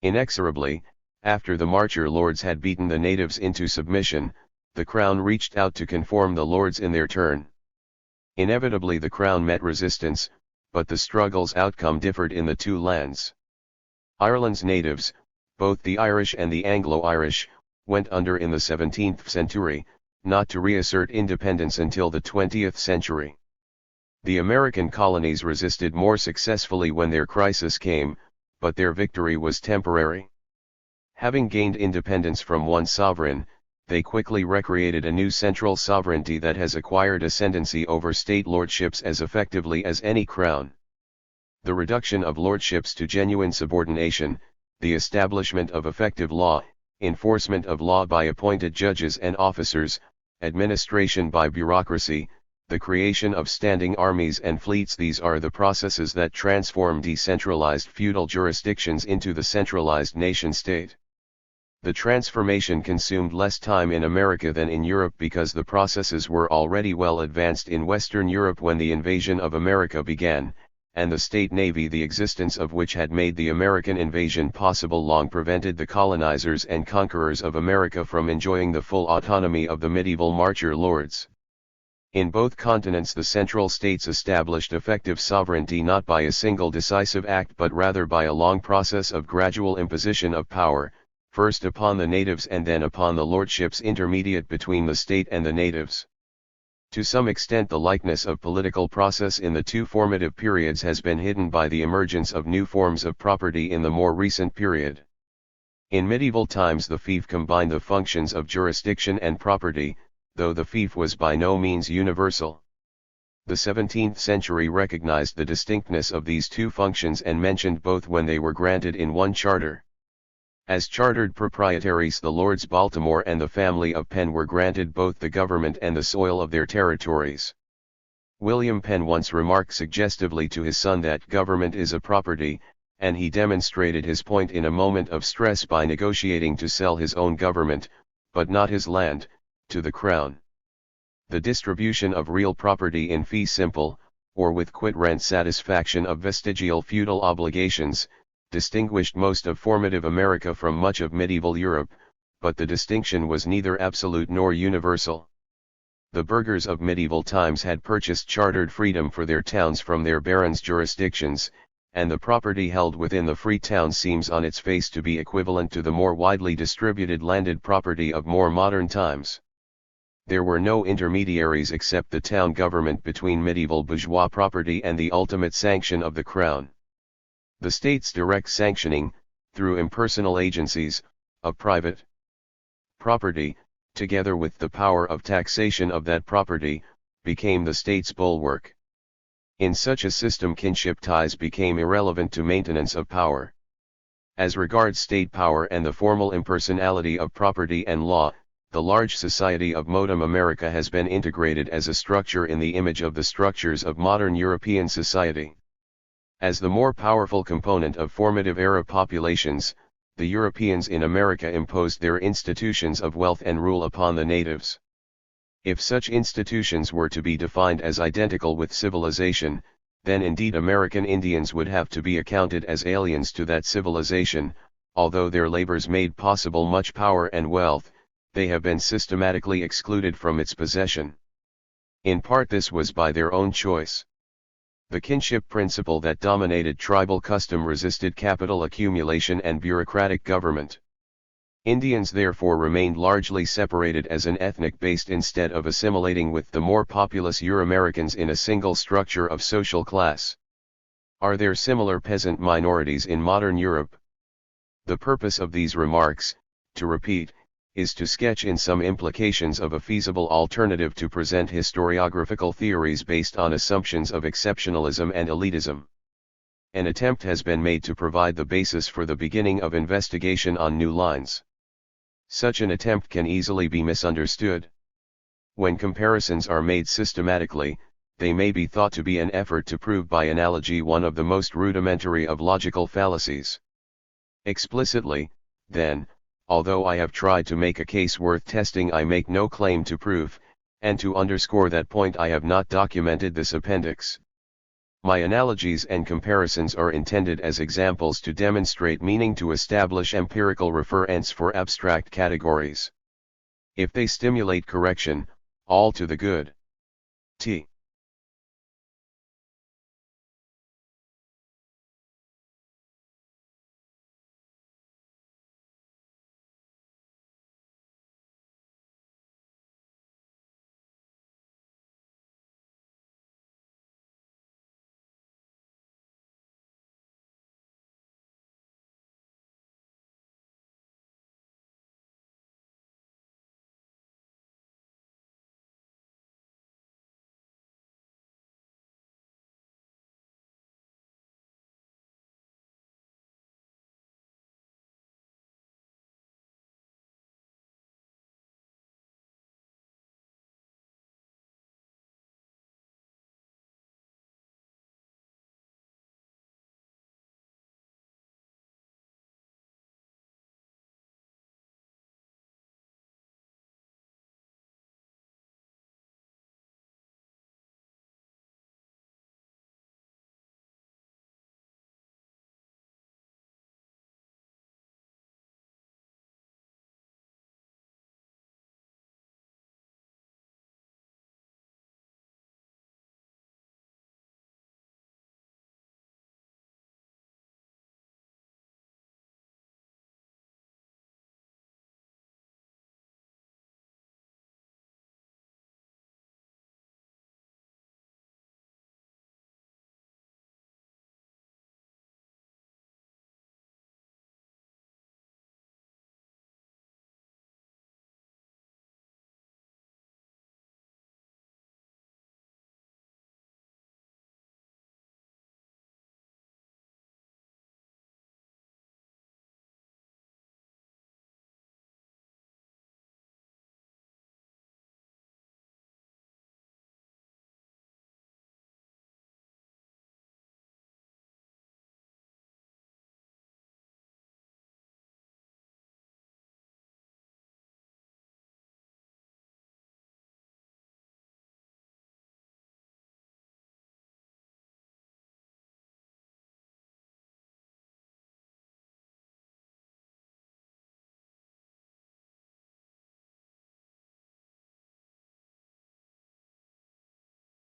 Inexorably, after the marcher lords had beaten the natives into submission, the crown reached out to conform the lords in their turn. Inevitably the crown met resistance, but the struggle's outcome differed in the two lands. Ireland's natives, both the Irish and the Anglo-Irish, went under in the 17th century, not to reassert independence until the 20th century. The American colonies resisted more successfully when their crisis came, but their victory was temporary. Having gained independence from one sovereign, they quickly recreated a new central sovereignty that has acquired ascendancy over state lordships as effectively as any crown. The reduction of lordships to genuine subordination, the establishment of effective law, enforcement of law by appointed judges and officers, administration by bureaucracy, the creation of standing armies and fleets, these are the processes that transform decentralized feudal jurisdictions into the centralized nation-state. The transformation consumed less time in America than in Europe because the processes were already well advanced in Western Europe when the invasion of America began, and the state navy, the existence of which had made the American invasion possible, long prevented the colonizers and conquerors of America from enjoying the full autonomy of the medieval marcher lords. In both continents the central states established effective sovereignty not by a single decisive act but rather by a long process of gradual imposition of power, first upon the natives and then upon the lordships intermediate between the state and the natives. To some extent the likeness of political process in the two formative periods has been hidden by the emergence of new forms of property in the more recent period. In medieval times the fief combined the functions of jurisdiction and property, though the fief was by no means universal. The 17th century recognized the distinctness of these two functions and mentioned both when they were granted in one charter. As chartered proprietaries, the Lords Baltimore and the family of Penn were granted both the government and the soil of their territories. William Penn once remarked suggestively to his son that government is a property, and he demonstrated his point in a moment of stress by negotiating to sell his own government, but not his land, to the crown. The distribution of real property in fee simple, or with quit rent satisfaction of vestigial feudal obligations, distinguished most of formative America from much of medieval Europe, but the distinction was neither absolute nor universal. The burghers of medieval times had purchased chartered freedom for their towns from their barons' jurisdictions, and the property held within the free town seems on its face to be equivalent to the more widely distributed landed property of more modern times. There were no intermediaries except the town government between medieval bourgeois property and the ultimate sanction of the crown. The state's direct sanctioning, through impersonal agencies, of private property, together with the power of taxation of that property, became the state's bulwark. In such a system kinship ties became irrelevant to maintenance of power. As regards state power and the formal impersonality of property and law, the large society of modern America has been integrated as a structure in the image of the structures of modern European society. As the more powerful component of formative era populations, the Europeans in America imposed their institutions of wealth and rule upon the natives. If such institutions were to be defined as identical with civilization, then indeed American Indians would have to be accounted as aliens to that civilization. Although their labors made possible much power and wealth, they have been systematically excluded from its possession. In part this was by their own choice. The kinship principle that dominated tribal custom resisted capital accumulation and bureaucratic government. Indians therefore remained largely separated as an ethnic base instead of assimilating with the more populous Euro-Americans in a single structure of social class. Are there similar peasant minorities in modern Europe? The purpose of these remarks, to repeat, is to sketch in some implications of a feasible alternative to present historiographical theories based on assumptions of exceptionalism and elitism. An attempt has been made to provide the basis for the beginning of investigation on new lines. Such an attempt can easily be misunderstood. When comparisons are made systematically, they may be thought to be an effort to prove by analogy one of the most rudimentary of logical fallacies. Explicitly, then, although I have tried to make a case worth testing, I make no claim to proof, and to underscore that point I have not documented this appendix. My analogies and comparisons are intended as examples to demonstrate meaning, to establish empirical reference for abstract categories. If they stimulate correction, all to the good. T.